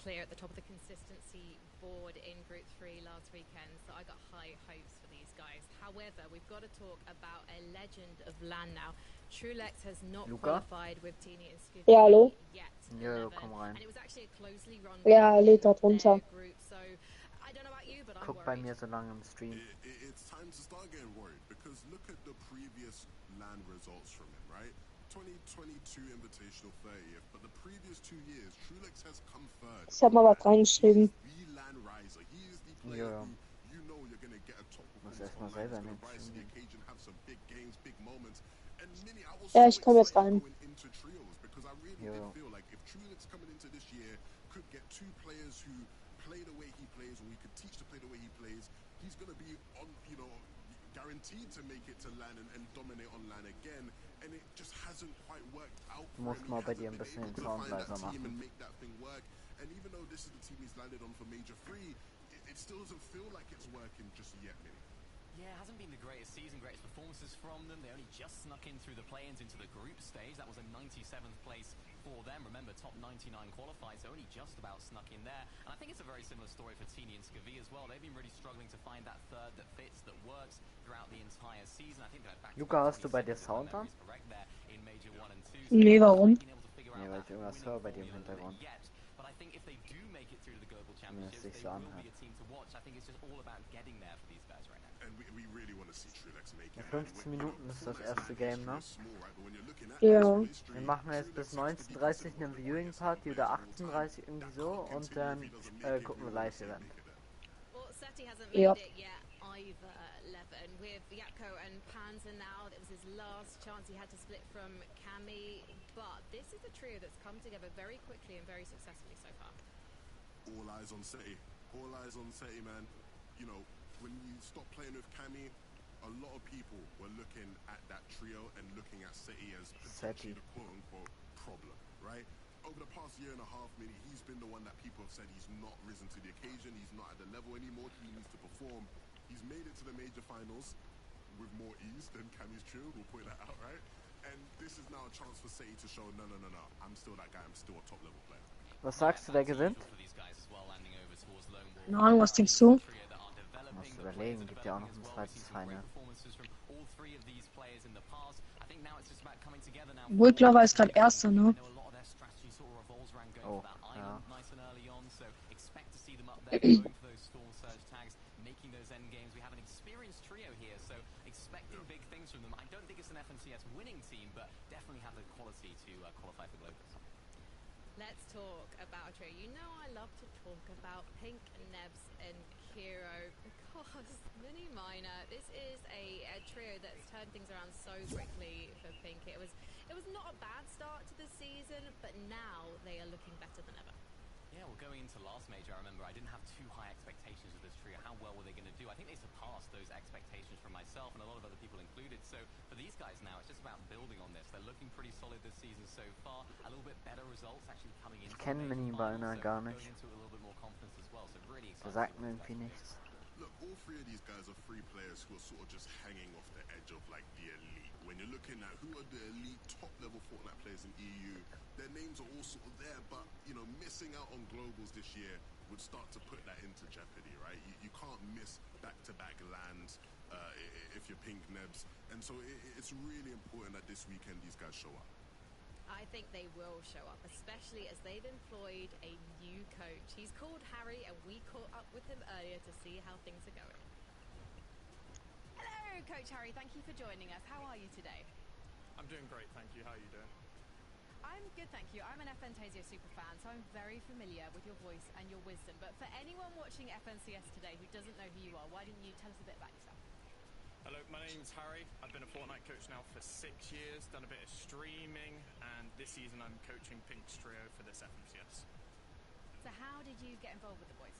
clear at the top of the consistency board in Group 3 last weekend, so I got high hopes for these guys. However, we've got to talk about a legend of LAN now. Trulex has not qualified with Teeny and Scooby yet. Ja, komm rein. And it was actually a closely run lädt dort runter. group, so I don't know about you, but I'm Guck bei mir so lange im Stream. It's time to start getting worried, because look at the previous LAN results from him, right? 2022 Invitational 30th, but the previous 2 years, Trulex has come third. Ich hab mal was reingeschrieben. The LAN riser. He is the player who you know you're going to get a top performance online. He's going to rise to the occasion, have some big games, big moments. And Minnie, I was ich komme jetzt rein. going into trios, because I really did feel like if Trulex coming into this year could get 2 players who play the way he plays, or he could teach to play the way he plays, he's going to be on, you know, guaranteed to make it to LAN and dominate on LAN again. And it just hasn't quite worked out for him. Mal bei dir ein bisschen den Sound leiser machen. And make that thing work. And even though this is the team he's landed on for Major 3, it still doesn't feel like it's working just yet, Minnie. Yeah, it hasn't been the greatest season, greatest performances from them. They only just snuck in through the play-ins into the group stage. That was a 97th place for them. Remember, top 99 qualified, so only just about snuck in there. And I think it's a very similar story for Teeny and Scooby as well. They've been really struggling to find that third that fits, that works throughout the entire season. I think they're back. Luca, hast du bei dir Sound an? Nee, warum? Nee, weil ich irgendwas höre bei dir im Hintergrund. But I think if they do make it through to the global championships, they will be a team to watch. I think it's just all about getting there for these guys right now. And we really want to see Trulex make it. 15 Minuten ist das erste Game, ne? Ja. Wir machen jetzt bis 19:30 eine Viewing Party oder 38 irgendwie so und dann gucken wir Live-Event. Ja. Either Levin with Yakko and Panzer now. That was his last chance. He had to split from Cammy, but this is a trio that's come together very quickly and very successfully so far. All eyes on Seti. All eyes on Seti, man. You know, when you stop playing with Cammy, a lot of people were looking at that trio and looking at Seti as potentially the quote-unquote problem, right? Over the past year and a half, maybe he's been the one that people have said he's not risen to the occasion. He's not at the level anymore. He needs to perform. He's made it to the major finals with more ease than Cammy's trio, we'll point that out, right? And this is now a chance for Seti to show, no, I'm still that guy, I'm still a top-level player. Was sagst du, wer gewinnt? Keine Ahnung, was denkst du? Muss überlegen, gibt ja auch noch ein zweites Final. Wohlklover ist gerade Erster, ne? Oh, ja. Let's talk about a trio. You know I love to talk about Pink, Nebs and Kiro because Mini Minor, this is a trio that's turned things around so quickly for Pink. It was not a bad start to the season, but now they are looking better than ever. Yeah, well, going into last major, I remember I didn't have too high expectations of this trio. How well were they going to do? I think they surpassed those expectations from myself and a lot of other people included. So for these guys now, it's just about building on this. They're looking pretty solid this season so far. A little bit better results actually coming in. Ich kenne Mini Minor gar nicht. Das sagt mir irgendwie nichts. Look, all 3 of these guys are 3 players who are sort of just hanging off the edge of like the elite. When you're looking at who are the elite top-level Fortnite players in EU, their names are all sort of there, but you know, missing out on globals this year would start to put that into jeopardy, right? You can't miss back-to-back lands if you're Pink Nebs, and so it's really important that this weekend these guys show up. I think they will show up, especially as they've employed a new coach. He's called Harry, and we caught up with him earlier to see how things are going. Hello, Coach Harry. Thank you for joining us. How are you today? I'm doing great, thank you. How are you doing? I'm good, thank you. I'm an FNTASIO superfan, so I'm very familiar with your voice and your wisdom. But for anyone watching FNCS today who doesn't know who you are, why didn't you tell us a bit about yourself? Hello, my name's Harry. I've been a Fortnite coach now for 6 years, done a bit of streaming, and this season I'm coaching Pink's trio for this FNCS. So how did you get involved with the boys?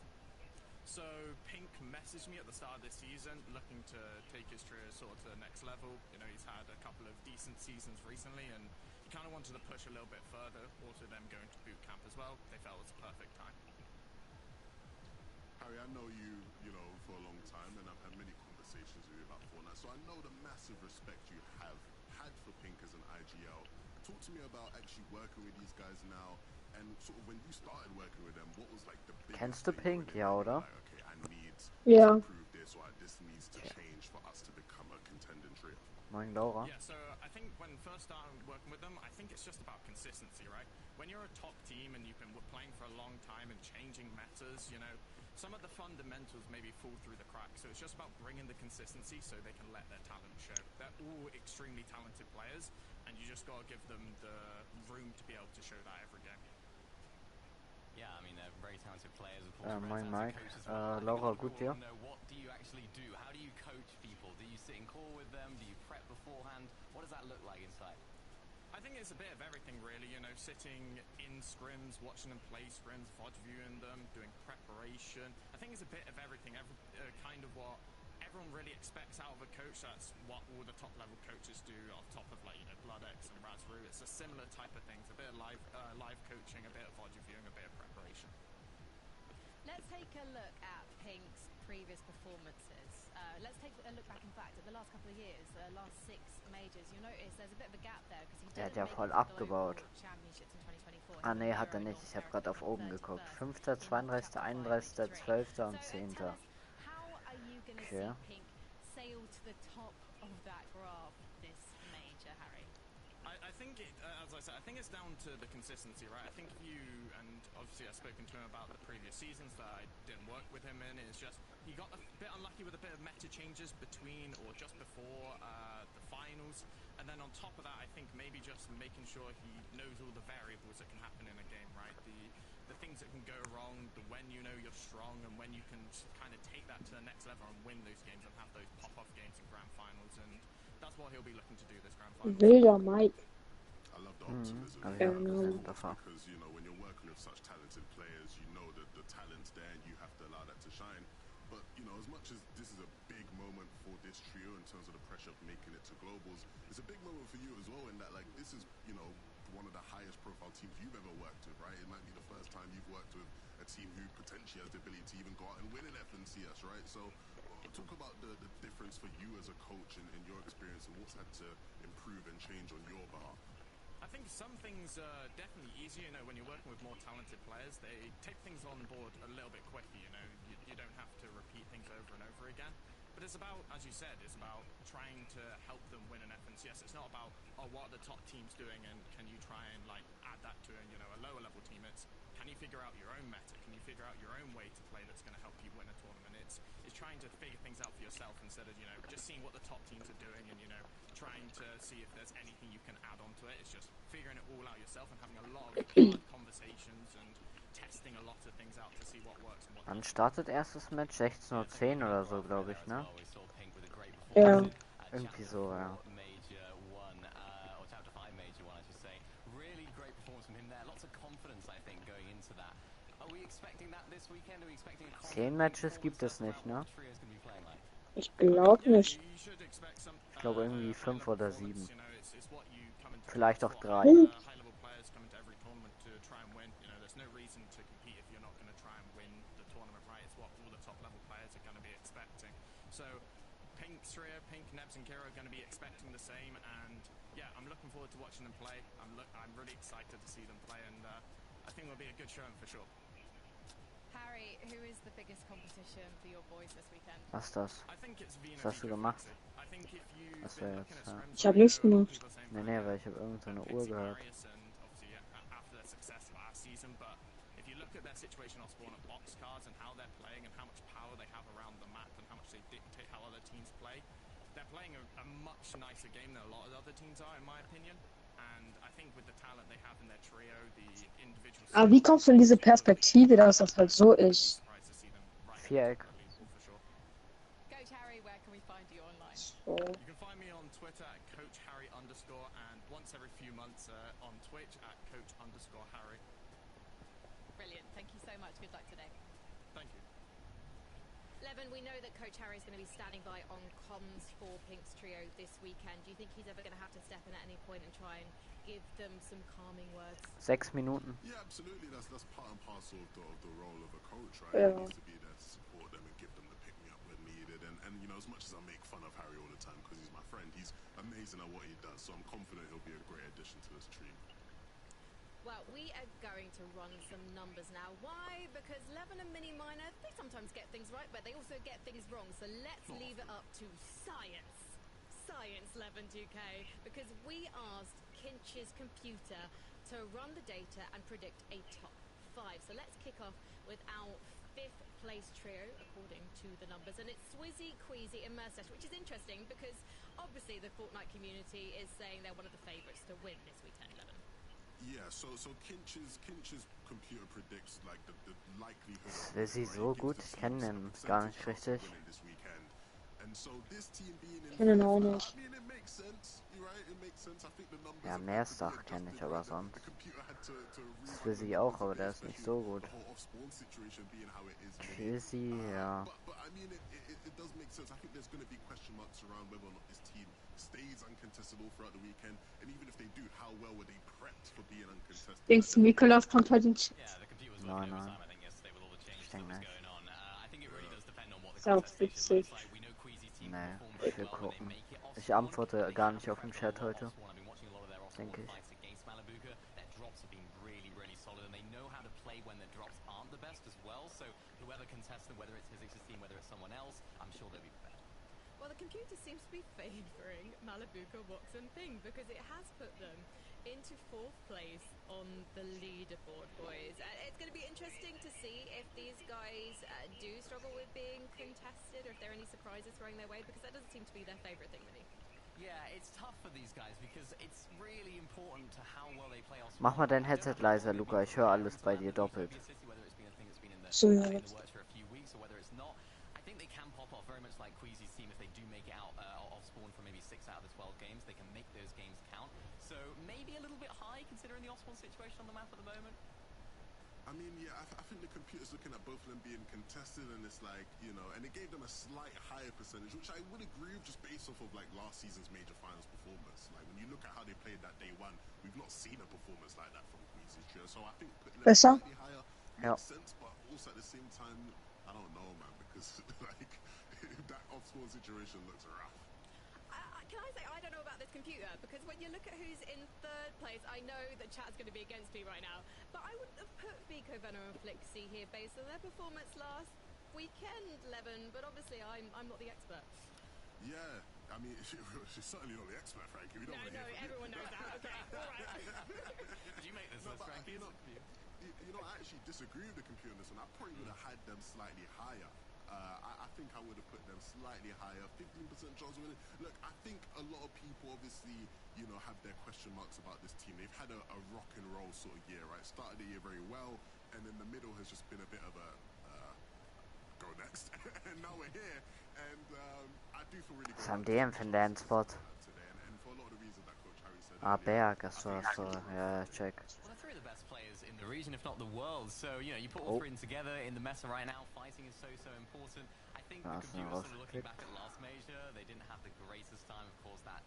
So Pink messaged me at the start of this season, looking to take his trio sort of to the next level. You know, he's had a couple of decent seasons recently, and he kind of wanted to push a little bit further. Also, them going to boot camp as well. They felt it was a perfect time. Harry, I know you know, for a long time, and I've had many conversations with you about Fortnite, so I know the massive respect you have had for Pink as an IGL. Talk to me about actually working with these guys now And sort of when you started working with them, what was like the biggest Kennst du thing Pink? where they Ja, were oder? like, okay, I need Ja. to improve this, or this needs to change for us to become a contending trio? Moin Laura. Yeah, so I think when first started working with them, I think it's just about consistency, right? When you're a top team and you've been playing for a long time and changing metas, you know, some of the fundamentals maybe fall through the cracks. So it's just about bringing the consistency so they can let their talent show. They're all extremely talented players, and you just got to give them the room to be able to show that every game. Yeah, I mean, they're very talented players, of course. Moin very Mike. talented coaches as well. I think a Laura, lot of gut people dir? want to know, what do you actually do? How do you coach people? Do you sit in call with them? Do you prep beforehand? What does that look like inside? I think it's a bit of everything, really. You know, sitting in scrims, watching them play scrims, VOD viewing them, doing preparation. I think it's a bit of everything. Kind of what everyone really expects out of a coach. That's what all the top level coaches do, on top of, like, you know, Blood X and Razru. It's a similar type of thing. It's a bit of live coaching, a bit of VOD viewing, a bit of preparation. Let's take a look at Pink's previous performances. Let's take a look back, in fact, at the last couple of years, last 6 majors. You'll notice there's a bit of a gap there because he Der hat didn't ja make voll it to the abgebaut. Global Championships in 2024. Ah He nee, won hat er Euro nicht. Ich habe North gerade auf America oben 31st geguckt. in 5., Chapter 32., 5, 31., 23. 12. und So 10. tell us, how are you going to Okay. see Pink sail to the top of that graph this major, Harry? I think it, as I said, I think it's down to the consistency, right? I think and obviously I've spoken to him about the previous seasons that I didn't work with him in. It's just he got a bit unlucky with a bit of meta changes between or just before the finals, and then on top of that, I think maybe just making sure he knows all the variables that can happen in a game, right? The things that can go wrong, the when you know you're strong, and when you can kind of take that to the next level and win those games and have those pop-off games in grand finals, and that's what he'll be looking to do this grand final. Wilder Mike. I love the optimism. Aber ja, Genau. davor. Because, you know, when you're working with such talented players, you know that the talent's there and you have to allow that to shine. But, you know, as much as this is a big moment for this trio in terms of the pressure of making it to globals, it's a big moment for you as well in that, like, this is, you know, one of the highest profile teams you've ever worked with, right? It might be the first time you've worked with a team who potentially has the ability to even go out and win an FNCS, right? So talk about the difference for you as a coach in your experience and what's had to improve and change on your behalf. I think some things are definitely easier, you know, when you're working with more talented players. They take things on board a little bit quicker, you know. You don't have to repeat things over and over again. But it's about, as you said, it's about trying to help them win an FNCS. It's not about, oh, what are the top teams doing and can you try and, like, add that to, you know, a lower level team. It's, can you figure out your own meta? Can you figure out your own way to play that's going to help you win a tournament? It's trying to figure things out for yourself instead of, you know, just seeing what the top teams are doing and, you know, trying to see if there's anything you can add onto it. It's just figuring it all out yourself and having a lot of hard conversations and testing a lot of things out to see what works and what Wann doesn't. startet erstes Match? 16:10 oder so, glaube ich, ne? Ja. Irgendwie so, ja. Major one, or Chapter 5 Major one, I should say. Really great performance from him there. Lots of confidence, I think, going into that. Are we expecting that this weekend? Are we expecting a 10 Matches gibt es nicht, ne? Ich glaube nicht. You should expect some, Ich glaube irgendwie 5 oder 7. you know, it's what you come into Vielleicht auch 3. high-level players come into every tournament to try and win. You know, there's no reason to compete if you're not going to try and win the tournament, right? It's what all the top-level players are going to be expecting. So, Pink, Sria, Pink, Nebs, and Kira are going to be expecting the same. And yeah, I'm looking forward to watching them play. I'm really excited to see them play, and I think it'll be a good showing for sure. Harry, who is the biggest competition for your boys this weekend? Was ist das? I think it's Vino. Was hast du gemacht? I think if you Das wäre jetzt, ja. Ich habe nichts gemacht. Nee, nee, weil ich habe irgend so eine Uhr gehört. After their success last season, but if you look at their situation on spawn at box cards and how they're playing and how much power they have around the map and how much they dictate how other teams play, they're playing a much nicer game than a lot of other teams are, in my opinion. And I think with the talent they have in their trio, the individual. Aber wie kommst du in diese Perspektive, dass das halt so ist? Viereck. Coach Harry, where can we find you online? So. You can find me on Twitter at CoachHarry_ and once every few months on Twitch at Coach_Harry. Brilliant. Thank you so much. Good luck today. Thank you. Levin, we know that Coach Harry is going to be standing by on comms for Pink's trio this weekend. Do you think he's ever going to have to step in at any point and try and give them some calming words? 6 Minuten. Yeah, absolutely. That's part and parcel of the role of a coach, right? Yeah. He needs to be there to support them and give them the pick-me-up when needed. And you know, as much as I make fun of Harry all the time because he's my friend, he's amazing at what he does. So I'm confident he'll be a great addition to this team. Well, we are going to run some numbers now. Why? Because Levin and Mini Minor, they sometimes get things right, but they also get things wrong. So let's leave it up to science. Science, Levin 2K. Because we asked Kinch's computer to run the data and predict a top 5. So let's kick off with our 5th place trio, according to the numbers. And it's Swizzy, Queasy, and Mercedes, which is interesting because obviously the Fortnite community is saying they're one of the favourites to win this weekend, Levin. Yeah, so Kinch's computer predicts like the likelihood. Ist sie so gut? Ich kenne ihn gar nicht richtig. And so this team being in Kenne ihn auch nicht. I mean, it makes sense. You're right, it makes sense. I think the numbers Ja, Mehrstach kenne ich aber sonst. the computer had to Das will sie auch, aber der ist nicht so gut. the whole off-spawn situation being how it is. Quizzy, ja. But I mean, it does make sense. I think there's going to be question marks around whether or not this team stays uncontested all throughout the weekend, and even if they do, how well were they prepped for being uncontested? Denkst du, Mikolas kommt halt in Yeah, the computer was Nein, working nein. overtime, I think, yesterday with all the changes Ich that denke was nicht. going on. I think it really does depend on what the Ist auch contestation witzig. looks like. We know Queasy's team Nee, performed ich will well when they gucken. make it Ich off-spawn. antworte gar nicht auf dem Chat heute, I've been watching a lot of their off-spawn denke ich. fights against Malibuca. Their drops have been really, really solid, and they know how to play when their drops aren't the best as well. So whoever contests them, whether it's Physics' team, whether it's someone else, I'm sure they'll be prepared. Well, the computer seems to be favouring Malibuca, Watson, Ping because it has put them into 4th place on the leaderboard, boys. It's going to be interesting to see if these guys do struggle with being contested or if there are any surprises throwing their way because that doesn't seem to be their favourite thing, really. Yeah, it's tough for these guys because it's really important to how well they play off. Mach mal dein Headset leiser, Luca. Ich höre alles bei dir doppelt. So, ja, in jetzt. the works for a few weeks or whether it's not. I think they can pop off very much like Queasy's team if they do make it out off spawn for maybe 6 out of the 12 games. They can make those games count. So maybe a little bit high considering the off spawn situation on the map at the moment. I mean, yeah, I think the computer's looking at both of them being contested, and it's like, you know, and it gave them a slight higher percentage, which I would agree with just based off of like last season's major finals performance. Like when you look at how they played that day one, we've not seen a performance like that from Queasy's trio. So I think putting them Besser? slightly higher Ja. makes sense, but also at the same time, I don't know, man, because like that off-spawn situation looks rough. Can I say, I don't know about this computer, because when you look at who's in 3rd place, I know that chat's going to be against me right now, but I wouldn't have put Vico, Venom and Flixie here based on their performance last weekend, Levin, but obviously I'm not the expert. Yeah, I mean, she's certainly not the expert, Frankie. We don't want to No, hear from you. everyone knows that. Okay, all right. Did you make this No, list, but, Frankie? you know, I actually disagree with the computer on this one. I probably would have had them slightly higher. I think I would have put them slightly higher. 15% chance of winning. Look, I think a lot of people obviously, you know, have their question marks about this team. They've had a rock and roll sort of year, right? Started the year very well, and then the middle has just been a bit of a go next. And now we're here, and I do feel really good. Was haben die denn für einen Dance-Spot? Today, and for a lot of the reasons that Coach Harry said. Ah, earlier, Berg, achso, ja, check. Well, they're 3 of the best players in the region, if not the world. So, you know, you put all 3 in together in the meta right now. Fighting is so important. I think the That's computer not sort of looking right. back at last major, they didn't have the greatest time. Of course, that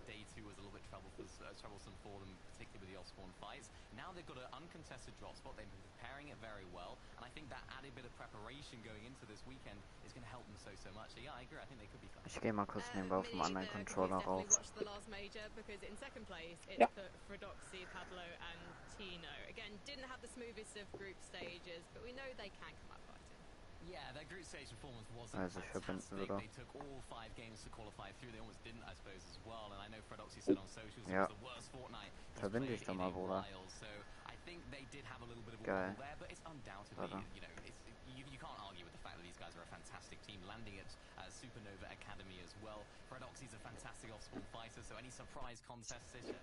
day 2 was a little bit troublesome for them, particularly with the off-spawn fights. Now they've got an uncontested drop spot. They've been preparing it very well, and I think that added bit of preparation going into this weekend is going to help them so much. So yeah, I agree. I think they could be fun. Ich gehe mal kurz nebenbei auf dem Mini, anderen the Controller computer's rauf. definitely watched the last major because in 2nd place it's Ja. put Fredoxy, Pablo and Tino. Again, didn't have the smoothest of group stages, but we know they can come up fighting. Yeah, their group stage performance wasn't Also ich verbinden fantastic. würde. They took all 5 games to qualify through. They almost didn't, I suppose, as well. And I know Fredoxy said on socials Ja. it was the worst Fortnite he's Verbinde played ich doch in mal, a Bruder. while. So I think they did have a little bit of a Geil. wobble there, but it's undoubtedly, Warte. you know, you can't argue with the fact that these guys are a fantastic team, landing at Supernova Academy as well. Fredoxy's a fantastic off-spawn fighter, so any surprise contests this year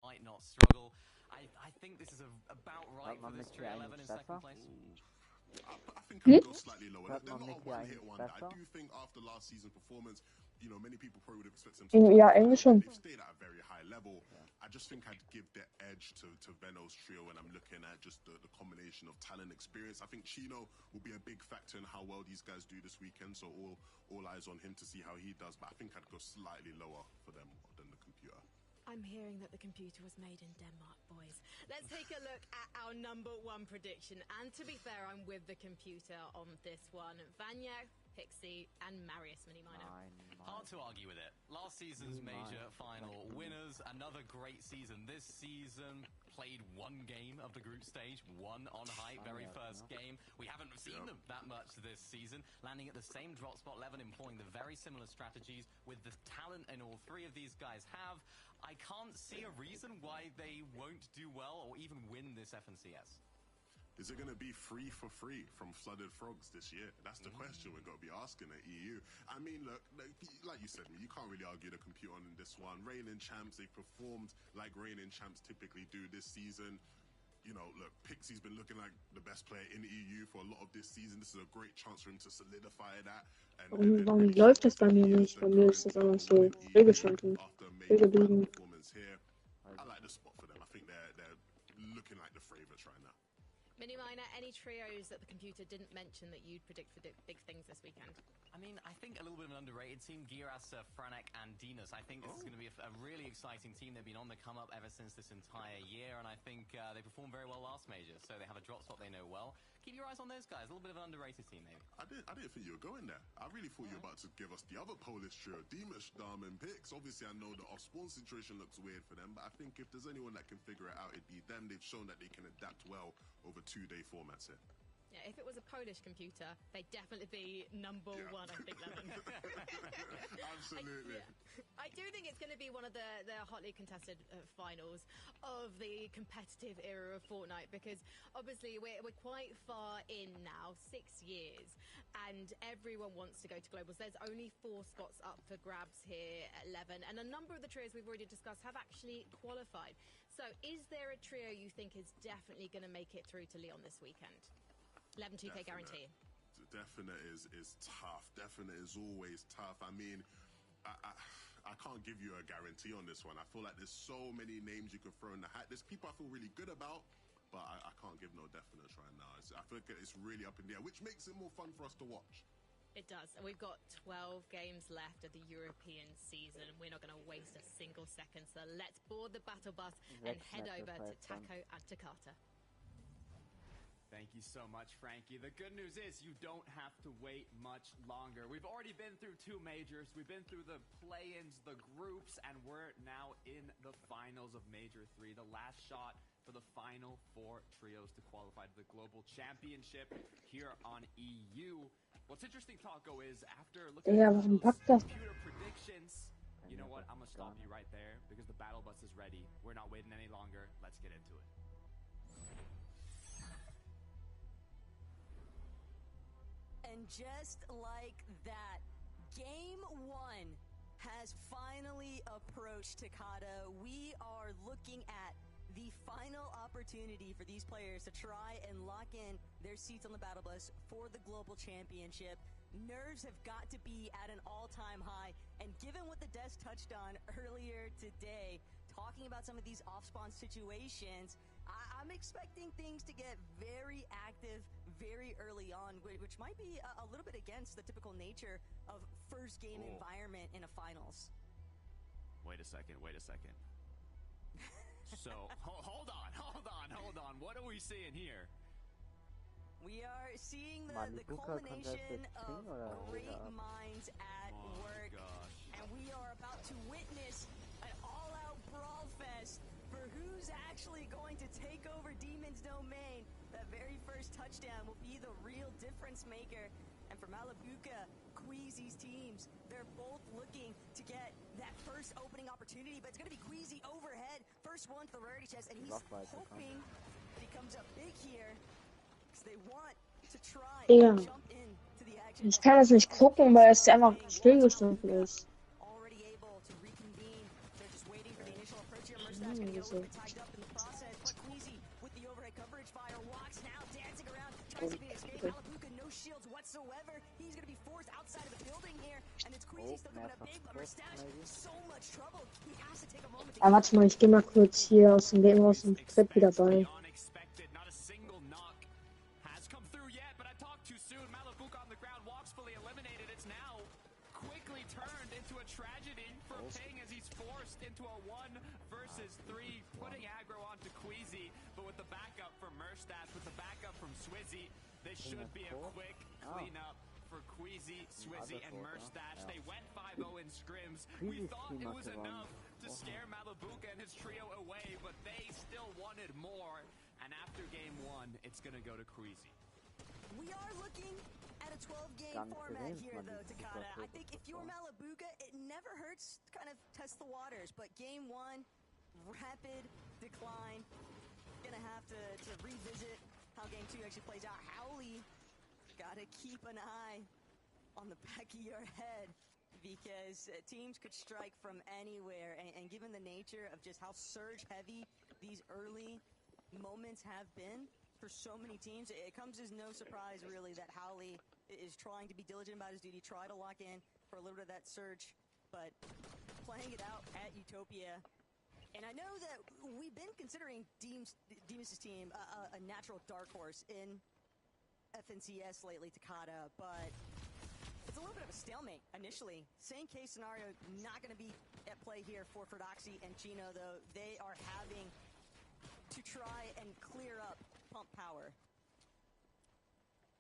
might not struggle. I think this is about right for this trio. 11 in 2nd place. I think I'd go slightly lower. Hört They're man not mich a hier one-hit eigentlich wonder. I besser? do think after last season's performance, you know, many people probably would have expected them to Ja, Englisch schon. They've stayed at a very high level. I just think I'd give the edge to Veno's trio when I'm looking at just the combination of talent, experience. I think Chino will be a big factor in how well these guys do this weekend, so all eyes on him to see how he does, but I think I'd go slightly lower for them than the computer. I'm hearing that the computer was made in Denmark, boys. Let's take a look at our number 1 prediction. And to be fair, I'm with the computer on this one. Vanya, Pixie, and Marius Mini Minor. Hard to argue with it. Last season's major final winners. Another great season this season. Played one game of the group stage, one on height, very first game. We haven't seen them that much this season. Landing at the same drop spot level, employing the very similar strategies with the talent and all three of these guys have. I can't see a reason why they won't do well or even win this FNCS. Is it going to be free for free from Flooded Frogs this year? That's the question we're going to be asking at EU. I mean, look, like you said, you can't really argue the compute on in this one. Reigning champs, they've performed like reigning champs typically do this season. You know, look, Pixie's been looking like the best player in the EU for a lot of this season. This is a great chance for him to solidify that. Warum läuft das bei mir nicht? Bei mir ist das einfach so stillgestanden. Stillgeblieben. I like the spot for them. I think they're looking like the favorites right now. Mini Minor, any trios that the computer didn't mention that you'd predict for big things this weekend? I mean, I think a little bit of an underrated team, Giras, Franek, and Dinas. I think this is going to be a really exciting team. They've been on the come-up ever since this entire year, and I think they performed very well last major, so they have a drop spot they know well. Keep your eyes on those guys. A little bit of an underrated team, maybe. I didn't think you were going there. I really thought you were about to give us the other Polish trio, Dimash, Dam, and Pix. Obviously, I know the off-spawn situation looks weird for them, but I think if there's anyone that can figure it out, it'd be them. They've shown that they can adapt well over 2-day formats here. Yeah, if it was a Polish computer, they'd definitely be number one, I think, Levin. Absolutely. I do think it's going to be one of the hotly contested finals of the competitive era of Fortnite, because obviously we're quite far in now, 6 years, and everyone wants to go to globals. There's only 4 spots up for grabs here at 11, and a number of the trios we've already discussed have actually qualified. So is there a trio you think is definitely going to make it through to Leon this weekend? 11 2K guarantee. Definite is tough. Definite is always tough. I mean, I can't give you a guarantee on this one. I feel like there's so many names you can throw in the hat. There's people I feel really good about, but I can't give no definites right now. I feel like it's really up in the air, which makes it more fun for us to watch. It does. And we've got 12 games left of the European season. We're not going to waste a single second. So let's board the battle bus and head over to Taco and Takata. Thank you so much, Frankie. The good news is you don't have to wait much longer. We've already been through 2 majors. We've been through the play-ins, the groups, and we're now in the finals of Major 3. The last shot for the final 4 trios to qualify to the Global Championship here on EU. What's interesting, Taco, is after looking at those computer predictions, you know what? I'm going to stop you right there because the battle bus is ready. We're not waiting any longer. Let's get into it. And just like that, Game 1 has finally approached Takata. We are looking at the final opportunity for these players to try and lock in their seats on the battle bus for the Global Championship. Nerves have got to be at an all-time high, and given what the devs touched on earlier today, talking about some of these off-spawn situations, I'm expecting things to get very active very early on, which might be a little bit against the typical nature of first game environment in a finals. Wait a second. So, hold on. What are we seeing here? We are seeing the culmination of great minds at work. Gosh. And we are about to witness an all-out brawl fest for who's actually going to take over Demon's Domain. That very first touchdown will be the real difference maker. And for Malabuka, Queasy's teams, they're both looking to get that first opening opportunity, but it's going to be Queasy overhead. First one for the rarity chest, and he's hoping that he comes up big here, because they want to try and jump into the action. Ich kann das nicht gucken, weil es einfach stillgestanden ist. Already able to reconvene. They're just waiting for the initial approach here. Merstash gonna get a little bit tied up in the process, but Queasy with the overhead coverage fire walks now, dancing around, tries to escape. Malabuka, no shields whatsoever. He's gonna be forced outside of the building here, and it's Queasy still coming up big, but Merstash so much trouble. He has to take a moment to Ja, warte mal, ich gehe mal kurz hier aus dem Game raus und bleib wieder bei. Unexpected, not a single knock has come through yet, but I talked too soon. Malabuka on the ground, walks fully eliminated. It's now quickly turned into a tragedy for Ping as he's forced into a 1 versus 3, putting aggro onto Queasy, but with the backup from Merstash, with the backup from Swizzy, this should be a quick cleanup for Queasy, Swizzy, and Merstash. Yeah. They went 5-0 in scrims. We Queasy's thought team it had was to run. enough to scare Malibuka and his trio away, but they still wanted more. And after game 1, it's going to go to Queasy. We are looking at a 12-game Gar nicht format gesehen, here, man, though, die Takada. I Situation think if you're war. Malibuka, it never hurts to kind of test the waters. But game 1, rapid decline. Gonna have to revisit how game 2 actually plays out. Howley, gotta keep an eye on the back of your head because teams could strike from anywhere. And given the nature of just how surge-heavy these early moments have been for so many teams, it comes as no surprise, really, that Howley is trying to be diligent about his duty, try to lock in for a little bit of that surge, but playing it out at Utopia. And I know that we've been considering Demus' team a natural dark horse in FNCS lately, Takada, but it's a little bit of a stalemate initially. Same case scenario, not going to be at play here for Fordoxy and Chino, though. They are having to try and clear up pump power.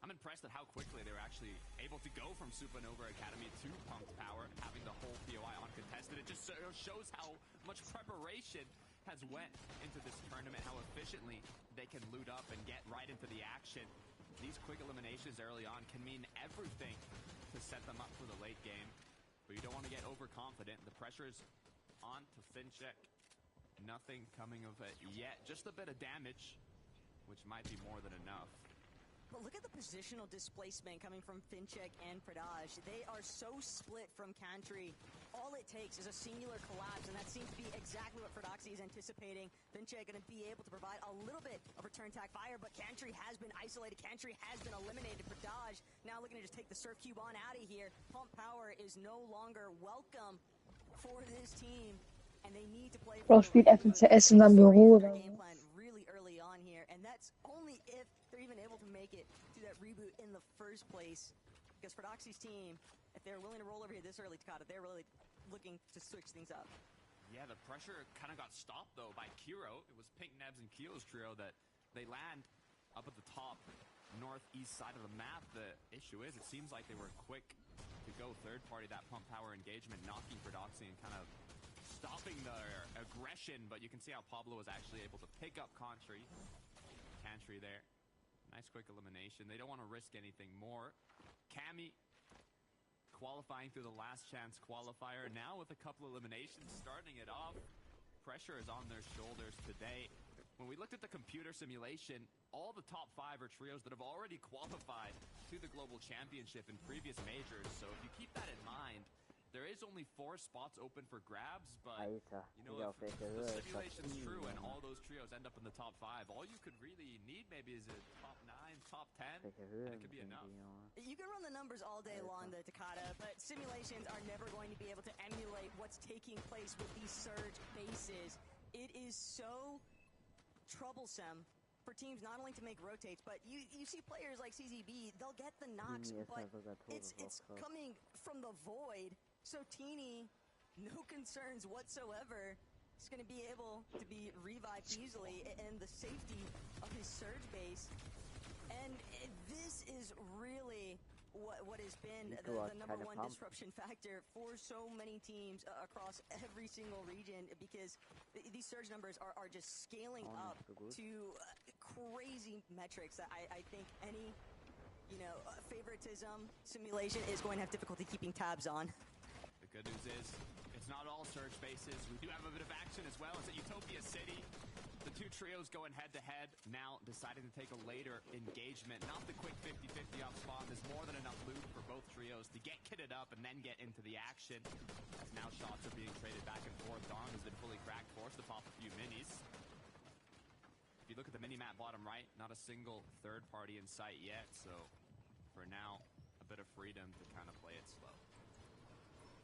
I'm impressed at how quickly they were actually able to go from Supernova Academy to Pumped Power, having the whole POI uncontested. It just shows how much preparation has went into this tournament, how efficiently they can loot up and get right into the action. These quick eliminations early on can mean everything to set them up for the late game, but you don't want to get overconfident. The pressure is on to Fincheck. Nothing coming of it yet. Just a bit of damage, which might be more than enough. But look at the positional displacement coming from Fincheck and Pradaj. They are so split from Cantry. All it takes is a singular collapse, and that seems to be exactly what Fordoxy is anticipating. Fincheck going to be able to provide a little bit of return attack fire, but Cantry has been isolated. Cantry has been eliminated. Pradaj now looking to just take the Surf Cube on out of here. Pump power is no longer welcome for this team, and they need to play Bro, spielt FNCS in seinem Büro oder game so. plan really early on here, and that's only if they're even able to make it to that reboot in the first place. Because Fordoxy's team, if they're willing to roll over here this early, Takada, they're really looking to switch things up. Yeah, the pressure kind of got stopped, though, by Kiro. It was Pink Nebs and Kiro's trio that they land up at the top northeast side of the map. The issue is, it seems like they were quick to go third party, that pump power engagement, knocking Fordoxy and kind of stopping their aggression, but you can see how Pablo was actually able to pick up Cantry there. Nice quick elimination. They don't want to risk anything more. Cammy qualifying through the last chance qualifier, now with a couple eliminations, starting it off. Pressure is on their shoulders today. When we looked at the computer simulation, all the top 5 are trios that have already qualified to the Global Championship in previous majors, so if you keep that in mind, there is only 4 spots open for grabs, but Alter, you know, Digga, if auf welche the Höhe ist das simulation's Team, true and Junge? all those trios end up in the top 5, all you could really need maybe is a top 9, top 10, Welche Höhe and it could be sind enough. die, Junge? You can run the numbers all day long, the Takada, but simulations are never going to be able to emulate what's taking place with these surge bases. It is so troublesome for teams not only to make rotates, but you see players like CZB, they'll get the knocks, Teenie ist but ja sogar tot, it's das ist auch krass. coming from the void. So Teeny, no concerns whatsoever. He's going to be able to be revived easily in the safety of his surge base. And this is really what has been Nico hat the number keine one Pump. disruption factor for so many teams across every single region, because these surge numbers are just scaling Oh, up nicht so gut. to crazy metrics that I think any favoritism simulation is going to have difficulty keeping tabs on. The good news is, it's not all surge bases. We do have a bit of action as well. It's at Utopia City. The 2 trios going head-to-head, now deciding to take a later engagement. Not the quick 50-50 off spawn. There's more than enough loot for both trios to get kitted up and then get into the action. As now shots are being traded back and forth. Dong has been fully cracked, forced to pop a few minis. If you look at the mini-map bottom right, not a single third party in sight yet, so for now, a bit of freedom to kind of play it slow.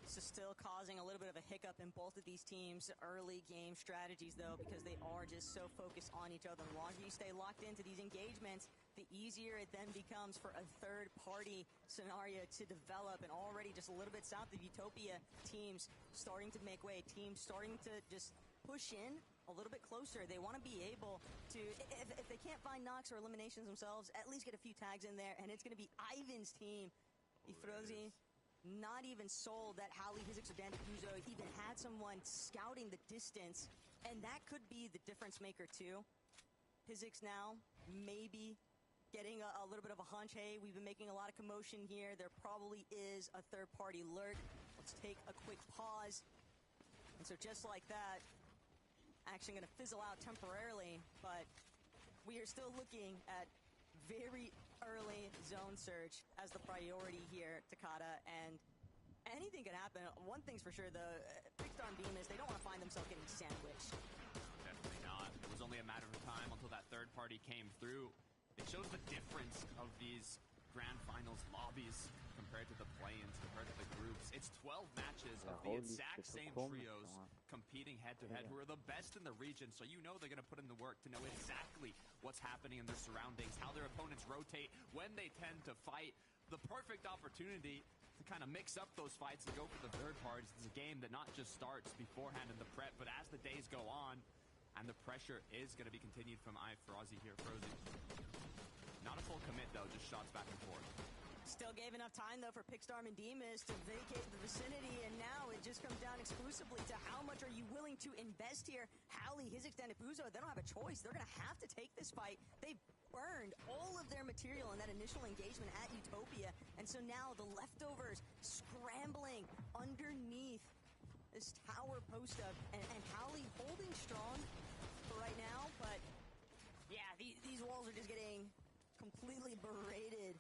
This is still causing a little bit of a hiccup in both of these teams' early game strategies, though, because they are just so focused on each other. The longer you stay locked into these engagements, the easier it then becomes for a third-party scenario to develop. And already just a little bit south of Utopia, teams starting to make way, teams starting to just push in a little bit closer. They want to be able to, if they can't find knocks or eliminations themselves, at least get a few tags in there. And it's going to be Ivan's team Ifrozi not even sold that Howley, Hizix, or Dandakuzo even had someone scouting the distance, and that could be the difference maker too. Hizix now maybe getting a little bit of a hunch. Hey, we've been making a lot of commotion here. There probably is a third-party lurk. Let's take a quick pause. And so just like that, action gonna fizzle out temporarily, but we are still looking at very early zone search as the priority here, Takada, and anything could happen. One thing's for sure, though, Pigstar and Bemis, they don't want to find themselves getting sandwiched. Definitely not. It was only a matter of time until that third party came through. It shows the difference of these grand finals lobbies compared to the play-ins, compared to the groups. It's 12 matches of the exact same trios competing head-to-head who are the best in the region, so you know they're going to put in the work to know exactly what's happening in their surroundings, how their opponents rotate, when they tend to fight. The perfect opportunity to kind of mix up those fights and go for the third parties. It's a game that not just starts beforehand in the prep, but as the days go on, and the pressure is going to be continued from Ifrozi here. Frozy. Not a full commit, though, just shots back and forth. Still gave enough time, though, for Pigstar and Demas to vacate the vicinity, and now it just comes down exclusively to how much are you willing to invest here. Howley, Hizix, Dandakuzo, they don't have a choice. They're going to have to take this fight. They've burned all of their material in that initial engagement at Utopia, and so now the leftovers scrambling underneath this tower post-up, and Howley holding strong for right now, but yeah, these walls are just getting completely berated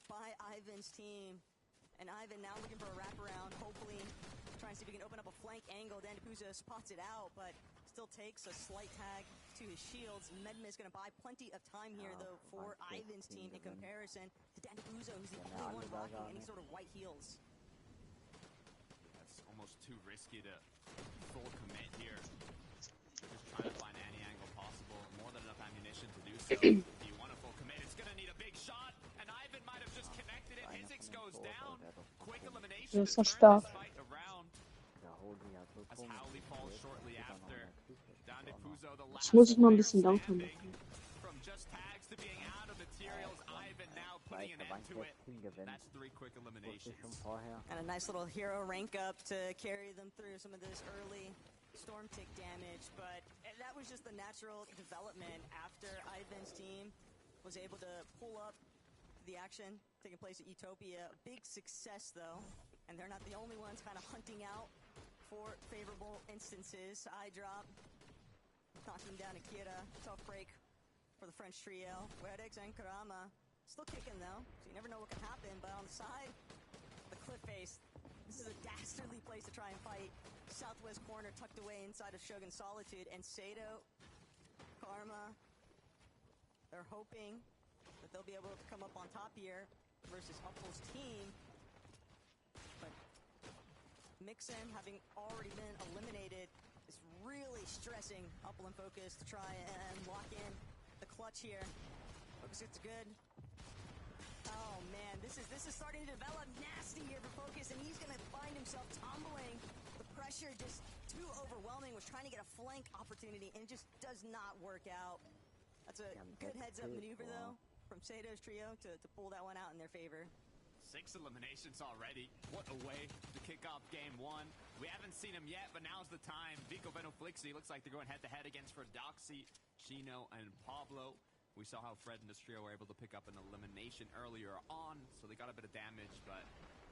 by Ivan's team. And Ivan now looking for a wraparound, hopefully trying to see if he can open up a flank angle. Dandakuzo spots it out, but still takes a slight tag to his shields. Medma is going to buy plenty of time here, though, for Ivan's team in comparison to Dandakuzo, who's the only one rocking any sort of white heels. That's almost too risky to full commit here. They're just trying to find any angle possible. More than enough ammunition to do so. If you want a full commit, it's going to need a big shot. And Ivan might have just connected it. Hizix goes down. Quick elimination to turn this fight around. As Howley falls shortly after. Dandakuzo, the last Ich muss es mal ein bisschen lauter standing. machen. From just tags to being out of materials, Ivan now putting an end to it. That's 3 quick eliminations. And a nice little hero rank up to carry them through some of this early storm tick damage, but that was just the natural development after Ivan's team was able to pull up the action taking place at Utopia. Big success, though, and they're not the only ones kind of hunting out for favorable instances. Eye drop, knocking down Akira. Tough break for the French trio. Werex and Karama still kicking, though, so you never know what can happen. But on the side, the cliff face. This is a dastardly place to try and fight. Southwest corner tucked away inside of Shogun Solitude, and Sato, Karma, they're hoping that they'll be able to come up on top here versus Upple's team. But Mixon, having already been eliminated, is really stressing Upple and Focus to try and lock in the clutch here. Focus gets good. Oh man, this is starting to develop nasty here for Focus, and he's gonna find himself tumbling. The pressure just too overwhelming. Was trying to get a flank opportunity, and it just does not work out. That's a good heads-up maneuver, though, from Sato's trio to pull that one out in their favor. 6 eliminations already. What a way to kick off game 1. We haven't seen him yet, but now's the time. Vico Benoflixi looks like they're going head-to-head against Ferdoxy, Chino, and Pablo. We saw how Fred and this trio were able to pick up an elimination earlier on, so they got a bit of damage, but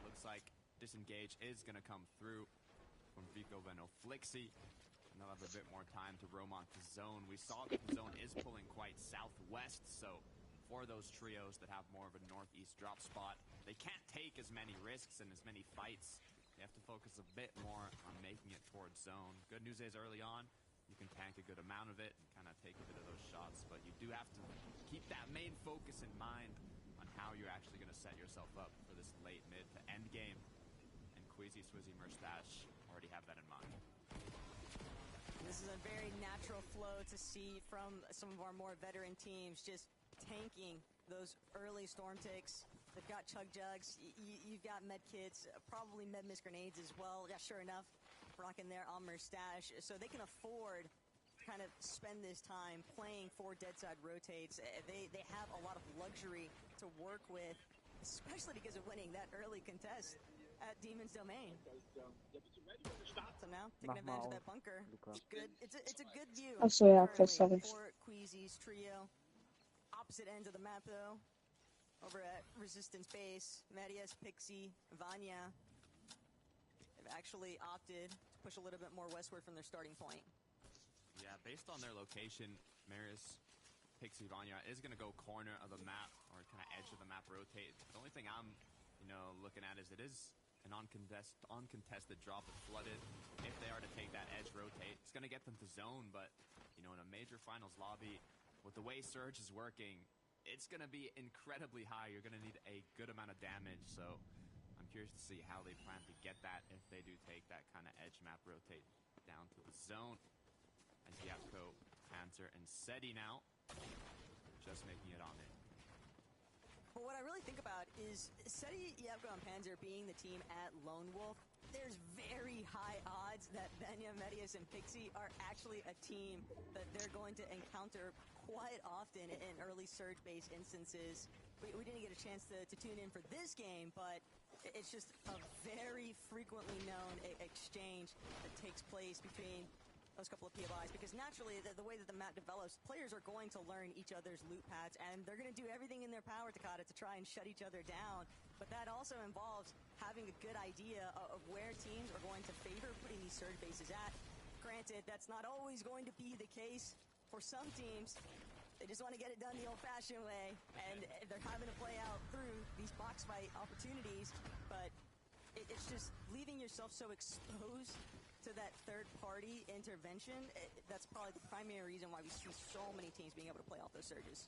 looks like disengage is going to come through from Vico Benoflixi. And they'll have a bit more time to roam onto zone. We saw that the zone is pulling quite southwest, so for those trios that have more of a northeast drop spot, they can't take as many risks and as many fights. They have to focus a bit more on making it towards zone. Good news is early on, you can tank a good amount of it and kind of take a bit of those shots, but you do have to keep that main focus in mind on how you're actually going to set yourself up for this late mid to end game. And Queasy, Swizzy, Merstash already have that in mind. This is a very natural flow to see from some of our more veteran teams, just tanking those early storm ticks. They've got chug jugs, you've got med kits, probably med miss grenades as well. Yeah, sure enough, rocking their on Merstash, so they can afford to kind of spend this time playing 4 dead side rotates. They have a lot of luxury to work with, especially because of winning that early contest at Demon's Domain. So now, taking advantage of that bunker. Good. It's a good view. Ach so, ja, okay, currently sorry. for Queasy's trio. Opposite ends of the map, though. Over at Resistance Base, Marius, Pixie, Vanya have actually opted to push a little bit more westward from their starting point. Yeah, based on their location, Marius, Pixie, Vanya is going to go corner of the map or kind of edge of the map rotate. The only thing I'm, looking at is it is an uncontested drop and flooded. If they are to take that edge rotate, it's going to get them to zone, but, in a major finals lobby, with the way Surge is working, it's going to be incredibly high. You're going to need a good amount of damage, so I'm curious to see how they plan to get that if they do take that kind of edge map rotate down to the zone. As Yapko, Panzer, and Seti now just making it on in. But what I really think about is Seti, Yapko, and Panzer being the team at Lone Wolf. There's very high odds that Vanya, Medius, and Pixie are actually a team that they're going to encounter quite often in early Surge-based instances. We didn't get a chance to tune in for this game, but it's just a very frequently known exchange that takes place between those couple of POIs, because naturally the way that the map develops, players are going to learn each other's loot paths, and they're going to do everything in their power, Takata, to try and shut each other down. But that also involves having a good idea of where teams are going to favor putting these surge bases at. Granted, that's not always going to be the case. For some teams, they just want to get it done the old-fashioned way, and they're having to play out through these box fight opportunities, but it's just leaving yourself so exposed to that third-party intervention. That's probably the primary reason why we see so many teams being able to play off those surges.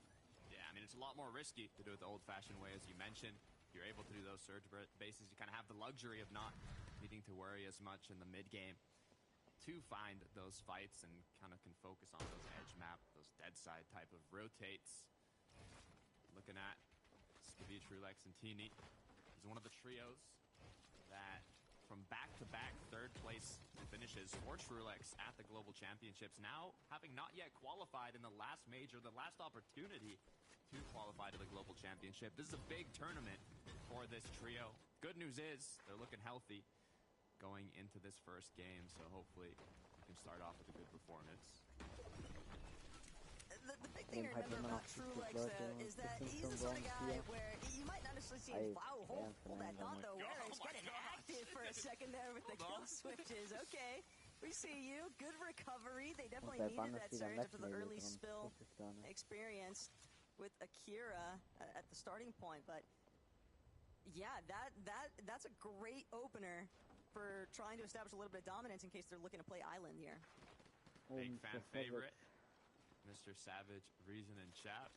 Yeah, I mean, it's a lot more risky to do it the old-fashioned way, as you mentioned. You're able to do those surge bases. You kind of have the luxury of not needing to worry as much in the mid-game to find those fights, and kind of can focus on those edge map, those dead side type of rotates. Looking at Skavich, Rulex, and Tini is one of the trios that from back-to-back third place finishes for Rulex at the Global Championships, now having not yet qualified in the last major, the last opportunity to qualify to the Global Championship. This is a big tournament for this trio. Good news is they're looking healthy going into this first game, so hopefully we can start off with a good performance. The big thing to remember about Trulex, though, is that he's the sort of guy where you might not necessarily see him, wow, hold that thought, though, where it's getting active for a second there with the kill switches. Okay, we see you. Good recovery. They definitely needed that surge after the early spill experience with Akira at the starting point, but yeah, that's a great opener for trying to establish a little bit of dominance in case they're looking to play Island here. Big fan favorite, Mr. Savage, Reason, and Chap.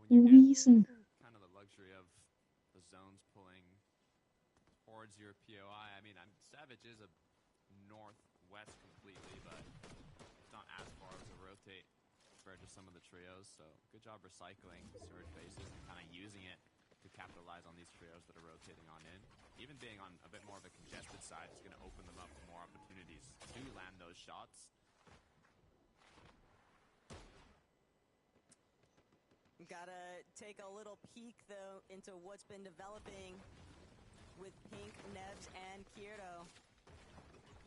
When you get kind of the luxury of the zones pulling towards your POI, I mean, Savage is a northwest completely, but it's not as far as a rotate compared to some of the trios, so good job recycling surge bases and kind of using it to capitalize on these trios that are rotating on in. Even being on a bit more of a congested side is going to open them up for more opportunities to land those shots. Gotta take a little peek, though, into what's been developing with Pink, Nebs, and Kiro.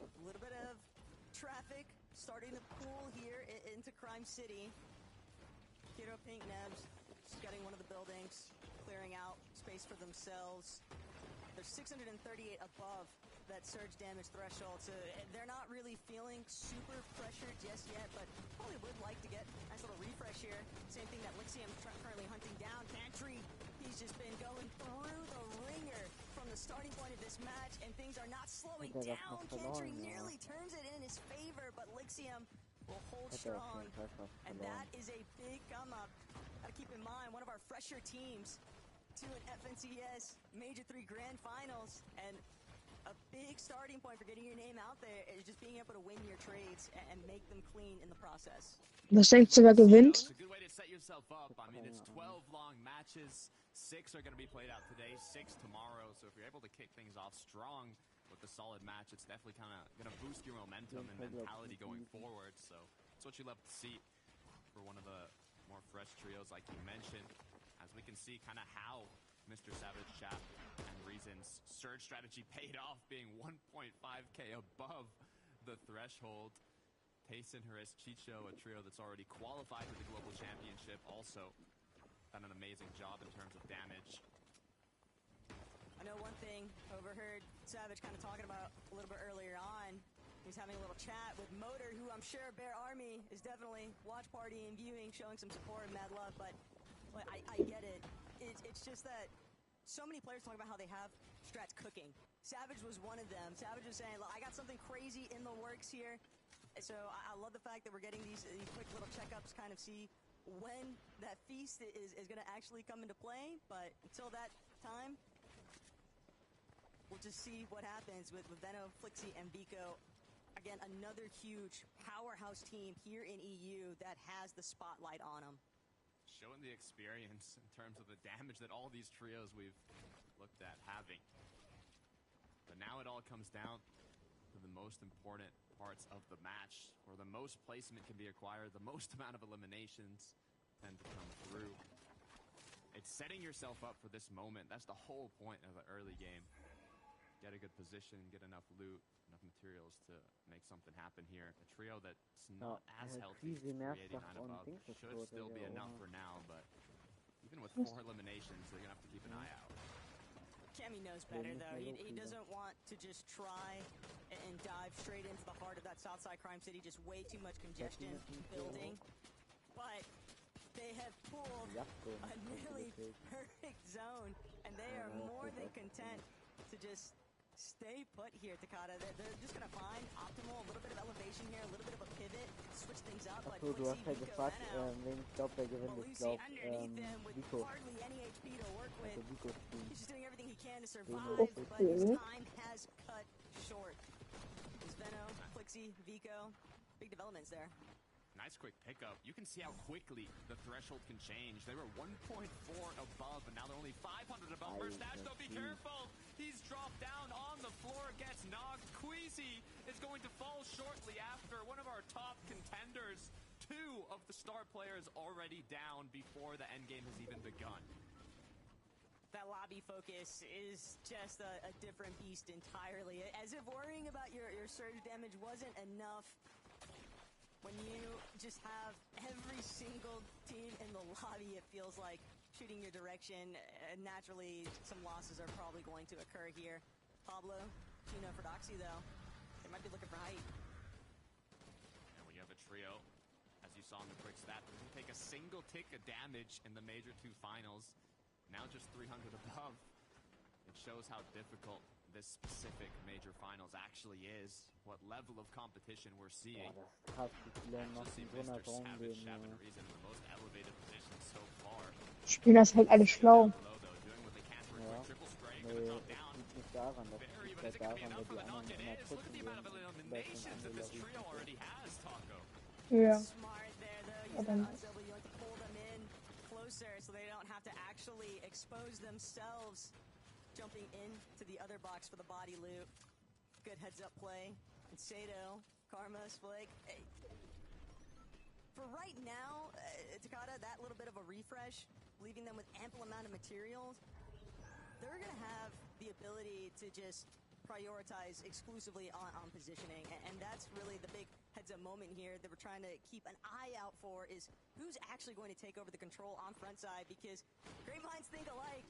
A little bit of traffic starting to pool here into Crime City. Kiro, Pink, Nebs, just getting one of the buildings, clearing out space for themselves. They're 638 above that surge damage threshold, so they're not really feeling super pressured just yet, but probably would like to get a nice little refresh here. Same thing that Lixium's currently hunting down. Pantry, he's just been going through the ringer from the starting point of this match, and things are not slowing down. Pantry nearly turns it in his favor, but Lixium will hold strong, and that is a big come up. Gotta keep in mind, one of our fresher teams to an FNCS Major 3 Grand Finals, and a big starting point for getting your name out there is just being able to win your trades and make them clean in the process. Was denkst du, wer gewinnt? It's a good way to set yourself up. I mean, it's 12 long matches. 6 are going to be played out today, 6 tomorrow. So if you're able to kick things off strong with a solid match, it's definitely kind of going to boost your momentum and mentality going forward. So it's what you love to see for one of the more fresh trios, like you mentioned. as we can see kind of how Mr. Savage Chap and Reason's surge strategy paid off, being 1.5k above the threshold. Tayson, Harris, Chicho, a trio that's already qualified for the Global Championship, also done an amazing job in terms of damage. I know one thing, overheard Savage kind of talking about a little bit earlier on. He's having a little chat with Motor, who I'm sure Bear Army is definitely watch party and viewing, showing some support and mad love, but I get it. It's just that so many players talk about how they have strats cooking. Savage was one of them. Savage was saying, I got something crazy in the works here. So I love the fact that we're getting these quick little checkups, kind of see when that feast is going to actually come into play. But until that time, we'll just see what happens with Veno, Flixie, and Vico. Again, another huge powerhouse team here in EU that has the spotlight on them. Showing the experience in terms of the damage that all these trios we've looked at having. But now it all comes down to the most important parts of the match, where the most placement can be acquired, the most amount of eliminations tend to come through. It's setting yourself up for this moment. That's the whole point of the early game. Get a good position, get enough loot, enough materials to make something happen here. A trio that's not as healthy as 389 above should still be enough for now, but even with 4 eliminations, they're gonna have to keep an eye out. Cammy knows better, though. He doesn't want to just try and dive straight into the heart of that Southside Crime City. Just way too much congestion building. But they have pulled a nearly perfect zone, and they are more than content to just stay put here, Takada. They're just going to find optimal, a little bit of elevation here, a little bit of a pivot, switch things up. But Du hast ja gefragt, wen ich glaube, wer gewinnt. Ich glaube, Vico. Hardly any HP to work with. Also Vico Team. He's just doing everything he can to survive, but his time has cut short. There's Veno, Flixie, Vico. Big developments there. Nice quick pickup. You can see how quickly the threshold can change. They were 1.4 above, and now they're only 500 above. Merstash, though, be careful! He's dropped down on the floor, gets knocked. Queasy is going to fall shortly after. One of our top contenders. 2 of the star players already down before the endgame has even begun. That lobby focus is just a different beast entirely. As if worrying about your surge damage wasn't enough. When you just have every single team in the lobby, it feels like shooting your direction. Naturally, some losses are probably going to occur here. Pablo, Gino for Doxy, though. They might be looking for height. And when you have a trio, as you saw in the quick stat, that didn't take a single tick of damage in the Major 2 finals. Now just 300 above. It shows how difficult this specific major finals actually is, what level of competition we're seeing. See Mr. Savage having a reason in the most elevated position so far. Spielen das halt alle schlau. Doing what they can for a quick triple spray, gonna drop down. Very, but is it gonna be enough for the knock? It is. Look at the amount of eliminations that this trio already has, Taco. Ja. Smart there, though. Use that unstable. You like to pull them in closer so they don't have to actually expose themselves. Jumping into the other box for the body loot. Good heads-up play. And Sato, Karma, Splik. Hey. For right now, Takada, that little bit of a refresh, leaving them with ample amount of materials, they're going to have the ability to just prioritize exclusively on positioning. And that's really the big heads-up moment here that we're trying to keep an eye out for, is who's actually going to take over the control on front side, because great minds think alike.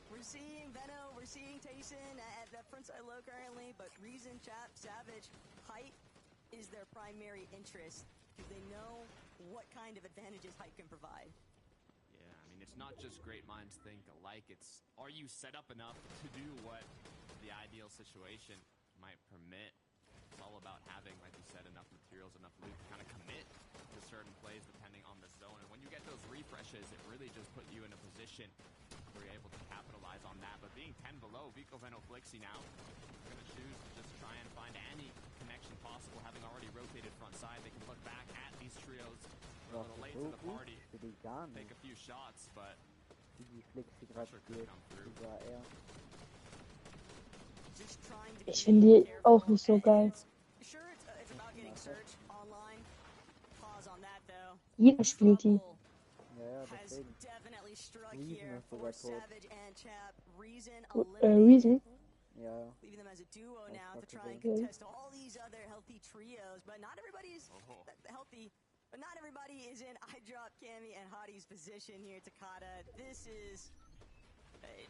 We're seeing Veno, we're seeing Tayson at that frontside low currently, but Reason, Chap, Savage, height is their primary interest, because they know what kind of advantages height can provide. Yeah, I mean, it's not just great minds think alike, it's are you set up enough to do what the ideal situation might permit. It's all about having, like you said, enough materials, enough loot to kind of commit to certain plays depending on the zone. And when you get those refreshes, it really just put you in a position where you're able to capitalize on that. But being 10 below, Vico, Veno, Flixie now are going to choose to just try and find any connection possible. Having already rotated front side, they can look back at these trios a little late to the party, take a few shots, but pressure could come through. Ich finde die auch nicht so geil. Jeder spielt die. Ja, has deswegen. definitely struck Reason here ist for sogar tot. Savage and Chap. Reason Reason? Ja. leaving them as a duo That's now to not try and good. contest all these other healthy trios, but not everybody is healthy. But not everybody is in iDrop, Cammy, and Hottie's position here, Takada. This is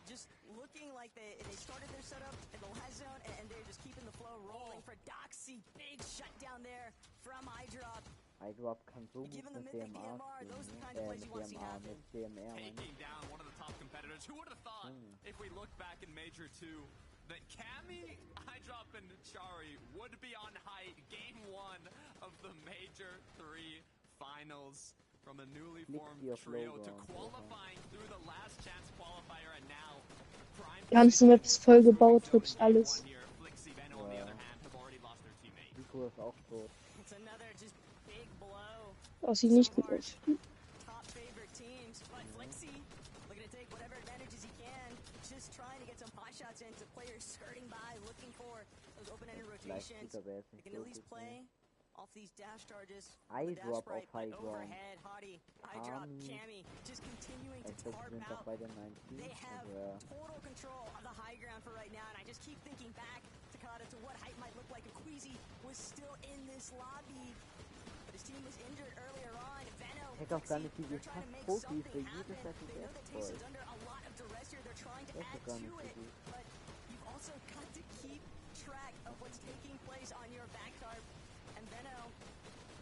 just looking like they started their setup in the last zone, and they're just keeping the flow rolling for Doxy. Big shutdown there from iDrop. iDrop kann so gut Given the mit mythic DMA DMR, those are the spielen, kind of plays you want to see mit DMA, happen. mit DMR, meine ich. Taking down one of the top competitors. Who would have thought, if we look back in Major 2, that Cammy, iDrop, and Chari would be on height game 1 of the Major 3 finals from a newly formed trio to qualifying through the last chance qualifier and now prime Die ganze Map ist voll gebaut, hübsch alles. Nico ist auch tot. It's another just big blow. Das sieht nicht gut aus. Top favorite teams, but Flixie looking to take whatever advantages he can, just trying to get some pot shots into players skirting by, looking for those open-ended rotations. They can at least play off these dash charges. iDrop auf High Ground. Overhead, Hottie, iDrop, Cammy, just continuing to tarp out. They have total control of the high ground for right now, and I just keep thinking back, Takada, to what height might look like if Queasy was still in this lobby. But his team was injured earlier on. Veno, Ich auch gar nicht, wie they're die trying to make Profis something für happen. jedes They know that voll. Tason's under a lot of duress here. They're trying to Das add ist gar to nicht so it, gut. but you've also got to keep track of what's taking place on your back tarp. And Veno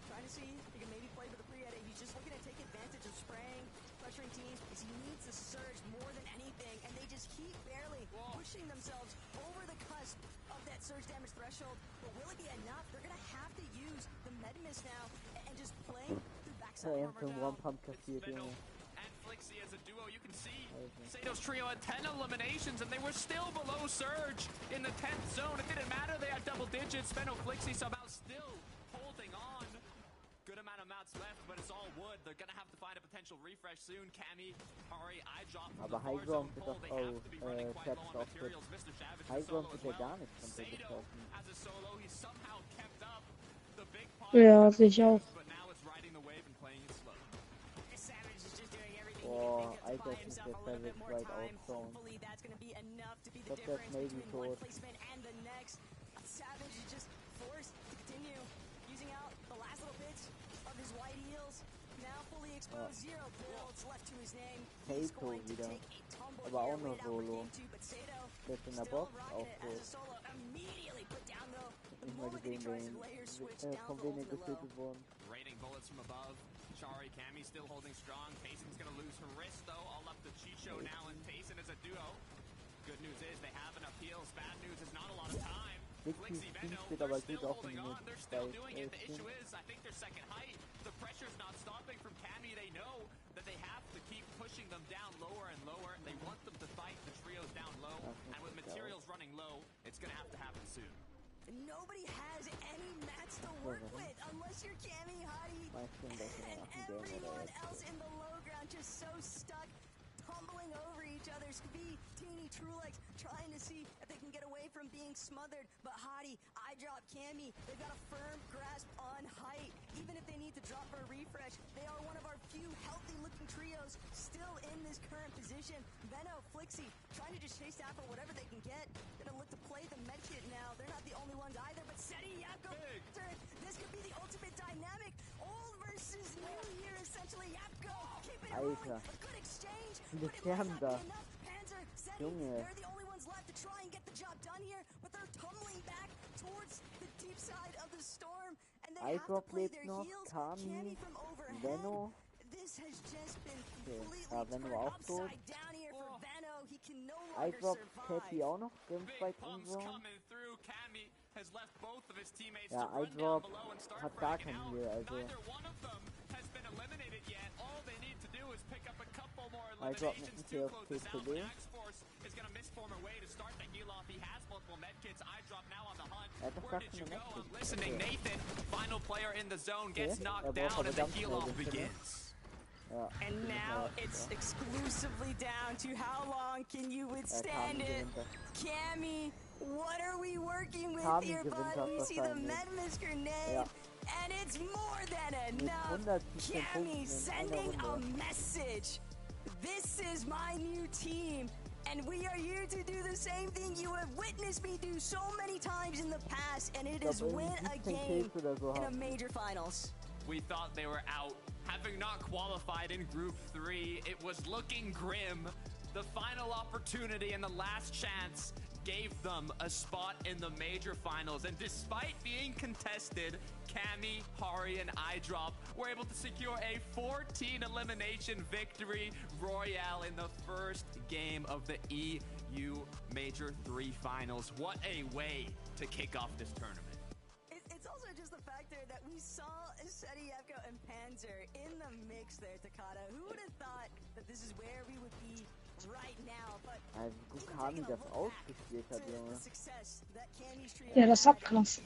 trying to see if he can maybe play for the pre-edit. He's just looking to take advantage of spraying, pressuring teams, because he needs the surge more than anything, and they just keep barely pushing themselves over the cusp of that surge damage threshold. But will it be enough? They're going to have to use the Medmis now and just play through backside armor Zum now. One-Pump kassiert, Junge. And Flixie as a duo, you can see Sato's trio had 10 eliminations and they were still below Surge in the 10th zone. It didn't matter, they had double digits. Feno Flixie somehow still holding on. Good amount of mats left, but it's all wood. They're gonna have to find a potential refresh soon. Cammy, Hari, iDrop from the Aber High far Ground zone wird pull. doch They have to be running quite Tabs low on auch materials. Mr. Savage High is Ground solo as wird ja well. gar nichts von dir Sato getroffen. as a solo, he somehow kept up the big pot. Ja, sehe ich auch. But now it's riding the wave and playing it slow. Savage is just doing everything Oh, he can think of to buy I guess himself it's a little bit Savage more right time. out zone. Hopefully that's going to be enough to be the But that's difference maybe between one good. placement and the next. Savage is just forced to continue using out the last little bits of his white heels. Now fully exposed, zero builds left to his name. He's Sato going to wieder. take a tumble Aber here, auch noch wait out for solo. game 2, but Sato Der ist in der still Box, rocking auch it as tot. a solo. Immediately put down though. The Nicht mal moment that he gesehen, tries to layer switch down von the wem er ultimate low. getötet worden. Raining bullets from above. Chari, Cammy still holding strong. Tayson's gonna lose her wrist though. All up to Chicho now, and Tayson is a duo. Good news is they have enough heals. Bad news is not a lot of time. Flixie, Veno, steht aber they're gut still auf dem holding on. Mid. They're still doing it. The issue is, I think their second height, the pressure's not stopping from Cammy. They know that they have to keep pushing them down lower and lower. They want them to fight the trios down low. And with materials running low, it's gonna have to happen soon. Nobody has any mats to work with unless you're Cammy, Hottie, and everyone else in the low ground just so stuck, tumbling over each other. Scooby, Teeny, Trulex trying to see if they can get away from being smothered. But Hottie, iDrop, Cammy, they've got a firm grasp on height. Even if they need to drop for a refresh, they are one of our few healthy-looking trios still in this current position. Veno, Flixie, trying to just chase after whatever they can get. Gonna look to play the medkit now. They're not the only ones either, but Seti, Yapko, this could be the ultimate dynamic. Old versus new here, essentially. Yapko, keeping it rolling. A good exchange, but it might not be enough. Panzer, Seti, they're the only ones left to try and get the job done here, but they're tumbling back towards the deep side of the storm, and they have to play their heels. Cammy from overhead. Veno. This has just been completely Veno turned auch tot. upside down here for Veno. He can no longer iDrop, survive. Cappy auch noch. Big Gamefight pumps und so. coming through. Cammy has left both of his teammates Ja, to run down iDrop below and start hat gar fragging keinen out. Heal, also. Neither one of them has been eliminated yet. All they need to do is pick up a couple more iDrop eliminations mit to dem close this out. TCD. But X-Force is going to misform her way to start the heal off. He has multiple medkits. iDrop now on the hunt. hat doch Where gar did you keine go? I'm Medkits. listening. Okay. Nathan, final player in the zone, gets Okay. knocked braucht down aber and the ganz heal schnell off den Killer. begins. Ja. And now it's exclusively down to how long can you withstand it. Cammy, what are we working with Cammy here, gewinnt bud? das We see the wahrscheinlich. Medmis grenade. Ja. And it's more than Mit enough. 117 Cammy Punkten in einer sending a Runde. message. This is my new team, and we are here to do the same thing you have witnessed me do so many times in the past, and it Ich is glaub, win a 17 game Kills oder so in a haben. major finals. We thought they were out. Having not qualified in Group 3, it was looking grim. The final opportunity and the last chance gave them a spot in the major finals. And despite being contested, Cammy, Hari, and iDrop were able to secure a 14 elimination victory royale in the first game of the EU Major 3 finals. What a way to kick off this tournament. It's also just the fact there that we saw Seti, Yevko, and Panzer in the mix there, Takata. Who would have thought that this is where we would be right now? But Also, guck, Kami das ausgespielt hat, Junge. Ja, das ist abkrass.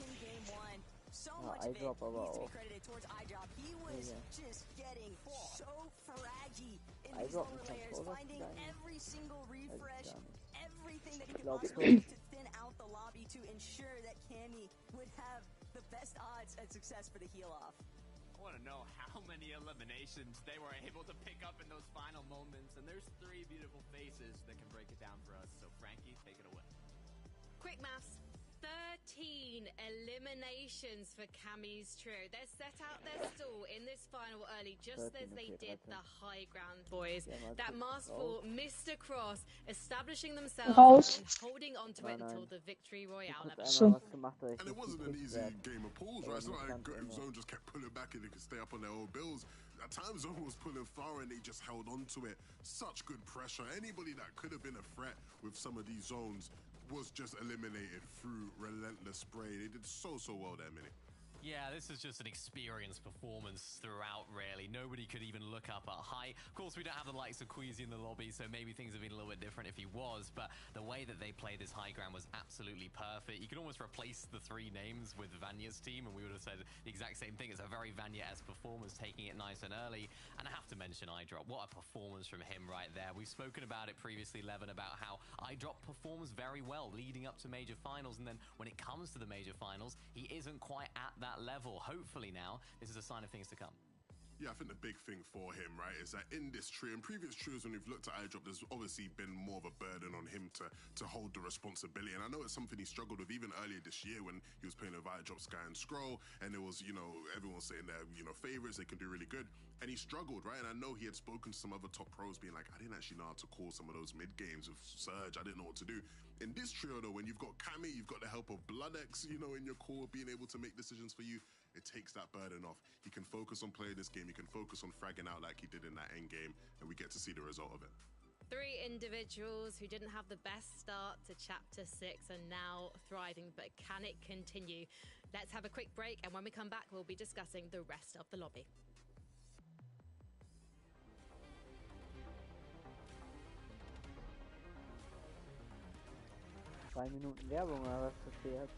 So Ja, much of it iDrop aber needs to be auch. credited towards iDrop. He was Ja. just getting so fraggy in these iDrop lower mit layers, Controller finding spielen? every single refresh, gar nicht. everything that he Ich could glaub possibly schon. do to thin out the lobby to ensure that Cammy would have the best odds at success for the heel-off. I want to know how many eliminations they were able to pick up in those final moments. And there's 3 beautiful faces that can break it down for us. So Frankie, take it away. Quick maths. 13 eliminations for Cammy's trio. They're set out their stall in this final early, just 13, as they okay, did 13. the high ground boys. Ja, mal That kurz masterful raus. Mr. Cross establishing themselves Raus. and holding on to Nein, it until nein. the victory Ich royale. hab level. einmal So. was gemacht, da ich And it nicht wasn't an gekickt easy werde. game of pools, Ja, right? It's not like stand immer. Zone just kept pulling back and they could stay up on their old bills. At times, Zone was pulling far and they just held on to it. Such good pressure. Anybody that could have been a threat with some of these zones was just eliminated through relentless spray. They did so well there, Minnie. Yeah, this is just an experienced performance throughout, really. Nobody could even look up at high. Of course, we don't have the likes of Queasy in the lobby, so maybe things have been a little bit different if he was, but the way that they played this high ground was absolutely perfect. You could almost replace the 3 names with Vanya's team, and we would have said the exact same thing. It's a very Vanya-esque performance, taking it nice and early. And I have to mention iDrop. What a performance from him right there. We've spoken about it previously, Levin, about how iDrop performs very well leading up to major finals, and then when it comes to the major finals, he isn't quite at that level. Hopefully now, this is a sign of things to come. Yeah, I think the big thing for him, right, is that in this trio, in previous trios when we've looked at iDrop, there's obviously been more of a burden on him to hold the responsibility. And I know it's something he struggled with even earlier this year when he was playing with iDrop, Sky, and Scroll, and it was, everyone saying they're, favorites, they can do really good. And he struggled, right? And I know he had spoken to some other top pros being like, I didn't actually know how to call some of those mid games with Surge. I didn't know what to do. In this trio, though, when you've got Cammy, you've got the help of BloodX, in your core, being able to make decisions for you, it takes that burden off. He can focus on playing this game. He can focus on fragging out like he did in that end game, and we get to see the result of it. 3 individuals who didn't have the best start to Chapter 6 are now thriving, but can it continue? Let's have a quick break, and when we come back, we'll be discussing the rest of the lobby. Zwei Minuten Werbung, oder was passiert?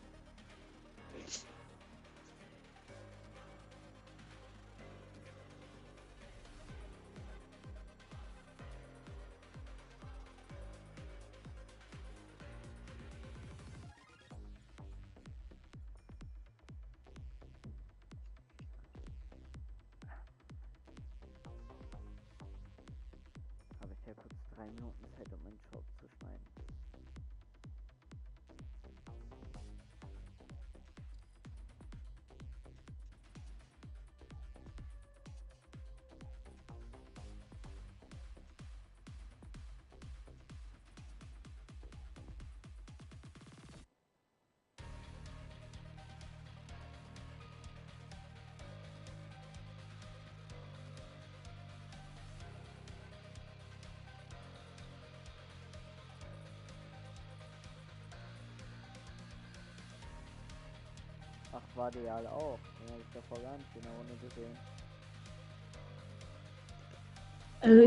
Habe ich ja kurz 3 Minuten Zeit, um meinen Shop zu schneiden. Ach, war die alle auch? Den habe ich davor gar nicht in der Runde gesehen.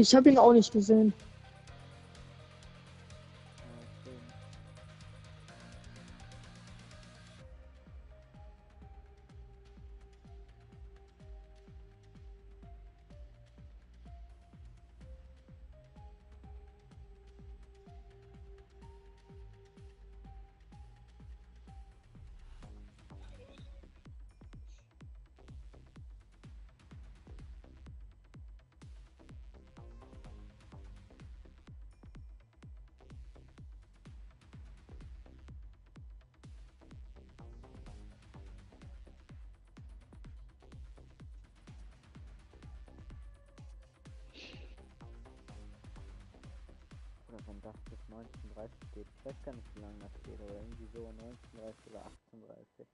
Ich habe ihn auch nicht gesehen. Ja, deswegen. wenn das bis 19:30 geht. Ich weiß gar nicht, wie lange das geht, aber irgendwie so 19:30 oder 18:30.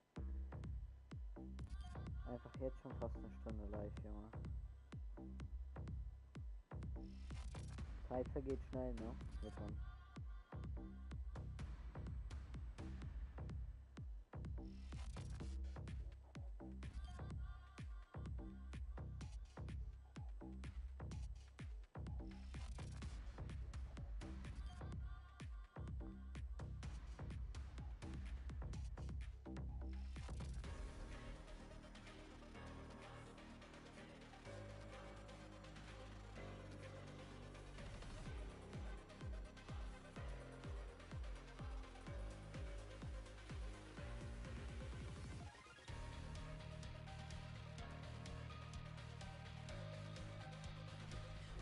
Einfach jetzt schon fast eine Stunde live, Junge. Zeit vergeht schnell, ne? Wird dann.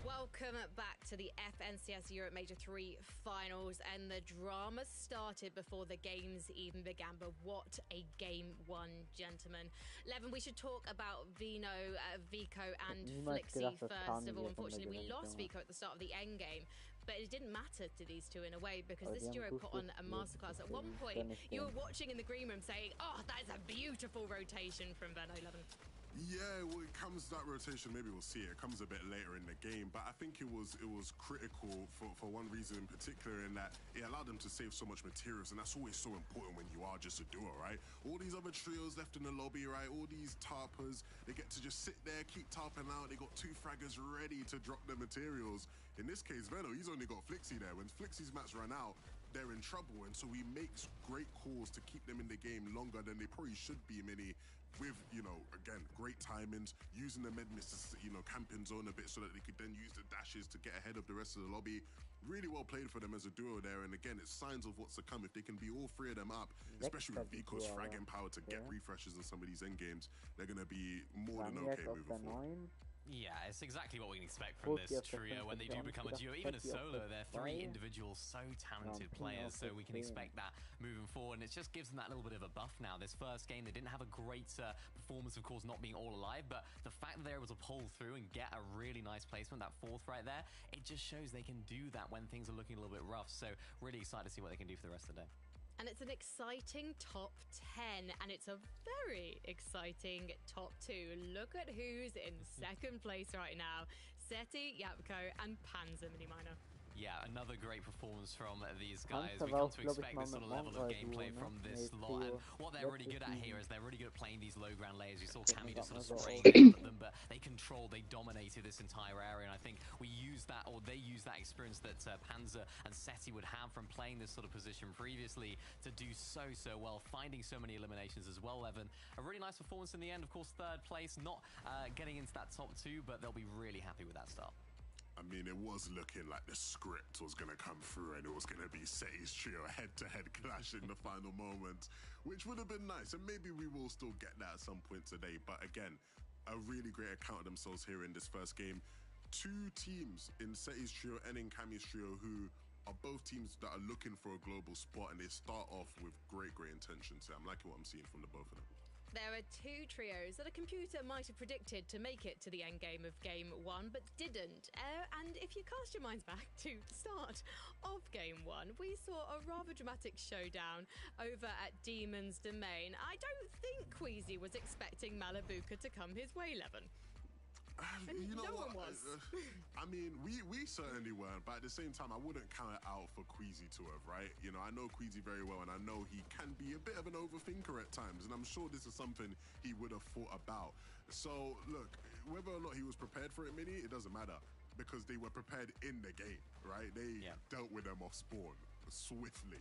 Welcome back to the FNCS Europe Major 3 finals, and the drama started before the games even began. But what a game one, gentlemen. Levin, we should talk about Vico and Flixie first of all. Unfortunately, we lost Vico at the start of the end game, but it didn't matter to these two in a way, because this duo put on a masterclass. At one point, you were watching in the green room saying, oh, that is a beautiful rotation from Benno, Levin. Yeah, well, it comes that rotation. Maybe we'll see it. It comes a bit later in the game, but I think it was critical for one reason in particular, in that it allowed them to save so much materials, and that's always so important when you are just a duo, right? All these other trios left in the lobby, right? All these tarpers, they get to just sit there, keep tarping out. They got two fraggers ready to drop their materials. In this case, Velo, he's only got Flixie there. When Flixie's mats run out, they're in trouble, and so he makes great calls to keep them in the game longer than they probably should be, Mini. With, you know, again, great timings, using the med miss to, you know, camp in zone a bit so that they could then use the dashes to get ahead of the rest of the lobby. Really well played for them as a duo there, and again, it's signs of what's to come. If they can be all three of them up, especially with Vico's fragging power to get refreshes in some of these end games, they're going to be more than okay moving forward. Yeah, it's exactly what we can expect from this trio when they do become a duo. Even a solo, they're three individuals, so talented players, so we can expect that moving forward, and it just gives them that little bit of a buff now. This first game, they didn't have a great performance, of course, not being all alive, but the fact that they're able to pull through and get a really nice placement, that fourth right there, it just shows they can do that when things are looking a little bit rough, so really excited to see what they can do for the rest of the day. And it's an exciting top 10, and it's a very exciting top 2. Look at who's in second place right now. Seti, Yapko, and Panzer Miniminer. Yeah, another great performance from these guys. We come to expect this sort of level of gameplay from this lot, and what they're really good at here is they're really good at playing these low ground layers. You saw Cammy just sort of spraying over them, but they controlled, they dominated this entire area, and I think we use that, or they use that experience that Panzer and Seti would have from playing this sort of position previously to do so well, finding so many eliminations as well, Evan. A really nice performance in the end, of course, third place, not getting into that top 2, but they'll be really happy with that start. I mean, it was looking like the script was going to come through and it was going to be Seti's trio head-to-head clash in the final moment, which would have been nice. And maybe we will still get that at some point today. But again, a really great account of themselves here in this first game. Two teams in Seti's trio and in Cammy's trio who are both teams that are looking for a global spot, and they start off with great intentions. So I'm liking what I'm seeing from the both of them. There are two trios that a computer might have predicted to make it to the end game of Game 1, but didn't. And if you cast your minds back to the start of Game 1, we saw a rather dramatic showdown over at Demon's Domain. I don't think Queasy was expecting Malabuka to come his way, Levin. You know no what? one was. I mean, we certainly weren't, but at the same time, I wouldn't count it out for Queasy to have, right? You know, I know Queasy very well, and I know he can be a bit of an overthinker at times, and I'm sure this is something he would have thought about. So, look, whether or not he was prepared for it, Mini, it doesn't matter, because they were prepared in the game, right? They dealt with them off spawn swiftly.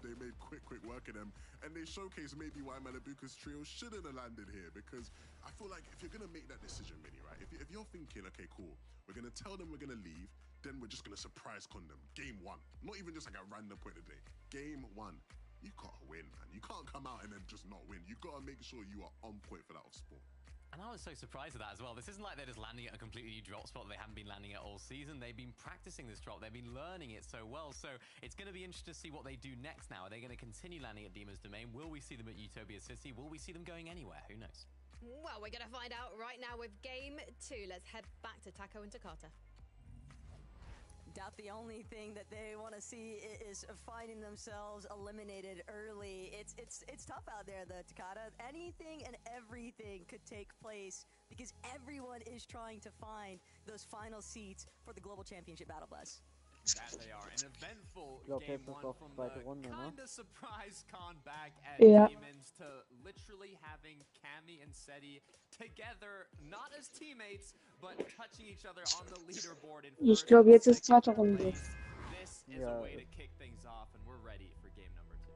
They made quick work of them, and they showcased maybe why Malabuka's trio shouldn't have landed here, because I feel like if you're going to make that decision, Mini, right, if you're thinking, okay, cool, we're going to tell them we're going to leave, then we're just going to surprise con them. Game 1. Not even just like a random point of the day. Game 1. You gotta win, man. You can't come out and then just not win. You gotta make sure you are on point for that off spawn. And I was so surprised at that as well. This isn't like they're just landing at a completely new drop spot that they haven't been landing at all season. They've been practicing this drop. They've been learning it so well. So it's going to be interesting to see what they do next now. Are they going to continue landing at Demon's Domain? Will we see them at Utopia City? Will we see them going anywhere? Who knows? Well, we're going to find out right now with Game 2. Let's head back to Taco and Takata. about the only thing that they want to see is finding themselves eliminated early. It's tough out there, the Takata. Anything and everything could take place because everyone is trying to find those final seats for the Global Championship Battle Bus. That they are. An eventful glaube, game jetzt ist one auch from zweite the Runde, ne? kinda surprise comeback at Ja. Demons to literally having Cammy and Seti together, not as teammates, but touching each other on the leaderboard in Ich first glaube, and jetzt ist second zweite Runde. place. This is a way to kick things off, and we're ready for game number 2.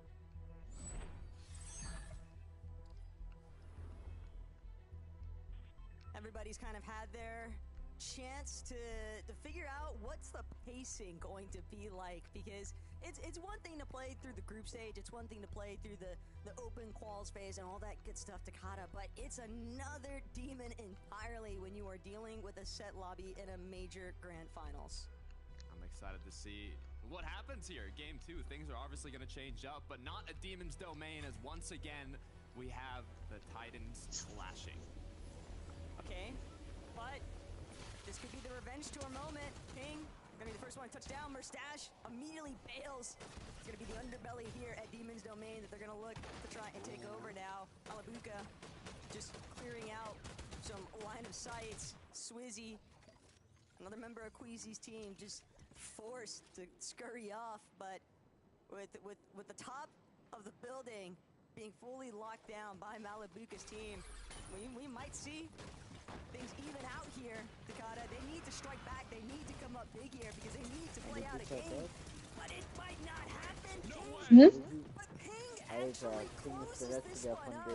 Everybody's kind of had their chance to figure out what's the pacing going to be like, because it's one thing to play through the group stage, it's one thing to play through the open quals phase and all that good stuff, Takata, but it's another demon entirely when you are dealing with a set lobby in a major grand finals. I'm excited to see what happens here. Game 2, things are obviously going to change up, but not a Demon's domain, as once again we have the Titans clashing. Okay, but this could be the revenge tour moment. Ping, gonna be the first one to touch down. Merstash immediately bails. It's gonna be the underbelly here at Demon's Domain that they're gonna look to try and take over now. Alabuka just clearing out some line of sights. Swizzy, another member of Queasy's team, just forced to scurry off, but with the top of the building being fully locked down by Malabuka's team, we might see things even out here, Takata. They need to strike back. They need to come up big here because they need to play out a game. But it might not happen. But Ping actually closes this one up.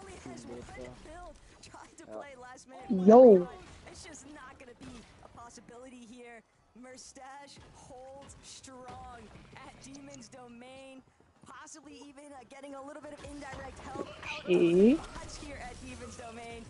Only has one build. Trying to play last minute. Yo. It's just not going to be a possibility here. Merstash holds strong at Demon's Domain. Possibly even getting a little bit of indirect help out of the bots here at Demon's Domain.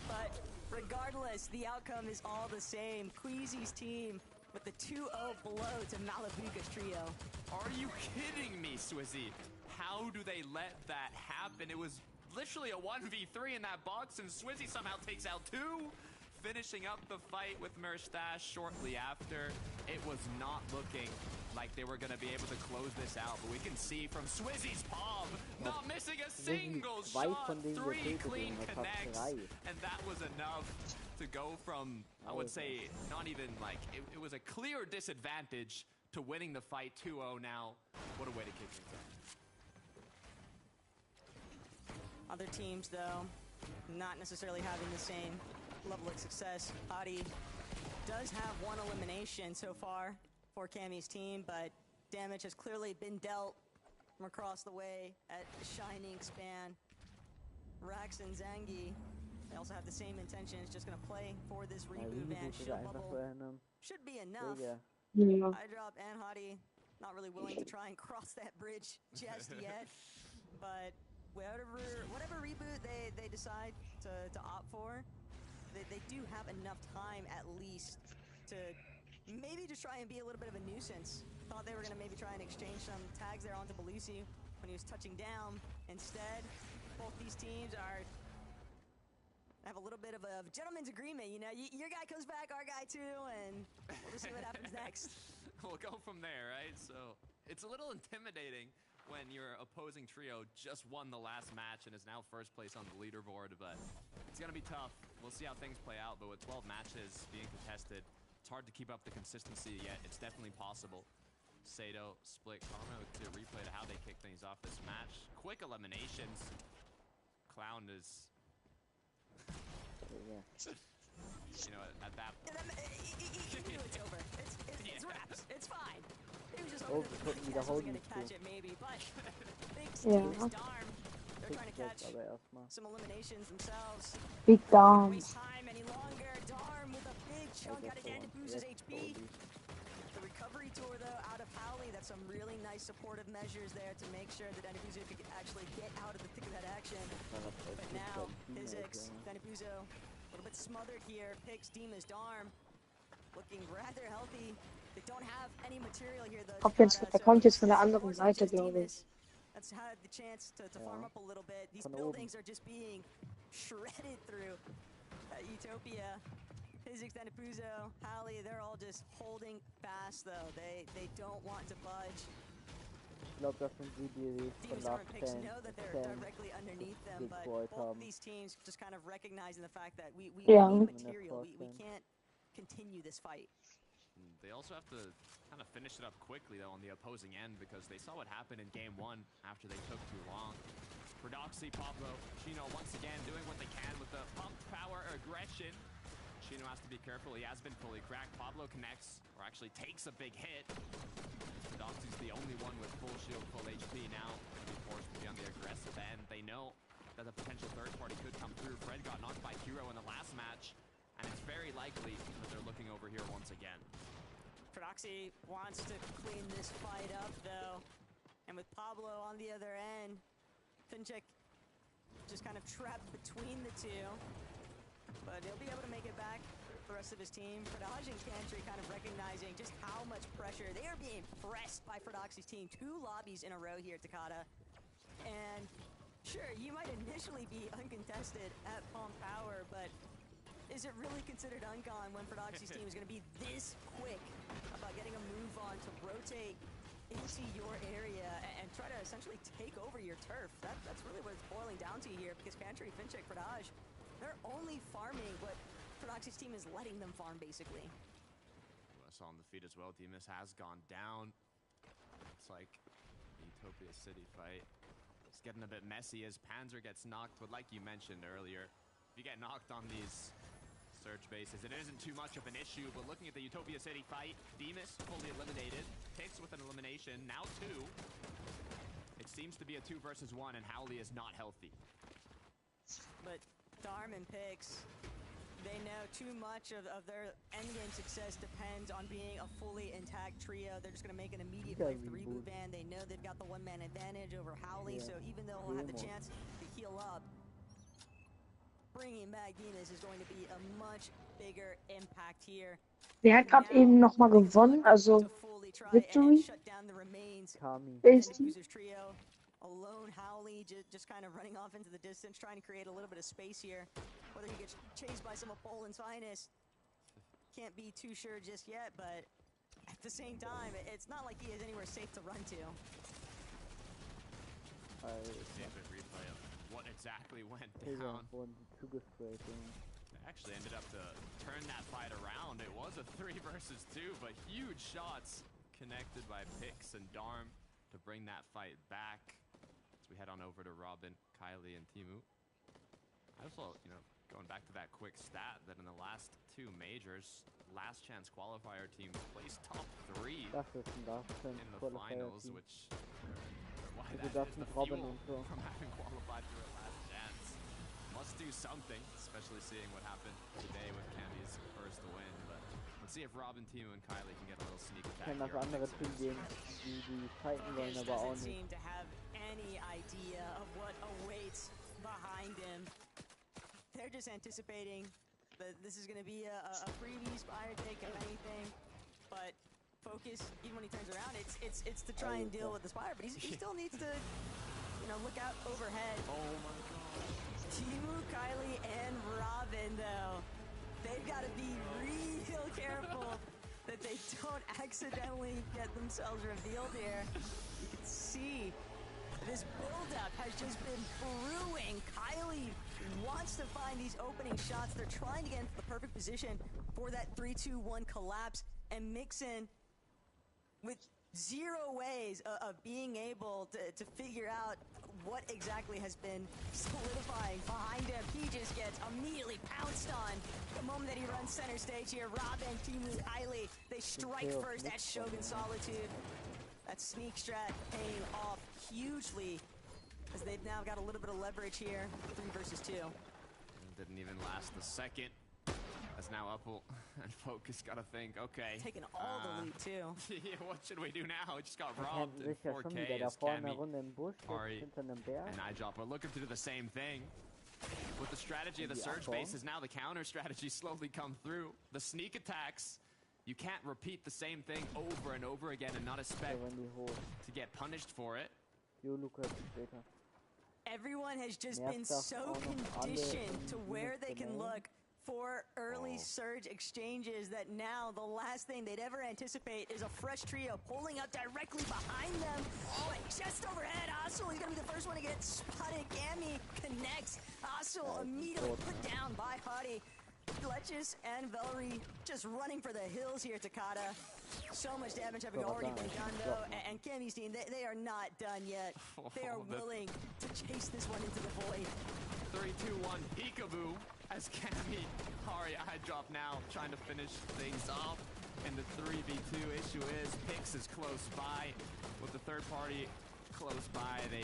But regardless, the outcome is all the same. Queasy's team with the 2-0 blow to Malabuka's trio. Are you kidding me, Swizzy? How do they let that happen? It was literally a 1v3 in that box, and Swizzy somehow takes out 2. Finishing up the fight with Merstash shortly after. It was not looking like they were going to be able to close this out, but we can see from Swizzy's palm, not missing a single shot, 3 clean connects, and that was enough to go from, I would say, not even like, it was a clear disadvantage to winning the fight 2-0 now. What a way to kick things off. Other teams, though, not necessarily having the same level of success. Adi does have 1 elimination so far for Cammy's team, but damage has clearly been dealt from across the way at Shining Span. Rax and Zangi, they also have the same intentions, just going to play for this reboot van. Shield bubble should be enough. Eyedrop and Hadi not really willing to try and cross that bridge just yet, but whatever reboot they decide to opt for, they do have enough time at least to maybe just try and be a little bit of a nuisance. Thought they were going to maybe try and exchange some tags there onto Belusi when he was touching down. Instead, both these teams have a little bit of a gentleman's agreement. You know, your guy comes back, our guy too, and we'll just see what happens next. We'll go from there, right? So it's a little intimidating when your opposing trio just won the last match and is now first place on the leaderboard, but it's going to be tough. We'll see how things play out, but with 12 matches being contested, it's hard to keep up the consistency yet. It's definitely possible. Sato, Split, Karma to replay to how they kick things off this match. Quick eliminations. Clown is... you know, at that point. It's over. It's wraps. It's fine. He was just hoping that the Cass wasn't going to catch it, maybe, but big team is Darm. They're trying to catch some eliminations themselves. Big Darm. Don't waste time any longer. Darm with a big chunk out of Dandabuza's HP. The recovery tour, though, out of Howley. That's some really nice supportive measures there to make sure that Dandabuza could actually get out of the thick of that action. But now, Physics, Dandabuza, a little bit smothered here. Picks Dima's Darm. Looking rather healthy. They don't have any material here, though. Der kommt jetzt von der anderen Seite, glaube ich. That's had the chance to farm up a little bit. These buildings are just being shredded through. Utopia his extended Puzo, Hallie, they're all just holding fast though. They don't want to budge. Ich glaube, das sind die, die von Demons Last and Picks Stand know that they're directly underneath them, but destroyed both of haben. these teams just kind of recognizing the fact that we Yeah. need material. We can't continue this fight. They also have to kind of finish it up quickly, though, on the opposing end, because they saw what happened in game 1 after they took too long. Prodoxy, Pablo, Chino once again doing what they can with the pump power aggression. Chino has to be careful. He has been fully cracked. Pablo connects, or actually takes a big hit. Prodoxy's the only one with full shield, full HP now. He's forced to be on the aggressive end. They know that a potential third party could come through. Fred got knocked by Hero in the last match, and it's very likely that they're looking over here once again. Prodoxy wants to clean this fight up, though. And with Pablo on the other end, Finchek just kind of trapped between the two. But he'll be able to make it back. The rest of his team, Fredaj and Cantry kind of recognizing just how much pressure. They are being pressed by Prodoxy's team. 2 lobbies in a row here at Takata. And sure, you might initially be uncontested at Palm Power, but is it really considered uncon when Prodoxy's team is going to be this quick about getting a move on to rotate into your area and try to essentially take over your turf? That's really what it's boiling down to here, because Cantry, Finchek, Fredaj, they're only farming what Prodoxy's team is letting them farm, basically. US on the feet as well. Demus has gone down. Looks like the Utopia City fight is getting a bit messy as Panzer gets knocked, but like you mentioned earlier, if you get knocked on these surge bases, it isn't too much of an issue, but looking at the Utopia City fight, Demus fully eliminated, Pix with an elimination, now 2. It seems to be a 2 versus 1, and Howley is not healthy. But Darm and Pix, they know too much of their endgame success depends on being a fully intact trio. They're just going to make an immediate play for the reboot ban. They know they've got the one-man advantage over Howley, so even though he'll have the chance to heal up, bringing back Demus is going to be a much bigger impact here. Der hat gerade eben nochmal gewonnen, also Victory. Kami. Trio, alone Howley just kind of running off into the distance, trying to create a little bit of space here. Whether he gets chased by some of Poland's finest, can't be too sure just yet, but at the same time, it's not like he has anywhere safe to run to. Replay of what exactly went down. They actually ended up to turn that fight around. It was a 3 versus 2, but huge shots connected by Pix and Darm to bring that fight back. As we head on over to Robin, Kylie, and Timu. I also, going back to that quick stat, that in the last 2 majors, last chance qualifier teams placed top 3 in the finals, which why that is the fuel from having qualified for a last chance. Must do something, especially seeing what happened today with Cammy's first win. But let's see if Robin, Timu, and Kylie can get a little sneak attack Das andere Team gehen, die fighten wollen, aber auch doesn't nicht. seem to have any idea of what awaits behind him. They're just anticipating that this is going to be a freebie Spire take, if anything. But focus, even when he turns around, it's to try and deal with the Spire. But he still needs to, look out overhead. Oh my god. Timu, Kylie, and Robin, though, they've got to be real careful that they don't accidentally get themselves revealed here. You can see this build-up has just been brewing. Kylie wants to find these opening shots. They're trying to get into the perfect position for that 3-2-1 collapse, and Mixon with 0 ways of being able to figure out what exactly has been solidifying behind him. He just gets immediately pounced on the moment that he runs center stage here. Robin, Timu, Kylie, they strike first at Shogun Solitude. That sneak strat paying off hugely as they've now got a little bit of leverage here. 3 versus 2. Didn't even last a second. As now Uppel and Focus gotta think, okay. Taking all the loot too. Yeah, what should we do now? We just got robbed in Sich ja schon 4K wieder da as vorne Cammy, Runde im Busch, Ari, hinter einem Berg. and iDrop are looking to do the same thing. With the strategy of the surge bases, now the counter strategy slowly come through. The sneak attacks, you can't repeat the same thing over and over again and not expect to get punished for it. Everyone has just been so conditioned to where they can look for early surge exchanges that now the last thing they'd ever anticipate is a fresh trio pulling up directly behind them. Oh, just overhead. Asul is going to be the first one to get spotted. Cammy connects. Asul immediately put down by Huddy. Letchus and Valerie just running for the hills here, Takada. So much damage having already been done, though. And Cammy's team, they are not done yet. They are willing to chase this one into the void. 3-2-1 peekaboo as Cammy Hari eye drop now trying to finish things off. And the 3v2 issue is Pix is close by. With the third party close by, they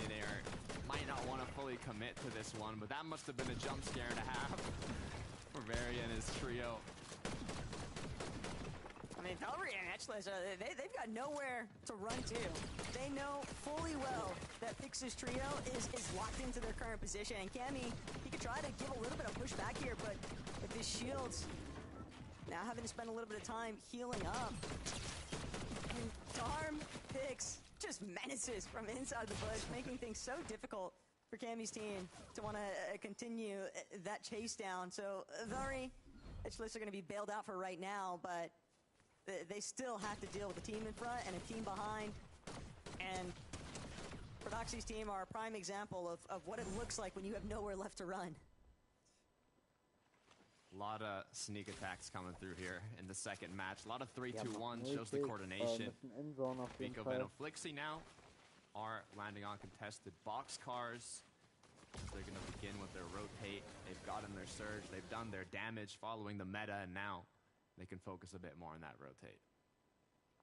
might not want to fully commit to this one, but that must have been a jump scare and a half for Vari and his trio. I mean, Valerie and Etchless, they've got nowhere to run to. They know fully well that Pix's trio is locked into their current position. And Cammy, he could try to give a little bit of pushback here, but with his shields now having to spend a little bit of time healing up. And Darm Pix just menaces from inside the bush, making things so difficult for Cammy's team to want to continue that chase down. So Valerie, Etchless are going to be bailed out for right now, but they still have to deal with a team in front and a team behind. And Prodoxy's team are a prime example of what it looks like when you have nowhere left to run. A lot of sneak attacks coming through here in the second match. A lot of 3-2-1 shows the coordination. Biko and Flixie now are landing on contested boxcars. They're going to begin with their rotate. They've gotten their surge. They've done their damage following the meta, and now they can focus a bit more on that rotate.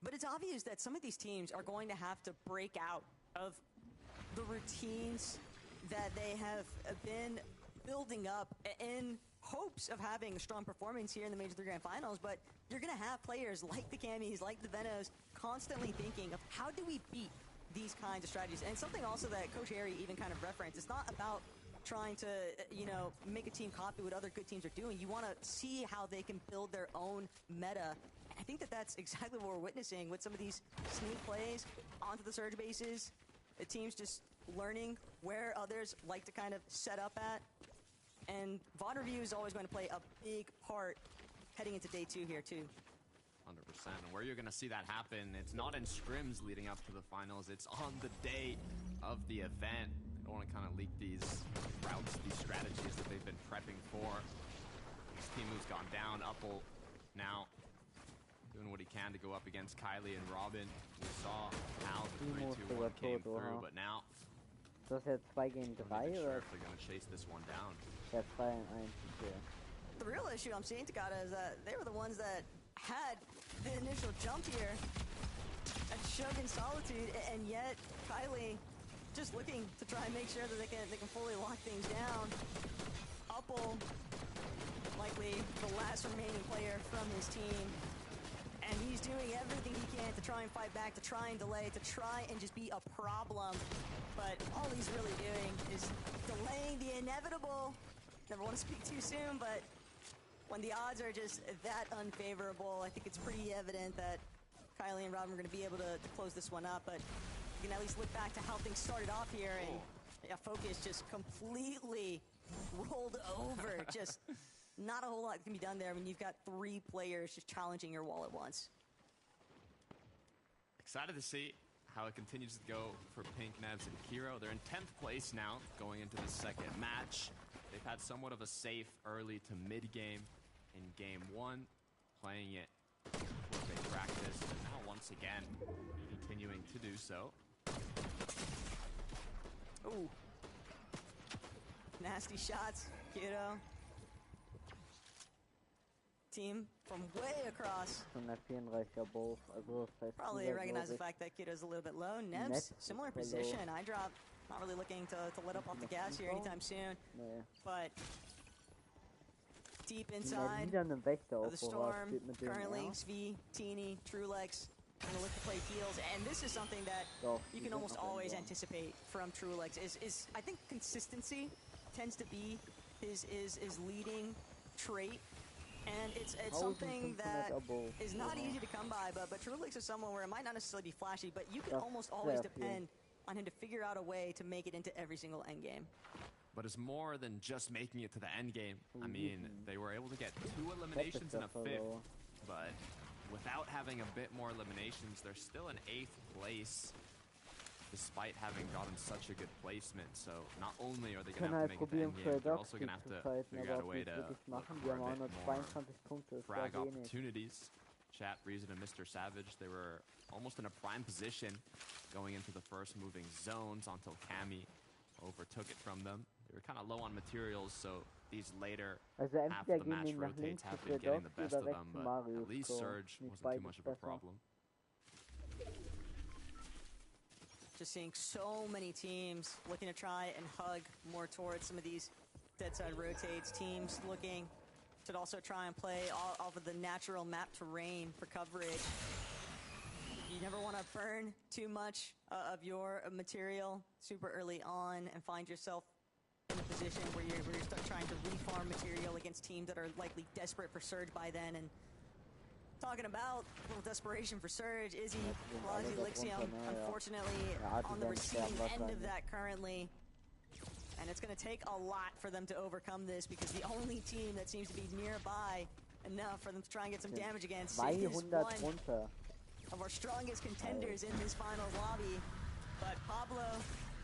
But it's obvious that some of these teams are going to have to break out of the routines that they have been building up in hopes of having a strong performance here in the Major 3 Grand Finals. But you're going to have players like the Cammys, like the Venos, constantly thinking of how do we beat these kinds of strategies. And something also that Coach Harry even kind of referenced, it's not about trying to, make a team copy what other good teams are doing. You want to see how they can build their own meta. I think that that's exactly what we're witnessing with some of these sneak plays onto the surge bases. The teams just learning where others like to kind of set up at. And VOD review is always going to play a big part heading into day 2 here too. 100%. And where you're going to see that happen, it's not in scrims leading up to the finals. It's on the day of the event. They don't want to kind of leak these routes, these strategies that they've been prepping for. This team who's gone down. Uppel now doing what he can to go up against Kylie and Robin. We saw how the 3-2-1 came through, but now Das ist jetzt 2 gegen 3 sure oder? if they're going to chase this one down. Ja, 2-1. Okay. The real issue I'm seeing, Takada, is that they were the ones that had the initial jump here at Shogun Solitude, and yet Kylie just looking to try and make sure that they can fully lock things down. Uppel, likely the last remaining player from his team, and he's doing everything he can to try and fight back, to try and delay, to try and just be a problem. But all he's really doing is delaying the inevitable. Never want to speak too soon, but when the odds are just that unfavorable, I think it's pretty evident that Kylie and Robin are going to be able to close this one up. But you can at least look back to how things started off here, and focus just completely rolled over. Just not a whole lot can be done there when you've got 3 players just challenging your wall at once. Excited to see how it continues to go for Pink, Nevs, and Kiro. They're in 10th place now going into the second match. They've had somewhat of a safe early to mid-game in Game 1, playing it what they practiced, and now once again continuing to do so. Ooh. Nasty shots, Kiro. Team from way across. Von der 34er both. Also das heißt, Probably recognize the fact that Kido's a little bit low. Nebs, similar position. I drop, not really looking to let up off the gas here anytime soon. Nee. But deep Ja, inside wieder einen Wächter of the auf Vorrat storm, steht mit dem, currently ja. Svi, Teeny, Trulex, gonna look to play heals. And this is something that Doch, you die can sind almost noch im always Dorn. anticipate from Trulex. Is I think consistency tends to be his leading trait. And it's something that 1500 Abo. is not Genau. easy to come by, but Trulex is someone where it might not necessarily be flashy, but you can Das almost ist always sehr viel. depend on him to figure out a way to make it into every single endgame. But it's more than just making it to the end game. I mean, they were able to get 2 eliminations and a 5th, but without having a bit more eliminations, they're still in 8th place, despite having gotten such a good placement. So not only are they going to have to make it to the end game, they're also going to have to figure out a way to look for a bit more frag opportunities. Chat, Reason, and Mr. Savage, they were almost in a prime position going into the first moving zones until Cammy overtook it from them. They were kind of low on materials, so these later half of the match rotates have been getting the best of them, but at least Surge wasn't too much of a problem. Just seeing so many teams looking to try and hug more towards some of these dead side rotates. Teams looking to also try and play off of the natural map terrain for coverage. You never want to burn too much of your material super early on and find yourself in a position where you're stuck trying to refarm material against teams that are likely desperate for Surge by then. And talking about a little desperation for Surge, Izzy, Lazi, Lixium, unfortunately on the receiving end of that currently. And it's going to take a lot for them to overcome this, because the only team that seems to be nearby enough for them to try and get some damage against is one of our strongest contenders in this finals lobby. But Pablo,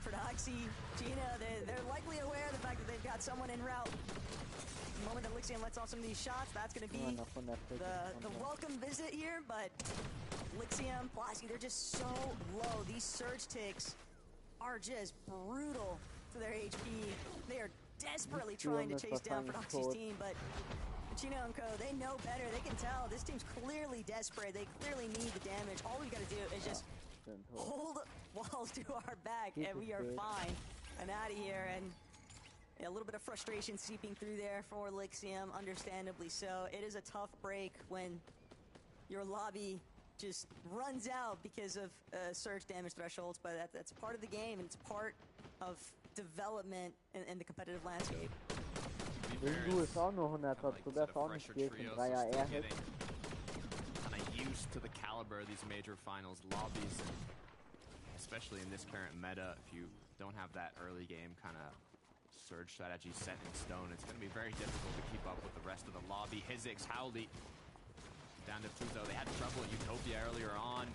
Prodoxy, Gina, they're likely aware of the fact that they've got someone en route. The moment that Lixium lets off some of these shots, that's going to be the welcome visit here. But Lixium, Plasky, they're just so low. These Surge ticks are just brutal to their HP. They are desperately trying to chase down Prodoxy's team, but Chino and Co, they know better. They can tell this team's clearly desperate. They clearly need the damage. All we got to do is just hold walls to our back, and we are fine and out of here. And a little bit of frustration seeping through there for Lixium, understandably so. It is a tough break when your lobby just runs out because of Surge damage thresholds, but that's part of the game, and it's part of development in the competitive landscape. Du ist auch nur 100, du darfst auch nicht spielen, 3er Airhit. Kind of used to the caliber of these major finals lobbies, and especially in this current meta, if you don't have that early game kind of Surge strategy set in stone, it's going to be very difficult to keep up with the rest of the lobby. Hizix, Howley, down to Tuzo. They had trouble at Utopia earlier on.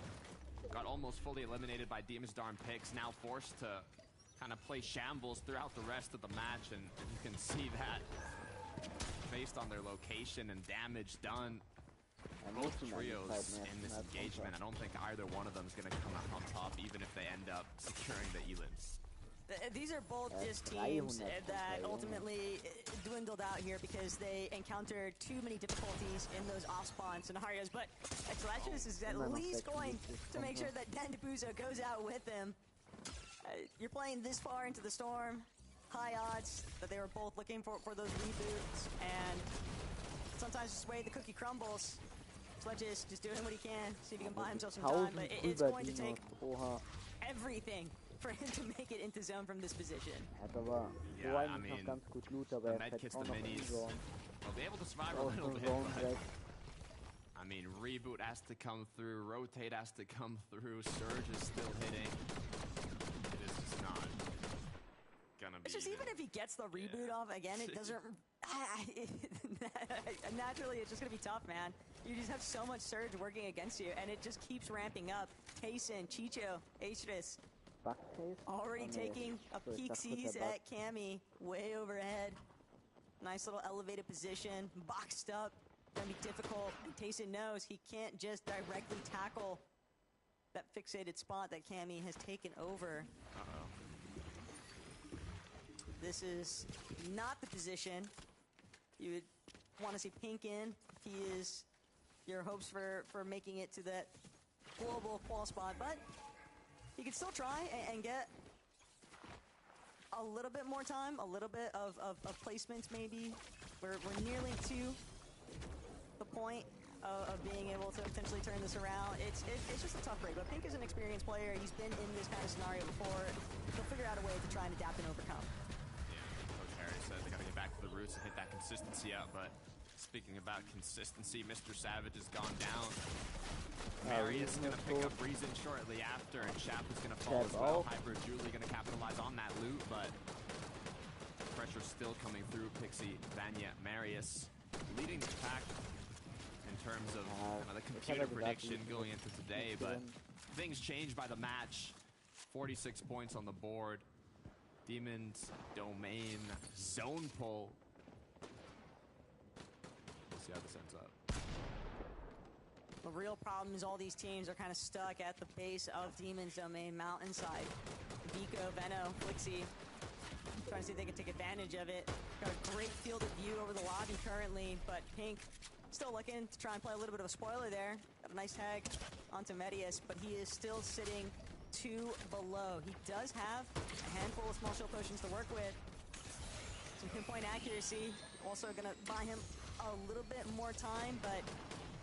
Got almost fully eliminated by Demon's Darn Picks, now forced to kind of play shambles throughout the rest of the match, and you can see that based on their location and damage done. Both trios in this engagement, I don't think either one of them is going to come out on top, even if they end up securing the Elins. These are both just teams that ultimately dwindled out here because they encountered too many difficulties in those off-spawn scenarios, but Extraction is at least going to make sure that Dandabuzo goes out with him. You're playing this far into the storm, high odds that they were both looking for those reboots, and sometimes just the way the cookie crumbles. Sledge is just doing what he can, see if he can buy himself some time, but it's going to take everything for him to make it into zone from this position. Yeah, I mean, the medkits, the minis, they'll be able to survive a little bit, but I mean, reboot has to come through, rotate has to come through, Surge is still hitting. It's just even if he gets the reboot off, again, it doesn't... naturally, it's just going to be tough, man. You just have so much Surge working against you, and it just keeps ramping up. Tayson, Chicho, Atris, already taking a peek seize at Cammy, way overhead. Nice little elevated position, boxed up, going to be difficult. And Tayson knows he can't just directly tackle that fixated spot that Cammy has taken over. This is not the position you would want to see Pink in if he is your hopes for making it to that global qual spot, but he can still try and get a little bit more time, a little bit of placements maybe. We're nearly to the point of being able to potentially turn this around. It's just a tough break, but Pink is an experienced player. He's been in this kind of scenario before. He'll figure out a way to try and adapt and overcome. Says they got to get back to the roots and hit that consistency up, but speaking about consistency, Mr. Savage has gone down. Marius is going to pick up Reason shortly after, and Chap is going to fall as well. Hyper Julie going to capitalize on that loot, but pressure still coming through. Pixie, Vanya, Marius leading the pack in terms of the computer prediction going into today, but things changed by the match. 46 points on the board. Demons, Domain, Zone pull. We'll see how this ends up. The real problem is all these teams are kind of stuck at the base of Demon's Domain Mountainside. Vico, Veno, Flixie, trying to see if they can take advantage of it. Got a great field of view over the lobby currently, but Pink still looking to try and play a little bit of a spoiler there. Got a nice tag onto Medius, but he is still sitting 2 below. He does have a handful of small shield potions to work with. Some pinpoint accuracy, also gonna buy him a little bit more time, but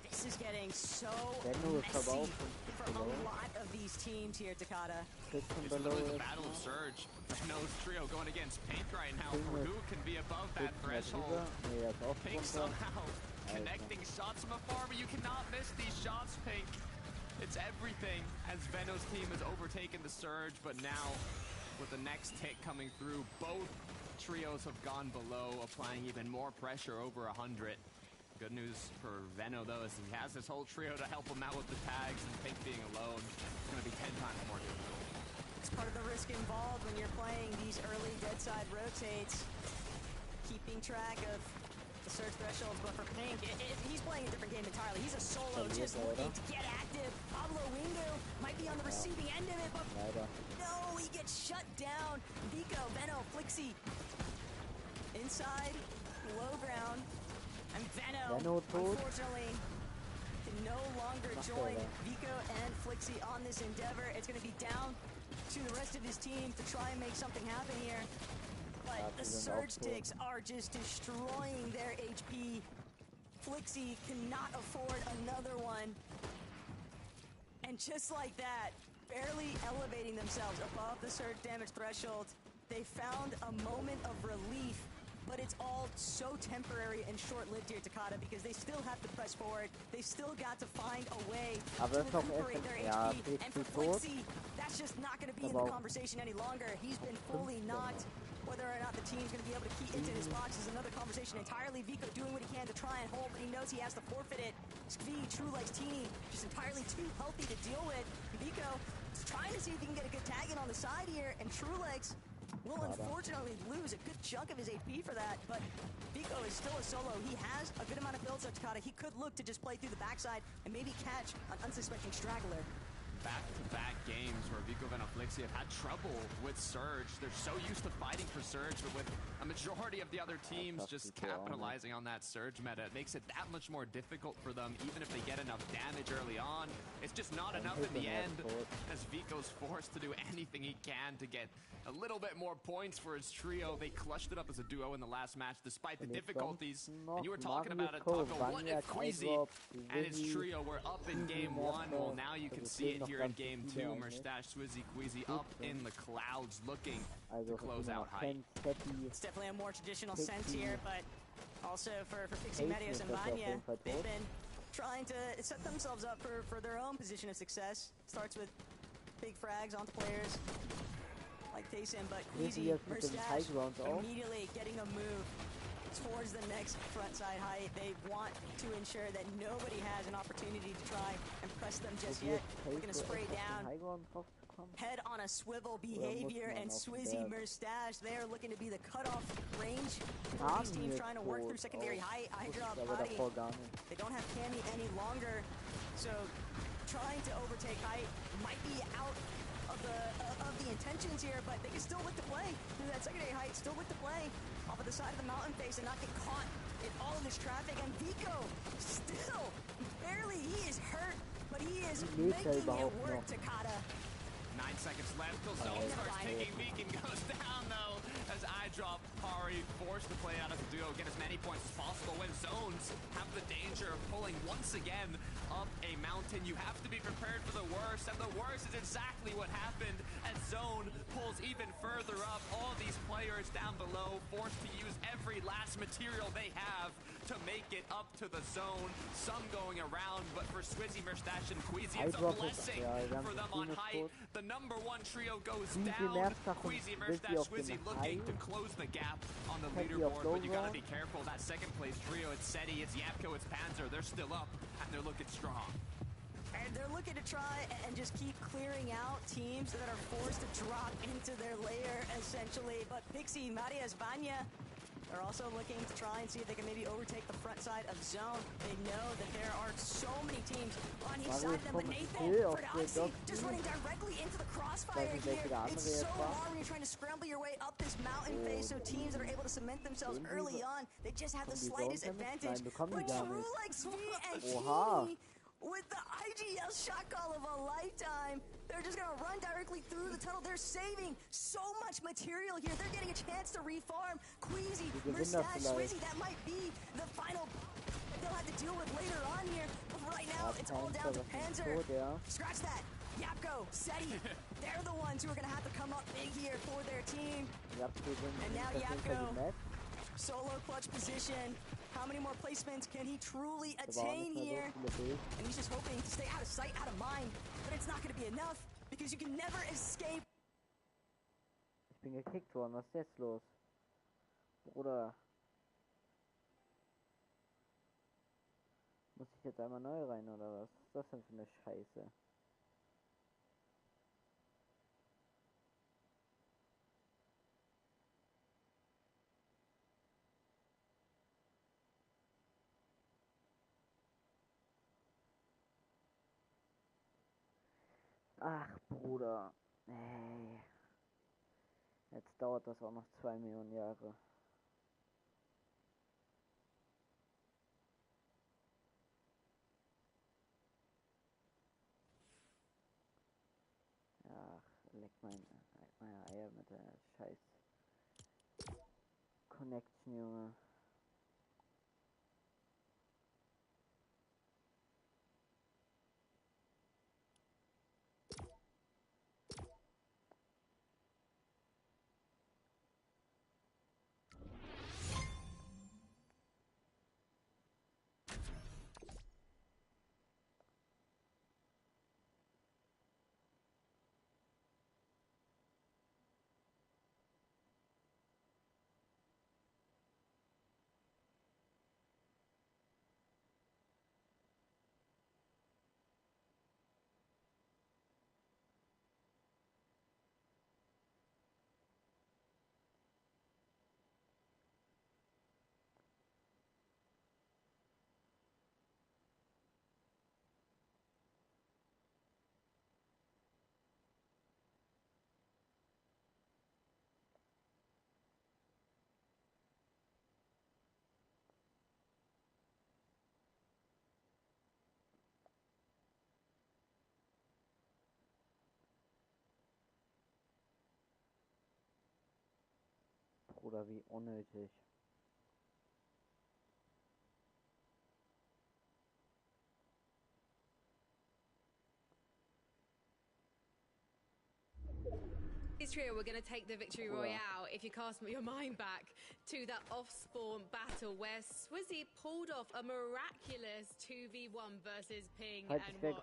this is getting so messy for a lot of these teams here, Takata. It's literally the battle of Surge. Nose trio going against Pink right now for who can be above that threshold. Pink somehow connecting shots from afar, but you cannot miss these shots, Pink. It's everything as Veno's team has overtaken the Surge, but now with the next hit coming through, both trios have gone below, applying even more pressure over 100. Good news for Veno, though, is he has his whole trio to help him out with the tags, and Pink being alone is going to be 10 times more difficult. It's part of the risk involved when you're playing these early dead side rotates, keeping track of the Surge thresholds, but for Pink, he's playing a different game entirely. He's a solo, just looking to get active. Pablo Wingo might be on the receiving end of it, but no, he gets shut down. Vico, Veno, Flixie, inside, low ground. And Veno, unfortunately, can no longer join Vico and Flixie on this endeavor. It's going to be down to the rest of his team to try and make something happen here. But the Surge ticks are just destroying their HP. Flixie cannot afford another one. And just like that, barely elevating themselves above the Surge damage threshold, they found a moment of relief. But it's all so temporary and short-lived here, Takata, because they still have to press forward. They still got to find a way to recuperate their HP. And for Flixie, that's just not going to be in the conversation any longer. He's been fully knocked. Whether or not the team's going to be able to key into his box is another conversation entirely. Vico doing what he can to try and hold, but he knows he has to forfeit it. Skvi, True Light's team, just entirely too healthy to deal with. Vico is trying to see if he can get a good tag in on the side here, and True Legs will unfortunately lose a good chunk of his AP for that, but Vico is still a solo. He has a good amount of builds, so Takata. He could look to just play through the backside and maybe catch an unsuspecting straggler. Back-to-back games where Vico and Flixie have had trouble with Surge. They're so used to fighting for Surge, but with a majority of the other teams just capitalizing on that Surge meta, it makes it that much more difficult for them, even if they get enough damage early on. It's just not enough in the end, as Vico's forced to do anything he can to get a little bit more points for his trio. They clutched it up as a duo in the last match, despite the difficulties. And you were talking about it, Taco. What if Queasy and his trio were up in game 1? Well, now you can see it here in game 2. Mustache, Swizzy, Queasy up in the clouds, looking to close out height. It's definitely a more traditional sense here, but also for Pixie, Medios, and Vanya, they've been trying to set themselves up for their own position of success. Starts with big frags onto players like Taysom, but Queasy, Mustache, immediately getting a move towards the next front side height. They want to ensure that nobody has an opportunity to try and press them just yet. Looking to spray down. Head on a swivel behavior, and Swizzy, Mustache, they're looking to be the cutoff range for these teams trying to work through secondary height. Hydra, Body, they don't have Cammy any longer, so trying to overtake height might be out of the intentions here, but they can still look to play through that secondary height, still look to play off of the side of the mountain face and not get caught in all of this traffic. And Vico still barely, he is hurt, but he is making it work, Takata. 9 seconds left till Zone starts taking. Beacon goes down though as I drop Pari, forced to play out as a duo, get as many points as possible when Zones have the danger of pulling once again up a mountain. You have to be prepared for the worst, and the worst is exactly what happened as Zone pulls even further up. All these players down below forced to use every last material they have to make it up to the zone. Some going around, but for Swizzy, Mustache, and Queasy, it's a blessing for them on height. The number one trio goes Wie viel down. mehr Sachen Queasy will versus sie that auf Swizzy den looking to High? close the gap on the Happy leaderboard, of but you gotta Low be careful. That second place trio, it's Seti, it's Yapko, it's Panzer. They're still up, and they're looking strong. And they're looking to try and just keep clearing out teams that are forced to drop into their lair, essentially. But Pixie, Marias, Vanya, they're also looking to try and see if they can maybe overtake the front side of zone. They know that there are so many teams on each side of them, but Nathan, Ferdoxy, just running directly into the crossfire here. It's so hard when you're trying to scramble your way up this mountain face, so teams that are able to cement themselves early on, they just have the slightest advantage. But True like Svi and Kini, with the IGL shot call of a lifetime, they're just gonna run directly through the tunnel. They're saving so much material here. They're getting a chance to refarm. Queasy, Mustache, Swizzy, that might be the final that they'll have to deal with later on here. But right now, it's all down to Panzer. Scratch that. Yapko, Seti, they're the ones who are gonna have to come up big here for their team. And now Yapko, solo clutch position. How many more placements can he truly attain here? And he's just hoping to stay out of sight, out of mind. But it's not going to be enough, because you can never escape. Ich bin gekickt worden, was ist jetzt los? Bruder. Muss ich jetzt einmal neu rein, oder was? Was ist das denn für eine Scheiße? Ach, Bruder. Ey. Jetzt dauert das auch noch 2 Millionen Jahre. Ach, leck meine Eier mit der scheiß Connection, Junge. Bruder, wie unnötig. This trio, we're going to take the victory royale if you cast your mind back to that off-spawn battle where Swizzy pulled off a miraculous 2v1 versus Ping and Wox,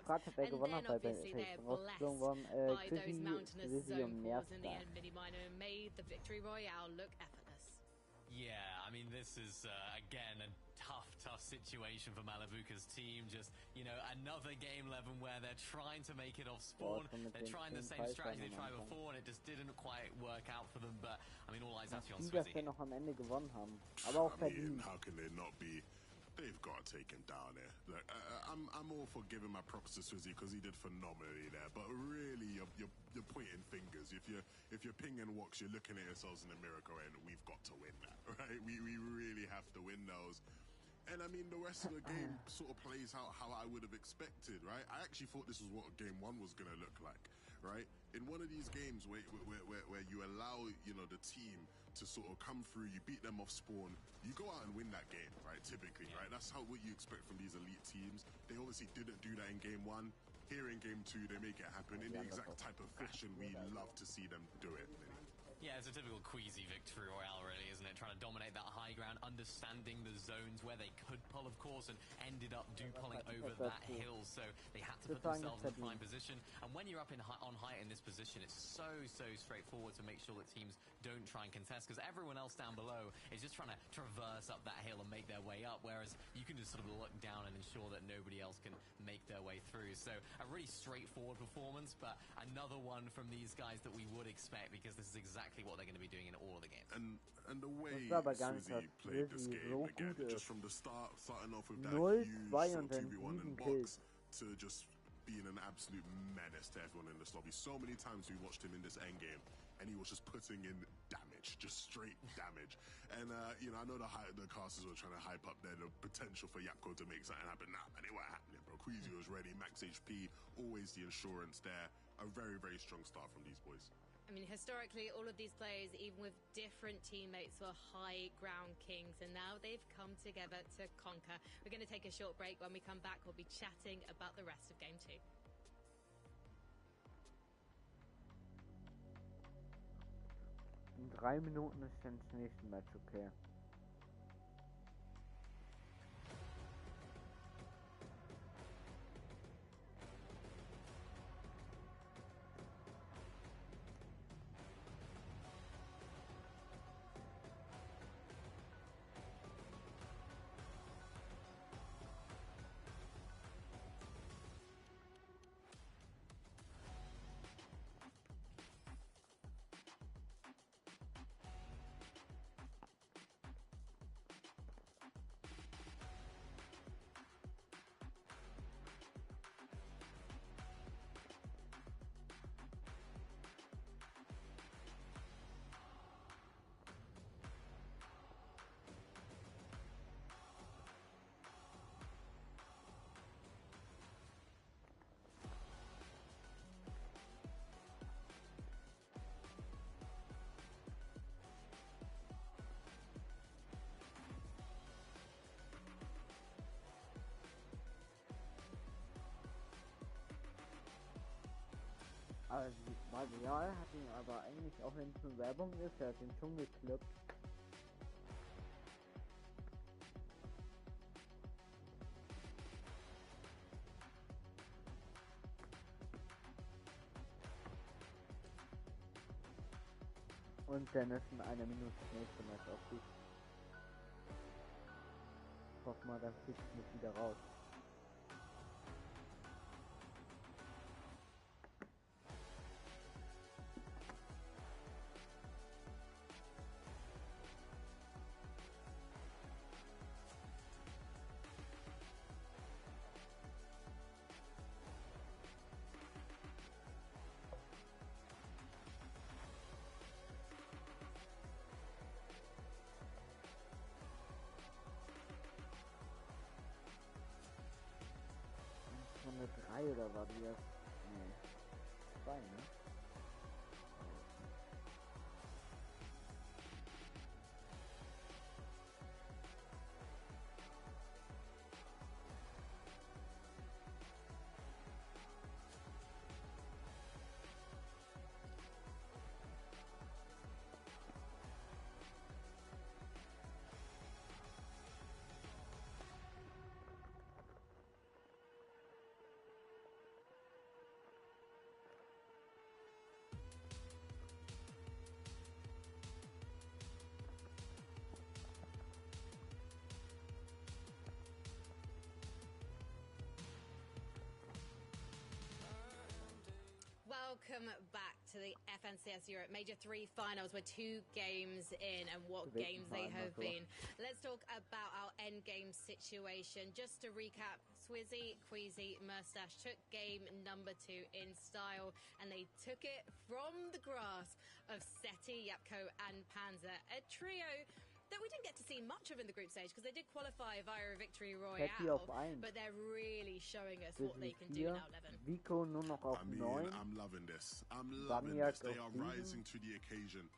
and then obviously they're blessed by those mountainous zone cores in the end, Miniminer, and made the victory royale look effortless. Yeah, I mean, this is, again, a tough situation for Malavuka's team. Just, you know, another game 11 where they're trying to make it off spawn. They're trying the same strategy they tried before, and it just didn't quite work out for them. But, I mean, all eyes actually on Swizzy. Dass wir noch am Ende gewonnen haben. Aber auch verdient. How can they not be? They've got to take him down there. Like, I'm all for giving my props to Swizzy because he did phenomenally there. But really, you're pointing fingers. If you're Ping and Wox, you're looking at yourselves in the mirror going, we've got to win that, right? We really have to win those. And I mean, the rest of the game sort of plays out how I would have expected, right? I actually thought this was what game 1 was going to look like, right? In one of these games where you allow, you know, the team to sort of come through, you beat them off spawn, you go out and win that game, right? Typically, right? That's what you expect from these elite teams. They obviously didn't do that in game 1. Here in game 2, they make it happen in the exact type of fashion we love to see them do it. Yeah, it's a typical queasy victory royale, really, isn't it? Trying to dominate that high ground, understanding the zones where they could pull, of course, and ended up pulling over that hill, so they had to put themselves in a prime position. And when you're up on height in this position, it's so straightforward to make sure that teams don't try and contest, because everyone else down below is just trying to traverse up that hill and make their way up, whereas you can just sort of look down and ensure that nobody else can make their way through. So a really straightforward performance, but another one from these guys that we would expect, because this is exactly what they're going to be doing in all of the games. And the way Suzy played this game, again, just from the start, starting off with that huge sort of 2v1 and box, to just being an absolute menace to everyone in this lobby. So many times we watched him in this end game, and he was just putting in damage, just straight damage. And you know, I know the casters were trying to hype up there the potential for Yapko to make something happen. Nah, man, it wasn't happening, bro. Queasy was ready, max HP, always the insurance there. A very strong start from these boys. I mean, historically, all of these players, even with different teammates, were high ground kings, and now they've come together to conquer. We're going to take a short break. When we come back, we'll be chatting about the rest of Game 2. In 3 Minuten ist dann das nächste Match, okay. Also das Material hat ihn aber eigentlich, auch wenn es nur Werbung ist, er hat ihn schon gekloppt. Und dann ist in einer Minute das nächste Match auf dich. Ich hoffe mal, dann fliegt es nicht wieder raus. Eine 3 oder war die erst? Nee. 2, ne? Welcome back to the FNCS Europe Major 3 finals. We're 2 games in, and what games they have been. Let's talk about our end game situation. Just to recap, Swizzy, Queasy, Moustache took game number 2 in style, and they took it from the grasp of Seti, Yapko and Panzer, a trio that we didn't get to see much of in the group stage because they did qualify via a victory royale, but they're really showing us what they can do now, Levin. Vico nur noch auf 9. I'm loving this. I'm loving this. They are rising to the occasion.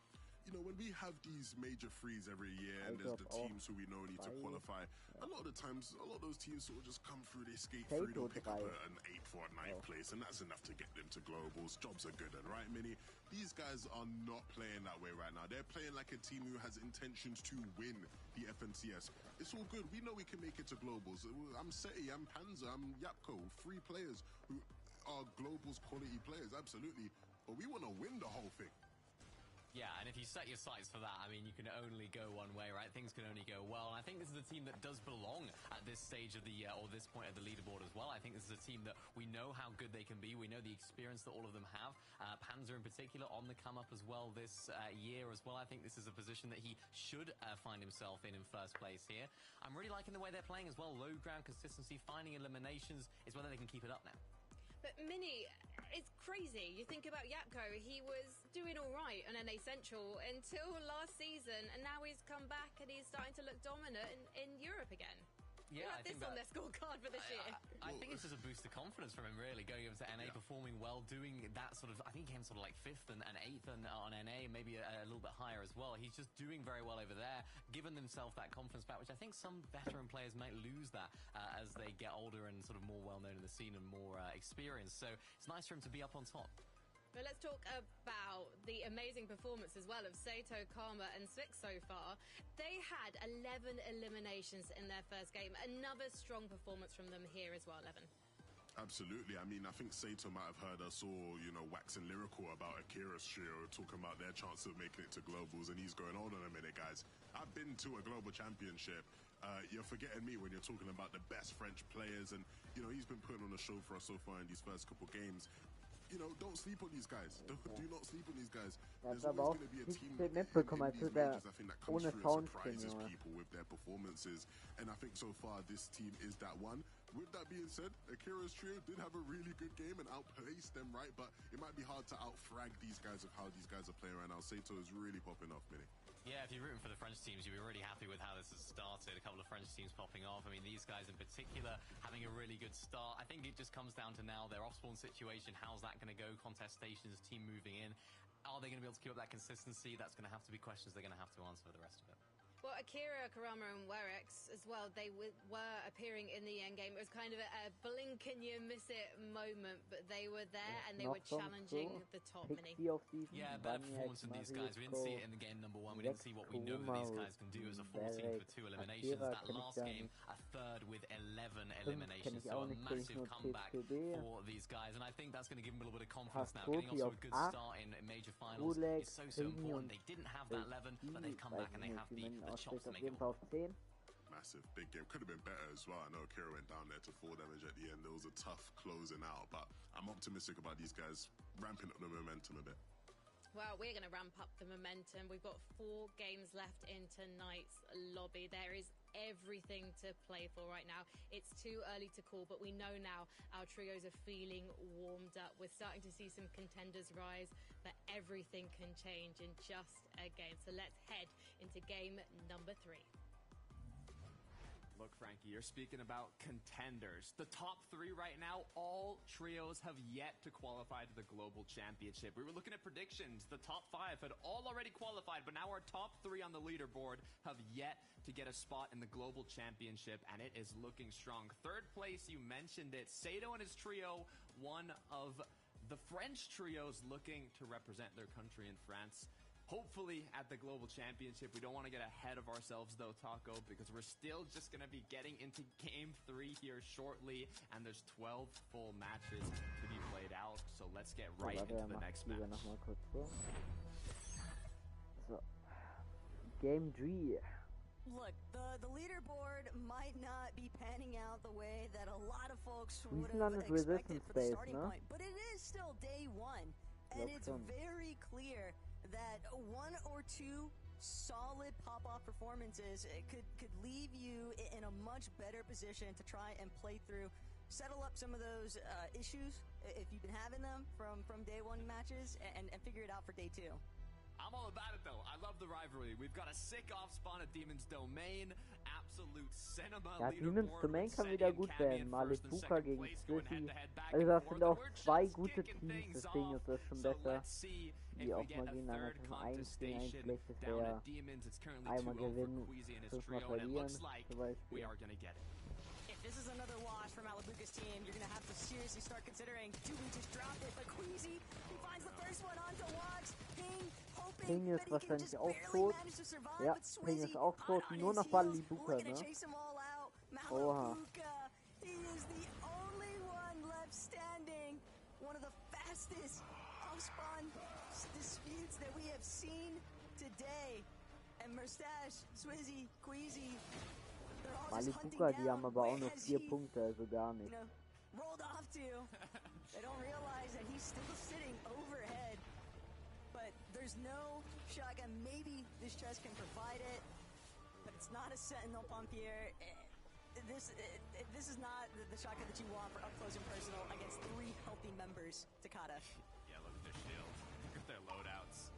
you know, when we have these major threes every year and there's the teams who we know need to qualify, a lot of the times, a lot of those teams sort of just come through, they skate through, they'll pick up an 8th or 9th place, and that's enough to get them to globals. Jobs are good, and right, Mini? These guys are not playing that way right now. They're playing like a team who has intentions to win the FNCS. It's all good. We know we can make it to globals. I'm Seti, I'm Panzer, I'm Yapko, 3 players who are globals quality players, absolutely. But we want to win the whole thing. Yeah, and if you set your sights for that, I mean, you can only go one way, right? Things can only go well. And I think this is a team that does belong at this stage of the, or this point of the leaderboard as well. I think this is a team that we know how good they can be. We know the experience that all of them have. Panzer in particular on the come up as well this year as well. I think this is a position that he should find himself in first place here. I'm really liking the way they're playing as well. Low ground consistency, finding eliminations is whether they can keep it up now. But Mini, it's crazy. You think about Yapko, he was doing all right on NA Central until last season, and now he's come back and he's starting to look dominant in Europe again. Yeah, I think this on their scorecard for this year. I think it's just a boost of confidence from him, really, going over to NA, performing well, doing that sort of, I think he came sort of like 5th and 8th on NA, maybe a little bit higher as well. He's just doing very well over there, giving himself that confidence back, which I think some veteran players might lose that as they get older and sort of more well-known in the scene and more experienced. So it's nice for him to be up on top. But let's talk about the amazing performance as well of Sato, Karma and Svix so far. They had 11 eliminations in their first game. Another strong performance from them here as well, 11. Absolutely. I mean, I think Sato might have heard us all, you know, waxing lyrical about Akira's trio, talking about their chance of making it to globals, and he's going, hold on a minute, guys. I've been to a global championship. You're forgetting me when you're talking about the best French players, and, you know, he's been putting on a show for us so far in these first couple games. You know, don't sleep on these guys. Do not sleep on these guys. There's always going to be a team in these majors, I think, that comes through and surprises people with their performances. And I think so far this team is that one. With that being said, Akira's trio did have a really good game and outplaced them, right? But it might be hard to outfrag these guys of how these guys are playing right now. Sato is really popping off, Mini. Yeah, if you're rooting for the French teams, you'll be really happy with how this has started. A couple of French teams popping off. I mean, these guys in particular having a really good start. I think it just comes down to now their off-spawn situation. How's that going to go? Contestations, team moving in. Are they going to be able to keep up that consistency? That's going to have to be questions they're going to have to answer for the rest of it. Well, Akira, Karama and Werex as well, they were appearing in the endgame. It was kind of a blink and you miss it moment, but they were there and they were challenging the top, Mini. Yeah, better performance from these guys. We didn't see it in the game number 1. We didn't see what we know that these guys can do as a 14th with 2 eliminations. That last game, a 3rd with 11 eliminations. So a massive comeback for these guys. And I think that's going to give them a little bit of confidence now. Getting off to a good start in major finals is so important. They didn't have that 11, but they've come back and they have the chops to make it work. Massive, big game. Could have been better as well. I know Kira went down there to 4 damage at the end. It was a tough closing out, but I'm optimistic about these guys ramping up the momentum a bit. Well, we're going to ramp up the momentum. We've got 4 games left in tonight's lobby. There is everything to play for right now. It's too early to call, but we know now our trios are feeling warmed up. We're starting to see some contenders rise, but everything can change in just a game. So let's head into game number 3. Look, Frankie, you're speaking about contenders. The top 3 right now, all trios have yet to qualify to the Global Championship. We were looking at predictions. The top 5 had all already qualified, but now our top 3 on the leaderboard have yet to get a spot in the Global Championship, and it is looking strong. 3rd place, you mentioned it. Sato and his trio, one of the French trios looking to represent their country in France. Hopefully at the Global Championship. We don't want to get ahead of ourselves though, Taco, because we're still just going to be getting into game 3 here shortly, and there's 12 full matches to be played out. So let's get right into the next match. So, game 3. Look, the leaderboard might not be panning out the way that a lot of folks would have expected for the starting point, but it is still day 1, and it's very clear that 1 or 2 solid pop-off performances could leave you in a much better position to try and play through, settle up some of those issues if you've been having them from day 1 matches, and figure it out for day 2. I'm all about it though. I love the rivalry. We've got a sick off spawn at Demon's Domain. Absolute cinema. Ja, Demon's Domain kann wieder gut werden. Malibuka gegen Swissy. Also das sind auch zwei gute Teams. Deswegen ist das schon besser. Wie auch mal gegeneinander kämpfen. 1 gegen 1 schlechtes wäre. Einmal gewinnen, 5-mal verlieren zum Beispiel. This is another wash for Malibuka's team. You're going to have to seriously start considering, do we just drop it? But Queasy, he finds the first one onto Watch. Ping ist wahrscheinlich auch tot. Ja, Ping ist auch tot. Nur noch Malibuka, ne? Oha. He is the only one left standing. One of the fastest off-spawn disputes that we have seen today. And Mustache, Swizzy, Queasy, Malibuka, die haben aber auch nur 4 Punkte, also gar nicht. Rolled off to. They don't realize that he's still sitting overhead. But there's no shotgun. Maybe this chest can provide it, but it's not a sentinel pump here. This is not the shotgun that you want for up close and personal against 3 healthy members, Takada. Yeah, look at their shields. Look at their loadouts.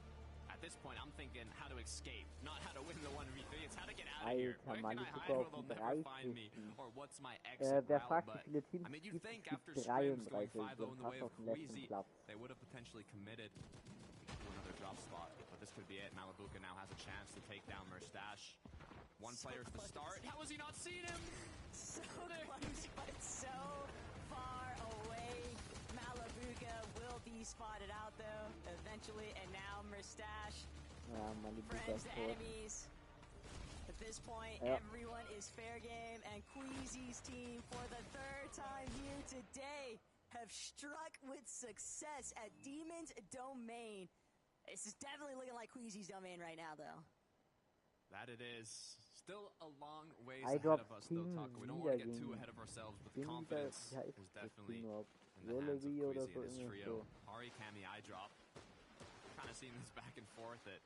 At this point, I'm thinking how to escape, not how to win the 1v3. It's how to get out of here. Where can I hide where they'll never find me? Or what's my exit route? But, I mean, you'd think after scrims going 5-0 in the way of Queasy, they would have potentially committed to another drop spot. But this could be it. Malibuka now has a chance to take down Mustache. One player's to start. How has he not seen him? So close, but so far away. Malibuka will be spotted out though, eventually, and now Mustache. Friends to enemies. At this point, everyone is fair game, and Queasy's team, for the 3rd time here today, have struck with success at Demon's Domain. This is definitely looking like Queasy's domain right now, though. That it is. Still a long ways ahead of us, though, Taco. We don't want to get too ahead of ourselves, but the confidence is definitely in the hands of Queasy and his trio. Hari, Cammy, eye drop. Kind of seen this back and forth at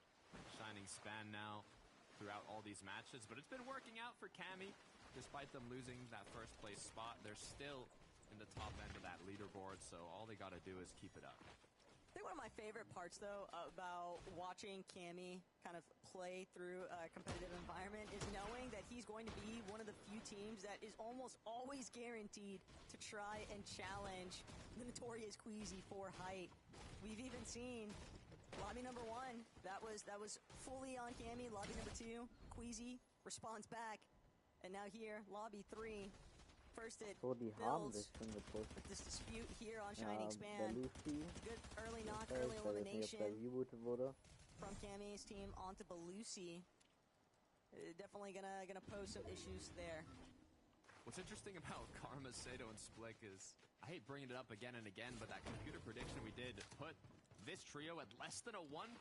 Shining Span now throughout all these matches, but it's been working out for Cammy. Despite them losing that first place spot, they're still in the top end of that leaderboard, so all they got to do is keep it up. I think one of my favorite parts, though, about watching Cammy kind of play through a competitive environment is knowing that he's going to be one of the few teams that is almost always guaranteed to try and challenge the notorious Queasy for height. We've even seen lobby number 1, that was fully on Cammy. Lobby number 2, Queasy responds back. And now here, lobby 3. First it builds this dispute here on Shining Span. Good early knock, early elimination from Cammy's team onto Belusi. Definitely gonna pose some issues there. What's interesting about Karma, Sato, and Splik is, I hate bringing it up again and again, but that computer prediction we did put this trio at less than a 1%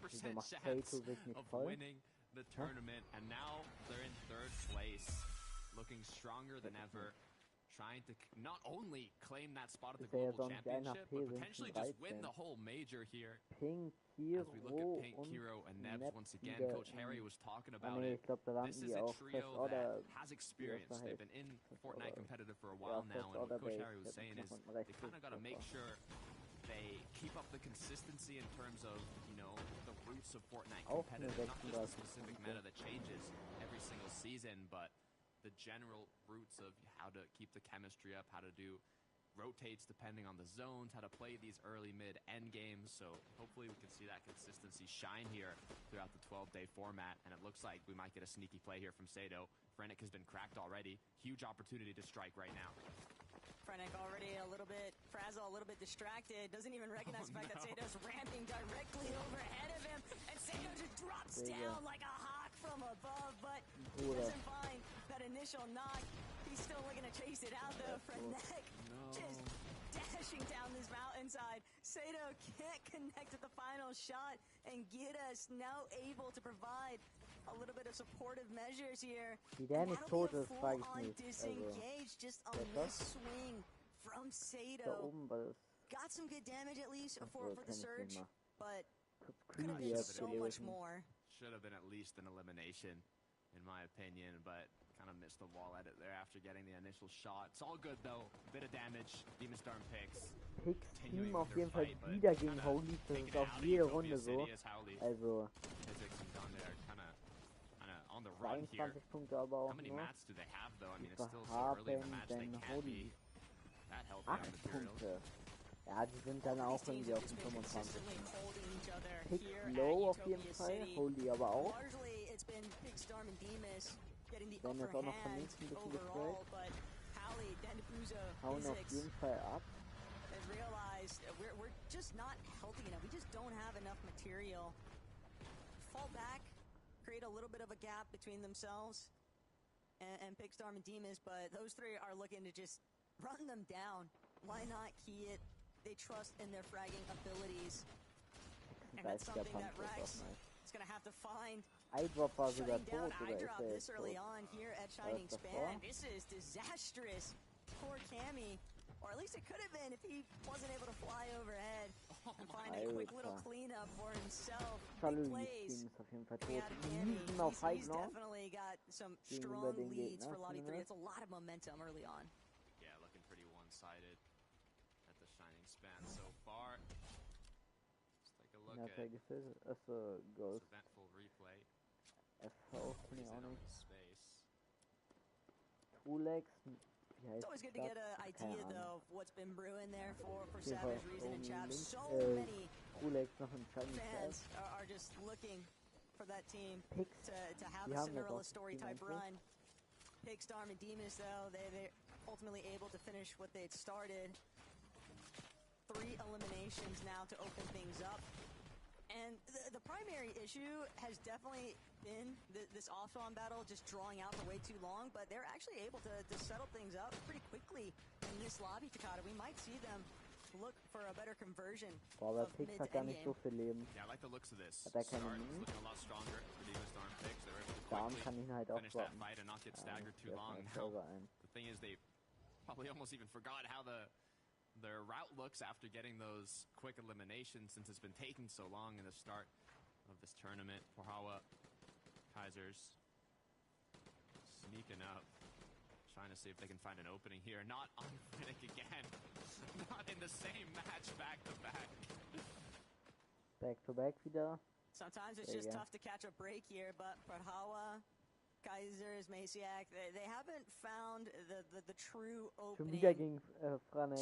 chance of winning the tournament, and now they're in 3rd place, looking stronger than ever. Trying to not only claim that spot at the global championship, but potentially just win the whole major here. Pink, Hero, as we look at Pink, Hero, and Nebs once again, Coach Harry was talking about it. This is a trio that has experience. They've been in Fortnite competitive for a while now, and what Coach Harry was saying is they kind of got to make sure they keep up the consistency in terms of, you know, the roots of Fortnite competitive, not just the specific meta that changes every single season, but the general roots of how to keep the chemistry up, how to do rotates depending on the zones, how to play these early, mid, end games. So hopefully we can see that consistency shine here throughout the 12-day format. And it looks like we might get a sneaky play here from Sato. Frennick has been cracked already. Huge opportunity to strike right now. Frennick already a little bit frazzled, a little bit distracted. Doesn't even recognize the fact that Sato's ramping directly overhead of him. And Sato just drops down like a hawk from above, but doesn't find that initial knock. He's still looking to chase it out though. Frennick just dashing down this mountainside. Sato can't connect with the final shot, and Giras now able to provide a little bit of supportive measures here. Der nicht tot ist, frage ich nicht. Disengage, just a miss swing from Sato. Got some good damage at least for the surge, but could have been so much more. Should have been at least an elimination, in my opinion, but Kind of missed the wall edit there after getting the initial shot. It's all good though. A bit of damage. Demon Storm picks. Picks Team auf jeden Fall wieder gegen Holy. Das ist auch jede Runde so. Also 22 Punkte aber auch nur. Haben denn Holy 8 Punkte. Ja, die sind dann auch irgendwie auf dem 25. Pick low auf jeden Fall, Holy aber auch. Werden jetzt auch noch von links ein bisschen gesprayt. Hauen auf jeden Fall ab. We're just not healthy enough. We just don't have enough material. Fall back, create a little bit of a gap between themselves and Pigstorm and Demas, but those three are looking to just run them down. Why not key it? They trust in their fragging abilities. And that's something that Rex is going to have to find. Eyedrop war sogar tot, oder ist er this early on here at Shining Span. This is disastrous. Poor Cammy. Or at least it could have been if he wasn't able to fly overhead and find a quick little cleanup for himself. Big plays. He's definitely got some strong leads for Lobby 3. It's a lot of momentum early on. Yeah, looking pretty one-sided at the Shining Span so far. Let's take a look at this eventful replay. Space. Tulex. It's always good to get an idea, though, of what's been brewing there for Savage Reason and Chap. So many fans are just looking for that team to have a Cinderella story-type run. Pigstorm and Demas, though, they're ultimately able to finish what they'd started. 3 eliminations now to open things up. And the primary issue has definitely been this off-on battle just drawing out for way too long, but they're actually able to settle things up pretty quickly in this lobby, Takata. We might see them look for a better conversion. Boah, aber Pix hat gar nicht so viel Leben. Yeah, I like the looks of this. Hat er keine Looking a lot stronger for Demon Storm picks. They were able to Darm kann ihn halt auch finish that fight and not get staggered too long. The thing is, they probably almost even forgot how their route looks after getting those quick eliminations, since it's been taking so long in the start of this tournament. Porhawa, Kaisers sneaking up, trying to see if they can find an opening here. Not on Riddick again. Not in the same match back to back. Back to back wieder. Sometimes it's just tough to catch a break here, but Porhawa, Kaisers, Maciak, they haven't found the true opening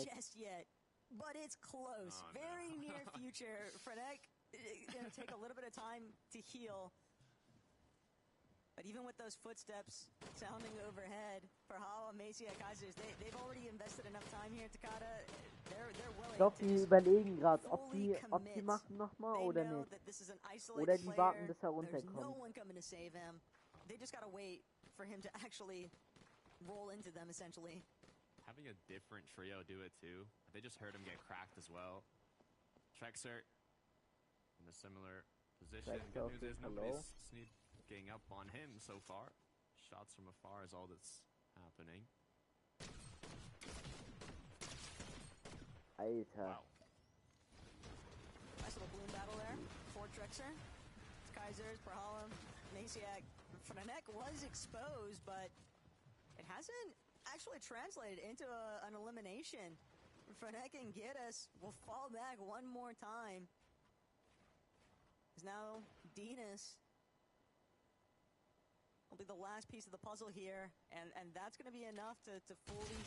just yet. But it's close. Very near future. Frenek gonna take a little bit of time to heal. But even with those footsteps sounding overhead, Porhawa, Maciak, Kaisers, they've already invested enough time here, Takata. They're willing. Ich glaube, die überlegen gerade, ob die machen nochmal oder nicht. Oder die warten, bis er runterkommt. They just gotta wait for him to actually roll into them, essentially. Having a different trio do it too. They just heard him get cracked as well. Trexer in a similar position. Good news is nobody's sneaking up on him so far. Shots from afar is all that's happening. Alter. Wow. Nice little balloon battle there for Trexer. It's Kaisers, Porhawa, Maciak. Frenek was exposed, but it hasn't actually translated into an elimination. Frenek and Geddes will fall back one more time. As now Demas will be the last piece of the puzzle here, and that's going to be enough to fully...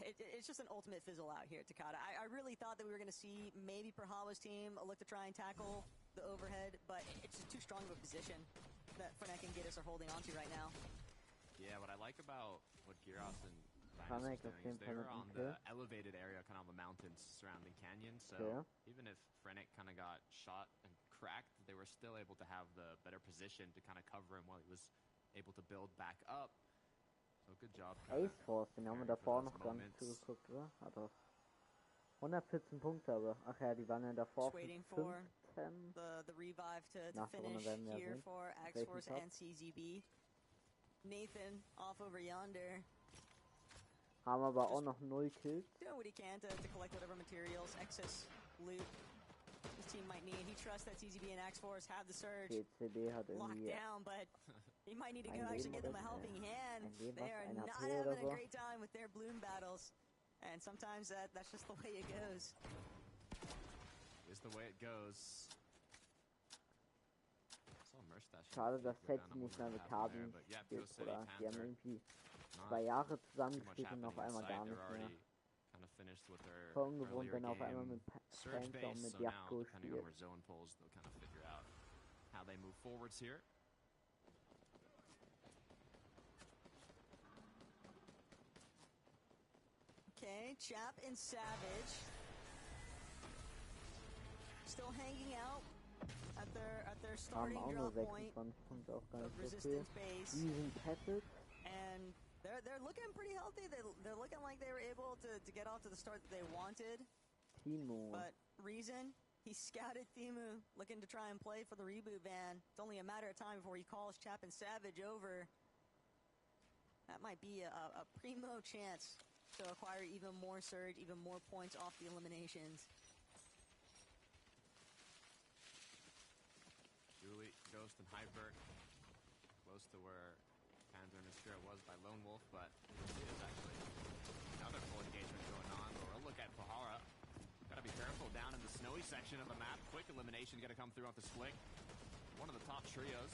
It's just an ultimate fizzle out here, Takata. I really thought that we were going to see maybe Porhawa's team look to try and tackle the overhead, but it's just too strong of a position that Frenek and Geddes are holding onto right now. Yeah, what I like about what Gyros and Dynasty is doing is they were on the elevated area, kind of the mountains surrounding Canyon, so even if Frenek kind of got shot and cracked, they were still able to have the better position to kind of cover him while he was able to build back up. So good job. Ace Force, den haben wir davor noch gar nicht zugeguckt, oder? Hat doch 114 Punkte, aber ach ja, die waren ja davor für 15. The revive to finish here for X-Force and CZB. Nathan off over yonder. Haben aber auch noch 0 Kills. Doing what he can to collect whatever materials, excess loot his team might need. He trusts that CZB and X-Force have the surge GCB hat locked irgendwie down, but You might need to Ein go actually Leben give them a oder helping hand. ein Leben, They was are ein not HP oder having a so. great time with their bloom battles. And sometimes that's just the way it goes. Is the way it goes. Schade, dass Setty nicht mehr mit Kaden spielt, oder? Die haben irgendwie 2 Jahre zusammengespielt und auf einmal gar nicht mehr. Voll ungewohnt, wenn er auf einmal mit Panther und mit Jasko spielt. Okay, Chap and Savage still hanging out at their starting Haben auch nur drop point 26 Punkte, auch gar of nicht so viel. resistance base. Die sind pettet. And they're looking pretty healthy. They're looking like they were able to get off to the start that they wanted. Timo. But Reason, he scouted Thimu, looking to try and play for the reboot ban. It's only a matter of time before he calls Chap and Savage over. That might be a primo chance to acquire even more surge, even more points off the eliminations. Julie, Ghost, and Hyper close to where Panzer and Astria was by Lone Wolf, but there's actually another full engagement going on. Or a look at Pahara. Gotta be careful down in the snowy section of the map. Quick elimination gonna come through off the split. One of the top trios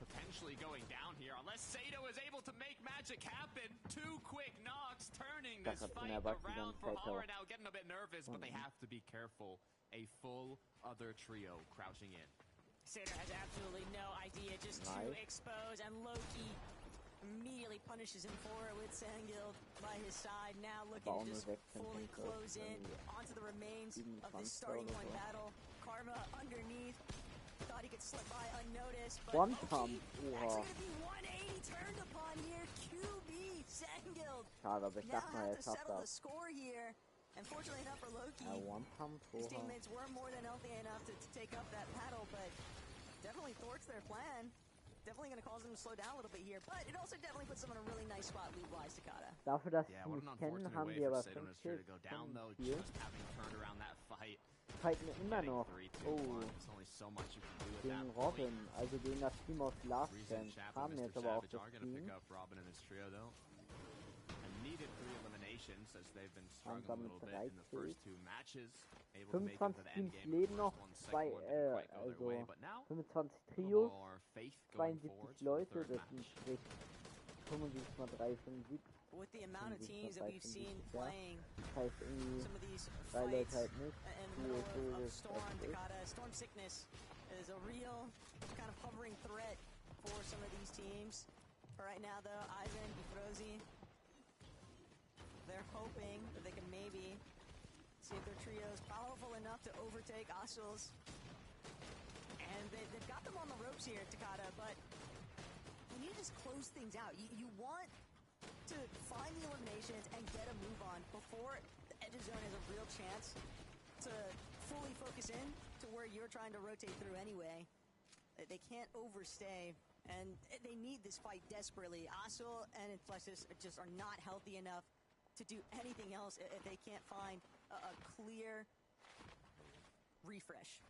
potentially going down here, unless Sato is able to make magic happen. 2 quick knocks, turning this fight around. Pahara now getting a bit nervous, but they have to be careful. A full other trio crouching in. Sato has absolutely no idea, just to expose, and Loki immediately punishes him for it with Sangild by his side, now looking to just fully close in onto the remains of this starting point battle. Karma underneath, thought he could slip by unnoticed, but One Loki pump. actually gonna be 180 turned upon here. QB Sangild Schade, aber ich now dachte mal, have er to schafft settle the das. score here. And fortunately enough for Loki, One pump, his teammates were more than healthy enough to take up that battle, but definitely thwarts their plan. Definitely going to cause them to slow down a little bit here, but it also definitely puts them in a really nice spot lead-wise, Takada. Dafür, dass sie nicht kennen, haben die aber 5 Kills von 4. Fighten immer noch. Oh. Gegen Robin, also gegen das Team aus Last Chance, haben jetzt aber auch das Team. Needed 3 eliminations as they've been struggling a little bit in the first 2 matches. 25 Teams leben noch, also 25 Trios, 72 Leute, das sind sprich 75 mal 3, 75. With the amount of teams that we've seen playing Das heißt irgendwie some of these 3 Leute fights halt nicht. in the middle of Storm, Takada, Storm Sickness is a real kind of hovering threat for some of these teams. For right now though, Ivan, Bifrozi, they're hoping that they can maybe see if their trio is powerful enough to overtake Asul's. And they've got them on the ropes here, Takada, but you need to just close things out. You want to find the eliminations and get a move on before the edge of zone has a real chance to fully focus in to where you're trying to rotate through anyway. They can't overstay, and they need this fight desperately. Asul and Inflexus just are not healthy enough to do anything else if they can't find a clear refresh.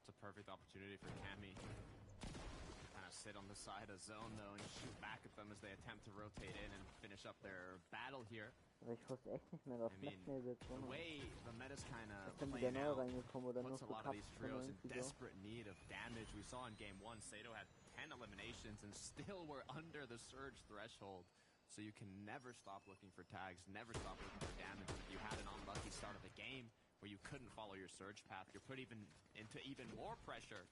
It's a perfect opportunity for Cammy to kind of sit on the side of zone though and shoot back at them as they attempt to rotate in and finish up their battle here. Aber ich wusste echt nicht mehr, dass Blackmail wird. The way the meta's kind of playing out reingekommen oder nur puts a für lot of these trios in irgendwie so. desperate need of damage. We saw in game 1, Sato had 10 eliminations and still were under the surge threshold. So you can never stop looking for tags, never stop looking for damage. If you had an unlucky start of the game where you couldn't follow your surge path, you're put into even more pressure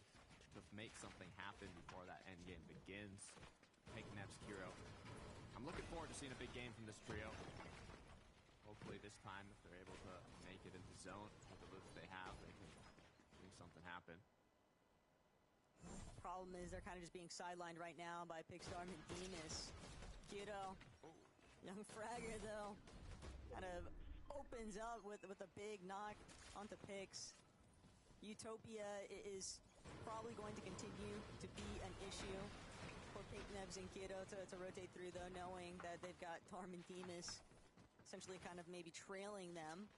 to make something happen before that end game begins. Take Neb's Kiro. I'm looking forward to seeing a big game from this trio. Hopefully this time, if they're able to make it into zone with the loots they have, they can make something happen. Problem is they're kind of just being sidelined right now by Pigstar and Demas. Kiddo, young Fragger though, kind of opens up with a big knock onto Pix. Utopia is probably going to continue to be an issue for Pink Nebs and Kiddo to rotate through though, knowing that they've got Tarm and Demas essentially kind of maybe trailing them.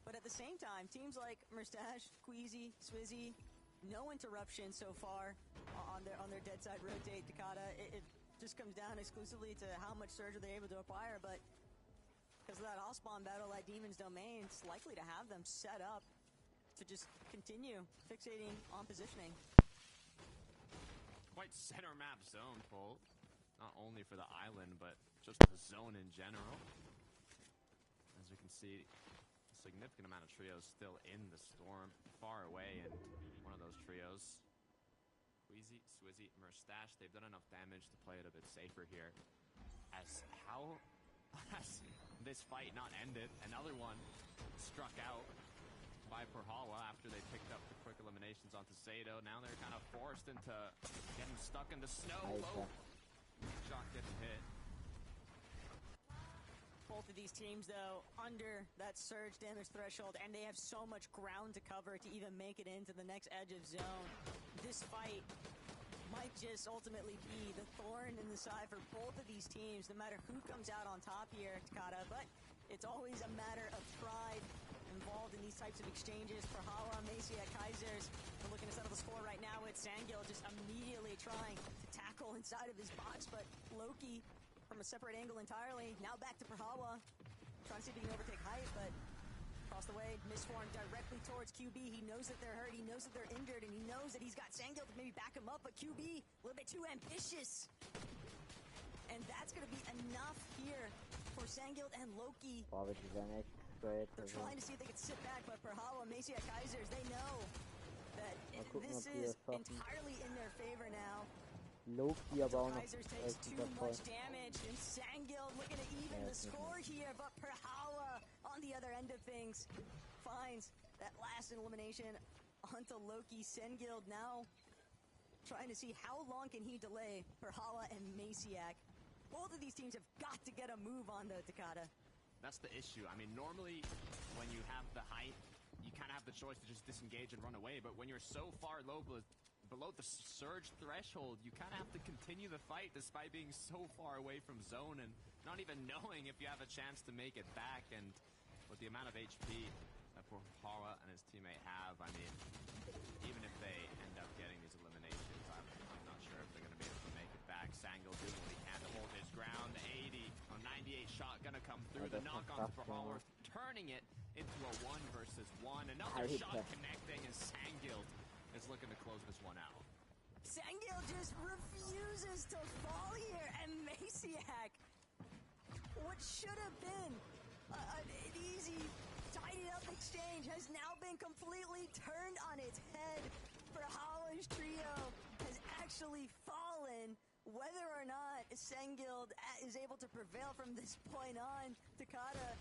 But at the same time, teams like Mustache, Queasy, Swizzy, no interruption so far on their dead side rotate. Takata, it just comes down exclusively to how much surge are they able to acquire, but because of that off-spawn battle at Demon's Domain, it's likely to have them set up to just continue fixating on positioning. Quite center map zone pull, not only for the island, but just the zone in general. As we can see, a significant amount of trios still in the storm, far away, and one of those trios, Squeezy, Swizzy, Mustache, they've done enough damage to play it a bit safer here. As how has this fight not ended? Another one struck out by Perhawa after they picked up the quick eliminations onto Sato. Now they're kind of forced into getting stuck in the snow. Low shot getting hit. Both of these teams, though, under that surge damage threshold, and they have so much ground to cover to even make it into the next edge of zone. This fight might just ultimately be the thorn in the side for both of these teams, no matter who comes out on top here, Takata. But it's always a matter of pride involved in these types of exchanges. For Hala, Macy at Kaisers, we're looking to settle the score right now with Sangil just immediately trying to tackle inside of his box, but Loki from a separate angle entirely. Now back to Perhawa, trying to see if he can overtake height, but across the way, Mistform directly towards QB. He knows that they're hurt, he knows that they're injured, and he knows that he's got Sangil to maybe back him up, but QB, a little bit too ambitious. And that's going to be enough here for Sangil and Loki. They're trying to see if they can sit back, but Perhawa, Macy at Kaisers, they know that this is entirely in their favor now. Loki aber auch noch Kaisers takes too much damage, and Sangil looking to even the score here, but Perhawa on the other end of things finds that last elimination onto Loki. Sangil now trying to see how long can he delay Perhawa and Maciak. Both of these teams have got to get a move on the Takata. That's the issue. I mean, normally when you have the height, you kind of have the choice to just disengage and run away, but when you're so far low below the surge threshold, you kind of have to continue the fight despite being so far away from zone and not even knowing if you have a chance to make it back. And with the amount of HP that Perhawa and his teammate have, I mean, even if they end up getting these eliminations, I'm not sure if they're going to be able to make it back. Sangil doing what he can to hold his ground. 98 shot gonna come through. The knock on Perhawa, turning it into a 1 versus 1. Another shot connecting, and Sangil is looking to close this one out. Sangil just refuses to fall here, and Maciak, what should have been an easy, tidied up exchange, has now been completely turned on its head. Perhawa's trio has actually fallen. Whether or not Sangil is able to prevail from this point on, Takata,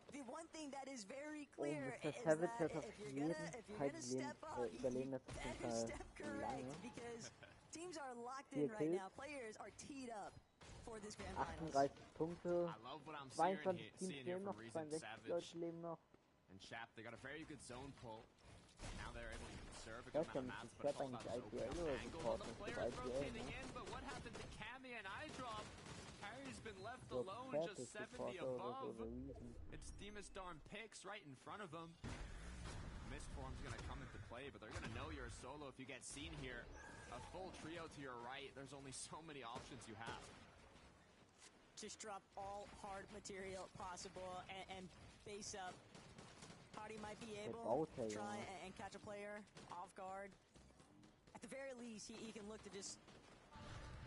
the one thing that is very clear is that if you're gonna step up, you better step correct, because teams are locked in right now. Players are teed up for this grand finals. 38 Punkte, I love what I'm 22 Teams seeing here leben noch, from Reason 62 Savage Leute leben noch. and Shap. They got a very good zone pull. Now they're able to conserve a Das good kann amount nicht, of ich mats, but hab it's all eigentlich about IPL oder angle. Support, The das players ist IPL, rotating ne? in, but what happened to Cammy and iDrop? Harry's been left So alone, Pet just is 70 Supporter oder so, above. the reason. It's Demon's Darn picks right in front of him. Mistform's gonna come into play, but they're gonna know you're a solo if you get seen here. A full trio to your right, there's only so many options you have. Just drop all hard material possible and base up. Hardy might be able to try and catch a player off guard. At the very least, he can look to just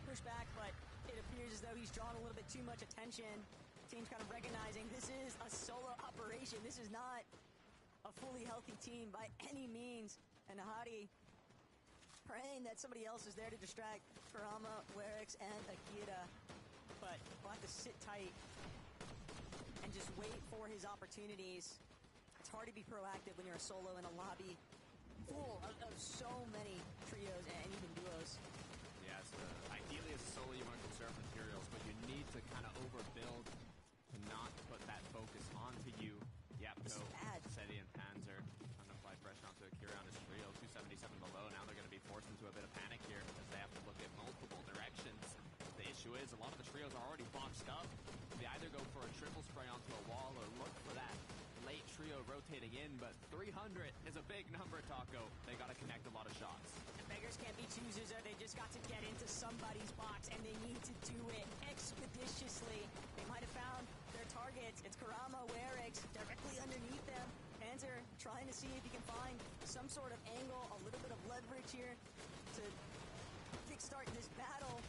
push back, but it appears as though he's drawn a little bit too much attention. Team's kind of recognizing this is a solo operation. This is not a fully healthy team by any means. And Hardy praying that somebody else is there to distract Kurama, Werix, and Akira. But we'll have to sit tight and just wait for his opportunities. It's hard to be proactive when you're a solo in a lobby full of so many trios and even duos. Yeah, ideally as a solo you want to conserve materials, but you need to kind of overbuild to not put that focus onto you. Yapko, Seti, and Panzer trying to apply pressure onto Akira on his trio. 277 below. Now they're going to be forced into a bit of panic here as they have to look at multiple directions. The issue is a lot of the trios are already boxed up. They either go for a triple spray onto a wall or look for that late trio rotating in, but 300 300 is a big number, Taco. They got to connect a lot of shots. And beggars can't be choosers. They just got to get into somebody's box, and they need to do it expeditiously. They might have found their targets. It's Kurama, Werix, directly underneath them. Panzer trying to see if he can find some sort of angle, a little bit of leverage here to kickstart this battle.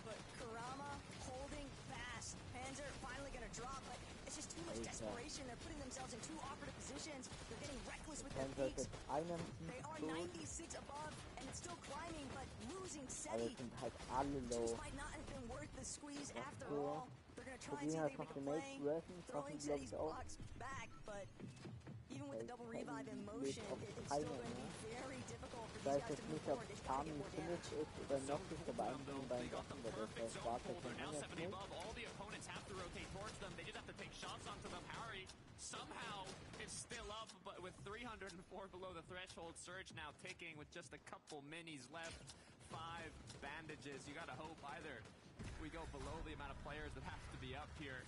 But Kurama holding fast. Panzer finally going to drop, but it's just too much desperation. They're putting themselves in two operative positions. They're getting reckless with their peaks. They are 96 above, and it's still climbing, but losing SETI. Just might not have been worth the squeeze after all. They're going to try and see if they can play, throwing SETI's blocks back, but even with the double revive in motion, it's still going to be very difficult for these guys to move forward. They just got to get more damage. They got the perfect zone pull. They're now 70 above. All the opponents have to rotate towards them. They just have to take shots onto them. Harry somehow is still up, but with 304 below the threshold. Surge now ticking with just a couple minis left. 5 bandages. You got to hope either we go below the amount of players that have to be up here,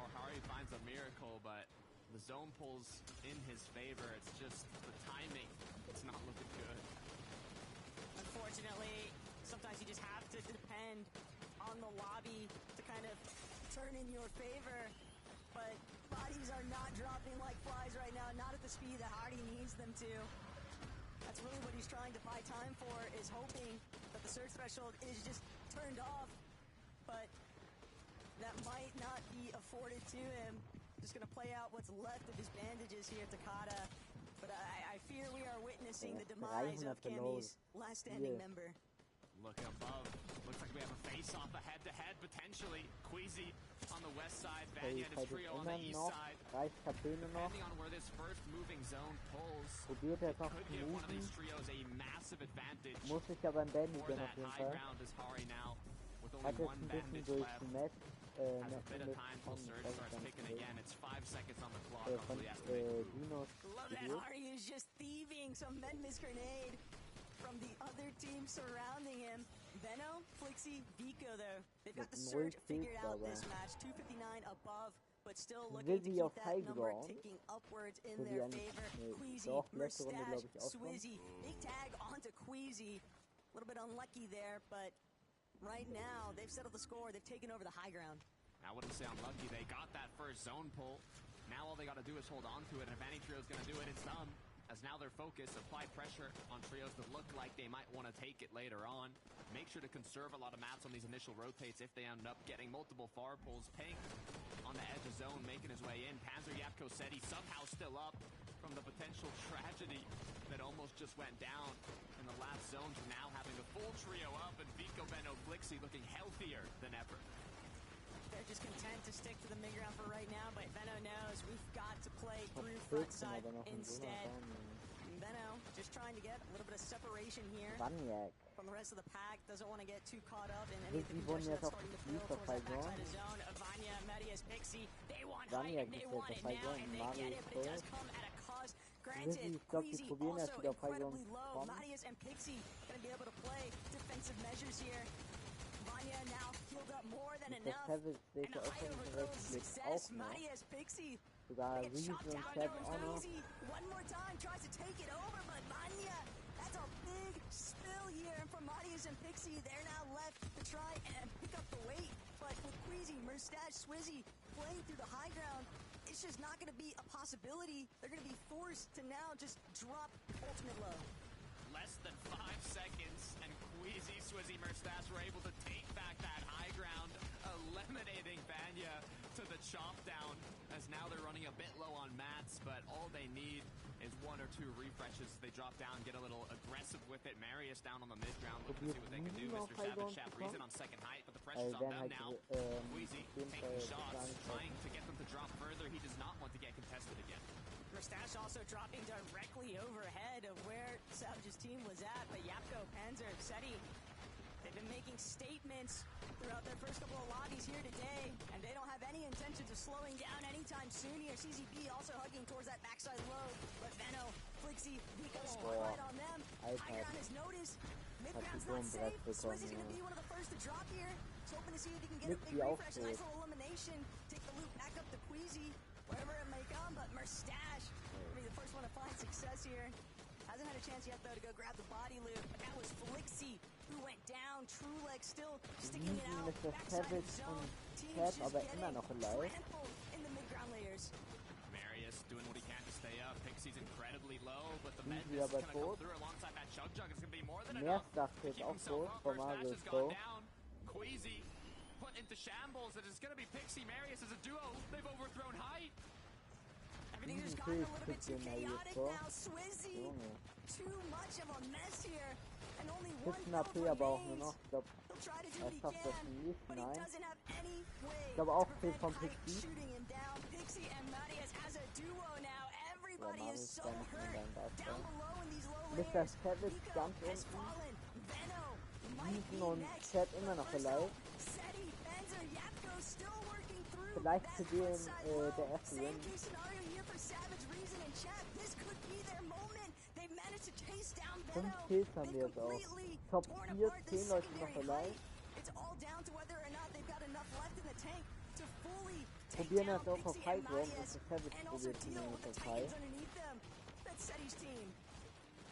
or Harry finds a miracle, but the zone pulls in his favor. It's just the timing. It's not looking good. Unfortunately, sometimes you just have to depend on the lobby to kind of turn in your favor. But bodies are not dropping like flies right now, not at the speed that Hardy needs them to. That's really what he's trying to buy time for, is hoping that the surge threshold is just turned off. But that might not be afforded to him. Just going to play out what's left of his bandages here, Takada. But I fear we are witnessing the demise of Cammy's last standing member. Look above. Looks like we have a face-off, a head-to-head potentially. Queasy on the west side, Vanya and his trio on the east side. Depending on where this first moving zone pulls, it could give one of these trios a massive advantage. For that high ground is Hari now, with only one bandage left. Has a bit of time till Surge starts ticking again. It's 5 seconds on the clock, roughly estimated. Love that Hari is just thieving some Menmis grenade from the other team surrounding him. Benno, Flixie, Vico though. They've got the Surge figured out this match. 259 above, but still looking to keep that number ticking upwards in their favor. Queasy, Mustache, Swizzy. Big tag onto Queasy. A little bit unlucky there, but right now, they've settled the score. They've taken over the high ground. I wouldn't say unlucky. They got that first zone pull. Now all they got to do is hold on to it, and if any trio's going to do it, it's them. As now their focus, apply pressure on trios that look like they might want to take it later on. Make sure to conserve a lot of mats on these initial rotates if they end up getting multiple far pulls. Pink on the edge of zone, making his way in. Panzer Yapko Seti somehow still up from the potential tragedy that almost just went down in the last zone to now having the full trio up, and Vico, Benno, Flixie looking healthier than ever. They're just content to stick to the mid-ground for right now, but Benno knows we've got to play through front side instead. Benno just trying to get a little bit of separation here from the rest of the pack. Doesn't want to get too caught up in any of the congestion that's starting to build towards that backside of zone. Vanya, Medius, Pixie, they want height and they want it now, and they get it, but it does come at a cost. Granted, Queasy also incredibly low. Marius and Pixie going to be able to play defensive measures here. Vanya now healed up more than enough. And a high overthrow is a success. Marius, Pixie, they get chopped down by Queasy. One more time, tries to take it over, but Vanya, that's a big spill here. And for Marius and Pixie, they're now left to try and pick up the weight. But with Queasy, Mustache, Swizzy playing through the high ground, it's just not going to be a possibility. They're going to be forced to now just drop ultimate low. Less than 5 seconds, and Queasy, Swizzy, Mustache were able to take back that high ground, eliminating Vanya to the chop down, as now they're running a bit low on mats, but all they need is 1 or 2 refreshes. They drop down, get a little aggressive with it. Marius down on the mid-ground, looking to see what they can do. Mr. Savage Chap reason on second height, but the pressure's on them now. Queasy taking shots, trying to get them to drop further. He does not want to get contested again. Mustache also dropping directly overhead of where Savage's team was at, but Yapko, Panzer, Seti, they've been making statements throughout their first couple of lobbies here today, and they don't have any intentions of slowing down anytime soon here. CZB also hugging towards that backside low, but Benno, Flixie, Vico spotlight on them. High ground is noticed. Mid-ground's not safe. Swizzy's going to be one of the first to drop here. He's hoping to see if he can get a big refresh, a nice little elimination, take the loop back up to Queasy, wherever it may come, but Mustache will be the first one to find chance yet, though, to go grab the body loot. But that was Flixie who went down. True Leg still sticking it out. Mr. Backside of Savage zone. und Teams Cat, just aber getting immer noch alive. trampled in the mid-ground layers. Marius doing what he can to stay up. Pixie's incredibly low, but the He's Med wieder is bei going to come tot. through alongside that Chug Jug. It's going to be more than Mehr enough dachte to jetzt keep auch himself tot up. von First match Marius has gone Pro. down. Queasy put into shambles. It is going to be Pixie Marius as a duo. They've overthrown height. Everything just gotten a little bit too chaotic now. Swizzy, too much of a mess here. And only one 17 AP aber auch nur noch. Ich glaube, He'll try to do er what he schafft das can, nicht. but he Nein. doesn't have any way Ich glaube to auch viel prevent von Height Pixie. shooting him down. Pixie and Marius as a duo now. Everybody Ja, is Marius so gar nicht mehr hurt. beim Down Basketball. below in these low Mr. layers. Savage Nico ganz has unten. fallen. Venno might Diesen be und next. Cat immer But noch first alive. up, Seti, Benzer, Yapko still working through Vielleicht that zu dem outside low. der erste Same Win. case scenario here for Savage, Reason, and Chat. This could be their moment. They've managed to chase down 5 Venno. Kills haben They've wir jetzt auch. completely Top torn 4, apart 10 this Leute noch secondary alive. height. It's all down to whether or not they've got enough left in the tank to fully take Probieren down das auch auf Pixie High and Ground. Marius Mr. Savage and also probiert deal with zumindest the auf High. Titans underneath them. That's Seti's team.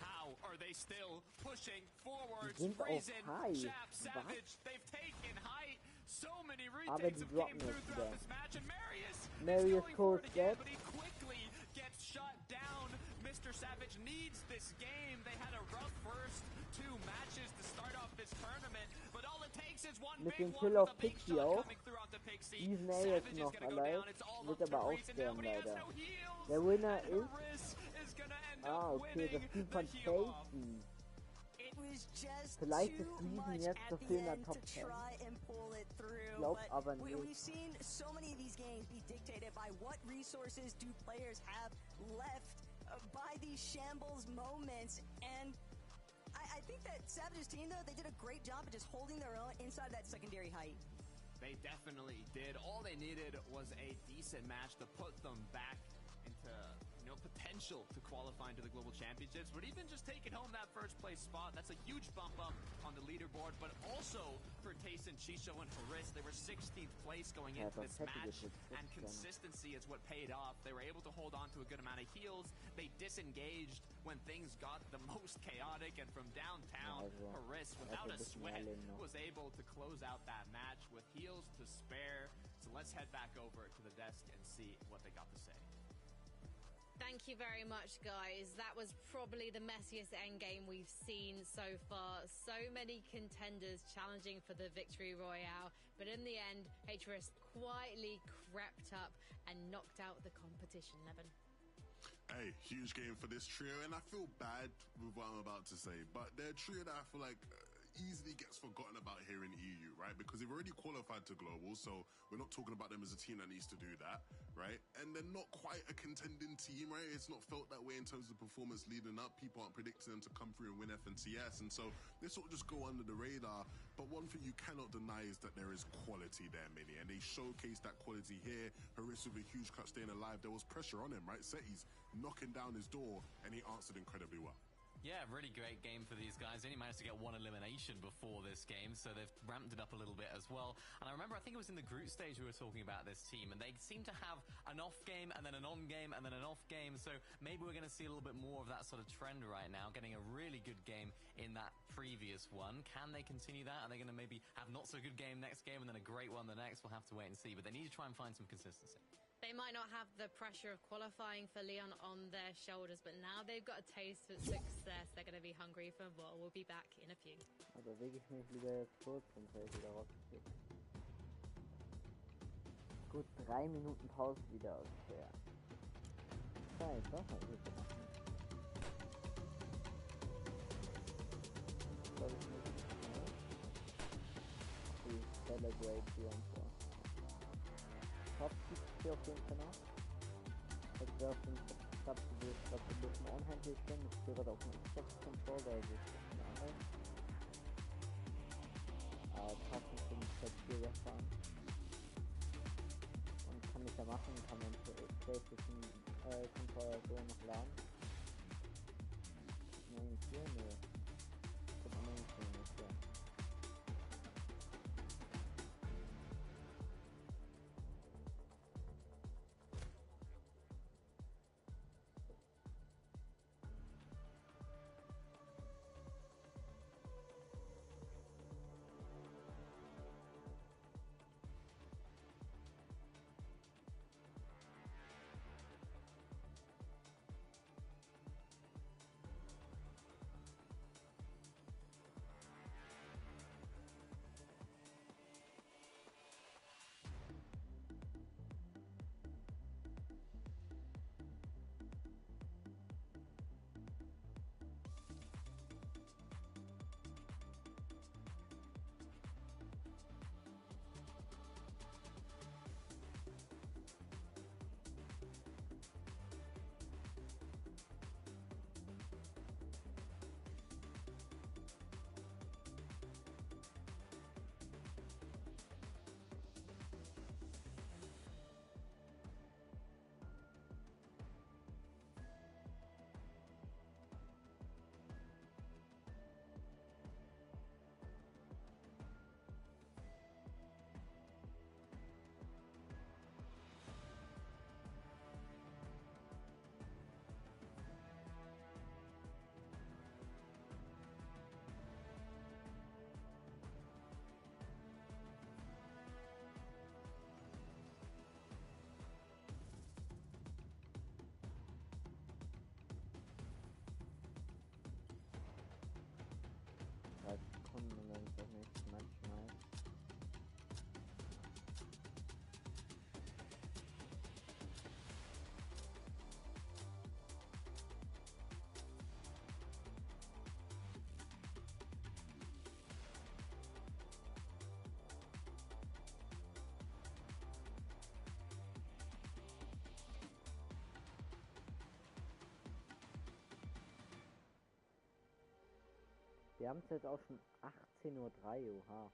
How are they still pushing forward? Die sind auf Reason, High. Chap, Was? Savage, they've taken height. So many Aber retakes die have droppen came through jetzt throughout wieder. this match, and Marius Marius is going for Cole's it again, dead. but he quickly gets shut down. Mr. Savage needs this game. They had a rough first 2 matches to start off this tournament, but all it takes is one Mit big dem one Kill with auf a big Pixie shot auch. coming through onto Pixie. Diesen er jetzt Savage is noch gonna go alive, down. It's all wird up aber to auch Reason. sterben Nobody has leider. no heals. Der Winner And ist... Haris is gonna end Ah, up okay, das winning Team von the heal-off. Chasey. It was just Vielleicht too ist Reason much jetzt at so the viel in der end Top to 10. try and pull it through. Glaub But aber we've nicht. seen so many of these games be dictated by what resources do players have left by these shambles moments. And I think that Savage's team, though, they did a great job of just holding their own inside that secondary height. They definitely did. All they needed was a decent match to put them back into, potential to qualify into the Global Championships, but even just taking home that first place spot, that's a huge bump up on the leaderboard, but also for Tayson, Chisho, and Haris, they were 16th place going into this match, and consistency is what paid off. They were able to hold on to a good amount of heals. They disengaged when things got the most chaotic, and from downtown, Haris, without a sweat, was able to close out that match with heals to spare. So let's head back over to the desk and see what they got to say. Thank you very much, guys. That was probably the messiest endgame we've seen so far. So many contenders challenging for the victory royale, but in the end, HRS quietly crept up and knocked out the competition, Levin. Hey, huge game for this trio, and I feel bad with what I'm about to say, but they're a trio that I feel like easily gets forgotten about here in EU, right? Because they've already qualified to global, so we're not talking about them as a team that needs to do that, right? And they're not quite a contending team, right? It's not felt that way in terms of performance leading up. People aren't predicting them to come through and win FNCS, and so they sort of just go under the radar. But one thing you cannot deny is that there is quality there, Minnie, and they showcased that quality here. Haris with a huge cut staying alive. There was pressure on him, right? Seti's knocking down his door, and he answered incredibly well. Yeah, really great game for these guys. They only managed to get 1 elimination before this game, so they've ramped it up a little bit as well. And I remember, I think it was in the group stage we were talking about this team, and they seem to have an off game and then an on game and then an off game. So maybe we're going to see a little bit more of that sort of trend right now, getting a really good game in that previous one. Can they continue that? Are they going to maybe have not so good game next game and then a great one the next? We'll have to wait and see, but they need to try and find some consistency. They might not have the pressure of qualifying for Leon on their shoulders, but now they've got a taste of success. They're going to be hungry for more. We'll be back in a few. Also wirklich mich lieber jetzt kurz und Feld wieder rausgekriegt. Gut, 3 Minuten Pause wieder aus der Zeit. Was hat das gemacht? Glaube ich nicht. Die Celebrate hier und so. Top gibt es hier auf jeden Fall noch. Ich wäre auf den Tab gewesen, dass wir ein bisschen unhandlich sind. Ich stehe gerade auf dem Xbox-Controller, also ist ein bisschen anders. Aber passend zum Papier wegfahren. Und kann ich ja machen, kann man PlayStation Controller so noch laden. Nein, hier, ne. Kommt man nicht mehr nicht, ja. doch nicht manchmal. Wir haben es jetzt auch schon 18:03 Uhr, oha.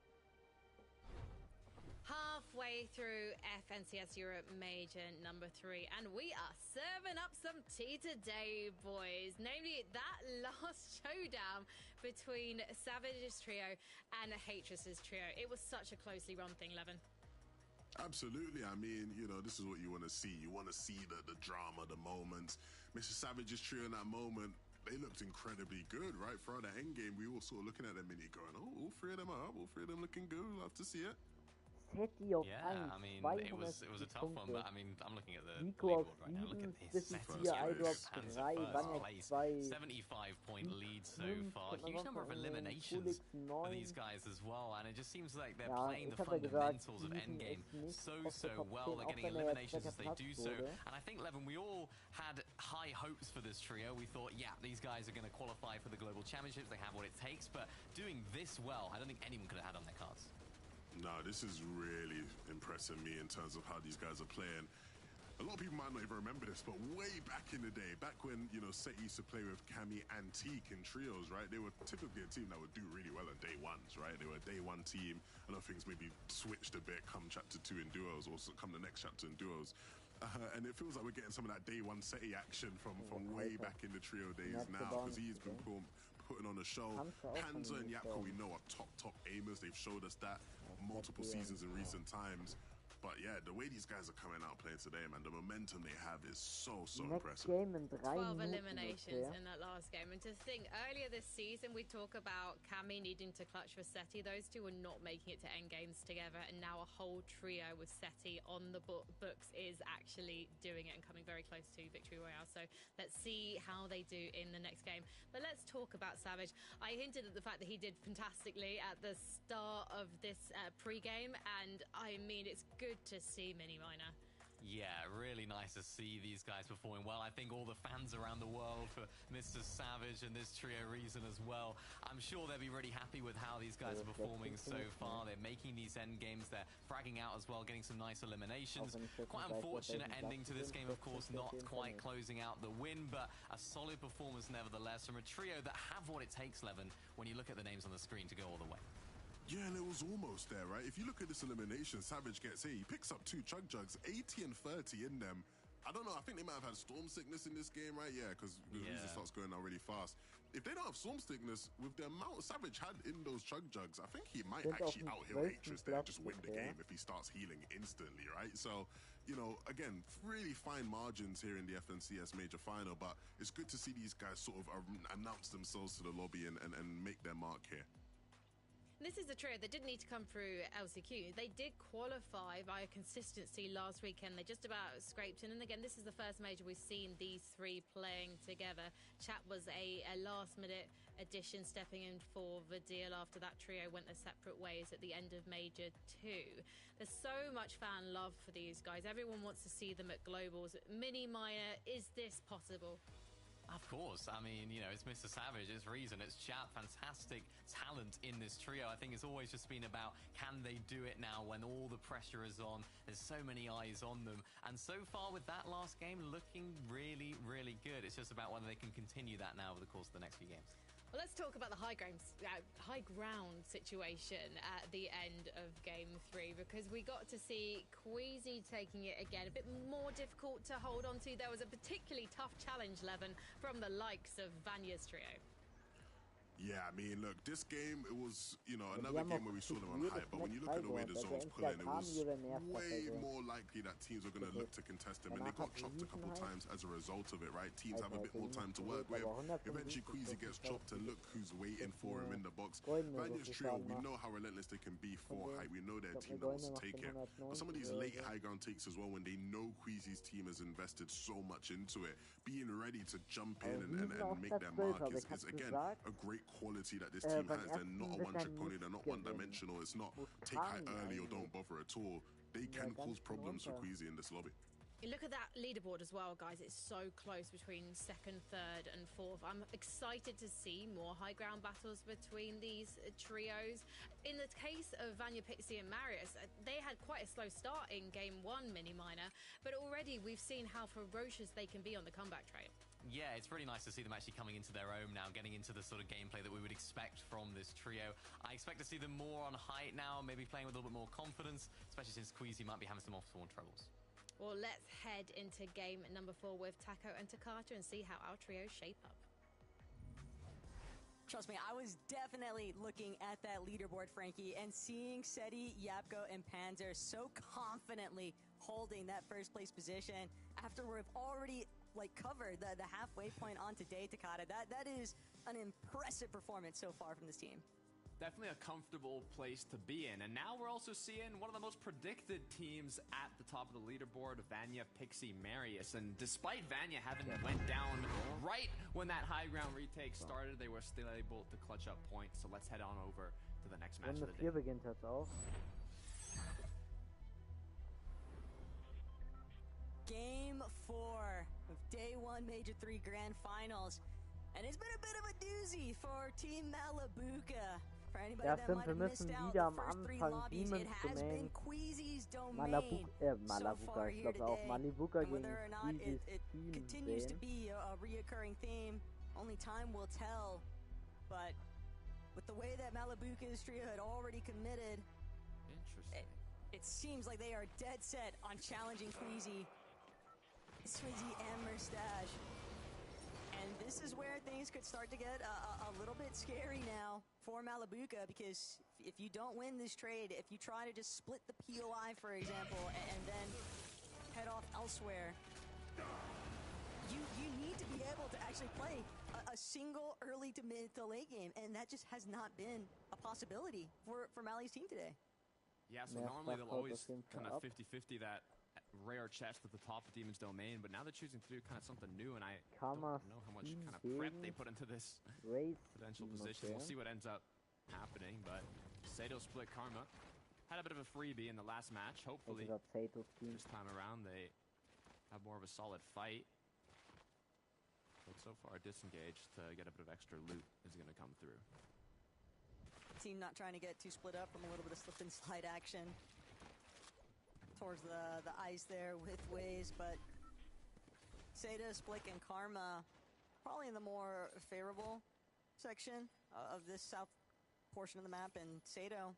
Halfway through FNCS Europe Major number 3, and we are serving up some tea today, boys. Namely, that last showdown between Savage's trio and Hatress's trio. It was such a closely run thing, Levin. Absolutely. I mean, you know, this is what you want to see. You want to see the drama, the moments. Mr. Savage's trio in that moment, they looked incredibly good, right? Throughout the end game, we were sort of looking at them and going, oh, all three of them are up, all three of them looking good. Love to see it. Yeah, I mean, it was a tough one, but I mean, I'm looking at the leaderboard right now. Look at this. Hands at first place. 75-point lead so far. Huge number of eliminations for these guys as well, and it just seems like they're playing the fundamentals of endgame so well. They're getting eliminations as they do so, and I think, Levin, we all had high hopes for this trio. We thought, yeah, these guys are going to qualify for the Global Championships. They have what it takes, but doing this well, I don't think anyone could have had on their cards. No, this is really impressing me in terms of how these guys are playing. A lot of people might not even remember this, but way back in the day, back when, you know, Set used to play with Cammy and Teak in trios, right? They were typically a team that would do really well on day ones, right? They were a day one team. I know things maybe switched a bit come chapter 2 in duos, or come the next chapter in duos. And it feels like we're getting some of that day one SETI action from way back in the trio days now, because he's been putting on a show. Hansa and Yapko, we know, are top aimers. They've showed us that multiple seasons in recent times. But yeah, the way these guys are coming out playing today, man, the momentum they have is so impressive. 12 eliminations in that last game. And to think, earlier this season, we talk about Cammy needing to clutch for SETI. Those two were not making it to end games together. And now a whole trio with SETI on the books is actually doing it and coming very close to Victory Royale. So let's see how they do in the next game. But let's talk about Savage. I hinted at the fact that he did fantastically at the start of this pre-game. And I mean, it's good to see Mini Minor. Yeah, really nice to see these guys performing well. I think all the fans around the world for Mr. Savage and this trio reason as well, I'm sure they'll be really happy with how these guys are performing so far. They're making these end games, they're fragging out as well, getting some nice eliminations. Quite unfortunate ending to this game, of course, not quite closing out the win, but a solid performance nevertheless from a trio that have what it takes, Levin, when you look at the names on the screen to go all the way. Yeah, and it was almost there, right? If you look at this elimination, Savage gets he picks up 2 chug jugs, 80 and 30 in them. I don't know, I think they might have had storm sickness in this game, right? Yeah, because the reason starts going down really fast. If they don't have storm sickness, with the amount Savage had in those chug jugs, I think he might actually out-heal Hatress there and just win the game if he starts healing instantly, right? So, you know, again, really fine margins here in the FNCS Major Final, but it's good to see these guys sort of announce themselves to the lobby and make their mark here. This is a trio that didn't need to come through LCQ. They did qualify via consistency last weekend. They just about scraped in. And again, this is the first major we've seen these three playing together. Chat was a last-minute addition, stepping in for the deal after that trio went their separate ways at the end of Major 2. There's so much fan love for these guys. Everyone wants to see them at Globals. Mini Minor, is this possible? Of course. I mean, you know, it's Mr. Savage, it's Reason, it's Chat, fantastic talent in this trio. I think it's always just been about, can they do it now when all the pressure is on? There's so many eyes on them. And so far with that last game, looking really, really good. It's just about whether they can continue that now over the course of the next few games. Well, let's talk about the high ground situation at the end of Game 3, because we got to see Queasy taking it again, a bit more difficult to hold on to. There was a particularly tough challenge, Levin, from the likes of Vanya's trio. Yeah, I mean, look, this game, it was, you know, another game where we saw them on hype, but when you look at the way the zones pull in, it was way more likely that teams were going to look to contest them, and they got chopped a couple times as a result of it, right? Teams have a bit more time to work with. Eventually, Queasy gets chopped, and look who's waiting for him in the box. Vanya's trio, we know how relentless they can be for hype. We know they're a team that wants to take it. But some of these late high ground takes as well, when they know Queasy's team has invested so much into it, being ready to jump in and make their mark is again, a great quality that this team beim has. They're ersten not a wird one-trick er pony. nicht They're not gewinnen. one-dimensional. It's not Muss take height tragen early or eigentlich. don't bother at all. They can cause problems for Queasy in this lobby. You look at that leaderboard as well, guys. It's so close between second, third, and fourth. I'm excited to see more high ground battles between these trios. In the case of Vanya, Pixie, and Marius, they had quite a slow start in game one, Mini Minor, but already we've seen how ferocious they can be on the comeback trail. Yeah, it's really nice to see them actually coming into their own now, getting into the sort of gameplay that we would expect from this trio. I expect to see them more on height now, maybe playing with a little bit more confidence, especially since Queasy might be having some off-spawn troubles. Well, let's head into game number 4 with Taco and Takata and see how our trios shape up. Trust me, I was definitely looking at that leaderboard, Frankie, and seeing Seti, Yapko, and Panzer so confidently holding that first place position after we've already covered the halfway point on today, Takata. That is an impressive performance so far from this team. Definitely a comfortable place to be in. And now we're also seeing one of the most predicted teams at the top of the leaderboard, Vanya, Pixie, Marius. And despite Vanya having went down right when that high ground retake started, they were still able to clutch up points. So let's head on over to the next match of the day. beginnt jetzt auch. Game 4 of Day 1 Major 3 Grand Finals. And it's been a bit of a doozy for Team Malabuka. For anybody that might have missed out the first 3 lobbies, it has been Queasy's domain so far here today. And whether or not it continues to be a reoccurring theme, only time will tell. But with the way that Malabuka's trio had already committed, it seems like they are dead set on challenging Queasy, Swizzy, and Merstash. And this is where things could start to get a little bit scary now for Malabuka, because if you don't win this trade, if you try to just split the POI, for example, and then head off elsewhere, you need to be able to actually play a single early to mid to late game, and that just has not been a possibility for Mali's team today. Yeah, so normally they'll always kind of 50-50 that rare chest at the top of Demon's Domain, but now they're choosing to do kind of something new, and I don't know how much kind of prep they put into this potential position. We'll see what ends up happening, but Sato split Karma. Had a bit of a freebie in the last match. Hopefully this time around they have more of a solid fight. But so far disengaged to get a bit of extra loot is going to come through. Team not trying to get too split up from a little bit of slip and slide action towards the ice there with Waze, but Sato, Splik, and Karma probably in the more favorable section of this south portion of the map, and Sato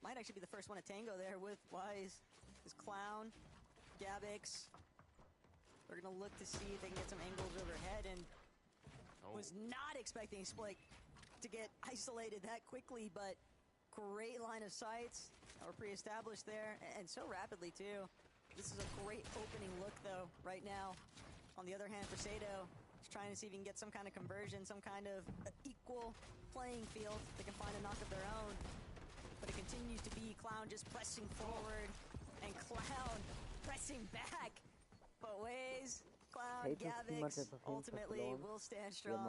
might actually be the first one to tango there with Wise, his Clown, Gabix. They're going to look to see if they can get some angles overhead, and was not expecting Splik to get isolated that quickly, but great line of sights. We're pre-established there, and so rapidly too. This is a great opening look though right now. On the other hand, for Sato, he's trying to see if he can get some kind of conversion, some kind of equal playing field. They can find a knock of their own, but it continues to be Clown just pressing forward and Clown pressing back. But Waze, Clown, Gavix ultimately will stand strong,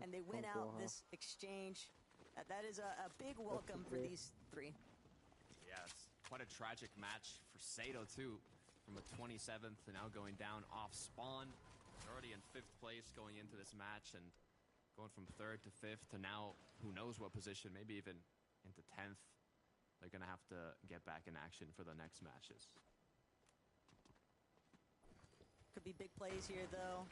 and they win out this exchange. That is a big welcome for these three. Yes, quite a tragic match for Sato too. From a 27th to now going down off spawn. They're already in 5th place going into this match, and going from 3rd to 5th to now who knows what position, maybe even into 10th. They're going to have to get back in action for the next matches. Could be big plays here though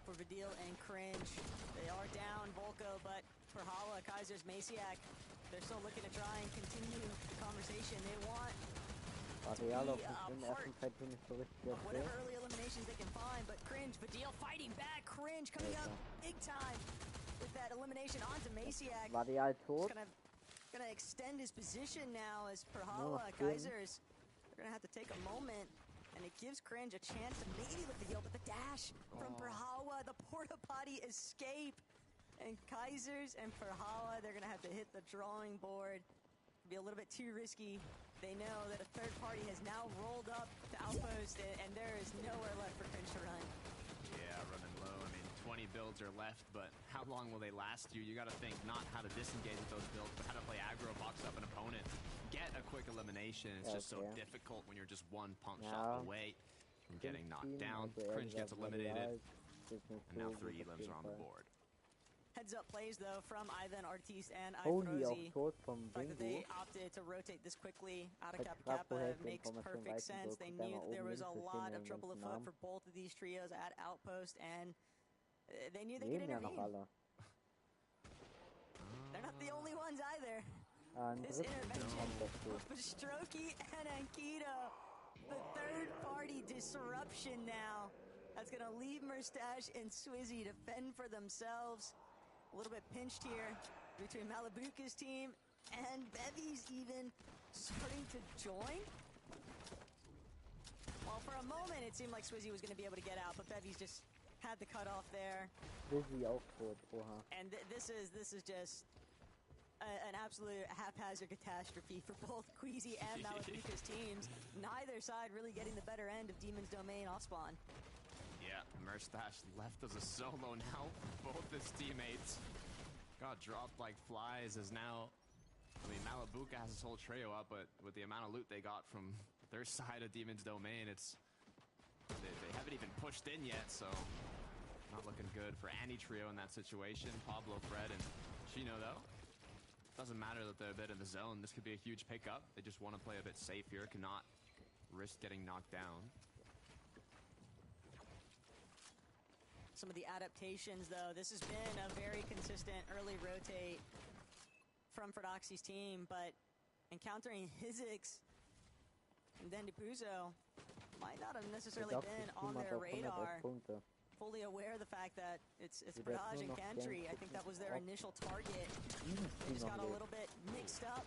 for Vidil and Cringe. They are down Volko, but for Hala, Kaiser's, Maciak, they're still looking to try and continue the conversation. They want to be a part of whatever early eliminations they can find, but Cringe, Vidil fighting back. Cringe coming up big time with that elimination onto Maciak. Gonna extend his position now as per Hala, Kaiser's. They're gonna have to take a moment, and it gives Cringe a chance to maybe lift the deal, but the dash from Perhawa, the porta potty escape. And Kaiser's and Perhawa, they're going to have to hit the drawing board. It'll be a little bit too risky. They know that a third party has now rolled up to Outpost, and there is nowhere left for Cringe to run. Yeah, running low. I mean, 20 builds are left, but how long will they last you? You got to think not how to disengage with those builds, but how to play aggro, box up an opponent, get a quick elimination. It's just so difficult when you're just one pump shot away from getting knocked down. Cringe gets eliminated, and now 3 elims are on the board. Heads up plays though from Ivan, Artiste, and Holy, auch Ifrozi. tot vom The fact that Bingo. they opted to rotate this quickly out of Hat Kappa Grappo makes Information perfect sense. weitergedrückt, They und knew einmal that there oben was a links, wir lot sehen of den trouble ganzen afoot Namen. for both of these trios at Outpost, and they knew they could Leben ja noch intervene. alle. They're not the only ones either. Ein This drittes Team intervention kommt dazu. with Bastroki and Ankito. The third party disruption now. That's going to leave Merstash and Swizzy to fend for themselves. A little bit pinched here between Malibuka's team and Bevy's even starting to join. Well, for a moment it seemed like Swizzy was going to be able to get out, but Bevy's just had the cutoff there. Busy auch tot, oha. And this is just an absolute haphazard catastrophe for both Queasy and Malibuka's teams. Neither side really getting the better end of Demon's Domain off spawn. Yeah, Merstash left as a solo now. Both his teammates got dropped like flies as now, I mean, Malibuka has his whole trio up, but with the amount of loot they got from their side of Demon's Domain, they haven't even pushed in yet, so not looking good for any trio in that situation. Pablo, Fred, and Chino, though. Doesn't matter that they're a bit in the zone. This could be a huge pickup. They just want to play a bit safe here, cannot risk getting knocked down. Some of the adaptations, though, this has been a very consistent early rotate from Ferdoxy's team, but encountering Hizix and then Depuzo might not have necessarily been on their radar. Fully aware of the fact that it's Pradaj and Cantry. I think that was their initial target. They just got a little bit mixed up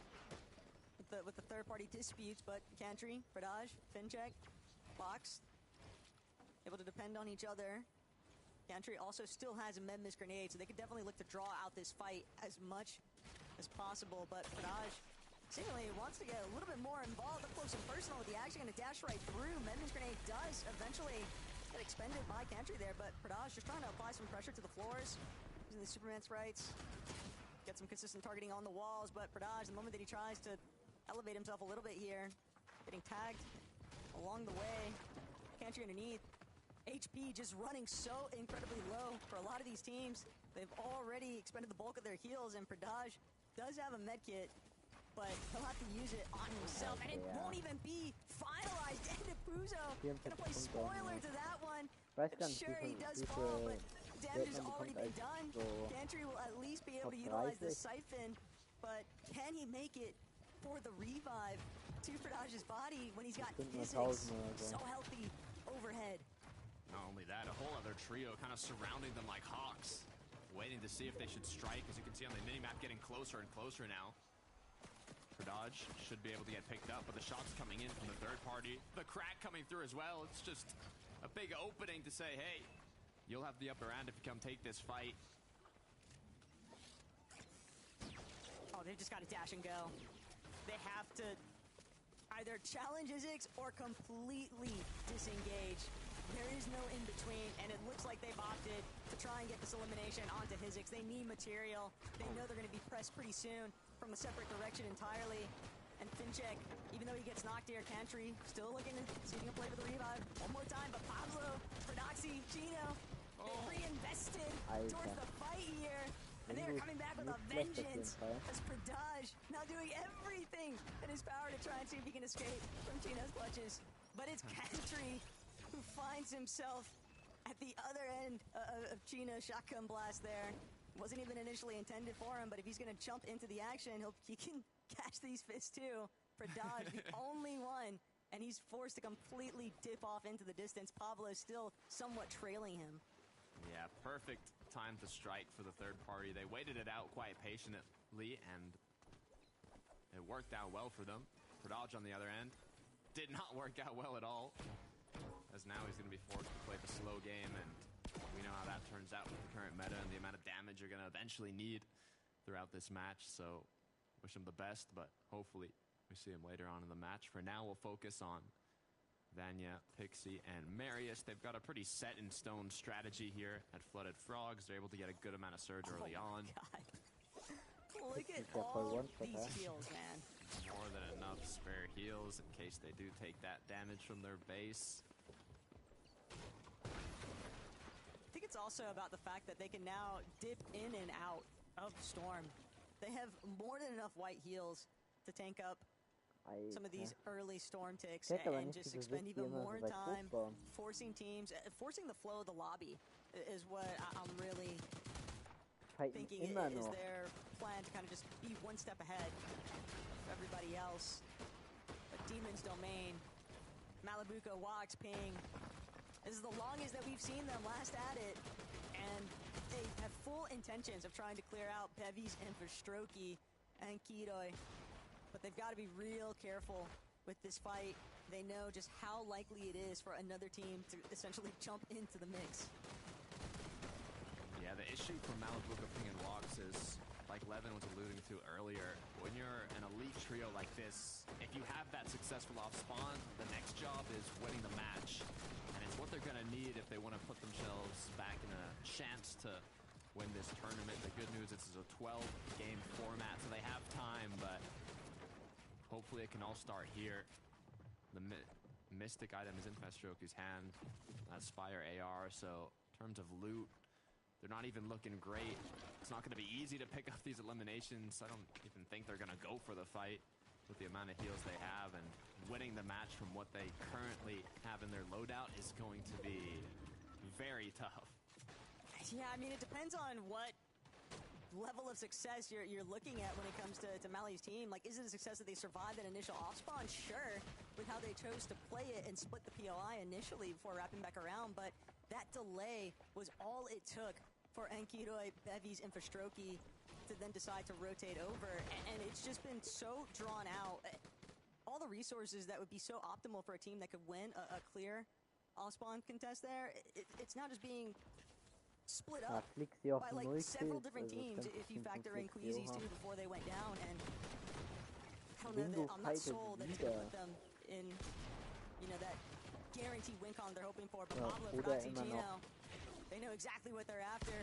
with the third-party disputes, but Cantry, Pradaj, Fincheck, Box, able to depend on each other. Cantry also still has a Medmis grenade, so they could definitely look to draw out this fight as much as possible, but Pradaj seemingly wants to get a little bit more involved up close and personal with the action, going to dash right through. Medmis grenade does eventually get expended by Cantry there, but Pradaj just trying to apply some pressure to the floors, using the Superman sprites, get some consistent targeting on the walls, but Pradaj, the moment that he tries to elevate himself a little bit here, getting tagged along the way. Cantry underneath. HP just running so incredibly low for a lot of these teams. They've already expended the bulk of their heals, and Pradaj does have a medkit, but he'll have to use it on himself, and it won't even be finalized. And Depuzo gonna play spoiler to that one. Sure, he does fall, but damage has already been done. Cantry will at least be able to utilize the siphon, but can he make it for the revive to Pradaj's body when he's got Hizix so healthy overhead? Not only that, a whole other trio kind of surrounding them like hawks, waiting to see if they should strike. As you can see on the minimap, getting closer and closer now. Pradaj should be able to get picked up, but the shots coming in from the third party. The crack coming through as well. It's just a big opening to say, hey, you'll have the upper hand if you come take this fight. Oh, they've just got to dash and go. They have to either challenge Hizix or completely disengage. There is no in-between, and it looks like they've opted to try and get this elimination onto Hizix. They need material. They know they're going to be pressed pretty soon from a separate direction entirely. And Fincheck, even though he gets knocked here, Cantry still looking to see if he can play for the revive one more time. But Pablo, Ferdoxy, Chino, they've reinvested towards the fight here. And they're coming back with a vengeance as Pradaj now doing everything in his power to try and see if he can escape from Chino's clutches. But it's Cantry who finds himself at the other end of Chino's shotgun blast there. Wasn't even initially intended for him, but if he's going to jump into the action, he can catch these fists too. Pradaj, the only one, and he's forced to completely dip off into the distance. Pablo is still somewhat trailing him. Yeah, perfect time to strike for the third party. They waited it out quite patiently, and it worked out well for them. Pradaj, on the other end, did not work out well at all, as now he's going to be forced to play the slow game, and we know how that turns out with the current meta and the amount of damage you're going to eventually need throughout this match. So wish him the best, but hopefully we see him later on in the match. For now, we'll focus on Vanya, Pixie, and Marius. They've got a pretty set-in-stone strategy here at Flooded Frogs. They're able to get a good amount of surge early on. God. Look at all these heals, man. More than enough spare heals in case they do take that damage from their base. I think it's also about the fact that they can now dip in and out of Storm. They have more than enough white heals to tank up some of these early Storm ticks and just expend even more time forcing teams, forcing the flow of the lobby is what I'm really thinking is their plan to kind of just be one step ahead of everybody else. But Demon's Domain, Malibuco, Wax, Ping. This is the longest that we've seen them last at it, and they have full intentions of trying to clear out Bevies and Verstroki and Kiroi. But they've got to be real careful with this fight. They know just how likely it is for another team to essentially jump into the mix. Yeah, the issue for Malibuca, Ping, and Walks is, like Levin was alluding to earlier, when you're an elite trio like this, if you have that successful off-spawn, the next job is winning the match. And it's what they're going to need if they want to put themselves back in a chance to win this tournament. The good news is it's a 12-game format, so they have time, but hopefully it can all start here. The Mystic item is in Vestroki's hand. That's Fire AR, so in terms of loot, they're not even looking great. It's not going to be easy to pick up these eliminations. I don't even think they're going to go for the fight with the amount of heals they have, and winning the match from what they currently have in their loadout is going to be very tough. Yeah, I mean, it depends on what level of success you're looking at when it comes to Mali's team. Like, is it a success that they survived that initial off-spawn? Sure, with how they chose to play it and split the POI initially before wrapping back around, but that delay was all it took for Enkiroi, Bevies, and Verstroki to then decide to rotate over, and it's just been so drawn out. All the resources that would be so optimal for a team that could win a clear off-spawn contest there, it's now just being split up by like several different teams if you factor in Queasy's too before they went down, and I don't know that I'm not sold that it's going to put them in, you know, that guaranteed win con they're hoping for, but Pablo, Frodaxi, Gino, they know exactly what they're after,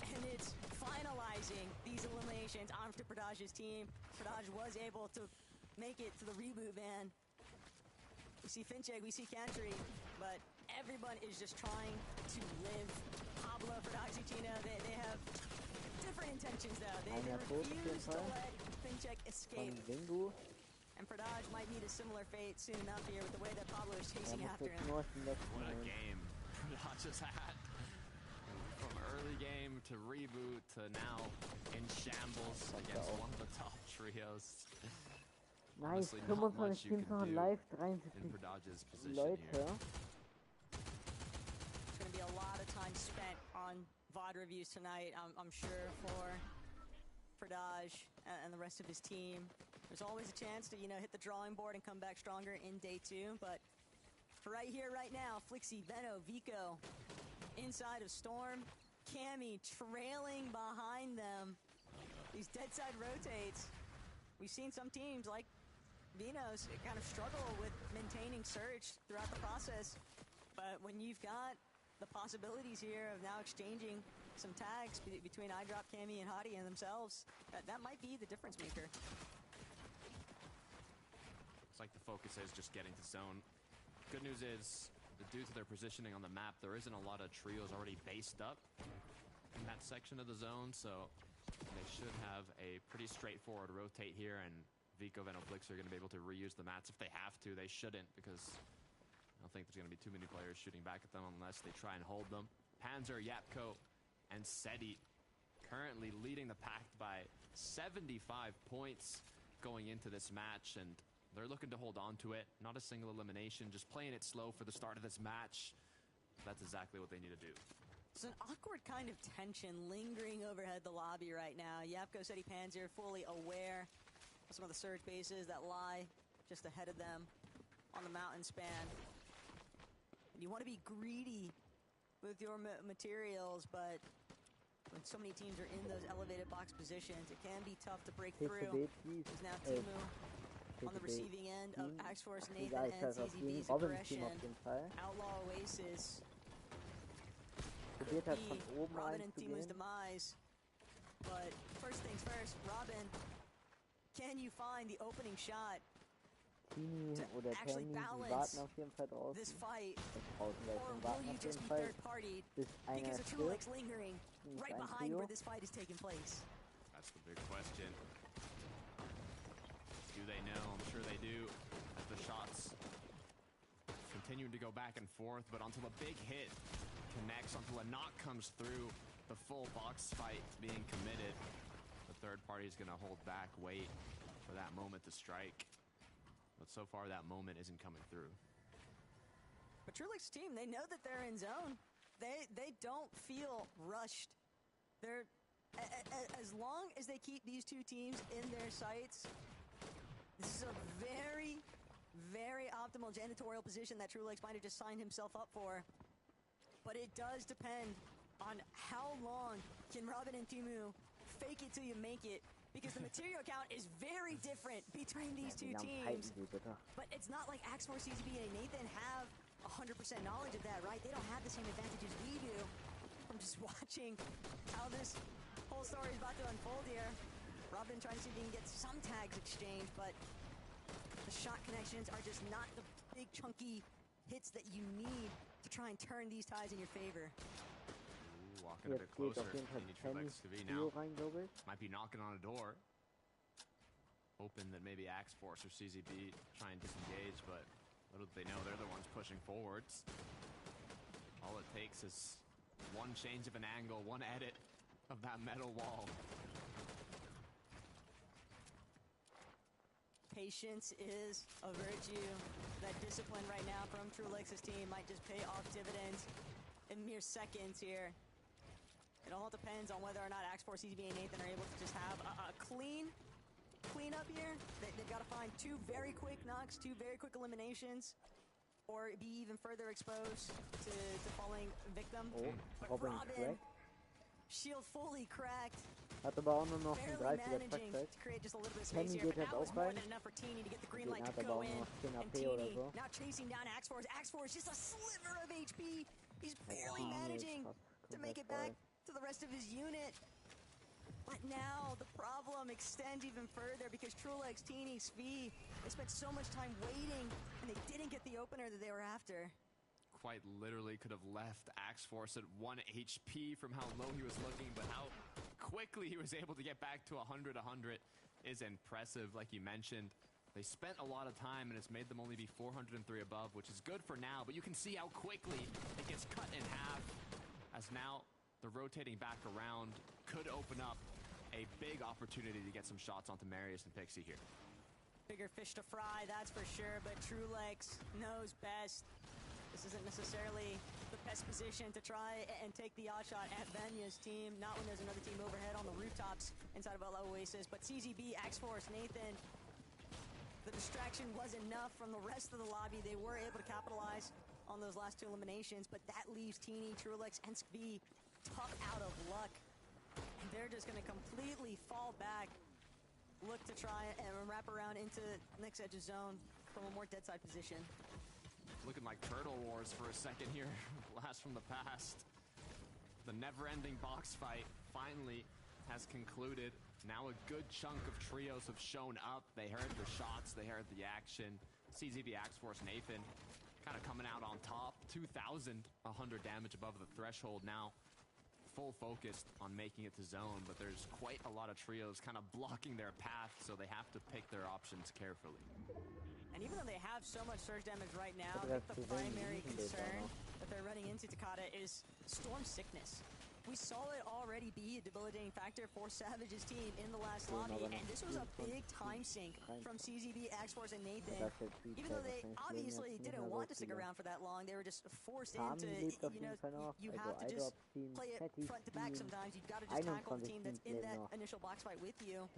and it's finalizing these eliminations onto Pradage's team. Pradage was able to make it to the reboot van. We see Fincheg, we see Cantry, but everyone is just trying to live. Pablo, Frodaxi, Gino, they have different intentions though. They refuse to let Fincheg escape. And Pradage might meet a similar fate soon enough here with the way that Pablo is chasing after him. What a game Pradage has had. From early game to reboot to now in shambles against one of the top trios. Nice, 25 Teams noch live, 73 Leute. It's going to be a lot of time spent on VOD reviews tonight, I'm sure, for Pradage and the rest of his team. There's always a chance to, you know, hit the drawing board and come back stronger in day 2, but for right here, right now, Flixie, Veno, Vico, inside of Storm, Cammy trailing behind them. These dead side rotates. We've seen some teams like Veno's kind of struggle with maintaining surge throughout the process, but when you've got the possibilities here of now exchanging some tags between iDrop, Cammy, and Hottie and themselves, that might be the difference maker. It's like the focus is just getting to zone. Good news is, due to their positioning on the map, there isn't a lot of trios already based up in that section of the zone, so they should have a pretty straightforward rotate here, and Vico, Venoflix are going to be able to reuse the mats if they have to. They shouldn't, because I don't think there's going to be too many players shooting back at them unless they try and hold them. Panzer, Yapko, and Seti currently leading the pack by 75 points going into this match, and they're looking to hold on to it. Not a single elimination, just playing it slow for the start of this match. That's exactly what they need to do. It's an awkward kind of tension lingering overhead the lobby right now. Yapko, Seti, Panzer fully aware of some of the surge bases that lie just ahead of them on the mountain span. And you want to be greedy with your materials, but when so many teams are in those elevated box positions, it can be tough to break through. There's now Timu on the receiving end of Axe Force Nathan Egal, and ist halt auf jeden CZB's Robin-Team aggression. auf jeden Fall. Outlaw Oasis Probiert hat von oben Robin and Timu's reinzugehen. demise. But first things first, Robin, can you find the opening shot Tini to oder actually Tanny, die balance warten auf jeden Fall this draußen. fight? Draußen gleich Or schon will warten you auf just jeden be Fall, third-partied bis einer because of stirbt. Trulex lingering Nicht right ein behind Trio. where this fight is taking place? That's the big question. Do they know? I'm sure they do. As the shots continue to go back and forth, but until a big hit connects, until a knock comes through, the full box fight being committed, the third party is going to hold back, wait for that moment to strike. But so far, that moment isn't coming through. But Trulex's team, they know that they're in zone. They don't feel rushed. They're as long as they keep these two teams in their sights. This is a very, very optimal janitorial position that Trulex might have just signed himself up for. But it does depend on how long can Robin and Timu fake it till you make it. Because the material count is very different between these two teams. But it's not like Axe Force, CZB, and Nathan have 100% knowledge of that, right? They don't have the same advantages we do from just watching how this whole story is about to unfold here. Robin trying to see if he can get some tags exchanged, but the shot connections are just not the big chunky hits that you need to try and turn these ties in your favor. Walking a bit closer. Trulex to be now. Might be knocking on a door. Hoping that maybe Axe Force or CZB try and disengage, but little do they know they're the ones pushing forwards. All it takes is one change of an angle, one edit of that metal wall. Patience is a virtue. That discipline right now from Trulex's team might just pay off dividends in mere seconds here. It all depends on whether or not Axe Force, CZB, and Nathan are able to just have a clean up here. They've got to find two very quick knocks, two very quick eliminations, or be even further exposed to falling victim. But Robin, shield fully cracked. Hat aber auch nur noch ein 30er managing Trackzeit. to create just a little bit of space here, but that was more than enough for Teeny to get the green light to go in. And Teeny now chasing down Axe Force. Axe Force just a sliver of HP. He's barely managing to make it back to the rest of his unit. But now the problem extends even further because Trulex, Teeny, Svi, they spent so much time waiting and they didn't get the opener that they were after. Quite literally could have left Axe Force at 1 HP from how low he was looking, but how quickly he was able to get back to 100 is impressive. Like you mentioned, they spent a lot of time and it's made them only be 403 above, which is good for now, but you can see how quickly it gets cut in half as now the rotating back around could open up a big opportunity to get some shots onto Marius and Pixie here. Bigger fish to fry, that's for sure, but Trulex knows best. This isn't necessarily the best position to try and take the odd shot at Vanya's team, not when there's another team overhead on the rooftops inside of Oasis, but CZB, Axe Force, Nathan, the distraction was enough from the rest of the lobby. They were able to capitalize on those last two eliminations, but that leaves Teeny, Trulex, and Svi tough out of luck. And they're just going to completely fall back, look to try and wrap around into next edge of zone from a more dead side position. Looking like Turtle Wars for a second here. Blast from the past. The never-ending box fight finally has concluded. Now a good chunk of trios have shown up. They heard the shots, they heard the action. CZB, Axe Force, Nathan kind of coming out on top. 2,100 damage above the threshold now. Full focused on making it to zone, but there's quite a lot of trios kind of blocking their path, so they have to pick their options carefully. And even though they have so much surge damage right now, I think the primary concern that they're running into, Takata, is storm sickness. We saw it already be a debilitating factor for Savage's team in the last lobby, and this was a big time sink from CZB, Axe Force, and Nathan. Even though they obviously didn't want to stick around for that long, they were just forced into, you have to just play it front to back sometimes. You've got to just tackle the team that's in that initial box fight with you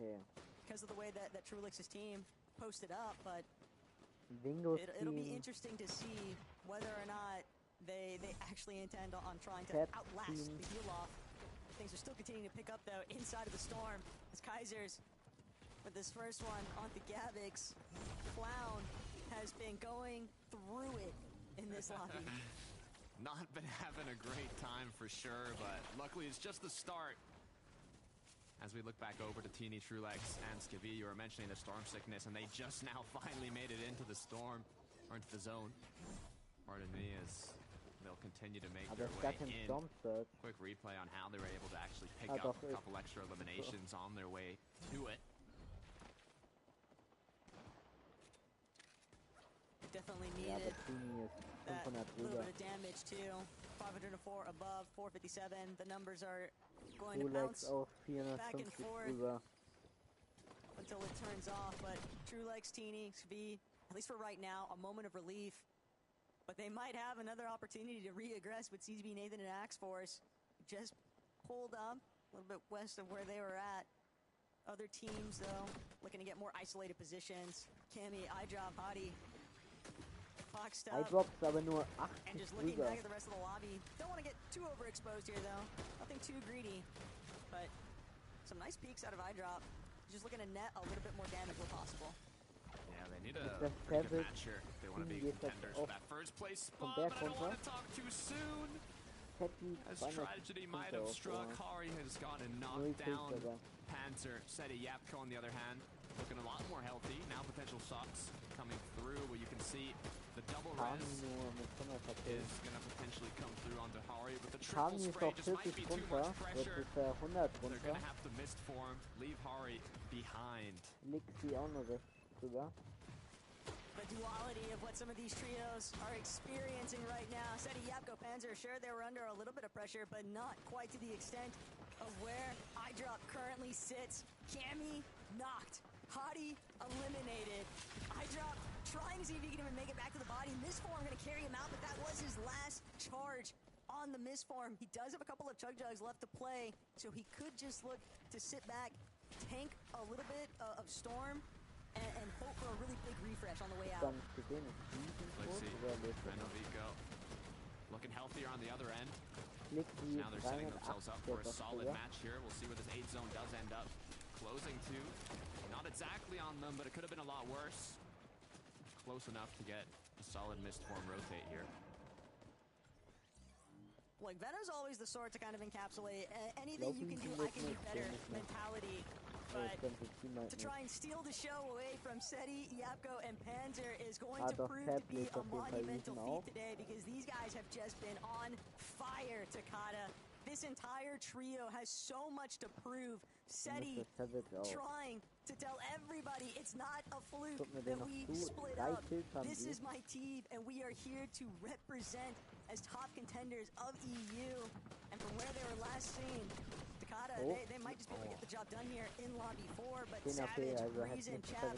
because of the way that Trulex's team posted up, but it'll be interesting to see whether or not they actually intend on trying to outlast the heal off. Things are still continuing to pick up though inside of the storm as Kaisers But this first one on the Gavix, Clown has been going through it in this lobby. Not been having a great time for sure, but luckily it's just the start. As we look back over to Teeny, Trulex, and Skivvy, you were mentioning the storm sickness, and they just now finally made it into the storm, or into the zone. Pardon me, as they'll continue to make their way in. Quick replay on how they were able to actually pick up a couple extra eliminations on their way to it. Definitely needed that little bit of damage too. 504 above, 457. The numbers are going to bounce back and forth until it turns off. But Trulex, Teeny, Skivvy, at least for right now, a moment of relief. But they might have another opportunity to re-aggress with CZB, Nathan, and Axe Force. Just pulled up a little bit west of where they were at. Other teams, though, looking to get more isolated positions. Cammy, iDrop, Hottie. Boxed up. iDrop's aber nur 8 and just looking back at the rest of the lobby. Don't want to get too overexposed here, though. Nothing too greedy. But some nice peeks out of iDrop. Just looking to net a little bit more damage where possible. Yeah, they need a pretty good match here if they want to be contenders for that first place spot, but I don't want to talk too soon. As tragedy might have struck, Hari has gone and knocked down Panzer. Seti Yapko, on the other hand, looking a lot more healthy. Now potential shots coming through, where you can see the double res is going to potentially come through onto Hari, but the triple spray just might be too much pressure. They're going to have to mist form, leave Hari behind. The duality of what some of these trios are experiencing right now. Seti, Yapko, Panzer, sure they were under a little bit of pressure, but not quite to the extent of where iDrop currently sits. Cammy knocked. Hottie eliminated. iDrop trying to see if he can even make it back to the body. Mistform going to carry him out, but that was his last charge on the Mistform. He does have a couple of Chug Jugs left to play, so he could just look to sit back, tank a little bit of Storm, and hope for a really big refresh on the way out. Let's see. Renovico looking healthier on the other end. Now they're setting themselves up for a solid match here. We'll see where this 8 zone does end up. Closing to. Not exactly on them, but it could have been a lot worse. Close enough to get a solid Mistform rotate here. Like, Venom's always the sort to kind of encapsulate anything you can do, I can do better mentality. But to try and steal the show away from Seti, Yapko, and Panzer is going to prove to be a monumental feat today, because these guys have just been on fire, Takada. This entire trio has so much to prove. Seti trying to tell everybody it's not a fluke that we split up. This is my team, and we are here to represent as top contenders of EU. And from where they were last seen, Takada, they might just be able to get the job done here in Lobby 4, but Savage, Reason, Chap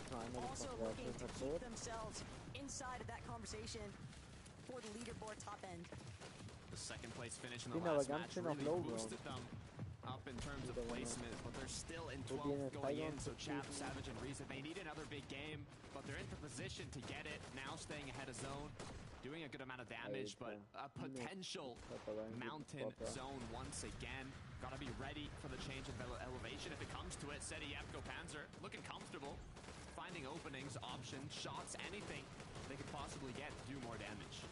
also looking to keep themselves inside of that conversation for the leaderboard top end. The second place finish in the last match really boosted them up in terms of placement, but they're still in 12th going in, so Chap, Savage, and Reason, they need another big game, but they're in the position to get it, now staying ahead of zone, doing a good amount of damage, but a potential mountain zone once again. Gotta be ready for the change of elevation if it comes to it. Seti, Yapko, Panzer, looking comfortable, finding openings, options, shots, anything they could possibly get to do more damage.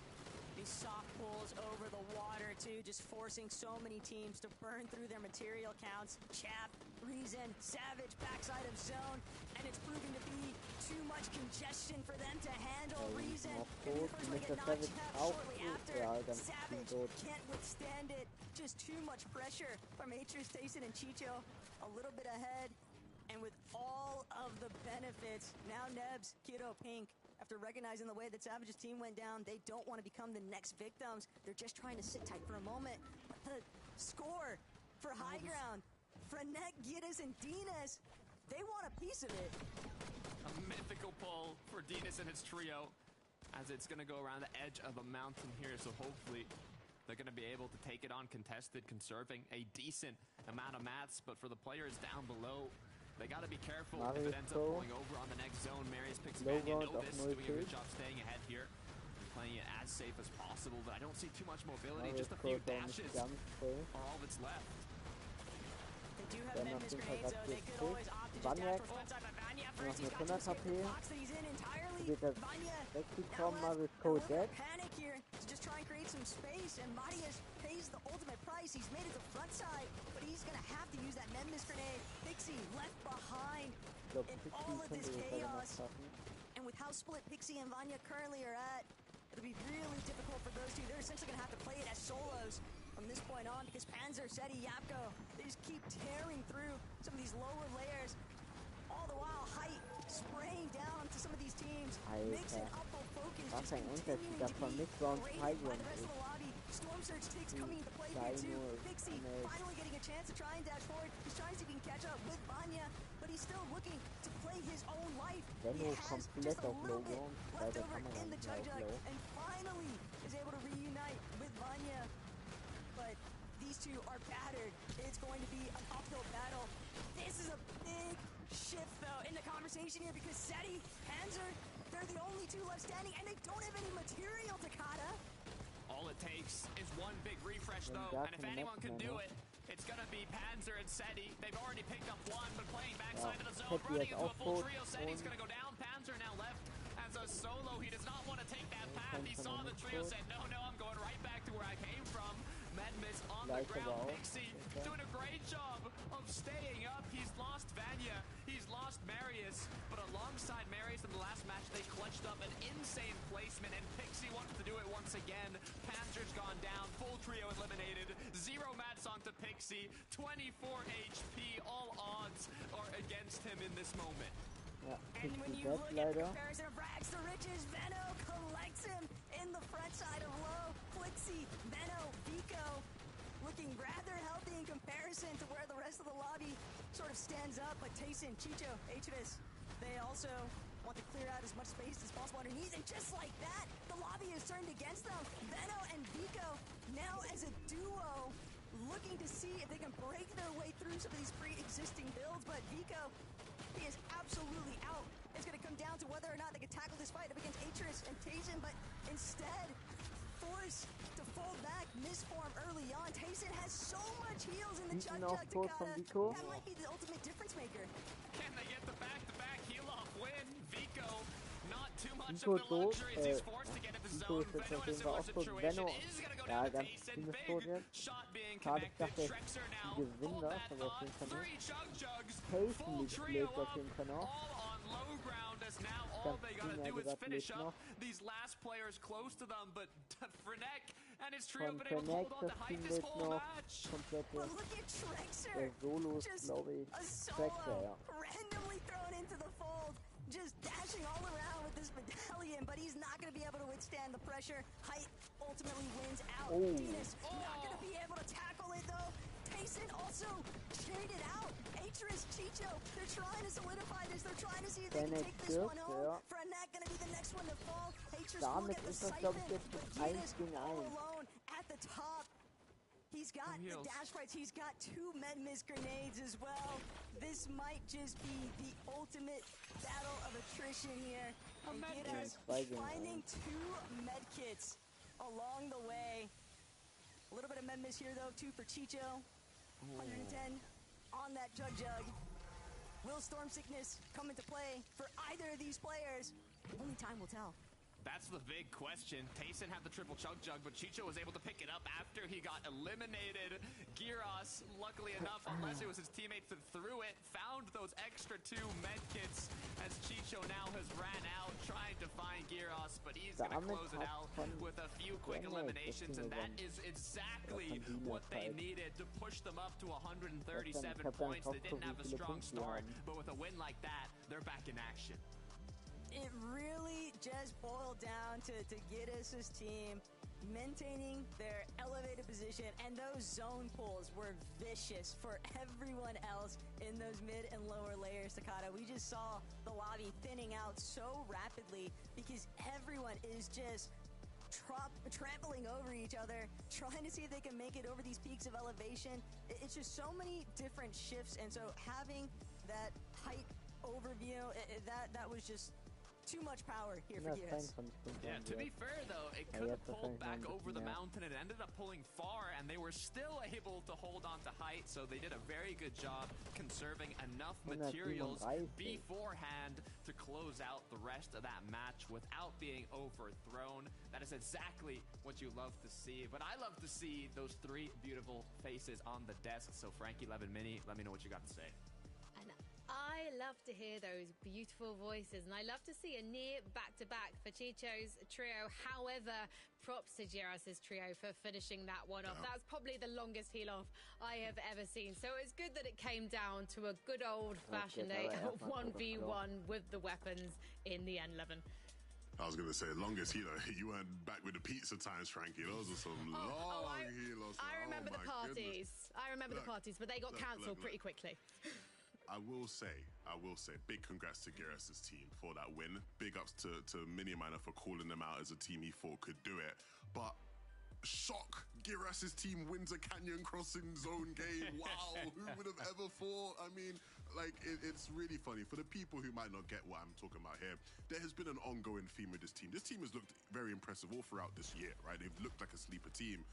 These soft pulls over the water, too, just forcing so many teams to burn through their material counts. Chap, Reason, Savage, backside of zone, and it's proving to be too much congestion for them to handle. Reason, and the first one to get knocked Chap shortly after. Savage can't withstand it. Just too much pressure from Atreus, Tayson, and Chicho. A little bit ahead, and with all of the benefits, now Nebs, Kiddo, Pink, after recognizing the way that Savage's team went down, they don't want to become the next victims. They're just trying to sit tight for a moment. But the score for high ground, Frenet, Giddes, and Dinas, they want a piece of it. A mythical pull for Dinas and his trio, as it's going to go around the edge of a mountain here, so hopefully they're going to be able to take it on contested, conserving a decent amount of mats, but for the players down below, they got to be careful if it ends up pulling over on the next zone. Marius picks a man, Novus doing a good job staying ahead here, playing it as safe as possible, but I don't see too much mobility, just a few dashes are all that's left. They do have Der hat auf jeden Fall gerade 40. Banyak noch mit 100 HP. Geht das weggekommen, mal ist Code dead. Just try and create some space, and Marius pays the ultimate price. He's made it to front side, but he's gonna have to use that Memphis grenade. Pixie left behind in all of this chaos. And with how split Pixie and Vanya currently are at, it'll be really difficult for those two. They're essentially gonna have to play it as solos from this point on, because Panzer, Seti, Yapko, they just keep tearing through some of these lower layers. All the while, Height spraying down to some of these teams, mixing up the focus, just continuing to be raided by the rest of the lobby. Storm Surge takes coming into play here too. Pixie finally getting a chance to try and dash forward. He's trying to see if he can catch up with Vanya, but he's still looking to play his own life. He has just a little bit left over in the Chug Jug, and finally is able to reunite with Vanya. But these two are battered. It's going to be an uphill battle. This is a big shift, though, in the conversation here, because Seti, Panzer, they're the only two left standing, and they don't have any material, Takata. All it takes is one big refresh, though, and if anyone can do it, it's gonna be Panzer and Seti. They've already picked up one, but playing backside of the zone, running into a full trio. Seti's gonna go down. Panzer now left as a solo. He does not want to take that path. He saw the trio, said, no, I'm going right back to where I came from. Medmis on the ground. Pixie doing a great job of staying up. He's lost Vanya. He's lost Marius. But alongside Marius in the last match, they clutched up an insane placement, and Pixie wants to do it once again. Panzer's gone down. Full trio eliminated. 0 mats onto Pixie. 24 HP. All odds are against him in this moment. And when you look at the comparison of rags to riches, Venno collects him in the front side of low. Flixie, Venno, Vico, looking rather healthy in comparison to where the rest of the lobby sort of stands up. But Tayson, Chicho, Hvis, they also want to clear out as much space as possible underneath. And just like that, the lobby is turned against them. Venno and Vico now as a duo, looking to see if they can break their way through some of these pre-existing builds. But Vico, he is absolutely out. It's going to come down to whether or not they can tackle this fight up against Atris and Tayson, but instead, forced to fall back, misform early on. Tayson has so much heals in the Chug Jug, Takata. That might be the ultimate difference maker. Can they get the back-to-back heal-off win? Vico, not too much of the luxuries. He's forced to get at the zone. Venno in a similar situation is going to go down to Tayson. Big shot being connected. Trexer now. Full bat on 3 Chug Jugs. Full trio up. All on low ground, as now all they got to do is finish up these last players close to them. But Frenek and his trio have been able to hold on to Height this whole match. But look at Trexer. Just a solo randomly thrown into the fold. Just dashing all around with this medallion, but he's not going to be able to withstand the pressure. Height ultimately wins out. Venus not going to be able to tackle it, though. Tayson also traded out. Atris, Chicho, they're trying to solidify this. They're trying to see if they can take this one home. Frenek going to be the next one to fall. Atris will get the siphon, but Venus all alone at the top. He's got the dash fights. He's got 2 Medmis grenades as well. This might just be the ultimate battle of attrition here. And Giras finding 2 medkits along the way. A little bit of Medmis here, though, 2 for Chicho. 110 on that Chug Jug. Will Storm Sickness come into play for either of these players? Only time will tell. That's the big question. Tayson had the triple Chug Jug, but Chicho was able to pick it up after he got eliminated. Giras, luckily enough, unless it was his teammates that threw it, found those extra 2 medkits as Chicho now has ran out trying to find Giras, but he's going to close it out with a few quick eliminations, and that is exactly what they needed to push them up to 137 points. They didn't have a strong start, but with a win like that, they're back in action. It really just boiled down to Giras' team maintaining their elevated position, and those zone pulls were vicious for everyone else in those mid and lower layers, Takata. We just saw the lobby thinning out so rapidly because everyone is just trampling over each other, trying to see if they can make it over these peaks of elevation. It's just so many different shifts, and so having that height overview, that was just too much power here for Giras. 122 Yeah, to be fair though, it could have pulled back over the mountain and ended up pulling far, and they were still able to hold on to height, so they did a very good job conserving enough materials beforehand to close out the rest of that match without being overthrown. That is exactly what you love to see, but I love to see those three beautiful faces on the desk. So Frankie, Levin, Mini, let me know what you got to say. And I love to hear those beautiful voices, and I love to see a near back-to-back for Chicho's trio. However, props to Giras's trio for finishing that one off. That's probably the longest heel-off I have ever seen. So it's good that it came down to a good old-fashioned 1v1 with the weapons in the end, Levin. I was going to say, longest healer. You weren't back with the pizza times, Frankie. Those are some long healers. I remember the parties. I remember the parties, but they got cancelled pretty quickly. I will say, big congrats to Giras's team for that win. Big ups to Mini Miner for calling them out as a team he thought could do it. But shock, Giras's team wins a canyon crossing zone game. Wow, who would have ever thought? I mean, like, it's really funny. For the people who might not get what I'm talking about here, there has been an ongoing theme with this team. This team has looked very impressive all throughout this year, right? They've looked like a sleeper team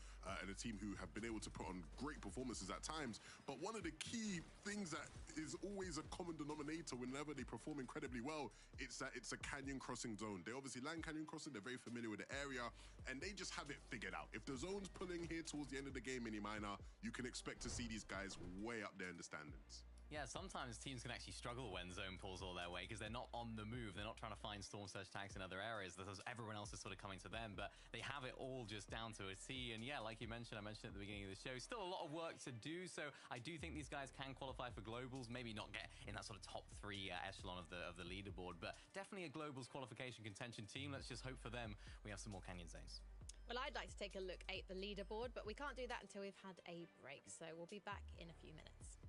and a team who have been able to put on great performances at times. But one of the key things that is always a common denominator whenever they perform incredibly well, it's that it's a canyon crossing zone. They obviously land canyon crossing, they're very familiar with the area, and they just have it figured out. If the zone's pulling here towards the end of the game, Mini Miner, you can expect to see these guys way up there in the standings. Yeah, sometimes teams can actually struggle when zone pulls all their way because they're not on the move. They're not trying to find storm surge tags in other areas. Everyone else is sort of coming to them, but they have it all just down to a T. And yeah, like you mentioned, I mentioned at the beginning of the show, still a lot of work to do. So I do think these guys can qualify for globals, maybe not get in that sort of top three echelon of the leaderboard, but definitely a globals qualification contention team. Let's just hope for them we have some more canyon zones. Well, I'd like to take a look at the leaderboard, but we can't do that until we've had a break. So we'll be back in a few minutes.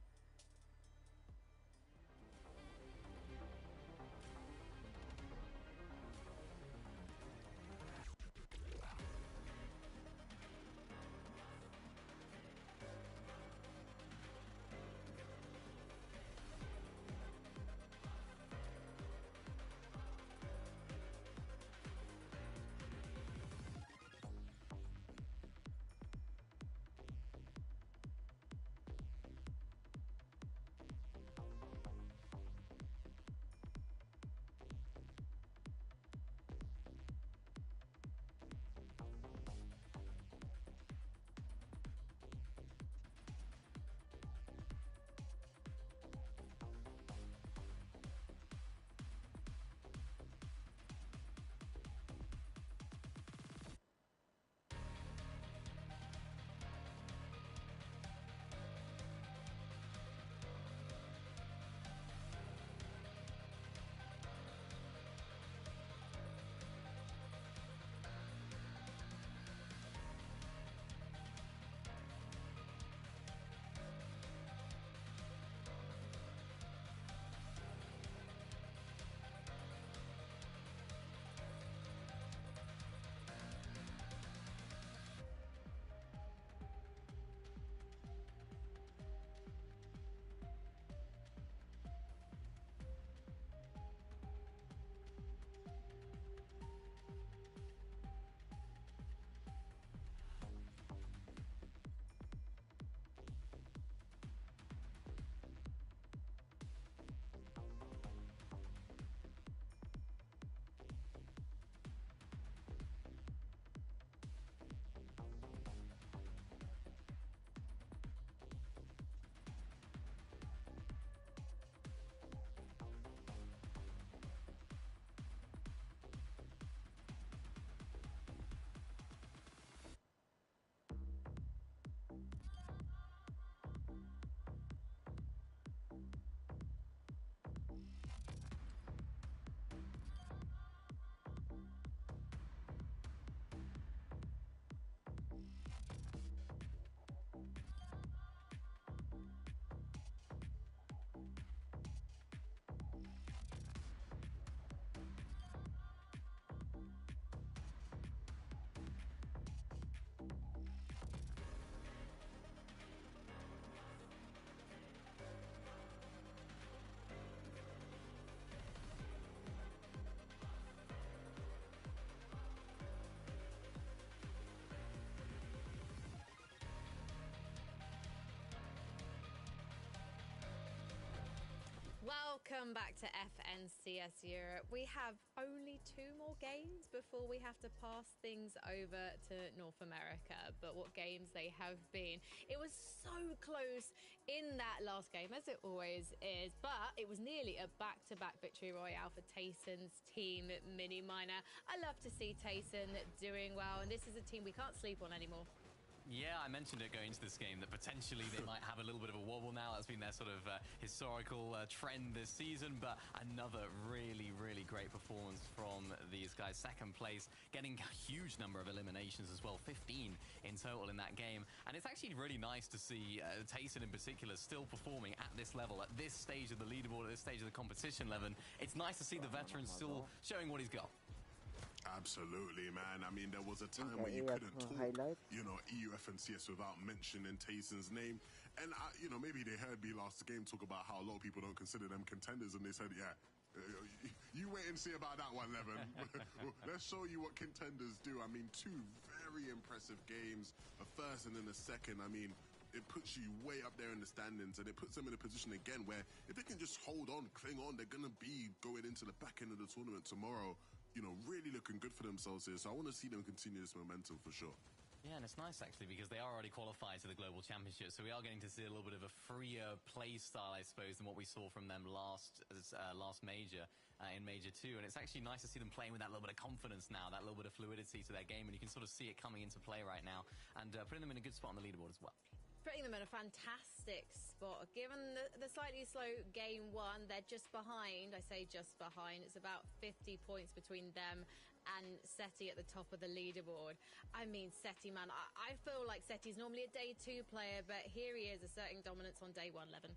Welcome back to FNCS Europe. We have only 2 more games before we have to pass things over to North America. But what games they have been. It was so close in that last game, as it always is. But it was nearly a back-to-back victory royale for Tayson's team, Mini Miner. I love to see Tayson doing well, and this is a team we can't sleep on anymore. Yeah, I mentioned it going into this game that potentially they might have a little bit of a wobble now. That's been their sort of historical trend this season, but another really, really great performance from these guys. Second place, getting a huge number of eliminations as well, 15 in total in that game. And it's actually really nice to see Tayson in particular still performing at this level, at this stage of the leaderboard, at this stage of the competition level. It's nice to see the veteran still showing what he's got. Absolutely, man. I mean, there was a time where you couldn't talk, you know, EUF and CS without mentioning Tayson's name. And, you know, maybe they heard me last game talk about how a lot of people don't consider them contenders. And they said, yeah, you wait and see about that one, Levin. Let's show you what contenders do. I mean, 2 very impressive games, a first and then a second. I mean, it puts you way up there in the standings, and it puts them in a position again where if they can just hold on, cling on, they're going to be going into the back end of the tournament tomorrow, you know, really looking good for themselves here. So I want to see them continue this momentum for sure. Yeah, and it's nice actually because they are already qualified to the Global Championship, so we are getting to see a little bit of a freer play style, I suppose, than what we saw from them last major, in Major 2. And it's actually nice to see them playing with that little bit of confidence now, that little bit of fluidity to their game, and you can sort of see it coming into play right now, and putting them in a good spot on the leaderboard as well. Putting them in a fantastic spot. Given the slightly slow game 1, they're just behind. I say just behind. It's about 50 points between them and Seti at the top of the leaderboard. I mean, Seti, man, I feel like Seti's normally a day 2 player, but here he is asserting dominance on day 1, Levin.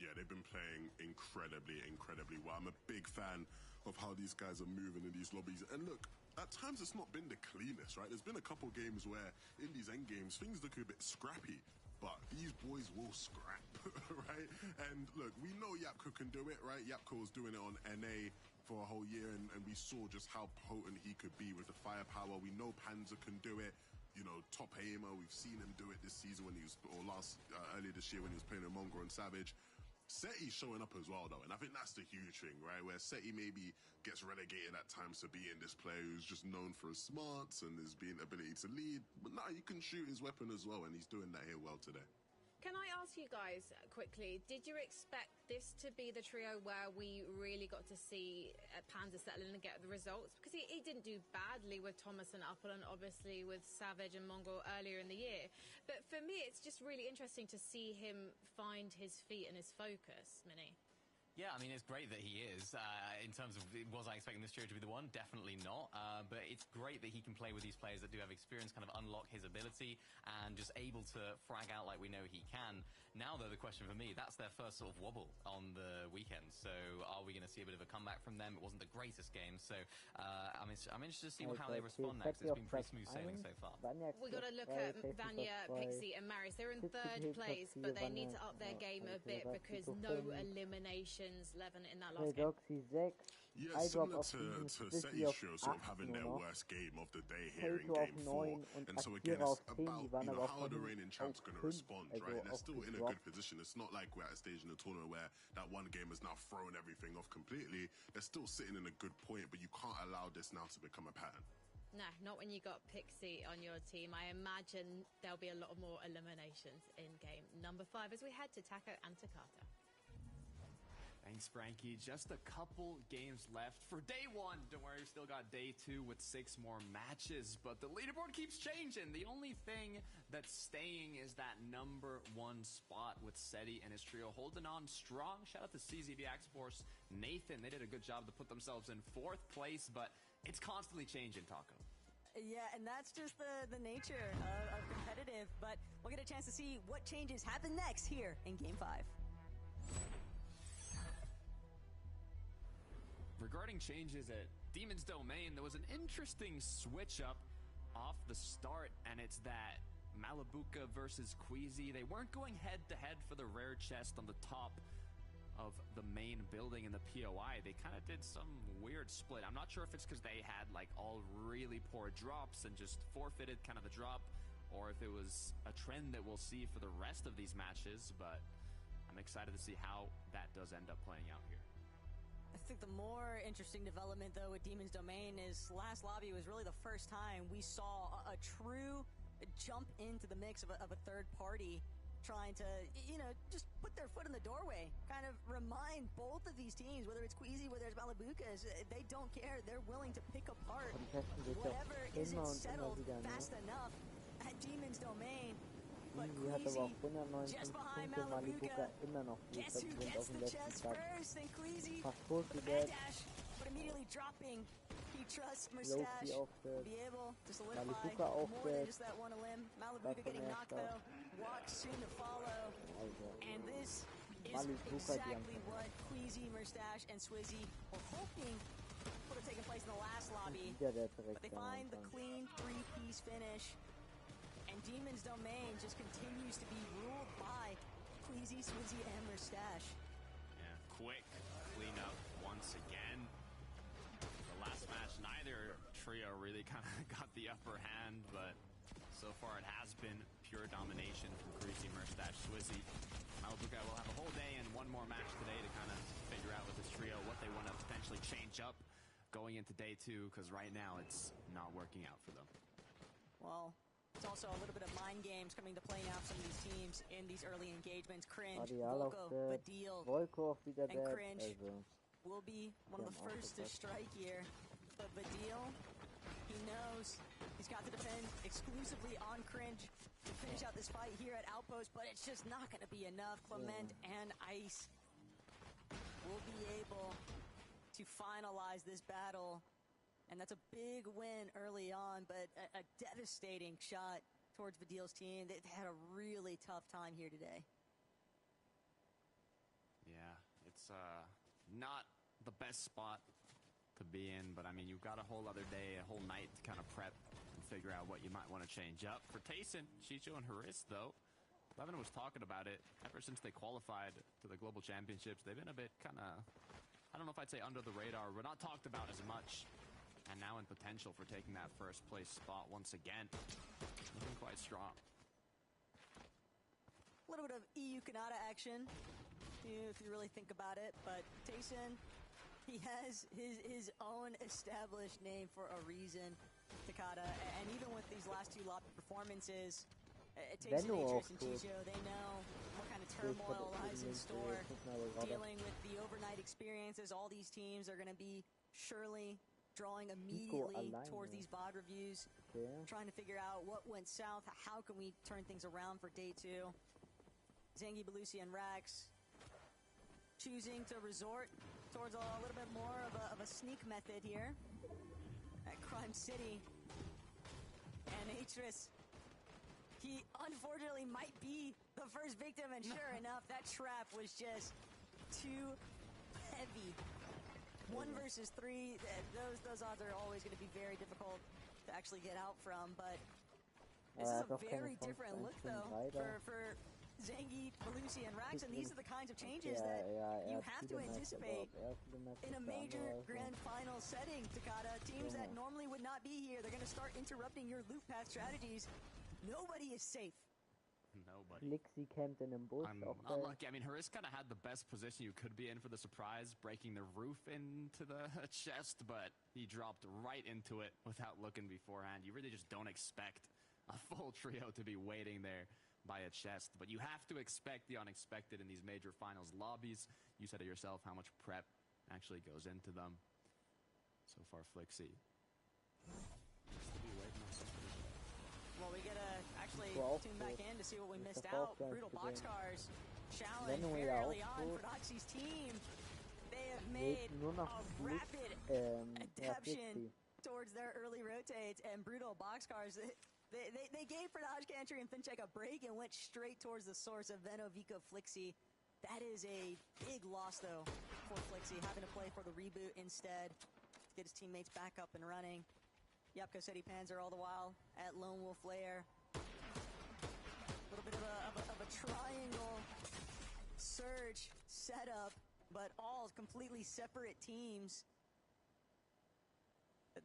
Yeah, they've been playing incredibly, incredibly well. I'm a big fan of how these guys are moving in these lobbies. And look, at times it's not been the cleanest, right? There's been a couple games where in these end games things look a bit scrappy, but these boys will scrap, right? And look, we know Yapko can do it, right? Yapko was doing it on NA for a whole year, and we saw just how potent he could be with the firepower. We know Panzer can do it. You know, top aimer, we've seen him do it this season when he was, or earlier this year when he was playing with Mongo and Savage. Seti's showing up as well, though, and I think that's the huge thing, right? Where Seti maybe gets relegated at times to being this player who's just known for his smarts and his ability to lead. But now he can shoot his weapon as well, and he's doing that here well today. Can I ask you guys quickly, did you expect this to be the trio where we really got to see Panzer settle in and get the results? Because he didn't do badly with Thomas and Uppel, and obviously with Savage and Mongo earlier in the year. But for me, it's just really interesting to see him find his feet and his focus, Minnie. Yeah, I mean, it's great that he is. In terms of, was I expecting this trio to be the one? Definitely not. But it's great that he can play with these players that do have experience, kind of unlock his ability, and just able to frag out like we know he can. Now, though, the question for me, that's their first sort of wobble on the weekend. So are we going to see a bit of a comeback from them? It wasn't the greatest game. So I'm interested to see how they respond next. It's been pretty smooth sailing so far. We got to look at Vanya, Pixie, and Maris. They're in 3rd place, but they need to up their game a bit because no eliminations, Levin, in that last game. Yeah, similar to Seti's trio sort of having their worst game of the day here in game 4. And so again, it's about, you know, how are the reigning champs going to respond, right? They're still in a good position. It's not like we're at a stage in the tournament where that one game has now thrown everything off completely. They're still sitting in a good point, but you can't allow this now to become a pattern. No, not when you got Pixie on your team. I imagine there'll be a lot more eliminations in game number 5 as we head to Taco and Takata. Thanks, Frankie. Just a couple games left for day 1. Don't worry, we still got day 2 with 6 more matches, but the leaderboard keeps changing. The only thing that's staying is that number 1 spot with Seti and his trio holding on strong. Shout out to CZB X-Force, Nathan. They did a good job to put themselves in 4th place, but it's constantly changing, Taco. Yeah, and that's just the nature of competitive, but we'll get a chance to see what changes happen next here in Game 5. Regarding changes at Demon's Domain, there was an interesting switch up off the start, and it's that Malabuka versus Queasy. They weren't going head-to-head for the rare chest on the top of the main building in the POI. They kind of did some weird split. I'm not sure if it's because they had like all really poor drops and just forfeited kind of the drop, or if it was a trend that we'll see for the rest of these matches, but I I'm excited to see how that does end up playing out here. I think the more interesting development, though, with Demon's Domain is last lobby was really the first time we saw a true jump into the mix of a third party trying to, you know, just put their foot in the doorway, kind of remind both of these teams, whether it's Queasy, whether it's Malibucas, they don't care. They're willing to pick apart whatever isn't settled fast enough at Demon's Domain. But Queasy, just behind Malibuca, guess who gets the chest first? And Queasy, the mad dash, but immediately dropping. He trusts Mustache to be able to solidify more than just that one limb. Malibuca getting knocked though. Walk soon to follow. And this is exactly what Queasy, Mustache, and Swizzy were hoping would have taken place in the last lobby. But they find the clean three-piece finish. And Demon's Domain just continues to be ruled by Queasy, Swizzy, and Mustache. Yeah, quick cleanup once again. The last match, neither trio really kind of got the upper hand, but so far it has been pure domination from Queasy, Mustache, Swizzy. Malibuca will have a whole day and one more match today to kind of figure out with this trio what they want to potentially change up going into day 2, because right now it's not working out for them. Well, it's also a little bit of mind games coming to play now for some of these teams in these early engagements. Cringe, Volko, Badil, and Cringe will be one of the first to strike here. But Badil, he knows he's got to defend exclusively on Cringe to finish out this fight here at Outpost, but it's just not going to be enough. Clement and Ice will be able to finalize this battle. And that's a big win early on, but a devastating shot towards Badil's team. They had a really tough time here today. Yeah, it's not the best spot to be in, but I mean, you've got a whole other day, a whole night to kind of prep and figure out what you might want to change up. For Tayson, Chicho, and Haris, though, Levin was talking about it. Ever since they qualified to the Global Championships, they've been a bit kind of, I don't know if I'd say under the radar, but not talked about as much. And now in potential for taking that first place spot once again. Looking quite strong. A little bit of EU Kanata action, if you really think about it. But Tayson, he has his own established name for a reason, Takada. And even with these last 2 lobby performances, Tayson, Atris, and Chicho, they know what kind of turmoil lies in store. Dealing with the overnight experiences, all these teams are going to be surely drawing immediately towards these VOD reviews, trying to figure out what went south, how can we turn things around for day 2. Zangy, Belusi, and Rax choosing to resort towards a little bit more of a sneak method here at Crime City. And Atris, he unfortunately might be the first victim, and sure enough, that trap was just too heavy. 1 versus 3, those odds are always going to be very difficult to actually get out from, but this is a very different look, though, for Zangy, Belusi, and Rax, and these are the kinds of changes that you have to anticipate in a major grand final setting, Takada. Teams that normally would not be here, they're going to start interrupting your loop path strategies. Nobody is safe. Nobody. Lixi camped in einem Bus. Unlucky. I mean, Haris kind of had the best position you could be in for the surprise, breaking the roof into the chest, but he dropped right into it without looking beforehand. You really just don't expect a full trio to be waiting there by a chest, but you have to expect the unexpected in these major finals lobbies. You said it yourself, how much prep actually goes into them. So far, Flixie. Just to be waiting on something. Well, we get to actually tune back in to see what we missed out. Brutal Boxcars challenge very early on for Doxy's team. They have made a rapid adaptation towards their early rotates, and Brutal Boxcars, they gave Pradaj Kantry and Fincheck a break and went straight towards the source of Veno, Vico, Flixie. That is a big loss, though, for Flixie, having to play for the reboot instead to get his teammates back up and running. Yapko City Panzer all the while at Lone Wolf Lair. A little bit of a triangle surge setup, but all completely separate teams.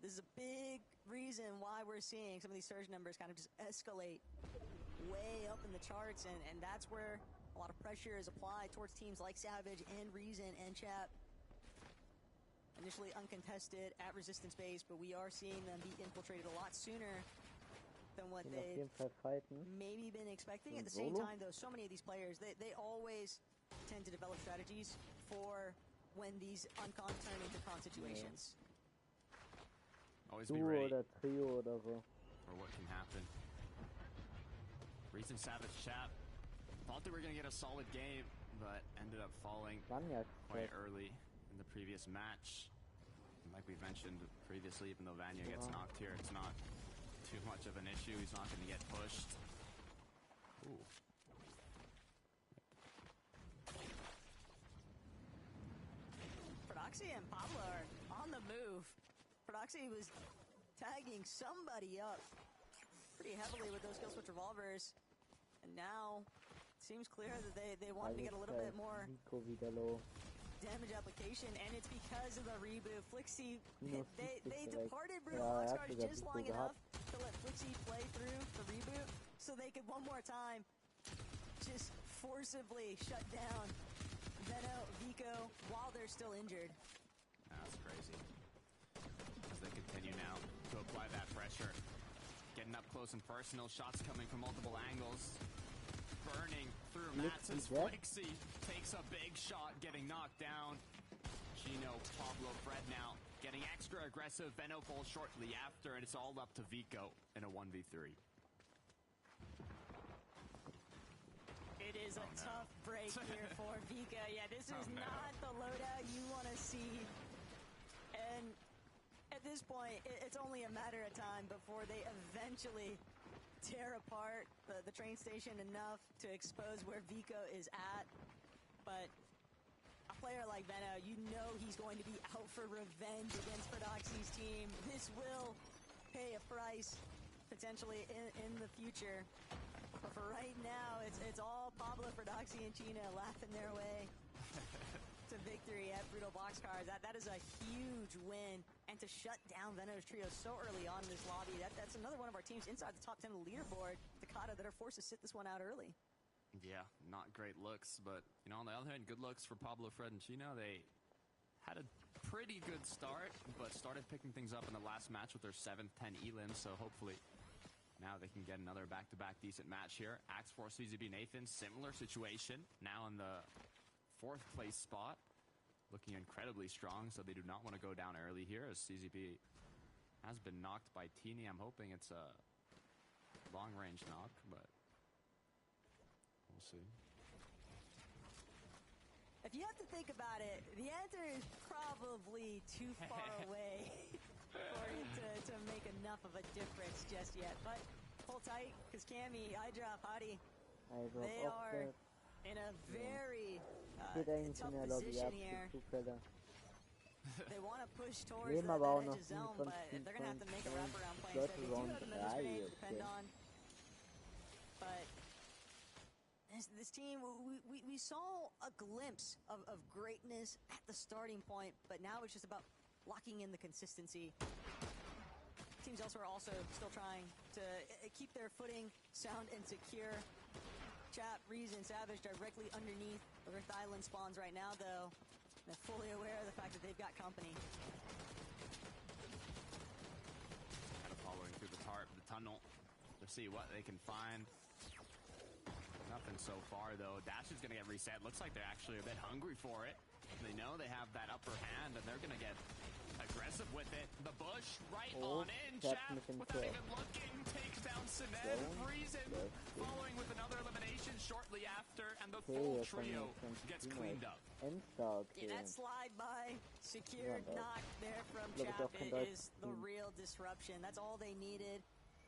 This is a big reason why we're seeing some of these surge numbers kind of just escalate way up in the charts, and that's where A lot of pressure is applied towards teams like Savage and Reason and Chap. Initially uncontested at resistance base, but we are seeing them be infiltrated a lot sooner than what they've maybe been expecting. At the same time, though, so many of these players, they always tend to develop strategies for when these uncon turn into con situations. Always be ready oder Trio oder so. for what can happen. Reason, Savage, Chap thought they were going to get a solid game, but ended up falling quite early in the previous match. And like we mentioned previously, even though Vanya gets knocked here, it's not too much of an issue. He's not going to get pushed. Ooh. Prodoxy and Pablo are on the move. Prodoxy was tagging somebody up pretty heavily with those kill switch revolvers. And now it seems clear that they want to get a little bit more damage application, and it's because of the reboot. Flixie, they departed Brutal Boxcars just long enough to let Flixie play through the reboot so they could one more time just forcibly shut down Veno, Vico while they're still injured. That's crazy. As they continue now to apply that pressure. Getting up close and personal, shots coming from multiple angles. Burning through mats as Flixie takes a big shot, getting knocked down. Chino, Pablo, Fred now getting extra aggressive. Veno falls shortly after, and it's all up to Vico in a 1v3. It is a tough break here for Vico. Yeah, this is not the loadout you want to see. And at this point, it's only a matter of time before they eventually tear apart the train station enough to expose where Vico is at. But a player like Veno, you know he's going to be out for revenge against Prodoxy's team. This will pay a price potentially in the future. But for right now, it's all Pablo, Prodoxy, and Chino laughing their way to victory at Brutal Boxcars. That is a huge win, and to shut down Veno's trio so early on in this lobby, that's another one of our teams inside the top 10 of the leaderboard, Takata, that are forced to sit this one out early. Yeah, not great looks, but you know, on the other hand, good looks for Pablo, Fred, and Chino. They had a pretty good start, but started picking things up in the last match with their 7th 10 elims, so hopefully now they can get another back-to-back decent match here. Axe Force, CZB, Nathan, similar situation, now in the 4th place spot, looking incredibly strong, so they do not want to go down early here, as CZB has been knocked by Teeny. I'm hoping it's a long-range knock, but we'll see. If you have to think about it, the answer is probably too far away for it to make enough of a difference just yet. But hold tight, because Cammy, iDrop, Hadi, they are in a very tough position here. They want to push towards that edge of zone, but they're going to have to make a wraparound play instead. They do have another grenade to depend on. But this team, we saw a glimpse of greatness at the starting point, but now it's just about locking in the consistency. Teams elsewhere also still trying to keep their footing sound and secure. Chap, Reason, Savage directly underneath the Rift Island spawns right now, though. They're fully aware of the fact that they've got company. Kind of following through the tunnel to see what they can find. Nothing so far, though. Dash is going to get reset. Looks like they're actually a bit hungry for it. They know they have that upper hand, and they're going to get aggressive with it. The bush right on in. Chap, without even looking, takes down Sinead. Reason following with another elimination shortly after, and the full trio gets cleaned up. Yeah, that slide by, secured knock there from Chap is the real disruption. That's all they needed.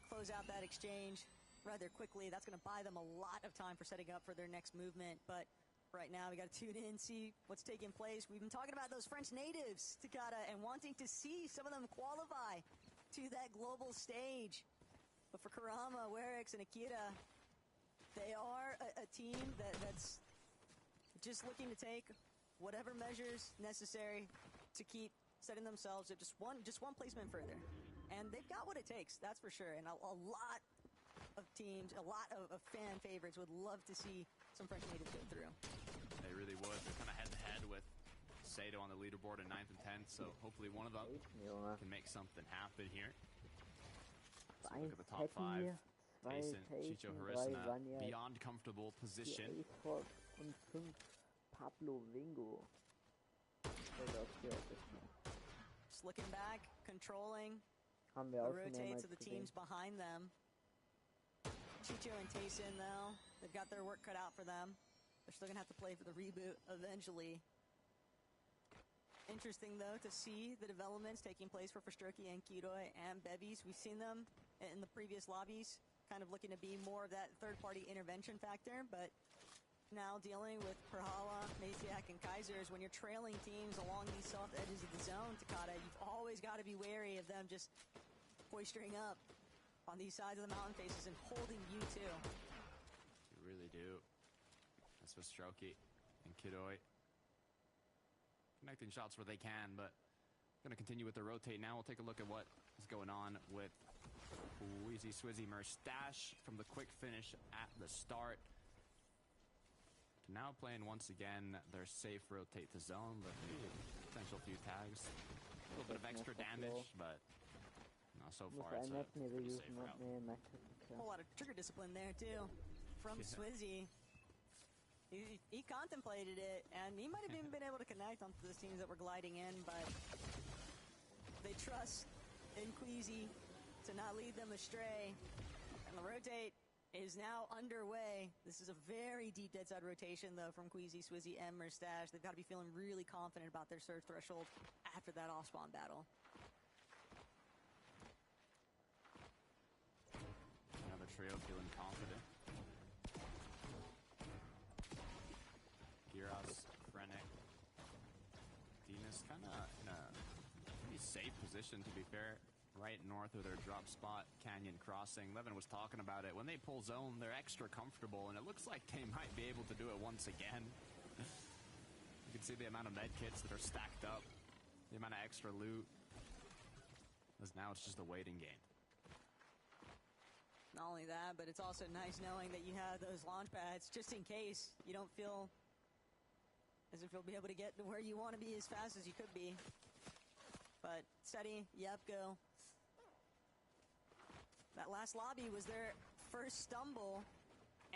Close out that exchange rather quickly. That's going to buy them a lot of time for setting up for their next movement, but right now we got to tune in, see what's taking place. We've been talking about those French natives, Takata, and wanting to see some of them qualify to that global stage. But for Kurama, Werix, and Akira, they are a team that's just looking to take whatever measures necessary to keep setting themselves at just one placement further. And they've got what it takes, that's for sure. And a lot of teams, a lot of fan favorites would love to see some fresh natives go through. They really would. They're kind of head-to-head with Sato on the leaderboard in 9th and 10th, so hopefully one of them can make something happen here. So look at the top 5. Jason, Chicho, Harissa, beyond comfortable position. Und 5 Pablo Vingo. Just looking back, controlling Haben wir the auch schon rotates mehrmals of the gesehen. teams behind them. Chicho and Tayson, though, they've got their work cut out for them. They're still going to have to play for the reboot eventually. Interesting, though, to see the developments taking place for Forstroki and Kiroi and Bevies. We've seen them in the previous lobbies, kind of looking to be more of that third-party intervention factor, but now dealing with Perhala, Maziak, and Kaisers, when you're trailing teams along these soft edges of the zone, Takada, you've always got to be wary of them just boistering up on these sides of the mountain faces and holding you too. You really do. That's with Strokey and Kiroi. Connecting shots where they can, but going to continue with the rotate now. We'll take a look at what is going on with Wheezy Swizzy Merstash from the quick finish at the start. Now playing once again their safe rotate to zone, but potential few tags. A little bit of extra damage, but no, so far it's a pretty safe route. A whole lot of trigger discipline there too from Swizzy. He contemplated it, and he might have even been able to connect onto those teams that were gliding in, but they trust in Queasy to not lead them astray. And the rotate is now underway. This is a very deep dead side rotation, though, from Queasy, Swizzy, and Merstash. They've got to be feeling really confident about their surge threshold after that off-spawn battle. Another trio feeling confident. Giras, Krennic, Dinas kind of in a pretty safe position, to be fair. Right north of their drop spot, Canyon Crossing. Levin was talking about it. When they pull zone, they're extra comfortable, and it looks like they might be able to do it once again. You can see the amount of med kits that are stacked up, the amount of extra loot. As now it's just a waiting game. Not only that, but it's also nice knowing that you have those launch pads just in case you don't feel as if you'll be able to get to where you want to be as fast as you could be. But Seti, Yepko, that last lobby was their first stumble,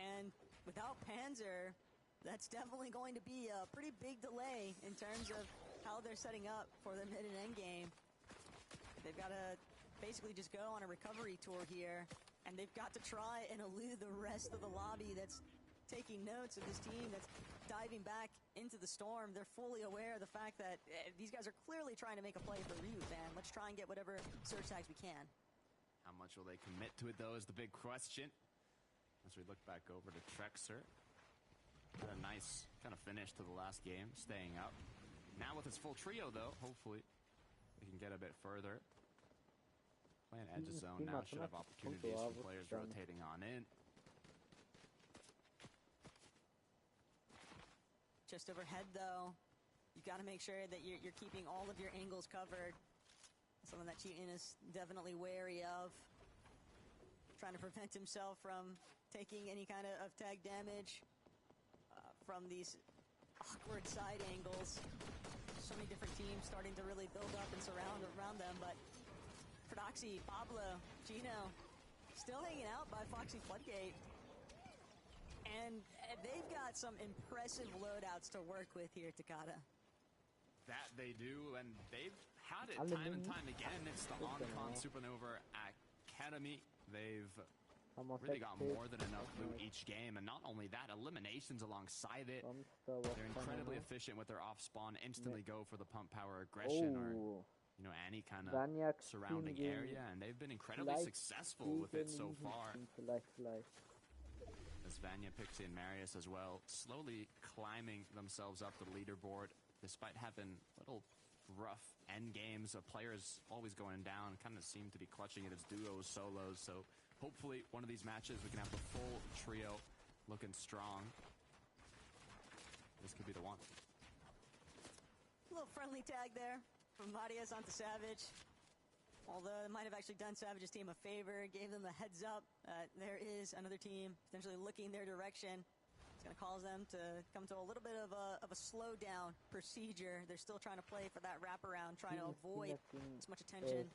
and without Panzer, that's definitely going to be a pretty big delay in terms of how they're setting up for their mid and end game. They've got to basically just go on a recovery tour here, and they've got to try and elude the rest of the lobby that's taking notes of this team that's diving back into the storm. They're fully aware of the fact that these guys are clearly trying to make a play for Ryut, and let's try and get whatever surge tags we can. How much will they commit to it, though, is the big question. As we look back over to Trexer. Had a nice kind of finish to the last game, staying up. Now with his full trio, though, hopefully we can get a bit further. Playing edge of zone now, should have opportunities for players rotating on in. Just overhead, though, you got to make sure that you're keeping all of your angles covered. Something that Cheatin is definitely wary of. Trying to prevent himself from taking any kind of tag damage from these awkward side angles. So many different teams starting to really build up and surround around them, but Prodoxy, Pablo, Gino, still hanging out by Foxy Floodgate. And they've got some impressive loadouts to work with here, Takada. That they do, and they've had it time and time again. It's the Oncon Supernova Academy. They've really got more than enough loot each game, and not only that, eliminations alongside it. They're incredibly efficient with their off-spawn, instantly go for the pump power aggression or, you know, any kind of surrounding area, and they've been incredibly successful with it so far. As Vanya, Pixie, and Marius as well, slowly climbing themselves up the leaderboard, despite having little rough end games of players always going down, kind of seem to be clutching it as duos, solos, so hopefully one of these matches we can have the full trio looking strong. This could be the one. A little friendly tag there from Marius onto Savage. Although it might have actually done Savage's team a favor, gave them the heads up. There is another team potentially looking their direction. It's going to cause them to come to a little bit of a slowdown procedure. They're still trying to play for that wraparound, trying to avoid as much attention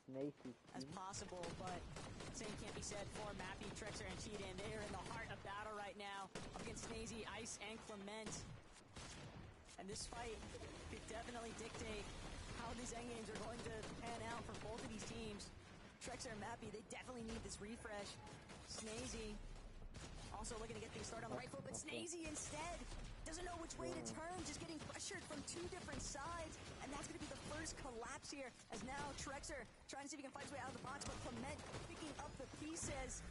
as possible. But same can't be said for Mappy, Trixer, and Cheatin. They are in the heart of battle right now up against Snazy, Ice, and Clement. And this fight could definitely dictate how these endgames are going to pan out for both of these teams. Trexer and Mappy, they definitely need this refresh. Snazy also looking to get things started on the right foot, but Snazy instead doesn't know which way to turn, just getting pressured from two different sides. And that's going to be the first collapse here, as now Trexer trying to see if he can fight his way out of the box, but Clement picking up the pieces.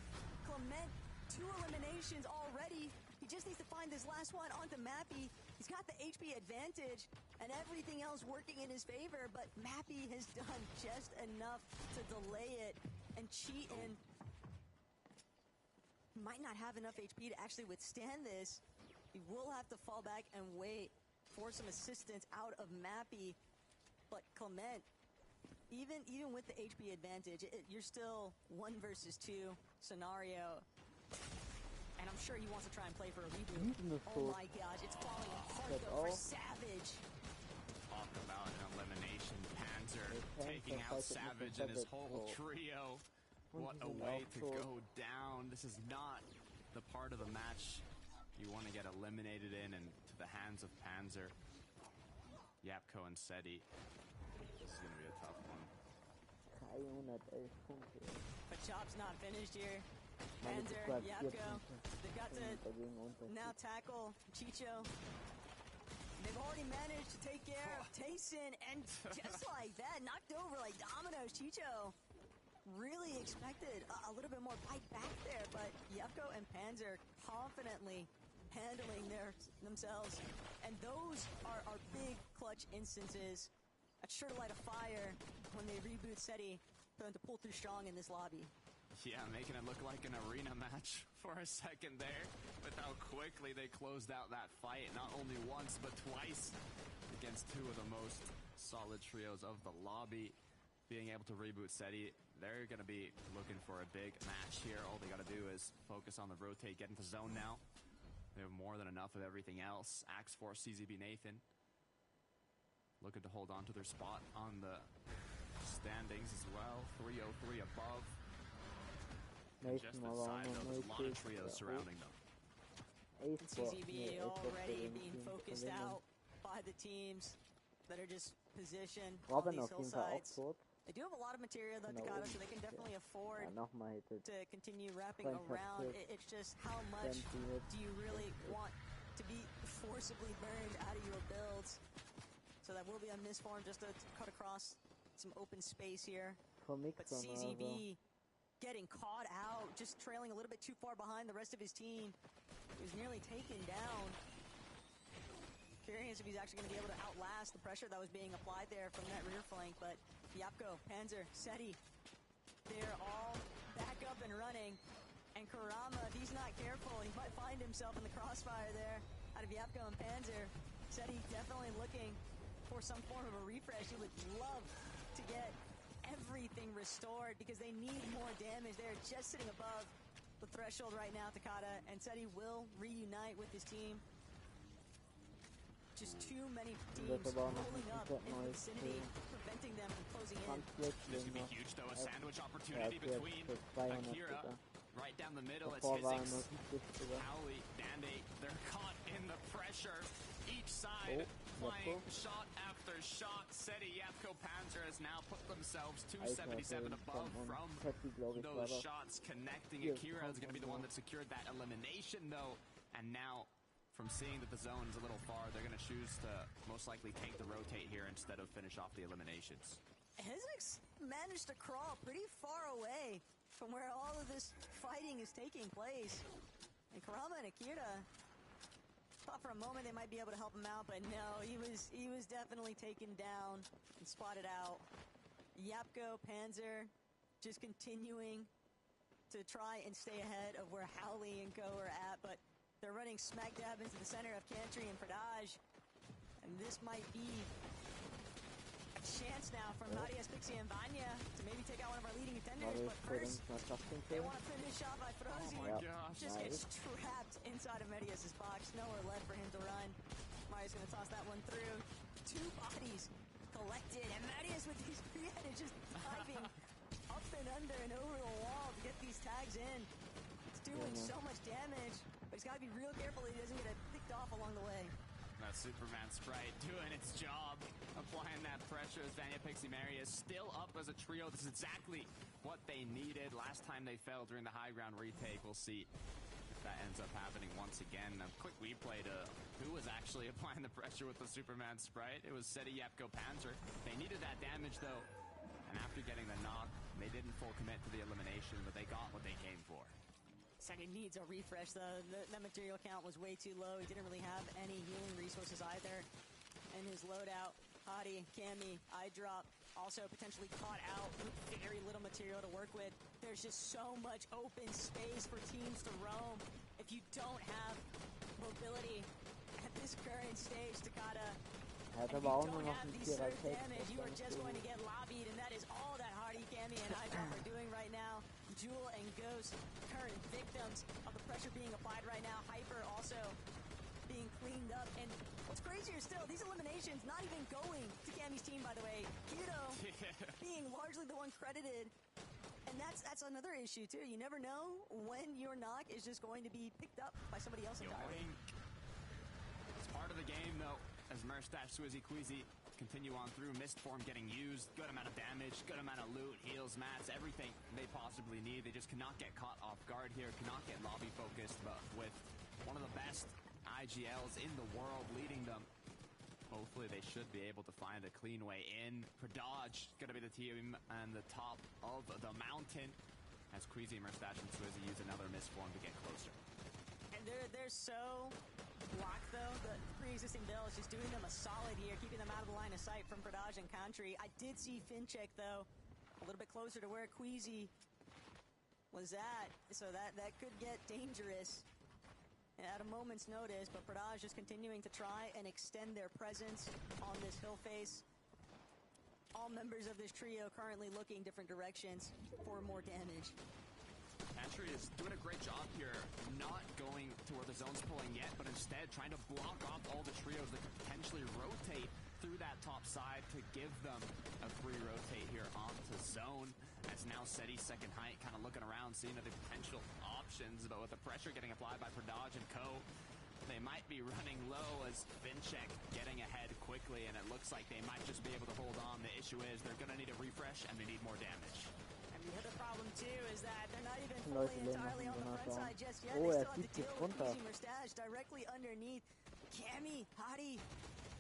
Clement, 2 eliminations already. He just needs to find this last one onto Mappy. He's got the HP advantage and everything else working in his favor, but Mappy has done just enough to delay it, and Cheatin might not have enough HP to actually withstand this. He will have to fall back and wait for some assistance out of Mappy. But Clement, even with the HP advantage, you're still 1 versus 2 scenario. And I'm sure he wants to try and play for a reboot. Oh my gosh, it's falling apart though for Savage. Talk about an elimination. Panzer taking out Savage and his whole trio. What a way to go down. This is not the part of the match you want to get eliminated in, and to the hands of Panzer, Yapko, and Seti. This is going to be a tough one. But Chop's not finished here. Panzer, Yapko, they've got to now tackle Chicho. They've already managed to take care of Tayson, and just like that, knocked over like dominoes. Chicho really expected a little bit more bite back there, but Yapko and Panzer confidently handling themselves. And those are big clutch instances. That's sure to light a fire when they reboot Seti for them to pull through strong in this lobby. Yeah, making it look like an arena match for a second there, with how quickly they closed out that fight, not only once, but twice, against 2 of the most solid trios of the lobby. Being able to reboot Seti, they're going to be looking for a big match here. All they got to do is focus on the rotate, get into zone now. They have more than enough of everything else. Axe Force, CZB Nathan looking to hold on to their spot on the standings as well. 303 above. And just aside, though, there's a lot of trios surrounding them. CZB already being focused out by the teams that are just positioned on these hillsides. They do have a lot of material though, Takata, so they can definitely afford to continue wrapping around. It's just how much do you really want to be forcibly burned out of your builds? So that will be a misform just to cut across some open space here. But CZB getting caught out, just trailing a little bit too far behind the rest of his team. He was nearly taken down. Curious if he's actually going to be able to outlast the pressure that was being applied there from that rear flank, but Yapko, Panzer, Seti, they're all back up and running. And Kurama, if he's not careful, he might find himself in the crossfire there out of Yapko and Panzer. Seti definitely looking for some form of a refresh. He would love to get everything restored because they need more damage. They're just sitting above the threshold right now, Takata, and Seti will reunite with his team. Just too many teams rolling up in the vicinity, preventing them from closing in. This could be huge, though. A sandwich opportunity between Akira. Right down the middle, it's Physics, Howley, Band-Aid. They're caught in the pressure. Each side flying shot after shot. Seti, Yapko, Panzer has now put themselves 277 above from those shots connecting. Akira is going to be the one that secured that elimination, though. And now, from seeing that the zone is a little far, they're going to choose to most likely take the rotate here instead of finish off the eliminations. Physics managed to crawl pretty far away from where all of this fighting is taking place. And Kurama and Akira thought for a moment they might be able to help him out, but no, he was definitely taken down and spotted out. Yapko, Panzer just continuing to try and stay ahead of where Howley and Co are at, but they're running smack dab into the center of Cantry and Pradaj. And this might be a chance now from Marius, Pixie, and Vanya to maybe take out one of our leading contenders, but first, they want to finish off by Frozy. Oh my gosh. Just gets trapped inside of Marius' box. Nowhere left for him to run. Marius going to toss that one through. 2 bodies collected, and Marius with his free-headed just diving up and under and over the wall to get these tags in. It's doing so much damage, but he's got to be real careful that he doesn't get it picked off along the way. That Superman Sprite doing its job, applying that pressure as Vanya, Pixie, Marius still up as a trio. This is exactly what they needed last time they fell during the high ground retake. We'll see if that ends up happening once again. A quick replay to who was actually applying the pressure with the Superman Sprite. It was Seti, Yepko, Panzer. They needed that damage though, and after getting the knock, they didn't full commit to the elimination, but they got what they came for. Second needs a refresh though. That material count was way too low. He didn't really have any healing resources either. And his loadout, Hottie, Cammy, eye drop, also potentially caught out with very little material to work with. There's just so much open space for teams to roam. If you don't have mobility at this current stage, Takada, and you don't have the surge damage, you are just going to get lobbied, and that is all that Hardy, Cammy, and eye drop are doing right now. Jewel and Ghost, current victims of the pressure being applied right now. Hyper also being cleaned up. And what's crazier still, these eliminations not even going to Cammy's team, by the way. Kiro being largely the one credited. And that's another issue, too. You never know when your knock is just going to be picked up by somebody else entirely. It's part of the game, though, as Merstash, Swizzy, Queasy continue on through. Mist form getting used, good amount of damage, good amount of loot, heals, mats, everything they possibly need. They just cannot get caught off guard here, cannot get lobby focused, but with one of the best IGLs in the world leading them, hopefully they should be able to find a clean way in. Pradaj gonna be the team and the top of the mountain as Queasy, Merstash, and Swizzy use another Mist form to get closer. And they're so blocked, though. The pre-existing bill is just doing them a solid here, keeping them out of the line of sight from Pradaj and Country. I did see Fincheck, though, a little bit closer to where Queasy was at, so that could get dangerous at a moment's notice, but Pradaj just continuing to try and extend their presence on this hill face. All members of this trio currently looking different directions for more damage. Country is doing a great job here, not going to where the zone's pulling yet, but instead trying to block off all the trios that could potentially rotate through that top side to give them a free rotate here onto zone. As now Seti's second height kind of looking around, seeing the potential options, but with the pressure getting applied by Pradaj and Co, they might be running low as Fincheck getting ahead quickly, and it looks like they might just be able to hold on. The issue is they're going to need a refresh, and they need more damage. The other problem too is that they're not even fully entirely on the front side just yet. Oh, they still have to deal with Queasy Merstash directly underneath. Cammy, Hottie,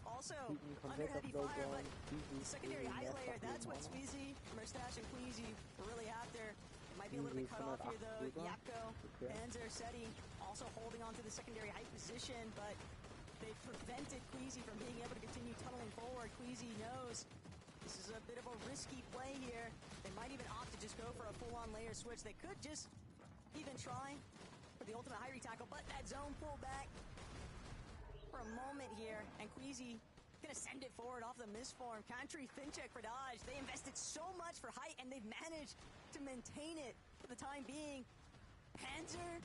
also under heavy fire, but the secondary high layer, that's what Sweezy, Merstash, and Queasy were really after. It might be a little bit cut off here though. Yapko, Panzer, Seti also holding on to the secondary height position, but they prevented Queasy from being able to continue tunneling forward. Queasy knows this is a bit of a risky play here. They might even opt to just go for a full-on layer switch. They could just even try for the ultimate high retackle, but that zone pulled back for a moment here, and Queasy gonna send it forward off the misform. Country, Fincheck, Pradaj, they invested so much for height, and they've managed to maintain it for the time being. Panzer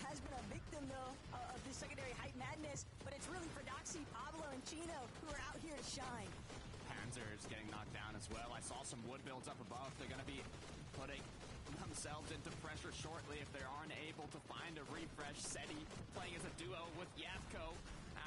has been a victim, though, of this secondary height madness, but it's really Prodoxy, Pablo, and Chino who are out here to shine. Panzer is getting knocked down as well. I saw some wood builds up above. They're going to be putting themselves into pressure shortly if they aren't able to find a refresh. Seti playing as a duo with Yavko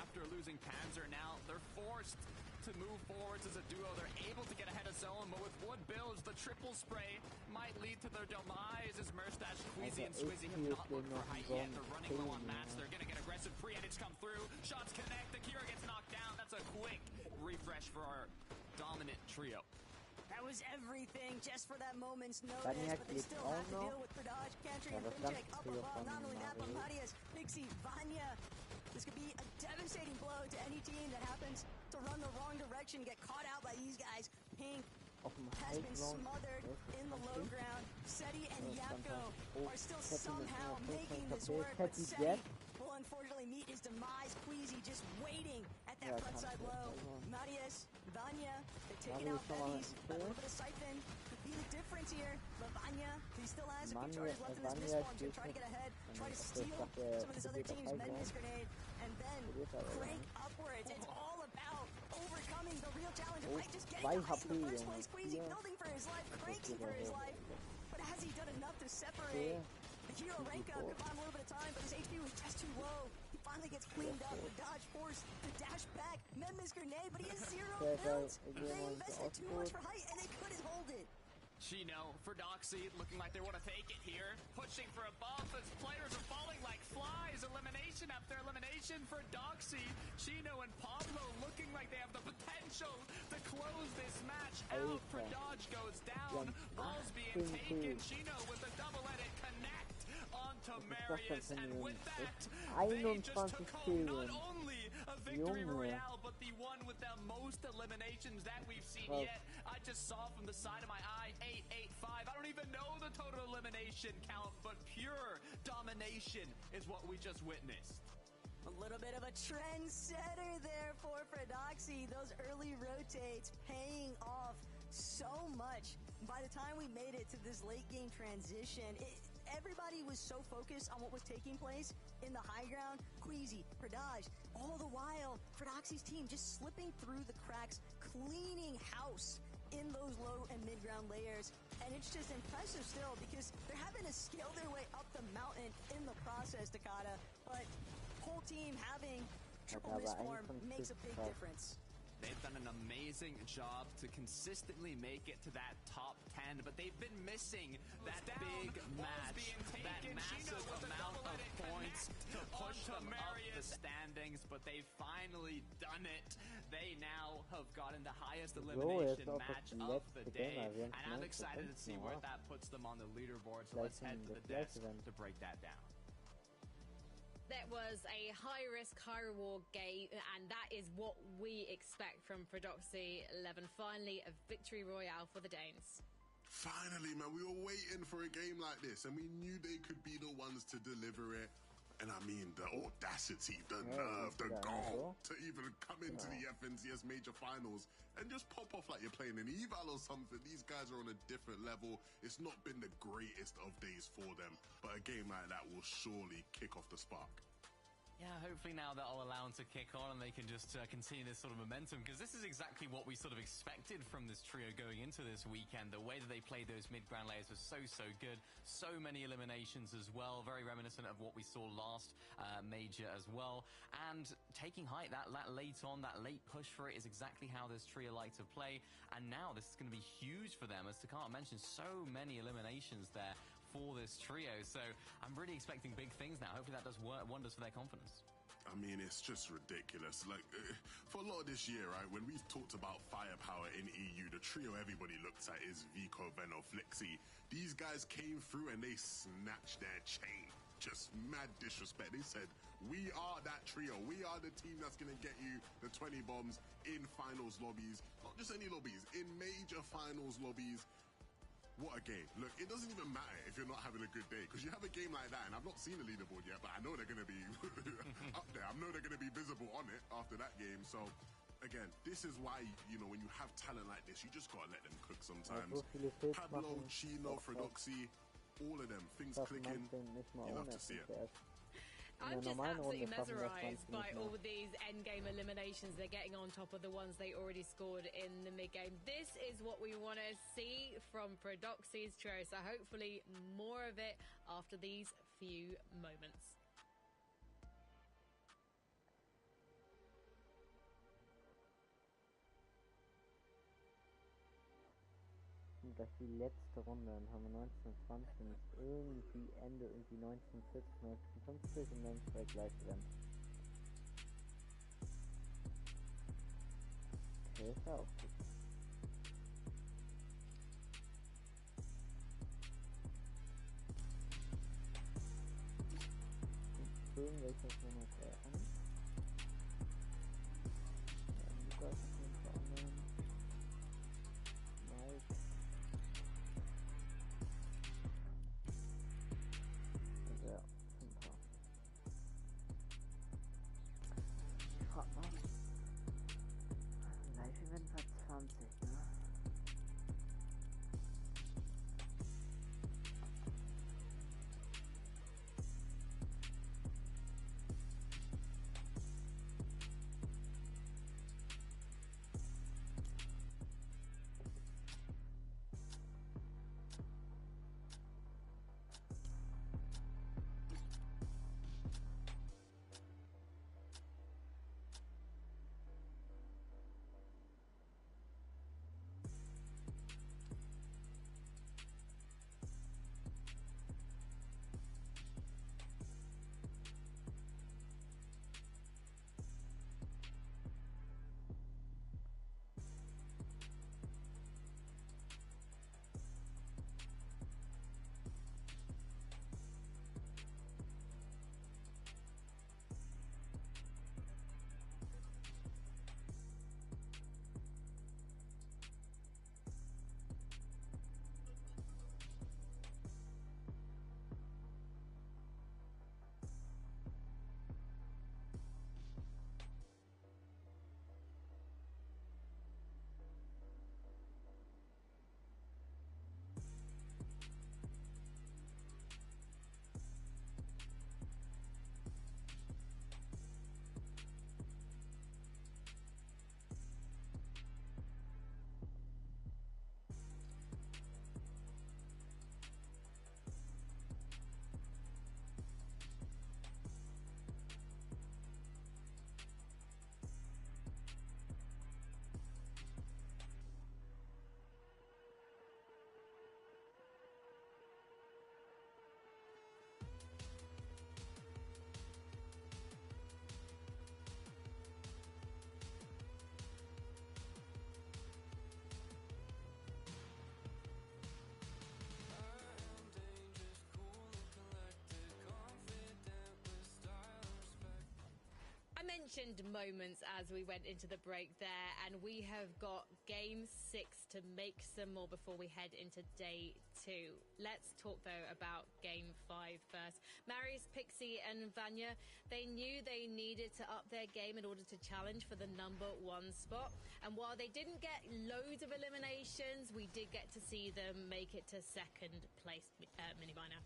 after losing Panzer. Now they're forced to move forwards as a duo. They're able to get ahead of zone, but with wood builds, the triple spray might lead to their demise as Merstash, Queasy, and Swizzy have not looked for height yet. They're running low on mats. They're going to get aggressive. Pre-edits come through. Shots connect. Akira gets knocked down. That's a quick refresh for our dominant trio. That was everything just for that moment's notice, but they still have to deal with Pradaj, Country, and Fincheck up above. Not only that, but Marius, Pixie, Vanya. This could be a devastating blow to any team that happens to run the wrong direction, get caught out by these guys. Pink has been smothered in the low ground. Seti and Yapko are still somehow making this work, but Seti pulling unfortunately meet his demise. Queasy just waiting at that front side low. Marius, Vanya, they're taking out Bevies. A little bit of Siphon could be the difference here. But Vanya, he still has a few charges left in this miss form. He's going to try to get ahead, try to steal some of this other team's Menace grenade, and then crank upwards. It's all about overcoming the real challenge. It might just get in the height in the first place. Queasy building for his life, cranking for his life. But has he done enough to separate the hero rank up? Could buy him a little bit of time, but his HP was just too low. He finally gets cleaned up. The dodge force, the dash back, Memphis grenade, but he has 0 builds. They invested too much for height, and they couldn't hold it. Chino for Doxy, looking like they want to take it here. Pushing for a buff as players are falling like flies. Elimination after elimination for Doxy. Chino and Pablo looking like they have the potential to close this match out. For Dodge goes down. Balls being taken. Chino with a double-headed connect onto Marius. And with that, they just took home not only a victory royale, but the one with the most eliminations that we've seen yet. I just saw from the side of my eye 885. I don't even know the total elimination count, but pure domination is what we just witnessed. A little bit of a trendsetter there for Fredoxy. Those early rotates paying off so much. By the time we made it to this late game transition, everybody was so focused on what was taking place in the high ground. Queasy, Predage, all the while, Fredoxy's team just slipping through the cracks, cleaning house in those low and mid-ground layers. And it's just impressive still because they're having to scale their way up the mountain in the process, Takada. But whole team having triple miss form makes a big difference. They've done an amazing job to consistently make it to that top 10, but they've been missing that big match, that massive amount of points to push them up the standings, but they've finally done it. They now have gotten the highest elimination match of the day, and I'm excited to see where that puts them on the leaderboard, so let's head to the desk to break that down. That was a high-risk, high-reward game, and that is what we expect from Fredoxy 11. Finally, a victory royale for the Danes. Finally, man, we were waiting for a game like this, and we knew they could be the ones to deliver it. And I mean, the audacity, the nerve, the gall to even come into the FNCS Major Finals and just pop off like you're playing an eval or something. These guys are on a different level. It's not been the greatest of days for them, but a game like that will surely kick off the spark. Yeah, hopefully now that'll allow them to kick on and they can just continue this sort of momentum, because this is exactly what we sort of expected from this trio going into this weekend. The way that they played those mid-ground layers was so good. So many eliminations as well, very reminiscent of what we saw last major as well. And taking height, that late on, that late push for it is exactly how this trio like to play. And now this is going to be huge for them, as Takata mentioned, so many eliminations there for this trio. So I'm really expecting big things now. Hopefully that does wonders for their confidence. I mean, it's just ridiculous. Like, for a lot of this year, right, when we've talked about firepower in EU, the trio everybody looks at is Vico, Veno, Flixie. These guys came through and they snatched their chain. Just mad disrespect. They said, we are that trio. We are the team that's going to get you the 20 bombs in finals lobbies. Not just any lobbies, in major finals lobbies. What a game. Look, it doesn't even matter if you're not having a good day, because you have a game like that, and I've not seen the leaderboard yet, but I know they're going to be up there. I know they're going to be visible on it after that game. So, again, this is why, you know, when you have talent like this, you just got to let them cook sometimes. Pablo, Chino, Fredoxy, all of them, things clicking. You love to see it. I'm just absolutely mesmerised by all these endgame eliminations. They're getting on top of the ones they already scored in the mid-game. This is what we want to see from Fredoxy's trio, so hopefully more of it after these few moments. Gleich die letzte Runde, dann haben wir 1920, ist irgendwie Ende, irgendwie 1940, 1950 und dann 2 gleiche Rennen. Okay, ist ja auch gut. Schön, welches Nummer 3 an. Lukas auf jeden Fall annehmen. Mike. Ja, super. mentioned moments as we went into the break there, and we have got game 6 to make some more before we head into day 2. Let's talk though about game 5 first. Marius, Pixie and Vanya, they knew they needed to up their game in order to challenge for the number 1 spot, and while they didn't get loads of eliminations, we did get to see them make it to second place, Miniminer.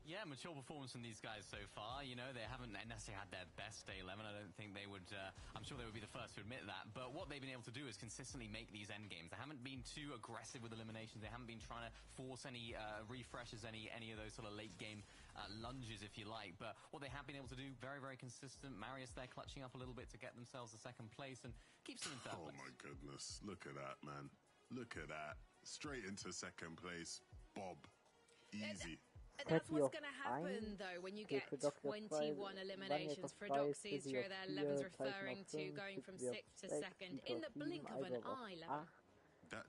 Yeah, mature performance from these guys so far. You know, they haven't necessarily had their best day 11. I don't think they would, I'm sure they would be the first to admit that. But what they've been able to do is consistently make these end games. They haven't been too aggressive with eliminations. They haven't been trying to force any refreshes, any of those sort of late game lunges, if you like. But what they have been able to do, very, very consistent. Marius, they're clutching up a little bit to get themselves the second place and keeps them in third place. Oh my goodness. Look at that, man. Look at that. Straight into second place. Bob. Easy. That's what's going to happen, though, when you get 21 eliminations. Frodoxy's trio there, Levin's referring to going from 6th to 2nd in the blink of an eye, Levin.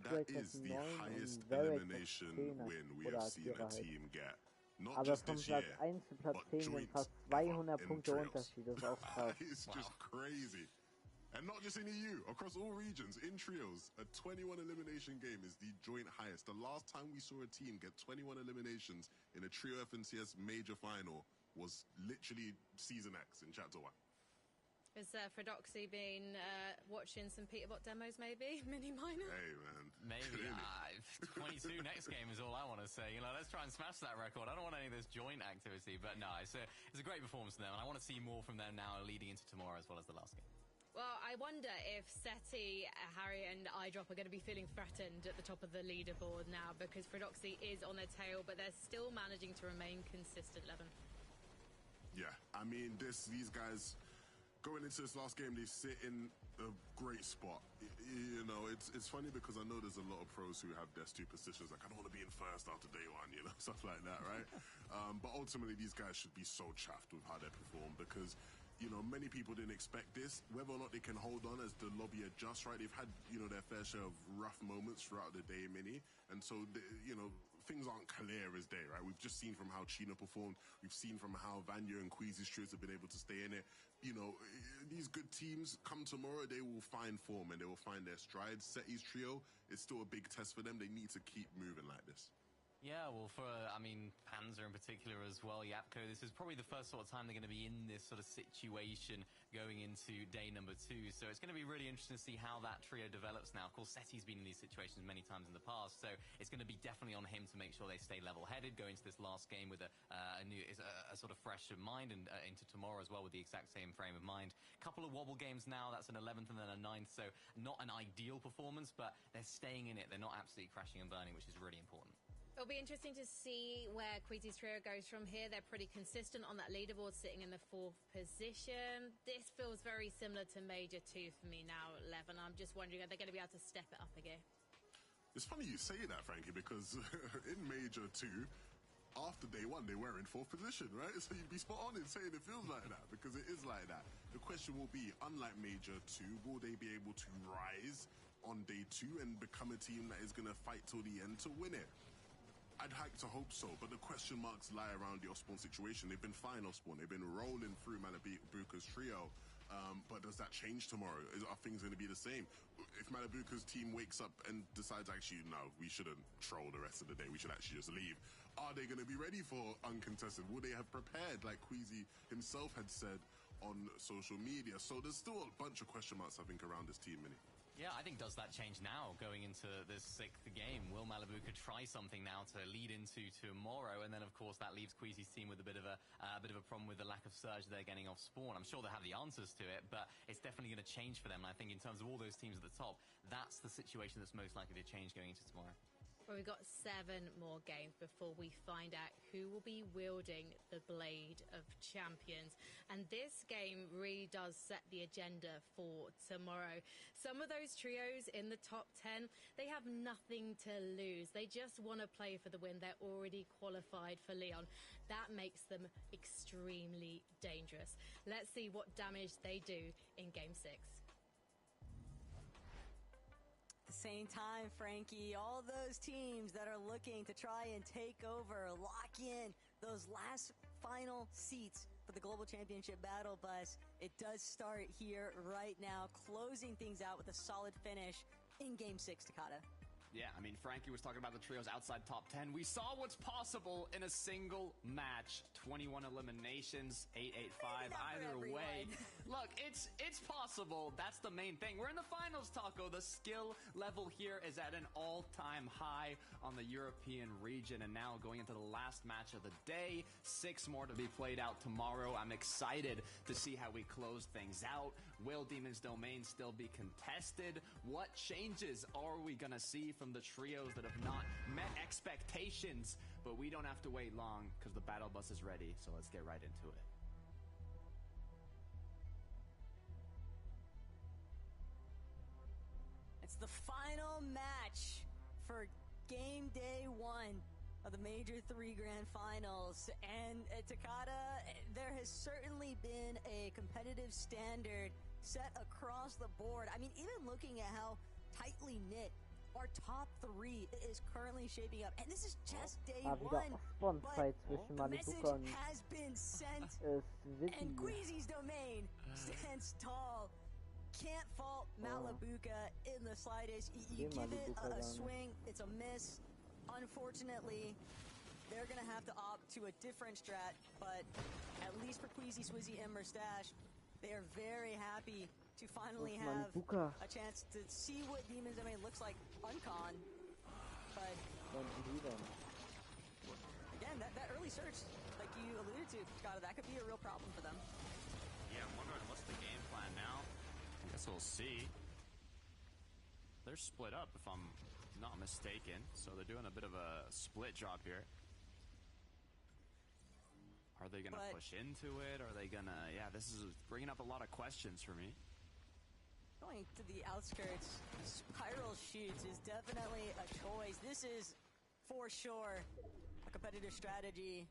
That is the highest elimination win we have seen a team get. Not just this year, but joint fast 200 Punkte Unterschied. Das ist auch krass. It's just crazy. And not just in EU, across all regions, in trios, a 21 elimination game is the joint highest. The last time we saw a team get 21 eliminations in a trio FNCS major final was literally Season X in Chapter 1. Has Frodoxy been watching some Peterbot demos, maybe? Miniminer? Hey, man. Maybe. 22 next game is all I want to say. You know, let's try and smash that record. I don't want any of this joint activity, but no, it's a great performance from them, and I want to see more from them now leading into tomorrow as well as the last game. Well, I wonder if Seti, Harry and Eyedrop are going to be feeling threatened at the top of the leaderboard now, because Frodoxy is on their tail, but they're still managing to remain consistent, Levin. Yeah, I mean, these guys, going into this last game, they sit in a great spot. You know, it's funny because I know there's a lot of pros who have their superstitions, like, I don't want to be in first after day 1, you know, stuff like that, right? But ultimately, these guys should be so chuffed with how they perform, because you know, many people didn't expect this. Whether or not they can hold on as the lobby adjusts, right? They've had, you know, their fair share of rough moments throughout the day, Mini. And so, you know, things aren't clear as day, right? We've just seen from how Chino performed. We've seen from how Vanya and Queasy's trios have been able to stay in it. You know, these good teams, come tomorrow, they will find form and they will find their stride. Seti's trio is still a big test for them. They need to keep moving like this. Yeah, well, I mean, Panzer in particular as well, Yapko, this is probably the first sort of time they're going to be in this sort of situation going into day number 2. So it's going to be really interesting to see how that trio develops now. Of course, Seti's been in these situations many times in the past, so it's going to be definitely on him to make sure they stay level-headed, go into this last game with a sort of fresh mind, and into tomorrow as well with the exact same frame of mind. Couple of wobble games now, that's an 11th and then a 9th, so not an ideal performance, but they're staying in it. They're not absolutely crashing and burning, which is really important. It'll be interesting to see where Queasy's trio goes from here. They're pretty consistent on that leaderboard, sitting in the 4th position. This feels very similar to Major 2 for me now, Levin. I'm just wondering, are they going to be able to step it up again? It's funny you say that, Frankie, because in Major 2, after day 1, they were in 4th position, right? So you'd be spot on in saying it feels like that, because it is like that. The question will be, unlike Major 2, will they be able to rise on day 2 and become a team that is going to fight till the end to win it? I'd like to hope so, but the question marks lie around the Osborne situation. They've been fine, Osborne. They've been rolling through Malabuka's trio. But does that change tomorrow? Are things going to be the same? If Malabuka's team wakes up and decides, actually, no, we shouldn't troll the rest of the day, we should actually just leave, are they going to be ready for uncontested? Will they have prepared, like Queasy himself had said on social media? So there's still a bunch of question marks, I think, around this team, Minnie. Yeah, I think does that change now going into this 6th game? Will Malabuka try something now to lead into tomorrow? And then, of course, that leaves Queasy's team with a bit of a problem with the lack of surge they're getting off spawn. I'm sure they have the answers to it, but it's definitely going to change for them. And I think in terms of all those teams at the top, that's the situation that's most likely to change going into tomorrow. Well, we've got 7 more games before we find out who will be wielding the Blade of Champions. And this game really does set the agenda for tomorrow. Some of those trios in the top 10, they have nothing to lose. They just want to play for the win. They're already qualified for Leon. That makes them extremely dangerous. Let's see what damage they do in Game 6. Same time, Frankie, all those teams that are looking to try and take over, lock in those last final seats for the Global Championship Battle Bus. It does start here right now, closing things out with a solid finish in Game 6, Takada. Yeah, I mean, Frankie was talking about the trios outside top 10. We saw what's possible in a single match. 21 eliminations, 8-8-5, either way. Look, it's possible. That's the main thing. We're in the finals, Taco. The skill level here is at an all-time high on the European region. And now going into the last match of the day, 6 more to be played out tomorrow. I'm excited to see how we close things out. Will Demon's Domain still be contested? What changes are we going to see from the trios that have not met expectations? But we don't have to wait long because the battle bus is ready. So let's get right into it. It's the final match for game day 1 of the Major 3 Grand Finals. And Takada, there has certainly been a competitive standard set across the board. I mean, even looking at how tightly knit our top 3 is currently shaping up. And this is just day 1. But the message has been sent. And Queasy's Domain stands tall. Can't fault Malabuka in the slightest. You give it a swing, it's a miss. Unfortunately, they're going to have to opt to a different strat. But at least for Queasy, Swizzy, and Merstash, they are very happy to finally have a chance to see what Demon's Domain looks like uncon. But again, that early search, like you alluded to, Scott, that could be a real problem for them. Yeah, I'm wondering what's the game plan now. I guess we'll see. They're split up, if I'm not mistaken. So they're doing a bit of a split drop here. Are they going to push into it? Are they going to... Yeah, this is bringing up a lot of questions for me. Going to the outskirts, spiral shoots is definitely a choice. This is, for sure, a competitive strategy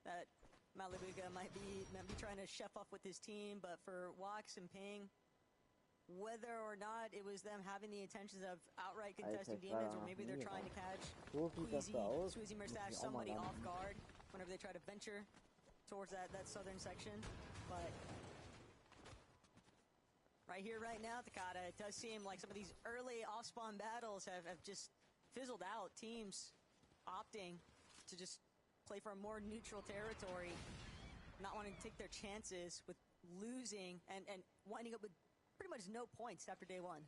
that Malabuka might be trying to chef up with his team. But for Wax and Ping, whether or not it was them having the intentions of outright contesting demons, or maybe they're trying to catch Queasy, Swizzy, Merstash, somebody off guard whenever they try to venture towards that southern section. But right here, right now, Takada, it does seem like some of these early off-spawn battles have just fizzled out. Teams opting to just play for a more neutral territory, not wanting to take their chances with losing and winding up with pretty much no points after day 1.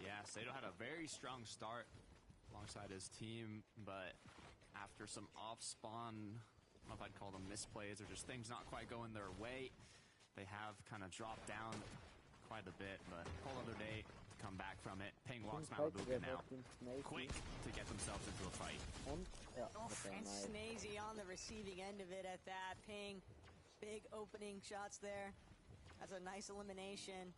Yeah, Sato had a very strong start alongside his team, but after some off-spawn, I don't know if I'd call them misplays or just things not quite going their way, they have kind of dropped down quite a bit, but whole other day to come back from it. Ping walks Malabuka now, quick to get themselves into a fight. And Snazy on the receiving end of it at that. Ping, big opening shots there. That's a nice elimination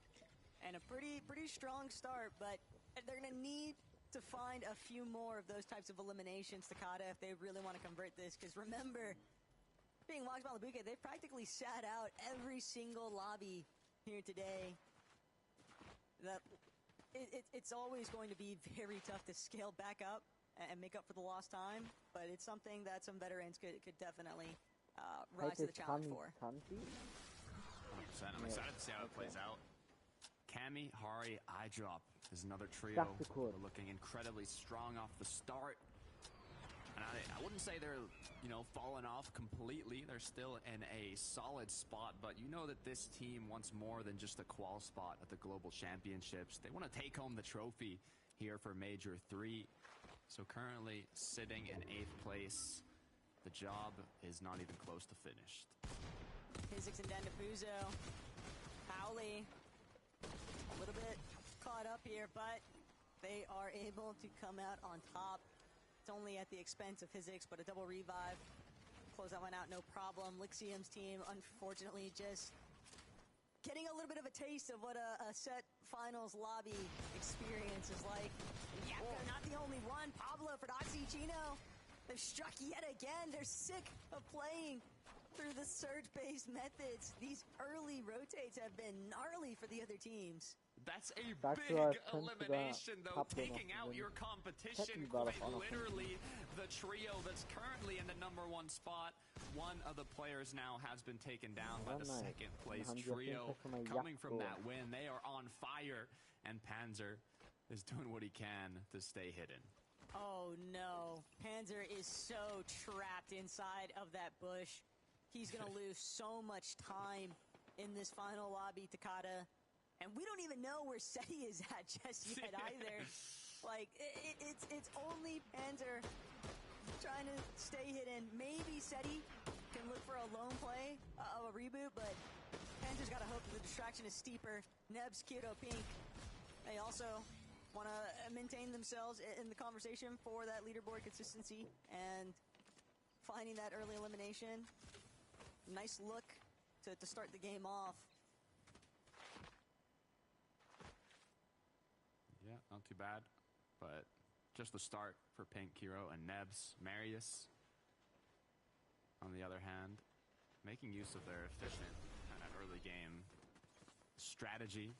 and a pretty strong start, but they're going to need to find a few more of those types of eliminations, Takada, if they really want to convert this. Because remember, being Wax Malabuka, they've practically sat out every single lobby here today. It's always going to be very tough to scale back up and make up for the lost time, but it's something that some veterans could definitely rise to the challenge for. 100%. I'm excited to see how it plays out. Cammy, Hari, iDrop is another trio. They're looking incredibly strong off the start. And I wouldn't say they're, falling off completely. They're still in a solid spot, but you know that this team wants more than just a qual spot at the Global Championships. They want to take home the trophy here for Major 3. So currently sitting in 8th place. The job is not even close to finished. Physics and Dendafuzo. Howley, a little bit caught up here, but they are able to come out on top. It's only at the expense of Physics, but a double revive. Close that one out, no problem. Lixium's team, unfortunately, just getting a little bit of a taste of what a set finals lobby experience is like. Yeah, they're not the only one. Pablo, Ferdoxy, Chino, they've struck yet again. They're sick of playing through the surge-based methods. These early rotates have been gnarly for the other teams. That's a Sagst du, big als könnte sogar elimination, though, Pablo noch taking out gewinnen. your competition, Fetti war quite doch auch noch literally the trio that's currently in the #1 spot. One of the players now has been taken down by the nice. second place Dann haben die auf jeden trio. Fall schon mal Coming from Jagd that win, they are on fire, and Panzer is doing what he can to stay hidden. Oh no, Panzer is so trapped inside of that bush. He's gonna lose so much time in this final lobby, Takada. And we don't even know where Seti is at just yet either. Like, it's only Panzer trying to stay hidden. Maybe Seti can look for a lone play, a reboot, but Panzer's gotta hope that the distraction is steeper. Nebs, Kyoto, Pink, they also want to maintain themselves in the conversation for that leaderboard consistency and finding that early elimination. Nice look to start the game off. Yeah, not too bad, but just the start for Pink, Kiro, and Nebs. Marius, on the other hand, making use of their efficient kind of early game strategy,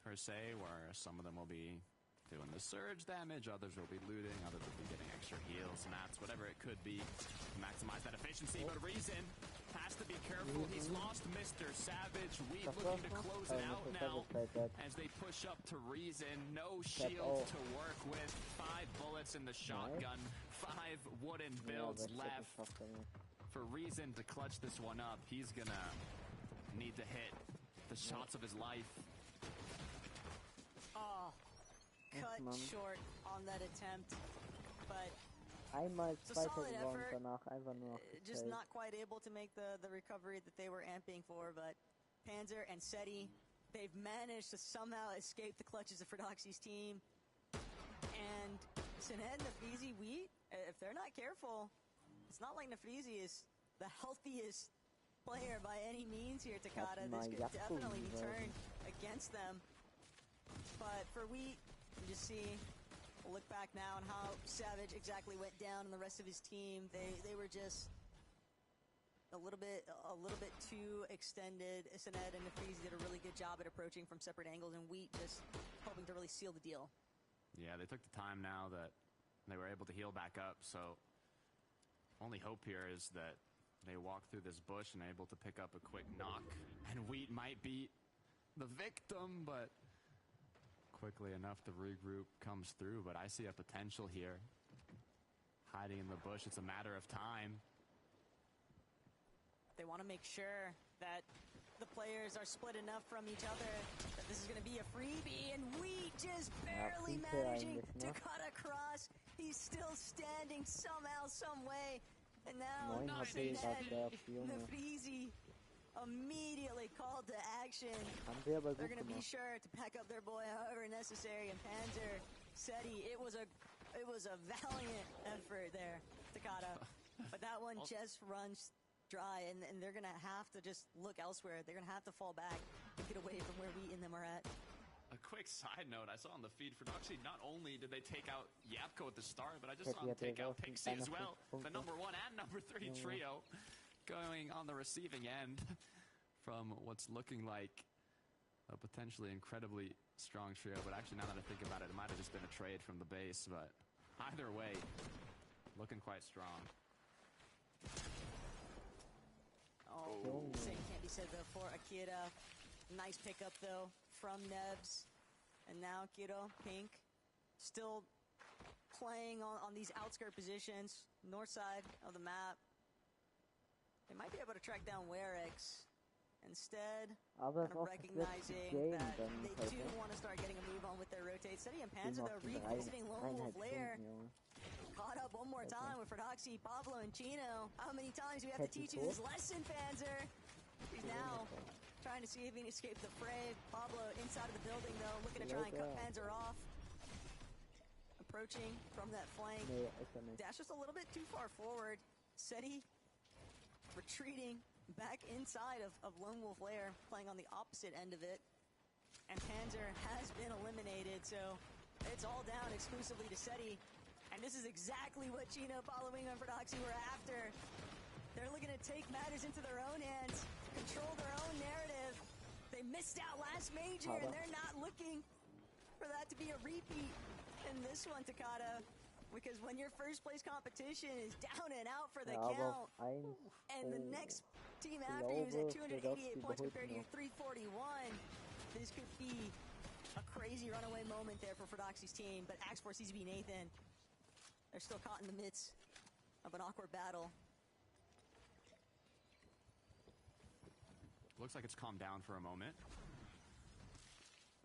per se, where some of them will be doing the surge damage, others will be looting, others will be getting extra heals, mats, whatever it could be to maximize that efficiency. But Reason has to be careful. He's lost Mr. Savage. Weed looking to close it out now as they push up to Reason. No shield to work with. 5 bullets in the shotgun. 5 wooden builds left. For Reason to clutch this one up, he's gonna need to hit the shots of his life. Oh, cut short on that attempt, but einmal it's a Zweiter solid geworden, effort. danach einfach nur noch Just gefällt. not quite able to make the recovery that they were amping for, but Panzer and Seti, they've managed to somehow escape the clutches of Ferdoxi's team. And Sinet, Nafrizi, Wheat, if they're not careful, it's not like Nafrizi is the healthiest player by any means here, Takada. This could definitely be turned against them. But for Wheat, you just see, we'll look back now on how Savage exactly went down and the rest of his team. They were just a little bit too extended. Sinet and Nafrizi did a really good job at approaching from separate angles, and Wheat just hoping to really seal the deal. Yeah, they took the time now that they were able to heal back up, so only hope here is that they walk through this bush and are able to pick up a quick knock, and Wheat might be the victim, but quickly enough the regroup comes through. But I see a potential here. Hiding in the bush, it's a matter of time. They want to make sure that the players are split enough from each other that this is going to be a freebie, and Wheat just barely managing to cut across. He's still standing somehow, some way, and now Nafrizi immediately called to action. They're going to be sure to pack up their boy however necessary, and Panzer, Seti, it was a valiant effort there, Takada. But that one just runs dry, and they're going to have to just look elsewhere. They're going to have to fall back and get away from where Wheat and them are at. A quick side note, I saw on the feed for Doxy, not only did they take out Yapko at the start, but I just saw them take out Pixie as well. The #1 and #3 trio going on the receiving end from what's looking like a potentially incredibly strong trio. But actually, now that I think about it, it might have just been a trade from the base. But either way, looking quite strong. Oh, same can't be said though for Akira. Nice pickup though from Nebs. And now Kiro, Pink, still playing on these outskirt positions, north side of the map. They might be able to track down Werex. Instead, kind of recognizing that they do want to start getting a move on with their rotates. Seti and Panzer though revisiting Lone Wolf Lair. Caught up one more time with Ferdoxy, Pablo, and Chino. How many times do we have to teach you this lesson, Panzer? He's now trying to see if he can escape the fray. Pablo inside of the building, though, looking to try and cut Panzer off. Approaching from that flank. Dash just a little bit too far forward. Seti retreating back inside of Lone Wolf Lair, playing on the opposite end of it. And Panzer has been eliminated, so it's all down exclusively to Seti. And this is exactly what Chino, Pablo, and Ferdoxy were after. They're looking to take matters into their own hands, control their own narrative. They missed out last major, and they're not looking for that to be a repeat in this one, Takata. Because when your first place competition is down and out for the count, and the next team after you is at 288 points compared to your 341, this could be a crazy runaway moment there for Doxy's team. But Axe4, CZB, Nathan, they're still caught in the midst of an awkward battle. Looks like it's calmed down for a moment.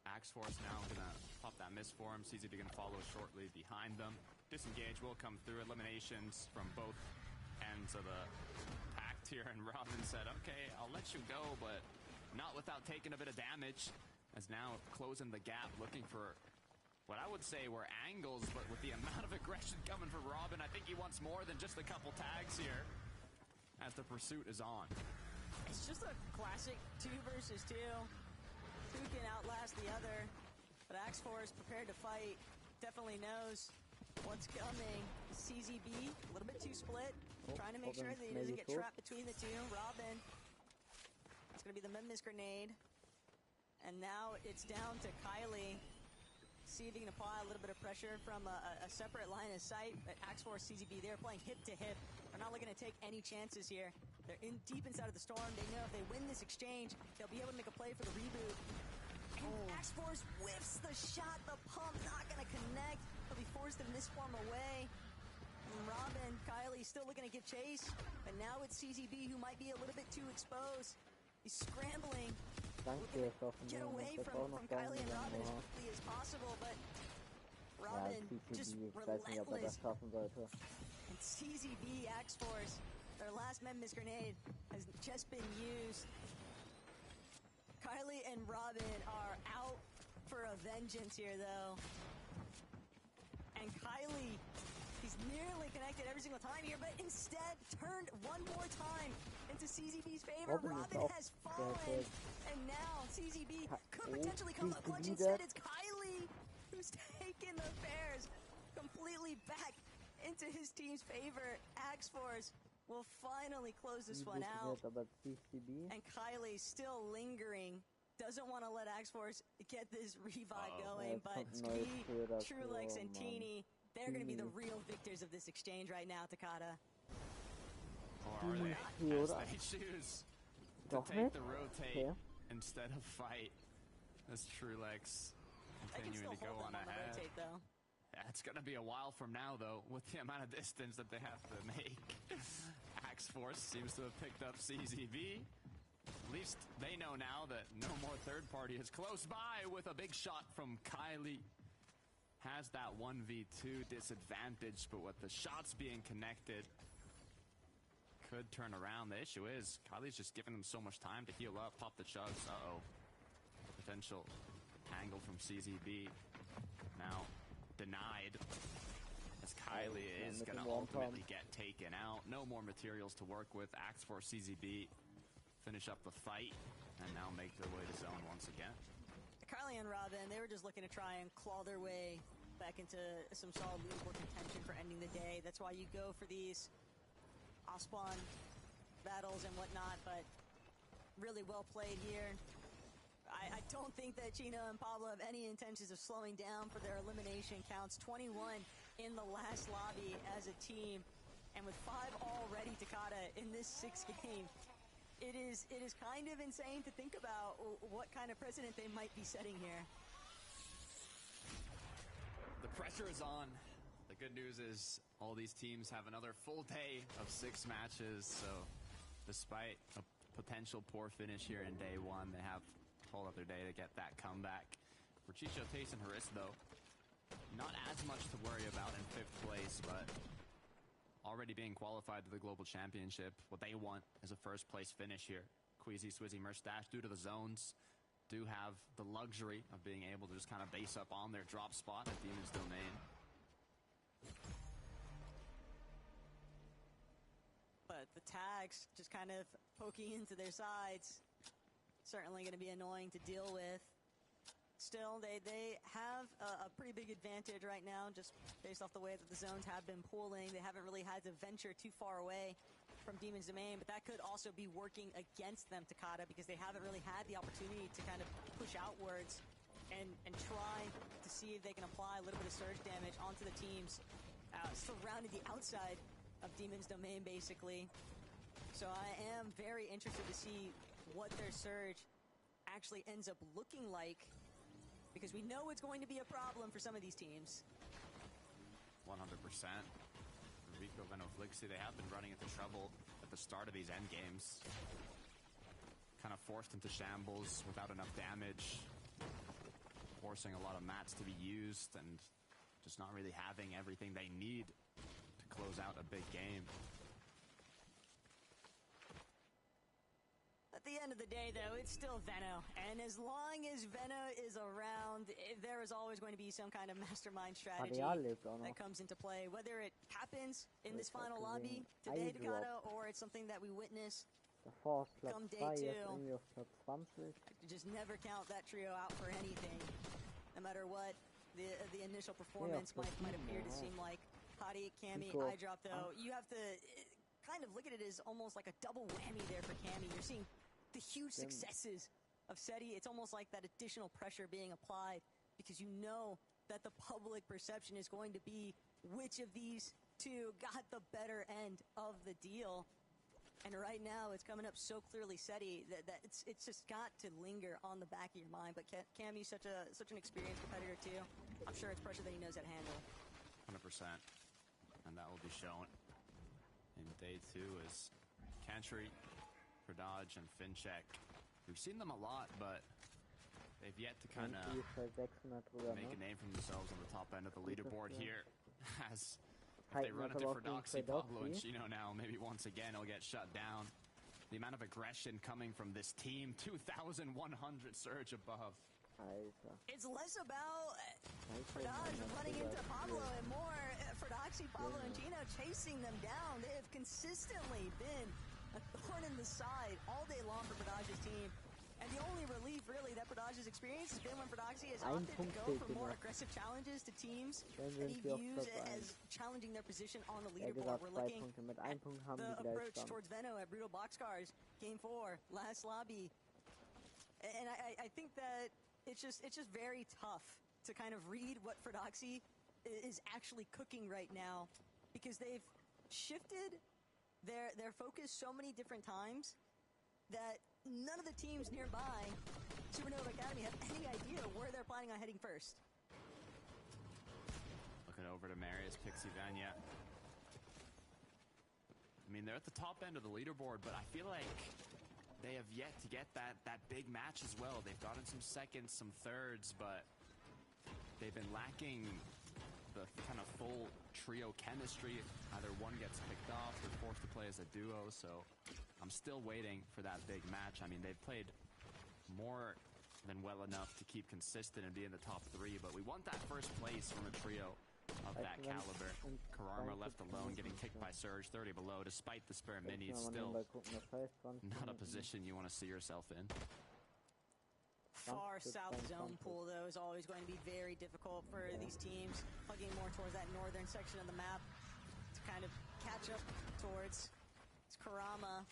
Axe4 is now gonna pop that miss for him. CZB gonna follow shortly behind them. Disengage will come through. Eliminations from both ends of the pact here. And Robin said, okay, I'll let you go, but not without taking a bit of damage. As now closing the gap, looking for what I would say were angles, but with the amount of aggression coming from Robin, I think he wants more than just a couple tags here as the pursuit is on. It's just a classic 2 versus 2. Who can outlast the other? But Axe4 is prepared to fight. Definitely knows what's coming. CZB, a little bit too split. Trying to make sure that he doesn't get trapped between the two. Robin. That's going to be the miss grenade. And now it's down to Kylie. See if he can apply a little bit of pressure from a separate line of sight. But Axe4, CZB, they're playing hip to hip. They're not looking to take any chances here. They're deep inside of the storm. They know if they win this exchange, they'll be able to make a play for the reboot. And Axe4 whiffs the shot. The pump not going to connect. He'll be forced to misform away. And Robin, Kylie still looking to give chase. But now it's CZB who might be a little bit too exposed. He's scrambling. Get away from Kylie and Robin as quickly as possible, but Robin just relentless. And CZB, Axe4, their last Memphis grenade has just been used. Kylie and Robin are out for a vengeance here, though. And Kylie, he's nearly connected every single time here, but instead turned one more time into CZB's favor. Robin has fallen, and now CZB could potentially come up clutch. Instead, it's Kylie who's taken the Bears completely back into his team's favor. Axe4 will finally close this one out. And Kylie still lingering. Doesn't want to let Axe4 get this revive going, but Ski, Trulex, and Teeny, they're going to be the real victors of this exchange right now, Takata. Or are they? As they choose to take the rotate instead of fight. As Trulex continuing to go on ahead. Rotate, though. Yeah, it's going to be a while from now, though, with the amount of distance that they have to make. Axe4 seems to have picked up CZB. At least they know now that no more third party is close by with a big shot from Kylie. Has that 1v2 disadvantage, but with the shots being connected, could turn around. The issue is, Kylie's just giving them so much time to heal up, pop the chugs. Uh-oh. Potential angle from CZB. Now denied, as Kylie is going to ultimately get taken out. No more materials to work with. Axe4, CZB finish up the fight and now make their way to zone once again. Kylie and Robin, they were just looking to try and claw their way back into some solid leaderboard contention for ending the day. That's why you go for these off-spawn battles and whatnot, but really well played here. I don't think that Chino and Pablo have any intentions of slowing down for their elimination counts. 21 in the last lobby as a team, and with 5 already, Takata, in this 6th game, it is kind of insane to think about what kind of precedent they might be setting here. The pressure is on. The good news is all these teams have another full day of 6 matches, so despite a potential poor finish here in day 1, they have a whole other day to get that comeback. For Chicho, Tace, and Haris, though, not as much to worry about in 5th place, but already being qualified to the Global Championship. What they want is a first-place finish here. Queasy, Swizzy, Merstash, due to the zones, do have the luxury of being able to just kind of base up on their drop spot at Demon's Domain. But the tags just kind of poking into their sides. Certainly going to be annoying to deal with. Still, they have a pretty big advantage right now, just based off the way that the zones have been pooling. They haven't really had to venture too far away from Demon's Domain, but that could also be working against them, Takada, because they haven't really had the opportunity to kind of push outwards and try to see if they can apply a little bit of surge damage onto the teams surrounding the outside of Demon's Domain, basically. So I am very interested to see what their surge actually ends up looking like, because we know it's going to be a problem for some of these teams. 100%. Rico Venoflixi, they have been running into trouble at the start of these end games. Kind of forced into shambles without enough damage, forcing a lot of mats to be used, and just not really having everything they need to close out a big game. At the end of the day, though, it's still Veno. And as long as Veno is around, there is always going to be some kind of mastermind strategy that comes into play. Whether it happens in this final lobby today, Takada, or it's something that we witness come day 2. Just never count that trio out for anything. No matter what the initial performance might appear to seem like. Hadi, Cammy, iDrop, though, you have to kind of look at it as almost like a double whammy there for Cammy. You're seeing the huge successes of SETI. It's almost like that additional pressure being applied, because you know that the public perception is going to be which of these two got the better end of the deal. And right now, it's coming up so clearly, SETI, that it's just got to linger on the back of your mind. But Cammy's such an experienced competitor too. I'm sure it's pressure that he knows how to handle. 100%, and that will be shown in day 2 as Cantry, Dodge, and Fincheck. We've seen them a lot, but they've yet to kind of make a name for themselves on the top end of the leaderboard here. As if they run into Fordoxy, Pablo, and Chino now, maybe once again he'll get shut down. The amount of aggression coming from this team, 2,100 surge above. It's less about Fordage running into Pablo and more Fordoxy, Pablo, and Chino chasing them down. They have consistently been a thorn in the side all day long for Fordage's team. And the only relief, really, that Fordage's experienced has been when Fordoxy has opted to go for more aggressive challenges to teams that he views as challenging their position on the leaderboard. We're looking at the approach towards Veno at Brutal Boxcars, Game 4, last lobby. And I think that it's just very tough to kind of read what Fordoxy is actually cooking right now, because they've shifted their focus so many different times that none of the teams nearby Supernova Academy have any idea where they're planning on heading first. Looking over to Marius, Pixie Vanya. I mean, they're at the top end of the leaderboard, but I feel like they have yet to get that big match as well. They've gotten some seconds, some thirds, but they've been lacking the kind of full trio chemistry. Either one gets picked off, they're forced to play as a duo, so I'm still waiting for that big match. I mean, they've played more than well enough to keep consistent and be in the top 3, but we want that first place from a trio of that caliber. Karama left alone, getting kicked by Surge, 30 below, despite the spare minis. Still not a position you want to see yourself in. Far south zone pool, though, is always going to be very difficult for these teams, hugging more towards that northern section of the map to kind of catch up towards. It's Karama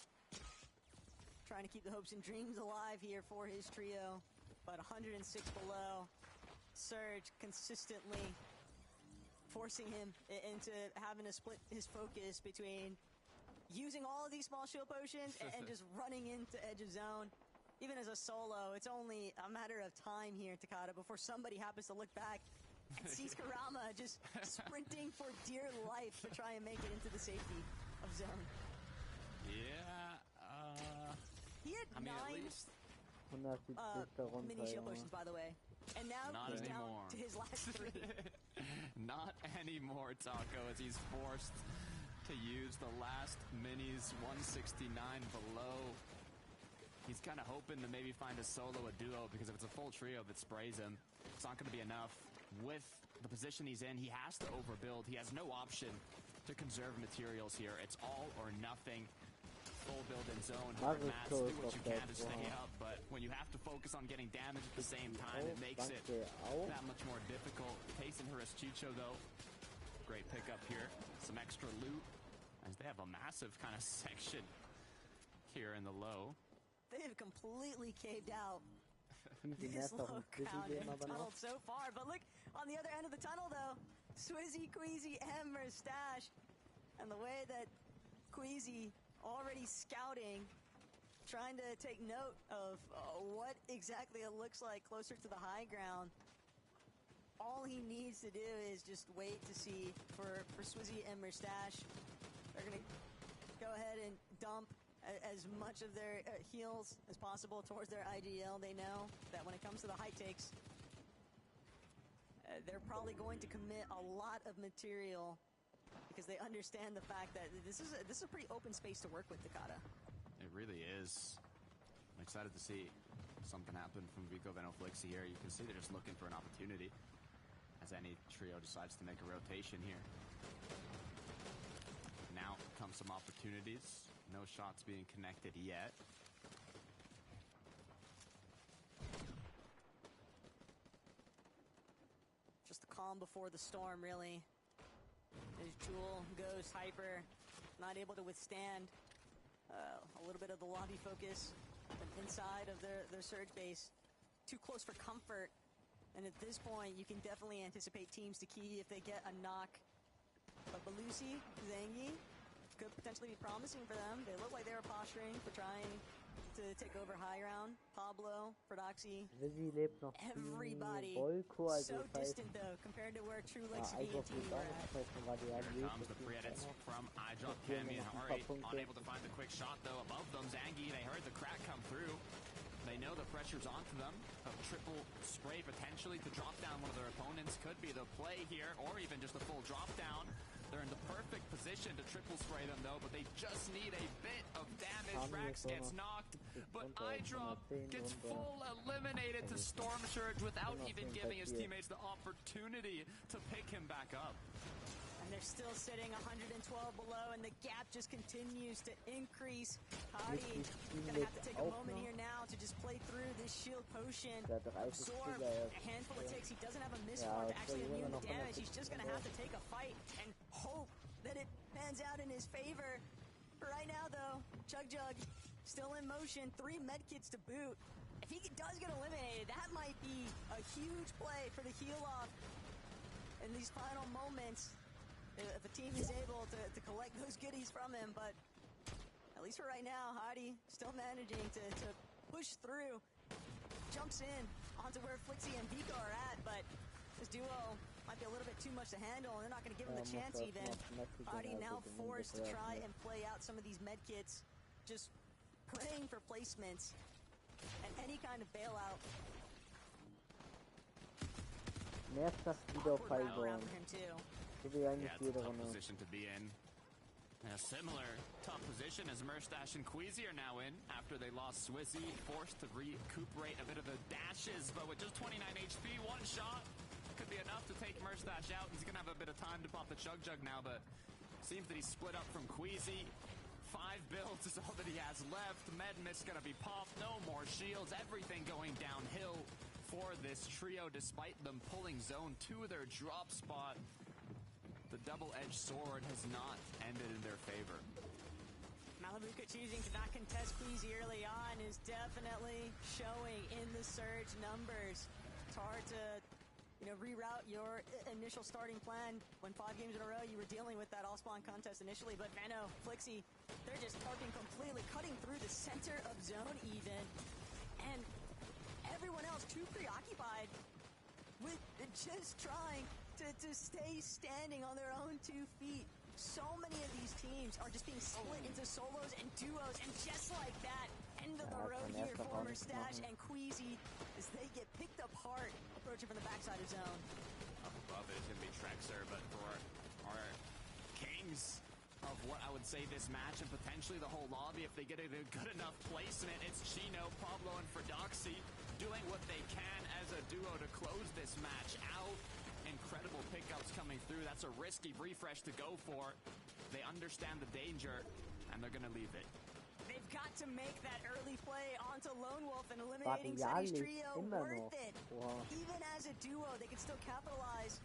trying to keep the hopes and dreams alive here for his trio, but 106 below. Surge consistently forcing him into having to split his focus between using all of these small shield potions and just running into edge of zone. Even as a solo, it's only a matter of time here, Takada, before somebody happens to look back and sees Karama just sprinting for dear life to try and make it into the safety of zone. Yeah, he had I mean, 9 at least mini shield potions, by the way. And now he's anymore. down to his last 3. Not anymore, Taco, as he's forced to use the last minis, 169 below. He's kind of hoping to maybe find a solo, a duo, because if it's a full trio that sprays him, it's not going to be enough. With the position he's in, he has to overbuild. He has no option to conserve materials here. It's all or nothing. Full build in zone, 100 mats, do what you can to stay up, but when you have to focus on getting damage at the same time, it makes it that much more difficult. Pacing Chicho, though. Great pickup here. Some extra loot as they have a massive kind of section here in the low. They have completely caved out. Easy This Nest auf low dem City ground gehen and aber noch. tunneled so far, but look on the other end of the tunnel though, Swizzy, Queasy, and Merstash, and the way that Queasy already scouting, trying to take note of what exactly it looks like closer to the high ground. All he needs to do is just wait to see for Swizzy and Merstash. They're gonna go ahead and dump as much of their heals as possible towards their IGL. They know that when it comes to the high takes, they're probably going to commit a lot of material because they understand the fact that this is a pretty open space to work with, Takada. It really is. I'm excited to see something happen from Vico Venoflixi here. You can see they're just looking for an opportunity as any trio decides to make a rotation here. Now come some opportunities. No shots being connected yet. Just the calm before the storm, really. As Jewel goes hyper, not able to withstand a little bit of the lobby focus inside of their surge base. Too close for comfort. And at this point, you can definitely anticipate teams to key if they get a knock. But Belusi, Zangi, could potentially be promising for them. They look like they were posturing for trying to take over high ground. Pablo, Prodoxy, Vizzy lebt noch everybody Volko, also so das heißt, distant though compared to where True Lex Eishockey and ist team auch were noch, at. das heißt, man war die Here Athleten, comes the die pre-edits sind from iDrop, Hier Cammy, and noch ein Hari. paar Punkte. Unable to find the quick shot, though. Above them, Zangi, they heard the crack come through. They know the pressure's onto them. A triple spray potentially to drop down one of their opponents could be the play here, or even just a full drop down. They're in the perfect position to triple spray them, though, but they just need a bit of damage. Rax gets knocked, but iDrop gets full eliminated to Storm Surge without even giving his teammates the opportunity to pick him back up. And they're still sitting 112 below, and the gap just continues to increase. Hardy gonna have to take a moment here now to just play through this shield potion, absorb a handful of ticks. He doesn't have a misform to actually immune the damage. He's just gonna have to take a fight and hope that it pans out in his favor. For right now, though, Chug still in motion, 3 medkits to boot. If he does get eliminated, that might be a huge play for the heal off in these final moments. If the team is able to collect those goodies from him, but at least for right now, Hardy still managing to push through, jumps in onto where Flixie and Vico are at, but this duo might be a little bit too much to handle, and they're not going to give him the chance even. Hardy now forced to try and play out some of these medkits, just praying for placements and any kind of bailout. Mehr das wieder auf Highborn. So wie eigentlich jede tough Runde. position to be in. And a similar tough position as Merstash and Queasy are now in after they lost Swizzy, forced to recuperate a bit of the dashes, but with just 29 HP, one shot could be enough to take Merstash out. He's gonna have a bit of time to pop the Chug now, but seems that he's split up from Queasy. 5 builds is all that he has left. Med Mist gonna be popped, no more shields, everything going downhill for this trio despite them pulling zone to their drop spot. The double-edged sword has not ended in their favor. Malabuka choosing to not contest Queasy early on is definitely showing in the surge numbers. It's hard to, reroute your initial starting plan when 5 games in a row you were dealing with that all-spawn contest initially, but Vano, Flixie, they're just targeting completely, cutting through the center of zone even, and everyone else too preoccupied with just trying to stay standing on their own 2 feet. So many of these teams are just being split into solos and duos, and just like that, end of the road here for Merstash and Queasy as they get picked apart, approaching from the backside of zone. Up above it is going to be Trexer, but for our kings of what I would say this match and potentially the whole lobby, if they get a good enough placement, it's Chino, Pablo, and Fredoxy doing what they can as a duo to close this match out. Incredible pickups coming through. That's a risky refresh to go for. They understand the danger, and they're going to leave it. They've got to make that early play onto Lone Wolf and eliminating Zeddy's trio worth it. Wow. Even as a duo, they can still capitalize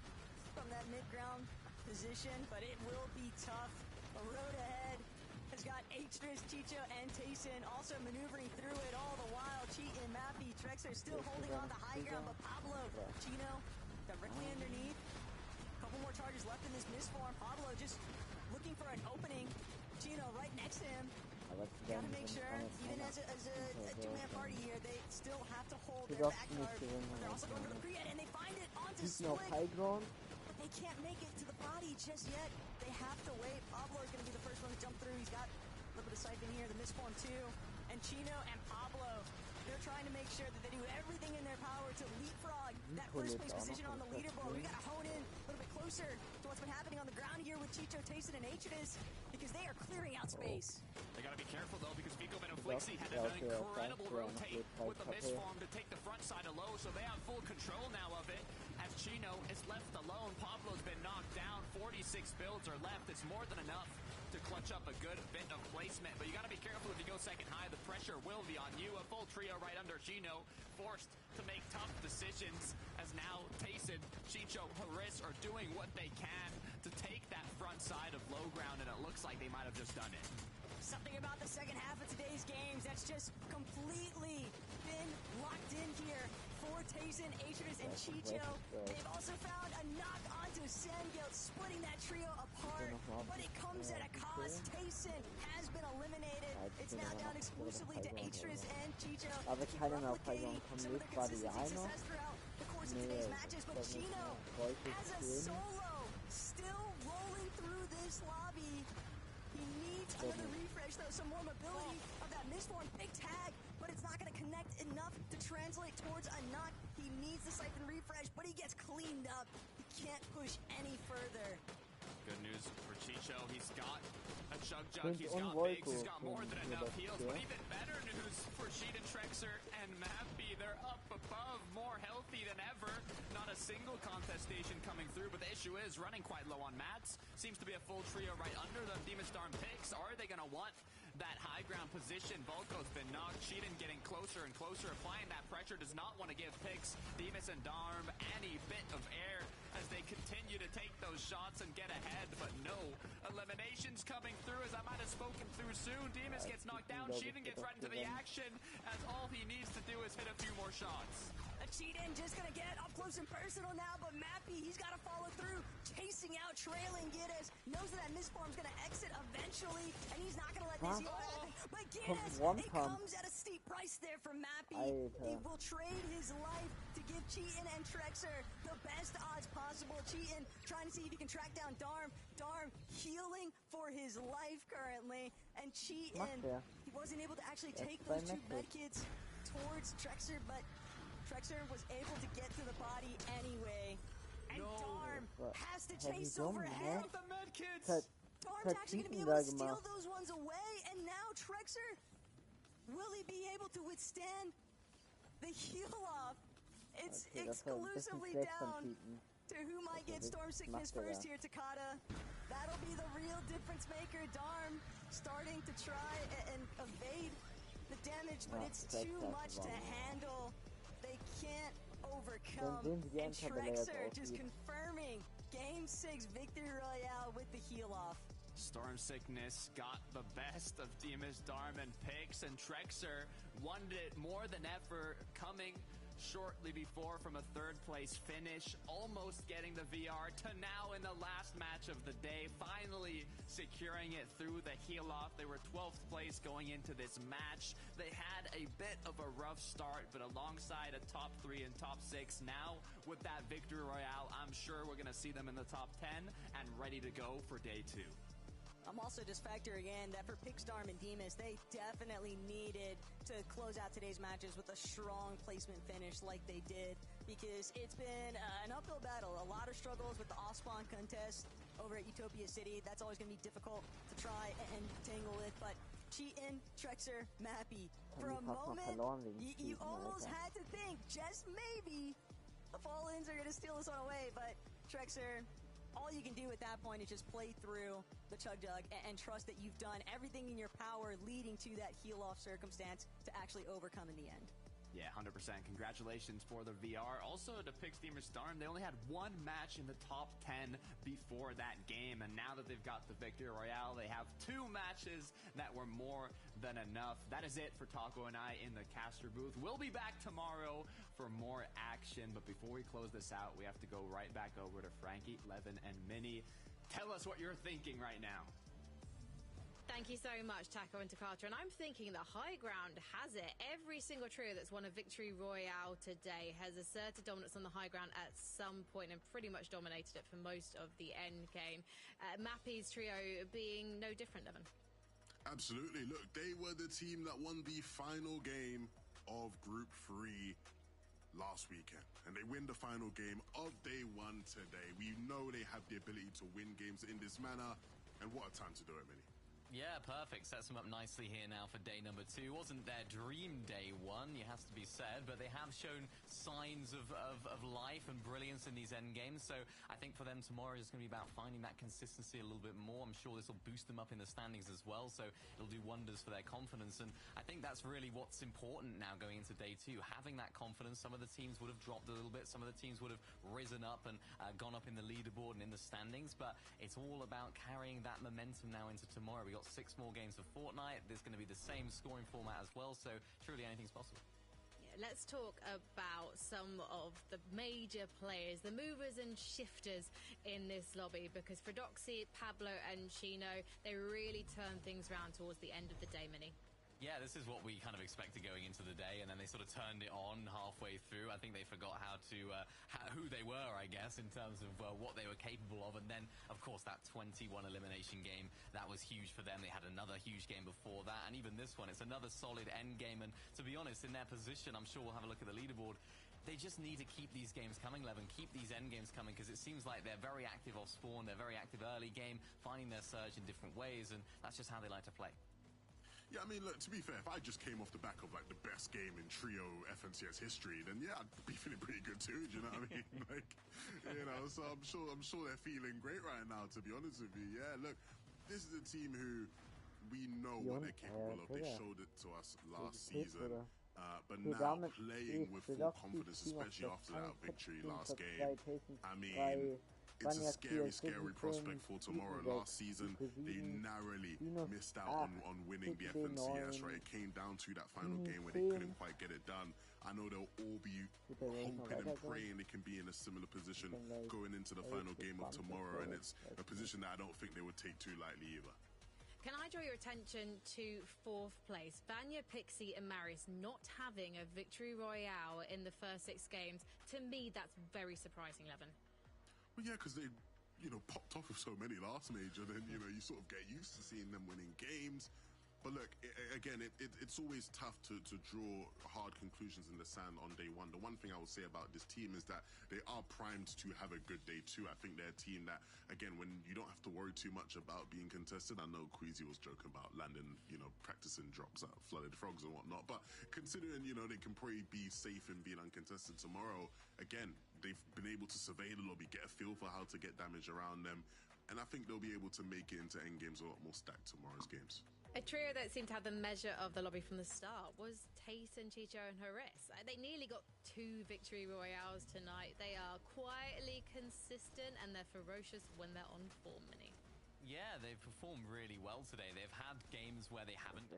from that mid-ground position, but it will be tough. The road ahead has got Atris, Chicho, and Tayson also maneuvering through it all the while. Cheatin', Mappy, Trexler still holding on to high ground, but Pablo, Chino, directly underneath. A couple more charges left in this misform. Pablo just looking for an opening. Chino right next to him. Gotta make sure, even as a two-man party here, they still have to hold their back guard. They're also going for the pre-ed, and they find it onto Slick. But they can't make it to the body just yet. They have to wait. Pablo is going to be the first one to jump through. He's got a little bit of siphon here, the misform too. And Chino and Pablo, they're trying to make sure that they do everything in their power to leapfrog that first place position on the leaderboard. We got to hone in a little bit closer to what's been happening on the ground here with Chicho, Tayson, and Atris, because they are clearing out space. They got to be careful though, because Vico and Flixie had an incredible rotate with the misform to take the front side of low, so they have full control now of it. As Chino is left alone, Pablo's been knocked down. 46 builds are left. It's more than enough to clutch up a good bit of placement, but you got to be careful if you go second high. The pressure will be on you. A full trio right under Chino, forced to make tough decisions as now Tayson, Chicho, Haris are doing what they can to take that front side of low ground, and it looks like they might have just done it. Something about the second half of today's games that's just completely been locked in here for Tayson, Atris, and Chicho. They've also found a knock onto Sandgate, splitting that trio apart, but it comes at a cost. Tayson has been eliminated. It's now down exclusively to Atris and Chicho. Replicating some of the consistency success throughout the course of today's matches, but Chino, as a solo, still rolling through this lobby. He needs another refresh, though, some more mobility of that misform. Big tag, but it's not going to connect enough to translate towards a knock. He needs the siphon refresh, but he gets cleaned up. He can't push any further. Good news for Chicho. He's got a chug jug. He's got bigs. He's got more than enough heals. But even better news for Sheet and Trexer and Mappy. They're up above, more healthy than ever. Not a single contestation coming through, but the issue is running quite low on mats. Seems to be a full trio right under them. Demon Storm picks. Are they going to want that high ground position? Volko's been knocked. Sheetan getting closer and closer. Applying that pressure. Does not want to give picks. Demus and Darm any bit of air as they continue to take those shots and get ahead, but no eliminations coming through, as I might have spoken through soon. Demus gets knocked down. Sheetan gets right into the action, as all he needs to do is hit a few more shots. Cheatin' just gonna get up close and personal now, but Mappy, he's gotta follow through, chasing out, trailing Giddes, knows that misform's gonna exit eventually, and he's not gonna let this happen. But Giddes, it comes at a steep price there for Mappy. He will trade his life to give Cheatin' and Trexer the best odds possible. Cheatin' trying to see if he can track down Darm. Darm healing for his life currently, and Cheatin', he wasn't able to actually take those two medkits towards Trexer, but Trexer was able to get to the body anyway, and Darm has to chase overhead. The medkits! Darm's actually going to be able to steal those ones away, and now Trexer, will he be able to withstand the heal-off? It's exclusively down to who might get Storm Sickness first here, Takada. That'll be the real difference maker. Darm starting to try and evade the damage, but it's too much to handle. They can't overcome, and Trexer just confirming Game 6 Victory Royale with the heal-off. Storm Sickness got the best of Demus, Darm, and Pix, and Trexer wanted it more than ever, coming shortly before from a third-place finish, almost getting the VR to now in the last match of the day, finally securing it through the heal-off. They were 12th place going into this match. They had a bit of a rough start, but alongside a top 3 and top 6, now with that Victory Royale, I'm sure we're going to see them in the top 10 and ready to go for day 2. I'm also just factoring in that for Pixdarm and Demus, they definitely needed to close out today's matches with a strong placement finish like they did, because it's been an uphill battle. A lot of struggles with the off-spawn contest over at Utopia City. That's always going to be difficult to try and tangle with, but Cheatin', Trexer, Mappy, for a moment, you almost had to think, just maybe, the Fall-Ins are going to steal this one away, but Trexer, all you can do at that point is just play through the Chug Jug and trust that you've done everything in your power leading to that heal-off circumstance to actually overcome in the end. Yeah, 100%. Congratulations for the VR. Also, to Pick Steamer Storm, they only had one match in the top 10 before that game, and now that they've got the Victory Royale, they have 2 matches that were more than enough. That is it for Taco and I in the caster booth. We'll be back tomorrow for more action, but before we close this out, we have to go right back over to Frankie, Levin, and Minnie. Tell us what you're thinking right now. Thank you so much, Taco and Takata. And I'm thinking the high ground has it. Every single trio that's won a Victory Royale today has asserted dominance on the high ground at some point and pretty much dominated it for most of the end game. Mappy's trio being no different, Evan. Absolutely. Look, they were the team that won the final game of Group 3 last weekend. And they win the final game of day 1 today. We know they have the ability to win games in this manner. And what a time to do it, Minnie. Yeah, perfect. Sets them up nicely here now for day number 2. Wasn't their dream day 1, it has to be said, but they have shown signs of life and brilliance in these end games. So I think for them tomorrow is going to be about finding that consistency a little bit more. I'm sure this will boost them up in the standings as well, so it'll do wonders for their confidence. And I think that's really what's important now going into day 2, having that confidence. Some of the teams would have dropped a little bit, some of the teams would have risen up and gone up in the leaderboard and in the standings, but it's all about carrying that momentum now into tomorrow. We got 6 more games of Fortnite. There's going to be the same scoring format as well, so truly anything's possible. Yeah, let's talk about some of the major players, the movers and shifters in this lobby, because for Doxy, Pablo and Chino, they really turned things around towards the end of the day, Minnie. Yeah, this is what we kind of expected going into the day, and then they sort of turned it on halfway through. I think they forgot who they were, I guess, in terms of what they were capable of. And then, of course, that 21 elimination game, that was huge for them. They had another huge game before that, and even this one, it's another solid end game. And to be honest, in their position, I'm sure we'll have a look at the leaderboard. They just need to keep these games coming, Levin, keep these end games coming, because it seems like they're very active off spawn, they're very active early game, finding their surge in different ways, and that's just how they like to play. Yeah, I mean, look, to be fair, if I just came off the back of, like, the best game in trio FNCS history, then, yeah, I'd be feeling pretty good, too, do you know what I mean? Like, you know, so I'm sure they're feeling great right now, to be honest with you. Yeah, look, this is a team who we know what they're capable of. They showed it to us last season. But now playing with full confidence, especially after that victory last game, I mean, it's a scary prospect for tomorrow. Last season, they narrowly missed out on winning the FNCS, right? It came down to that final game where they couldn't quite get it done. I know they'll all be hoping and praying they can be in a similar position going into the final game of tomorrow, and it's a position that I don't think they would take too lightly either. Can I draw your attention to 4th place? Vanya, Pixie and Maris not having a Victory Royale in the first 6 games. To me, that's very surprising, Levin. Well, yeah, because they, popped off with so many last major, then, you sort of get used to seeing them winning games. But look, again, it's always tough to draw hard conclusions in the sand on day 1. The one thing I will say about this team is that they are primed to have a good day 2. I think they're a team that, again, when you don't have to worry too much about being contested. I know Queasy was joking about landing, practicing drops at Flooded Frogs and whatnot. But considering, they can probably be safe in being uncontested tomorrow, again, they've been able to survey the lobby, get a feel for how to get damage around them. And I think they'll be able to make it into endgames a lot more stacked tomorrow's games. A trio that seemed to have the measure of the lobby from the start was Tate and Chicho and Haris. They nearly got 2 Victory Royales tonight. They are quietly consistent and they're ferocious when they're on form, Minnie. Yeah, they've performed really well today. They've had games where they haven't...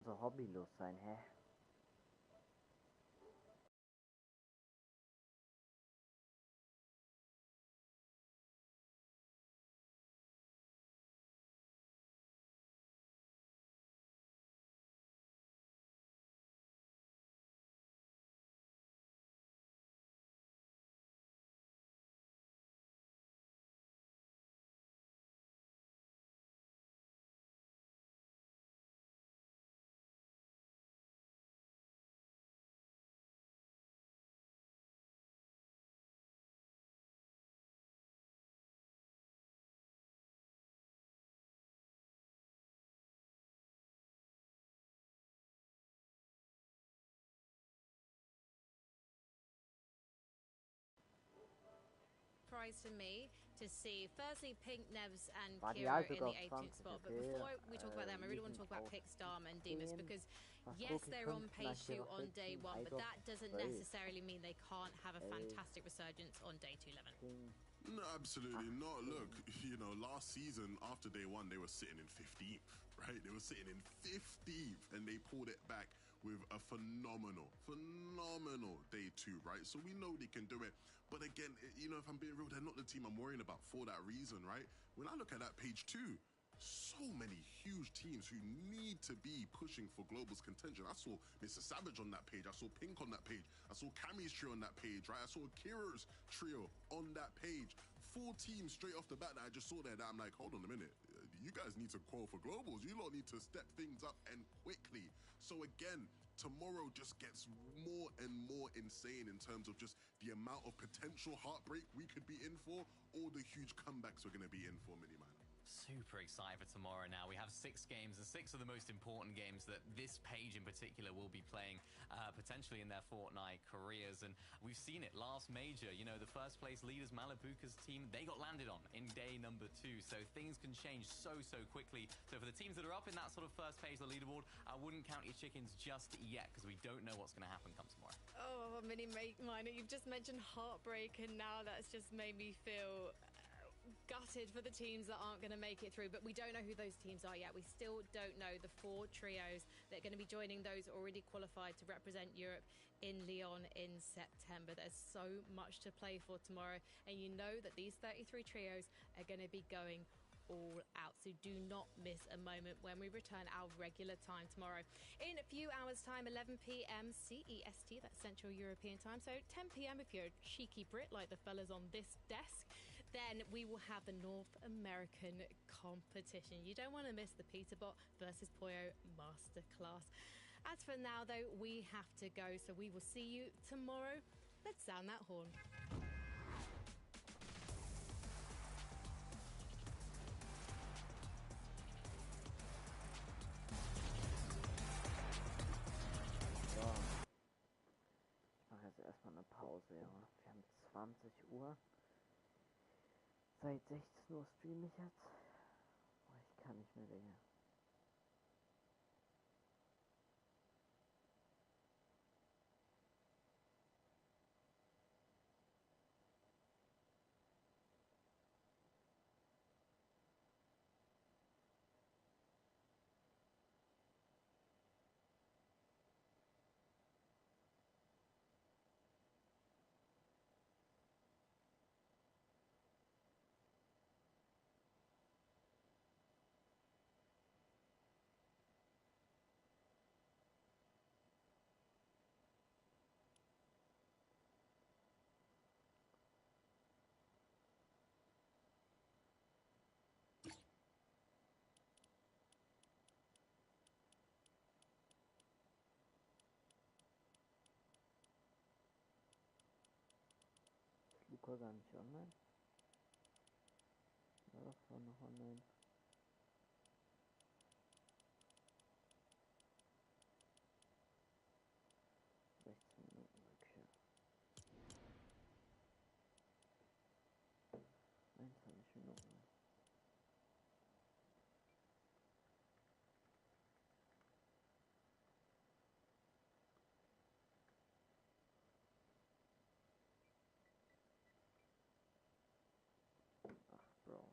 So hobbylos sein, hä? surprise to me to see, firstly, Pink, Nebs, and War die Kiro ja in sogar the auf 18th 20, spot. But okay. before we talk about them, I really want to talk about Pick, Storm, and Demas, because yes, they're on pace shoot on day 1, but that doesn't necessarily mean they can't have a fantastic resurgence on day 211. No, absolutely not. Look, you know, last season, after day 1, they were sitting in 15th, right? They were sitting in 15th, and they pulled it back with a phenomenal day 2, right? So we know they can do it. But again, you know, if I'm being real, they're not the team I'm worrying about for that reason, right? When I look at that page 2, so many huge teams who need to be pushing for Global's contention. I saw Mr. Savage on that page. I saw Pink on that page. I saw Cammy's trio on that page, right? I saw Kira's trio on that page. 4 teams straight off the bat that I just saw there that I'm like, hold on a minute. You guys need to call for Globals. You lot need to step things up and quickly. So again, tomorrow just gets more and more insane in terms of just the amount of potential heartbreak we could be in for, or the huge comebacks we're going to be in for, Mini-Man. Super excited for tomorrow now. We have 6 games, and 6 of the most important games that this page in particular will be playing potentially in their Fortnite careers. And we've seen it last major. You know, the first place leaders, Malibuka's team, they got landed on in day number 2. So things can change so quickly. So for the teams that are up in that sort of first page of the leaderboard, I wouldn't count your chickens just yet, because we don't know what's going to happen come tomorrow. Oh, Miner, you've just mentioned heartbreak, and now that's just made me feel gutted for the teams that aren't going to make it through. But we don't know who those teams are yet. We still don't know the 4 trios that are going to be joining those already qualified to represent Europe in Lyon in September. There's so much to play for tomorrow, and you know that these 33 trios are going to be going all out, so do not miss a moment when we return our regular time tomorrow. In a few hours time, 11 p.m. CEST, that's Central European time, so 10 p.m. if you're a cheeky Brit like the fellas on this desk. Then we will have the North American competition. You don't want to miss the Peterbot versus Poyo Masterclass. As for now, though, we have to go, so we will see you tomorrow. Let's sound that horn. So. Ich mache jetzt erstmal eine Pause, ja. Wir haben 20 Uhr. Seit 16 Uhr streame ich jetzt. Oh, ich kann nicht mehr länger. Luca gar nicht online? War doch vorhin noch online. Minuten, okay. 21 Minuten. Ach, Bro.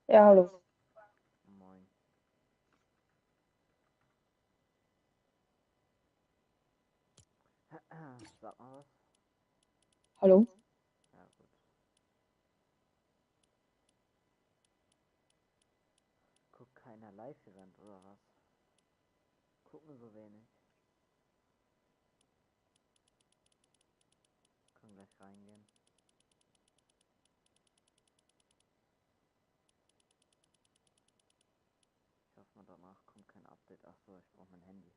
Ja, hallo. Moin. Sag mal was. Hallo? Ja, gut. Guckt keiner Live-Event oder was? Gucken so wenig. Können gleich reingehen. Ich hoffe mal, danach kommt kein Update. Achso, ich brauche mein Handy.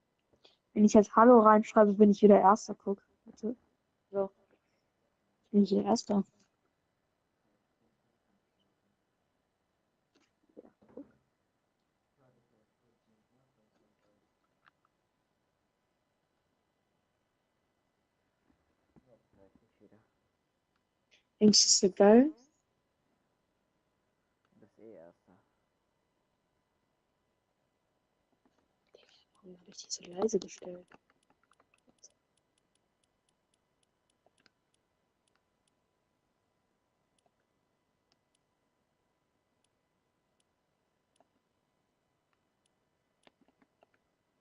Wenn ich jetzt Hallo reinschreibe, bin ich wieder Erster. Guck. Warte. So. Bin ich wieder Erster. Wieder. Denkst du, das wird geil? Du bist eh Erster. Warum habe ich die so leise gestellt?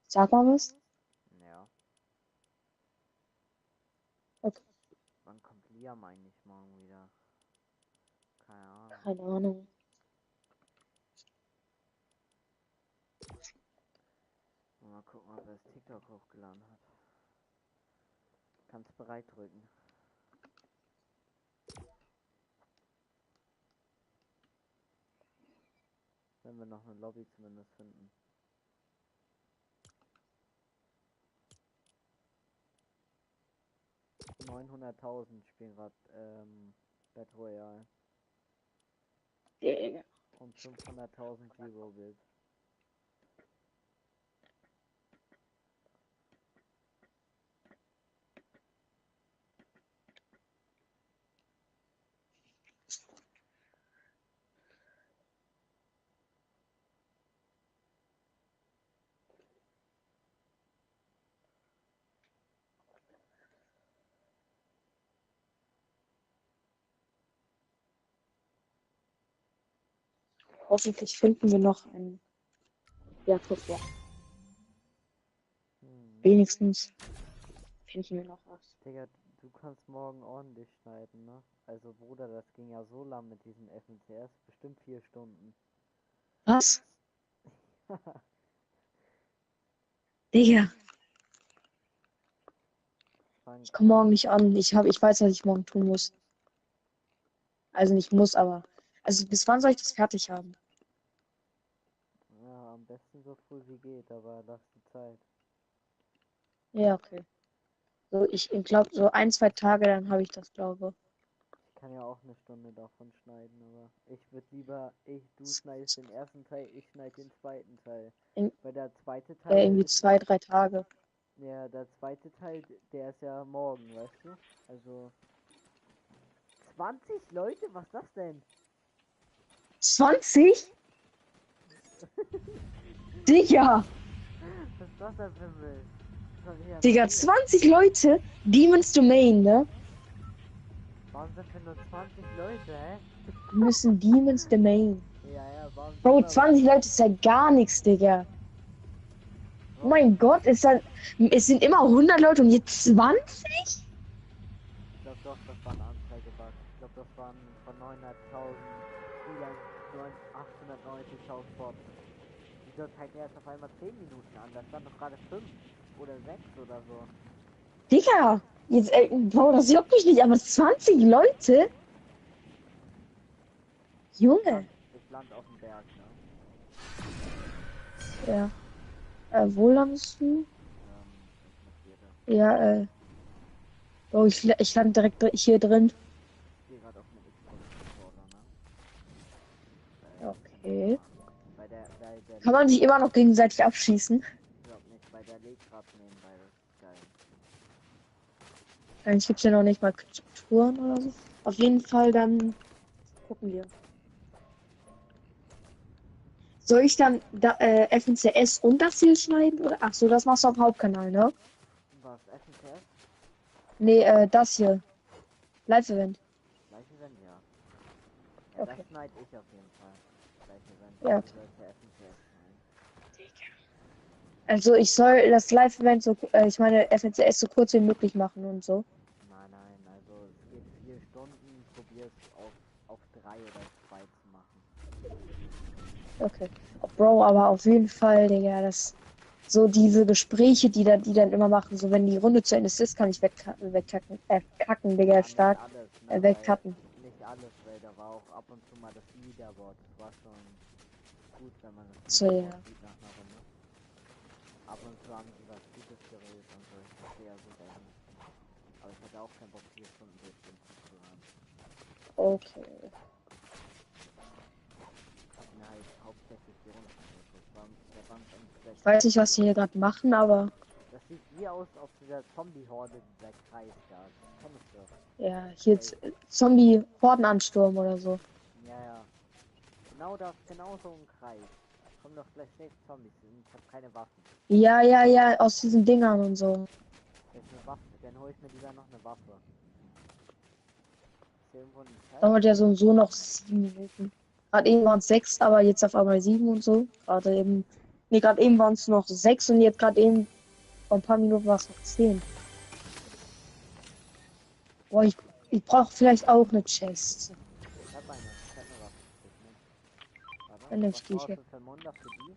Sag mal was. Ja. Okay. Wann kommt Liam eigentlich morgen wieder? Keine Ahnung. Keine Ahnung. Mal gucken, ob er das TikTok hochgeladen hat. Kannst bereit drücken. Wenn wir noch eine Lobby zumindest finden. $900.000 spielen gerade Battle Royale. Digga. Und 500.000 Zero-Bild. Hoffentlich finden wir noch einen. Ja, guck, ja. Wenigstens finden wir noch was. Digga, du kannst morgen ordentlich schneiden, ne? Also Bruder, das ging ja so lang mit diesem FNCS. Bestimmt 4 Stunden. Was? Digga. Ich komme morgen nicht an. Ich weiß, was ich morgen tun muss. Also nicht muss, aber. Also bis wann soll ich das fertig haben? Ja, am besten so früh wie geht, aber lass die Zeit. Ja, okay. So, ich glaube, so 1, 2 Tage, dann habe ich das, glaube Ich kann ja auch eine Stunde davon schneiden, aber ich würde lieber, du schneidest den ersten Teil, ich schneide den zweiten Teil. ich. Weil der zweite Teil Irgendwie ist, 2, 3 Tage. ja, der zweite Teil, der ist ja morgen, weißt du? Also 20 Leute, was ist das denn? 20? Digga! Was ist das denn für ein Müll? Das hab ich ja Digga, noch nie- 20 Leute? Demons Domain, ne? Warum sind wir nur 20 Leute, hä? Wir müssen Demons Domain. Ja, warum sind Bro, wir 20 Leute ist ja gar nichts, Digga. Oh mein Gott, es sind immer 100 Leute und jetzt 20? Ich glaube doch, das war eine Anzeigebug. Ich glaube, das waren von 900.000 Spielern 890.000 Bots. Wieso zeigt er jetzt auf einmal 10 Minuten an? Da stand doch gerade 5 oder 6 oder so. Digga, jetzt, Bro, das juckt mich nicht, aber 20 Leute? Junge. Ich land auf dem Berg, ne? Ja. Wo landest du? Ich Ja, Bro, ich lande direkt hier drin. gehe gerade auf einen X-Controller, ne? Okay. Bei der Kann man sich immer noch gegenseitig abschießen? Ich glaub nicht, bei der legt gerade nebenbei, das ist geil. Eigentlich gibt es ja noch nicht mal Touren oder so. Auf jeden Fall, dann gucken wir. Soll ich dann FNCS und das hier schneiden? Oder? Ach so, das machst du auf dem Hauptkanal, ne? Was, FNCS? Nee, das hier. Live-Event. Live-Event, ja. Ja, Okay. das schneide ich auf jeden Fall. Gleich Ja. Also ich soll das Live-Event so, ich meine FNCS so kurz wie möglich machen und so. Nein, also es geht 4 Stunden, probier's auf 3 oder 2 zu machen. Okay. Bro, aber auf jeden Fall, Digga, das so diese Gespräche, die dann immer machen, so wenn die Runde zu Ende ist, kann ich kacken, Digga, Ja, stark, nicht alles, ne, wegcutten. nicht alles, weil da war auch ab und zu mal das Leaderboard. Das war schon gut, wenn man das So, ja. sieht nach einer Runde. Ab und zu haben sie was Gutes geredet und so. Ich verstehe ja so gerne. Aber ich hatte auch keinen Bock, 4 Stunden durchgehend zu hören. Okay. Ich hab mir halt hauptsächlich die Runden angeguckt. Der war am Ich weiß nicht, was die hier gerade machen, aber Das sieht wie aus dieser Zombie-Horde, dieser Kreis da. Kennst du? ja, hier jetzt Zombie-Hordenansturm oder so. Ja. Genau das, genau so ein Kreis. Kommen doch gleich 6 Zombies. Ich hab keine Waffen. Ja, aus diesen Dingern und so. Welche Waffe? Dann hol ich mir lieber noch eine Waffe. Ist hier irgendwo ein Kreis? Dauert ja so und so noch 7 Minuten. Gerade eben waren es 6, aber jetzt auf einmal 7 und so. Gerade eben waren es noch 6 und jetzt gerade eben vor ein paar Minuten war es noch 10. Boah, ich brauche vielleicht auch eine Chest. Ich hab eine Waffe. Warte, Dann nehm was ich die brauchst hier. du für Munder für die?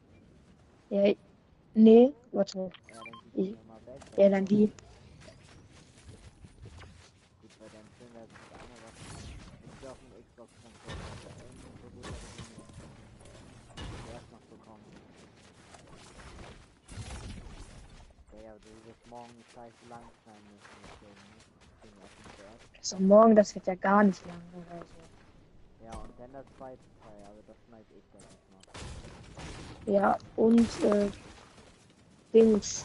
Ja, nee, warte mal. Ja, dann gib die mir mal weg. Ja, dann die. Gut, weil dann schön wäre es mit einer Waffe. Ich will auf dem Xbox-Controller. Also irgendwie so gut, dass ich ihn erst noch bekommen. Ja, du wirst morgen gleich lang sein müssen. So, morgen, das wird ja gar nicht lang oder so. Ja, und dann der zweite Teil, aber das schneide ich, denke ich mal. Ja, und Dings,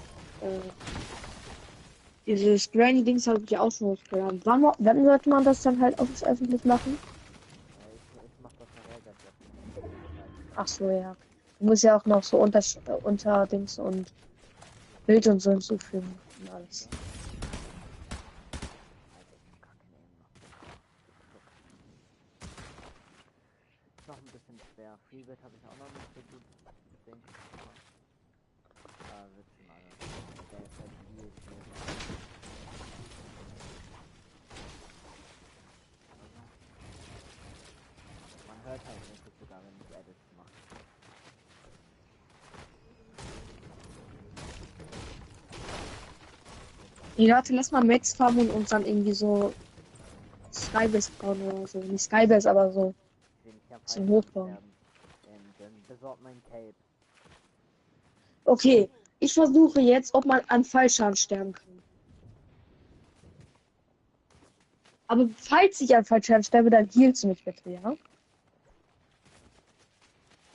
dieses Granny-Dings habe ich auch schon hochgeladen. Wann sollte man das dann halt auch öffentlich machen? Ich mach das nachher ganz öffentlich. Ach so, ja. Du musst ja auch noch so unter Dings und Bild und so hinzufügen und alles. Noch ein bisschen schwer. Freebit habe ich auch noch nicht so gut. Denke ich. Wird schon alles. Der ist halt viel schwieriger. Man hört halt nicht sogar, wenn ich Edits mache. Nee, warte, lass mal Max farmen und uns dann irgendwie so Skybase bauen oder so. Nicht Skybase, aber so zum Hochbauen. Dann besorgt mein Cape. Okay, ich versuche jetzt, ob man an Fallschaden sterben kann. Aber falls ich an Fallschaden sterbe, dann healst du mich bitte, ja?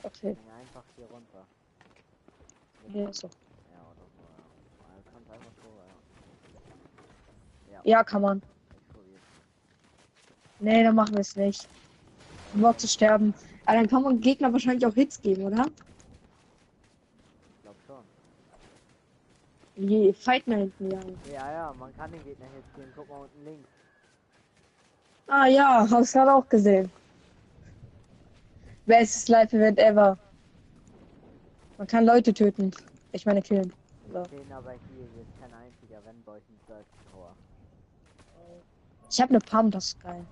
Okay. Spring einfach hier runter. Ja, so. Ja, oder so, ja. Also kannst einfach so, ja. Ja, kann man. Ich probiere. Nee, dann machen wir es nicht. Um überhaupt zu sterben. Aber dann kann man Gegner wahrscheinlich auch Hits geben, oder? Ich glaube schon. Je, fight mal hinten, ja. Ja, man kann den Gegner jetzt gehen. Guck mal unten links. Ah ja, hab's gerade auch gesehen. Bestes Live-Event ever. Man kann Leute töten. Ich meine killen. So. Den aber hier ist kein einziger, wenn bei euch ein Search Tower. Ich habe eine Pump, das ist geil.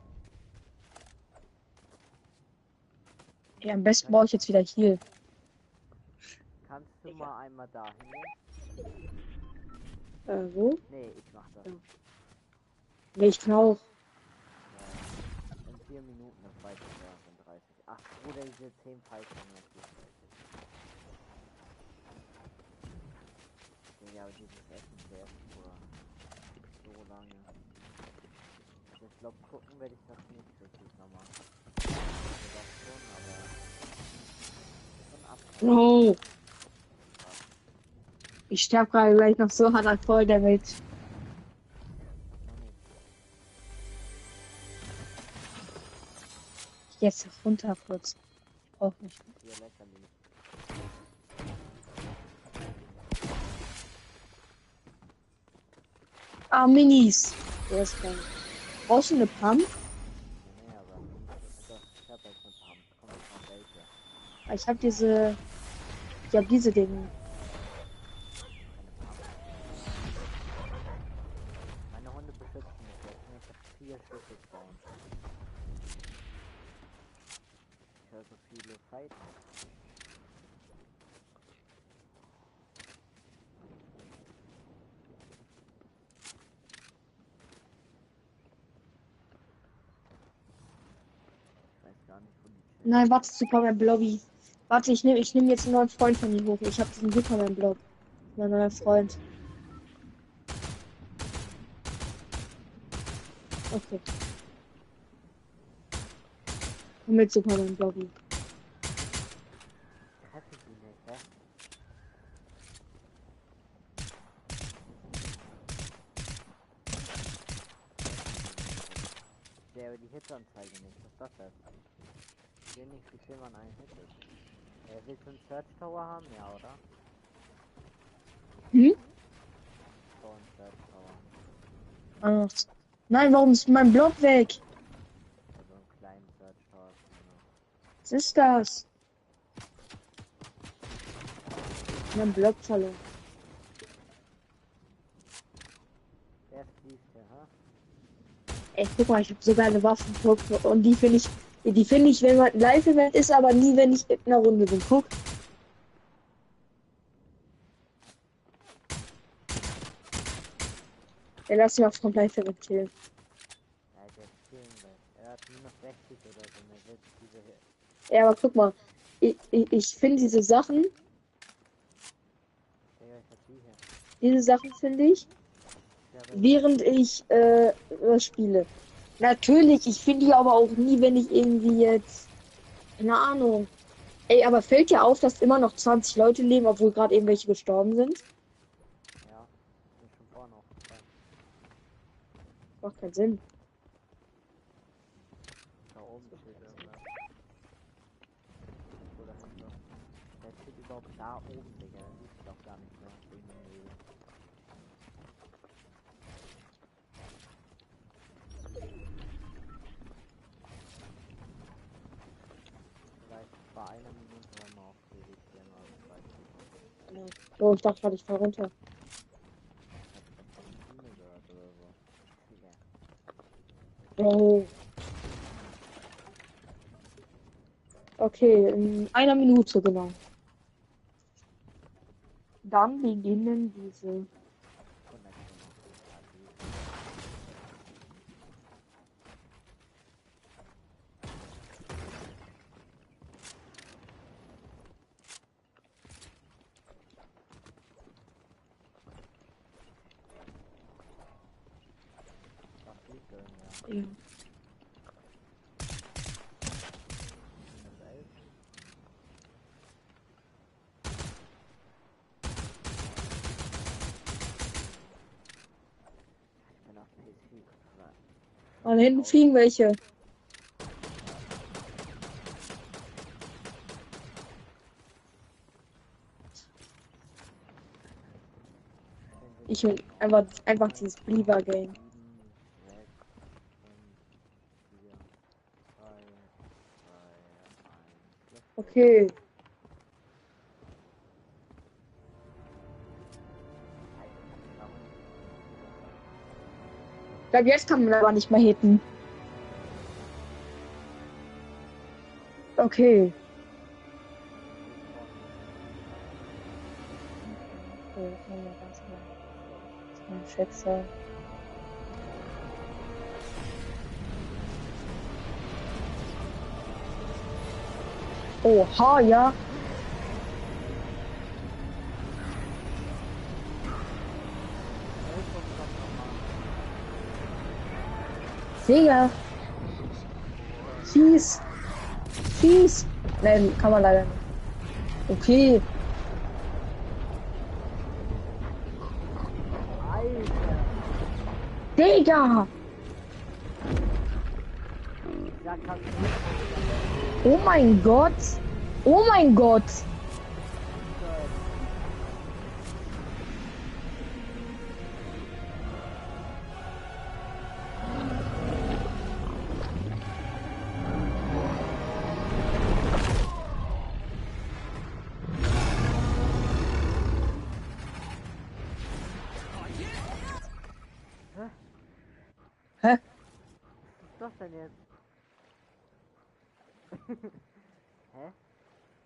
Ja, am besten brauche ich jetzt wieder Heal. Kannst du mal einmal da hingehen? Wo? Nee, ich mach das. Ja. Nee, ich kann auch. In 4 Minuten das weiter, ja, in 30. Ach, oder diese 10 Fights haben wir jetzt. Ja, aber dieses Essen der ist so lange. Also ich glaube, gucken werde ich das nicht richtig nochmal. Also das schon, aber... No! Ich sterbe gerade gleich noch so hart an voll damit. Ich geh jetzt runter kurz. Ich brauch nicht. Hier Leckerli. Ah, Minis. Der ist geil. Brauchst du eine Pump? Nee, aber... Doch, ich hab jetzt eine Pump. Komm, ich mach welche. Ich habe diese. Ich habe diese Dinge. Meine Hunde beschützen mich jetzt. Ich habe 4 Schlüsselspawns. Ich höre so viele Fighten. Ich weiß gar nicht, wo die chillen. Nein, warte, Superman-Blobby. Warte, ich nehm jetzt einen neuen Freund von mir hoch. Ich habe diesen Superman-Blob. Mein neuer Freund. Okay. Und mit Superman-Blobby. Treffe ich ihn nicht, hä? Ich sehe aber die Hitanzeige nicht. Was ist das denn? Ich sehe nicht, wie viel man einen Hit ist. Willst du einen Search Tower haben? Ja, oder? Hm? So ein Search Tower. Ach. Nein, warum ist mein Blob weg? Also einen kleinen Search Tower. Genau. Was ist das? Mein Blob verloren. Der fließt ja, ha? Ey, guck mal, ich habe sogar eine Waffe und die finde ich, wenn man Live-Event ist, aber nie, wenn ich in einer Runde bin. Guck. Ja, lass mich auf Live-Event killen. Ja, der ist killen will. Er hat minus 60 oder so. Und er will diese Hit. Ja, aber guck mal. Ich finde diese Sachen, Digga, ich hab die hier. diese Sachen finde ich, Ja, aber während ich was spiele. Natürlich, ich finde die aber auch nie, wenn ich irgendwie jetzt, keine Ahnung. Ey, aber fällt dir auf, dass immer noch 20 Leute leben, obwohl gerade irgendwelche gestorben sind? ja, bin schon vorne aufgefallen. Macht keinen Sinn. Da oben steht irgendwas. Wo dahinter? Der steht überhaupt da oben, Digga. Der sieht doch gar nicht mehr. Wegen dem Nebel. Vielleicht bei einer Minute haben wir auch PvP mal zwei. Oh, ich dachte gerade, ich fall runter. Ich hab von Stimme gehört oder so. Digga. Oh. Okay, in einer Minute genau. Dann beginnen diese. Ja. Da hinten fliegen welche. Ich will einfach dieses Believer Game. Okay. Ich glaube, jetzt kann man aber nicht mehr hitten. Okay. Okay, ganz klar. Das ist mein Schätzer. Oha, ja. Digga. Schieß. Schieß. Nein, kann man leider nicht. Okay. Digga. Oh mein Gott. Oh mein Gott. das denn jetzt? Hä?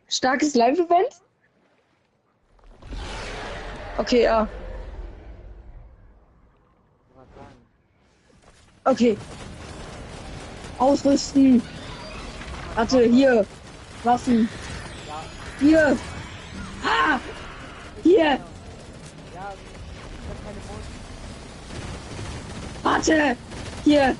Starkes Live-Event? Okay, ja. Was sagen? Okay. Ausrüsten. Warte, hier. Waffen. Ja, Hier. Ah! Hier. ja, ich hab keine Wunsch. Warte. Hier.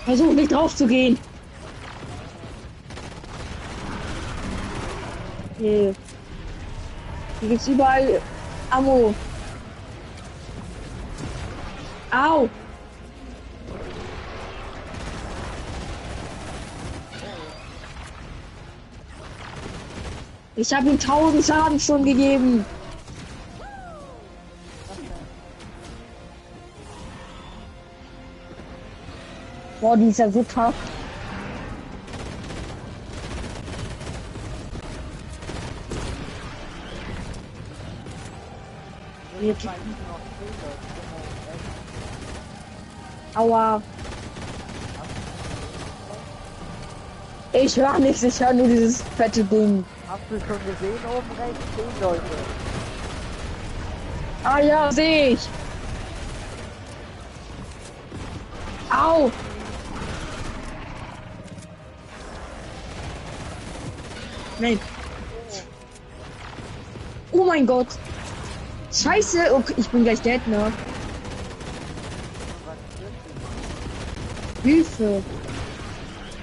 Versuch nicht drauf zu gehen. Okay. Hier gibt's überall Ammo. Au! Ich habe ihm 1000 Schaden schon gegeben. Boah, die ist ja so tough. Jetzt. Aua. Ich höre nichts, ich höre nur dieses fette Ding. Hast du schon gesehen, oben rechts 10 Leute? Ah ja, sehe ich. Au. Nein. Oh mein Gott. Scheiße. Okay, ich bin gleich dead, ne? Hilfe.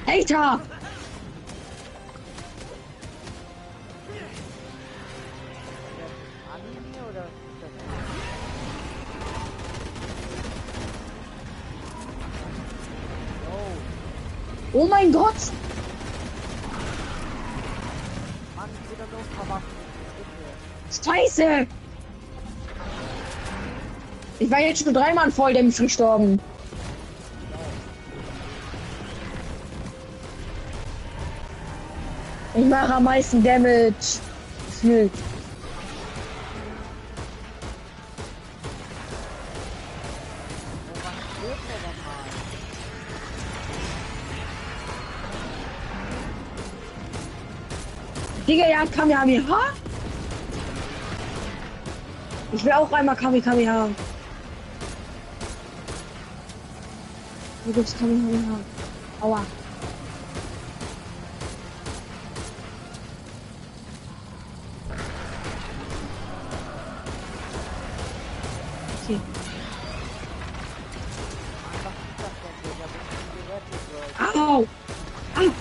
Alter. Anime oder ist das Oh mein Gott. Mann, ich will da noch ein paar Waffen. Bitte. Scheiße. Ich war jetzt schon 3 Mann voll dämpfig gestorben. Ich mache am meisten Damage. Gefühlt. Digga, ja, Kamehameha. Ich will auch einmal Kamehameha. Wo gibt's Kamehameha? Aua. Okay. Au! Au!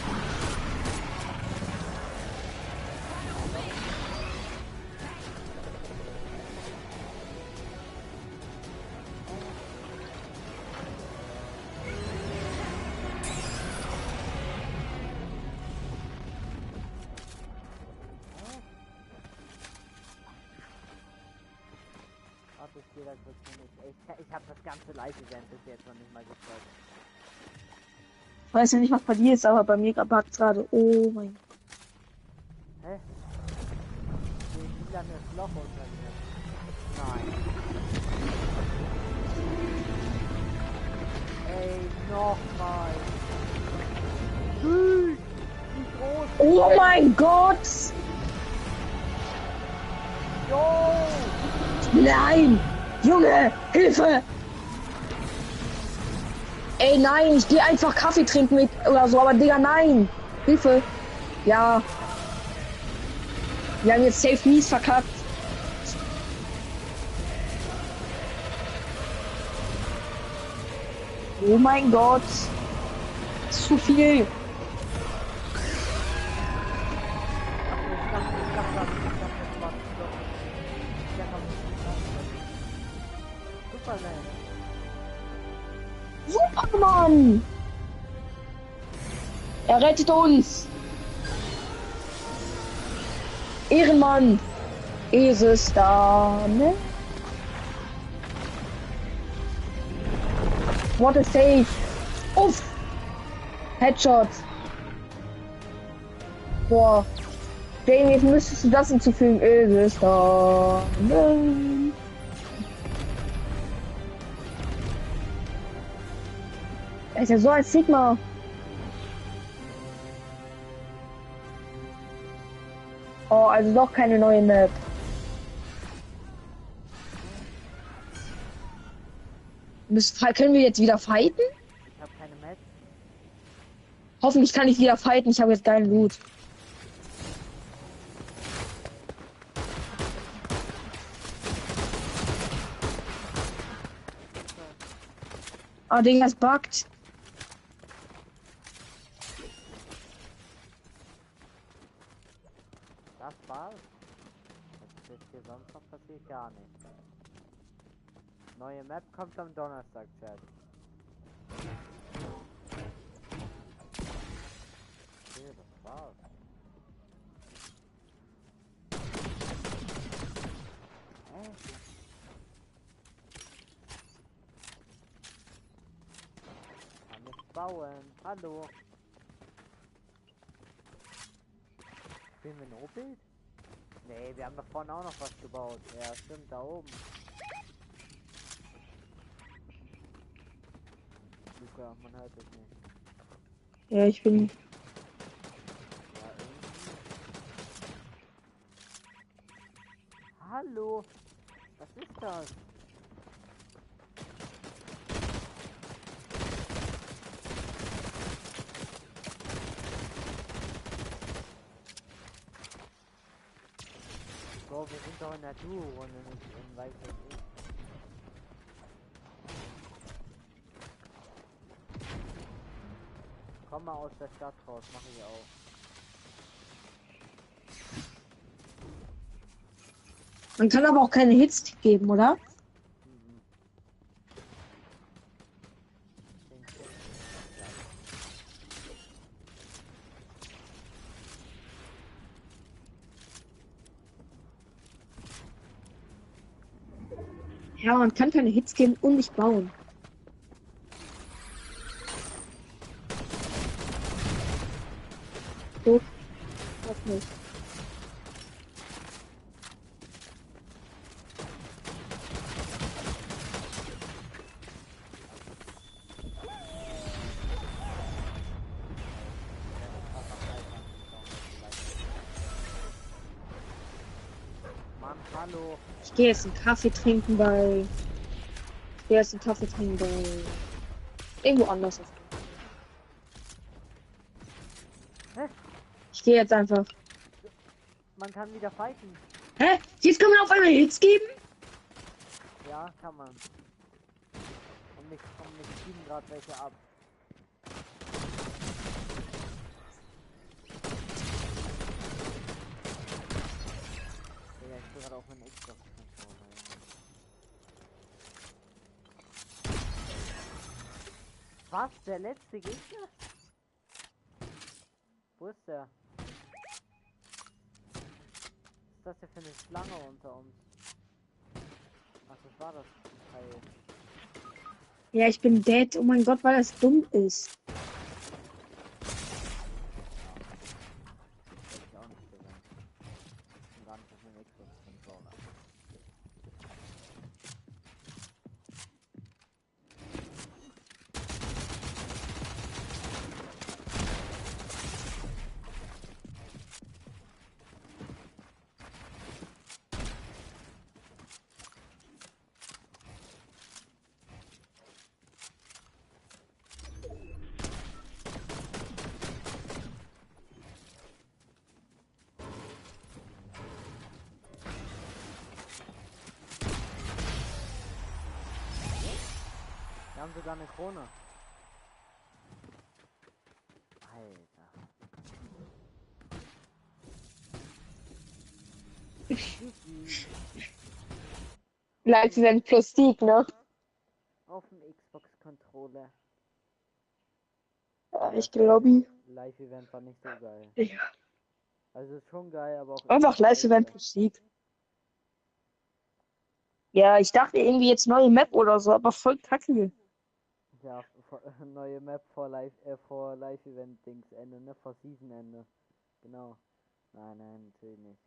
Warte, ich gehe da kurz hin. Ich habe das ganze Live-Event bis jetzt noch nicht mal gezeigt. Ich weiß ja nicht, was bei dir ist, aber bei mir backt's gerade. Oh mein Gott. Hä? Hier liegt ein Loch unter mir. Nein. Ey, nochmal. Wie groß? Oh mein Gott! Jo! Nein! Junge! Hilfe! Ey, nein! Ich gehe einfach Kaffee trinken mit oder so, aber Digga, nein! Hilfe! Ja. Wir haben jetzt safe mies verkackt. Oh mein Gott! Zu viel! Superman! Er rettet uns! Ehrenmann! Ist da, ne? What a save! Uff! Headshot! Boah. Jamie, jetzt müsstest du das hinzufügen. Ist es da? Er ist ja so ein Sigma. Oh, also doch keine neue Map. Können wir jetzt wieder fighten? Ich habe keine Match. Hoffentlich kann ich wieder fighten. Ich habe jetzt geilen Loot. Oh, Digga, es buggt. Das war's. Was ist hier sonst noch passiert? Gar nicht. Neue Map kommt am Donnerstag, Chat. Okay, das war's. Kann nicht bauen. Hallo. Spielen wir ein O-Bild? Nee, wir haben da vorne auch noch was gebaut. Ja, stimmt, da oben. Luca, man hört es nicht. Ja, ich bin. Ja, irgendwie. Hallo? Was ist das? Bro, wir sind doch in der Duo-Runde, nicht in weiß was ich. Komm mal aus der Stadt raus, mach ich auch. Man kann aber auch keine Hits geben, oder? Mhm. Ja, man kann keine Hits geben und nicht bauen. So. Das nicht. Mann, hallo. Ich gehe jetzt einen Kaffee trinken bei. Ich gehe jetzt einen Kaffee trinken bei. Irgendwo anders. Hä? Ich gehe jetzt einfach. Man kann wieder fighten. Hä? Jetzt kann man auf einmal Hits geben? Ja, kann man. Und nicht schieben gerade welche ab. Ja, ich bin gerade auf meinen Xbox-Controller. Was? Der letzte Gegner? Wo ist der? Was ist das denn für eine Schlange unter uns? Ach, das war das Teil. Ja, ich bin dead. Oh mein Gott, weil das dumm ist. Hätte ich auch nicht gewinnen. Ich bin gar nicht auf meinem Xbox-Controller. Wir haben sogar eine Krone. Alter. Live-Event plus Sieg, ne? Auf dem Xbox-Controller. Ja, ich glaube. Live-Event war nicht so geil. Ja. Also ist schon geil, aber auch Einfach irgendwie Live-Event scheiße. plus Sieg. Ja, ich dachte irgendwie jetzt neue Map oder so, aber voll kacke. Ja, neue Map vor Live-Event-Dings Ende, ne? Vor Season-Ende. Genau. Nein, natürlich nicht.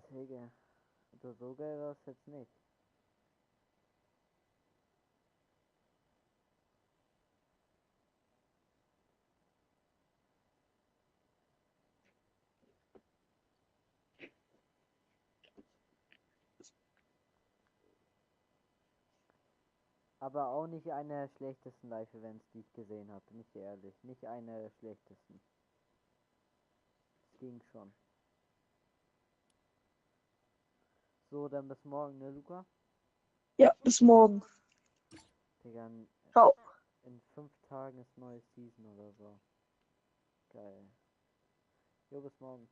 Digga. Also so geil war es jetzt nicht. Aber auch nicht eine der schlechtesten Live-Events, die ich gesehen habe, bin ich dir ehrlich. Nicht eine der schlechtesten. Es ging schon. So, dann bis morgen, ne, Luca? Ja, bis morgen. Digga, Ciao. in 5 Tagen ist neue Season oder so. Geil. Jo, bis morgen.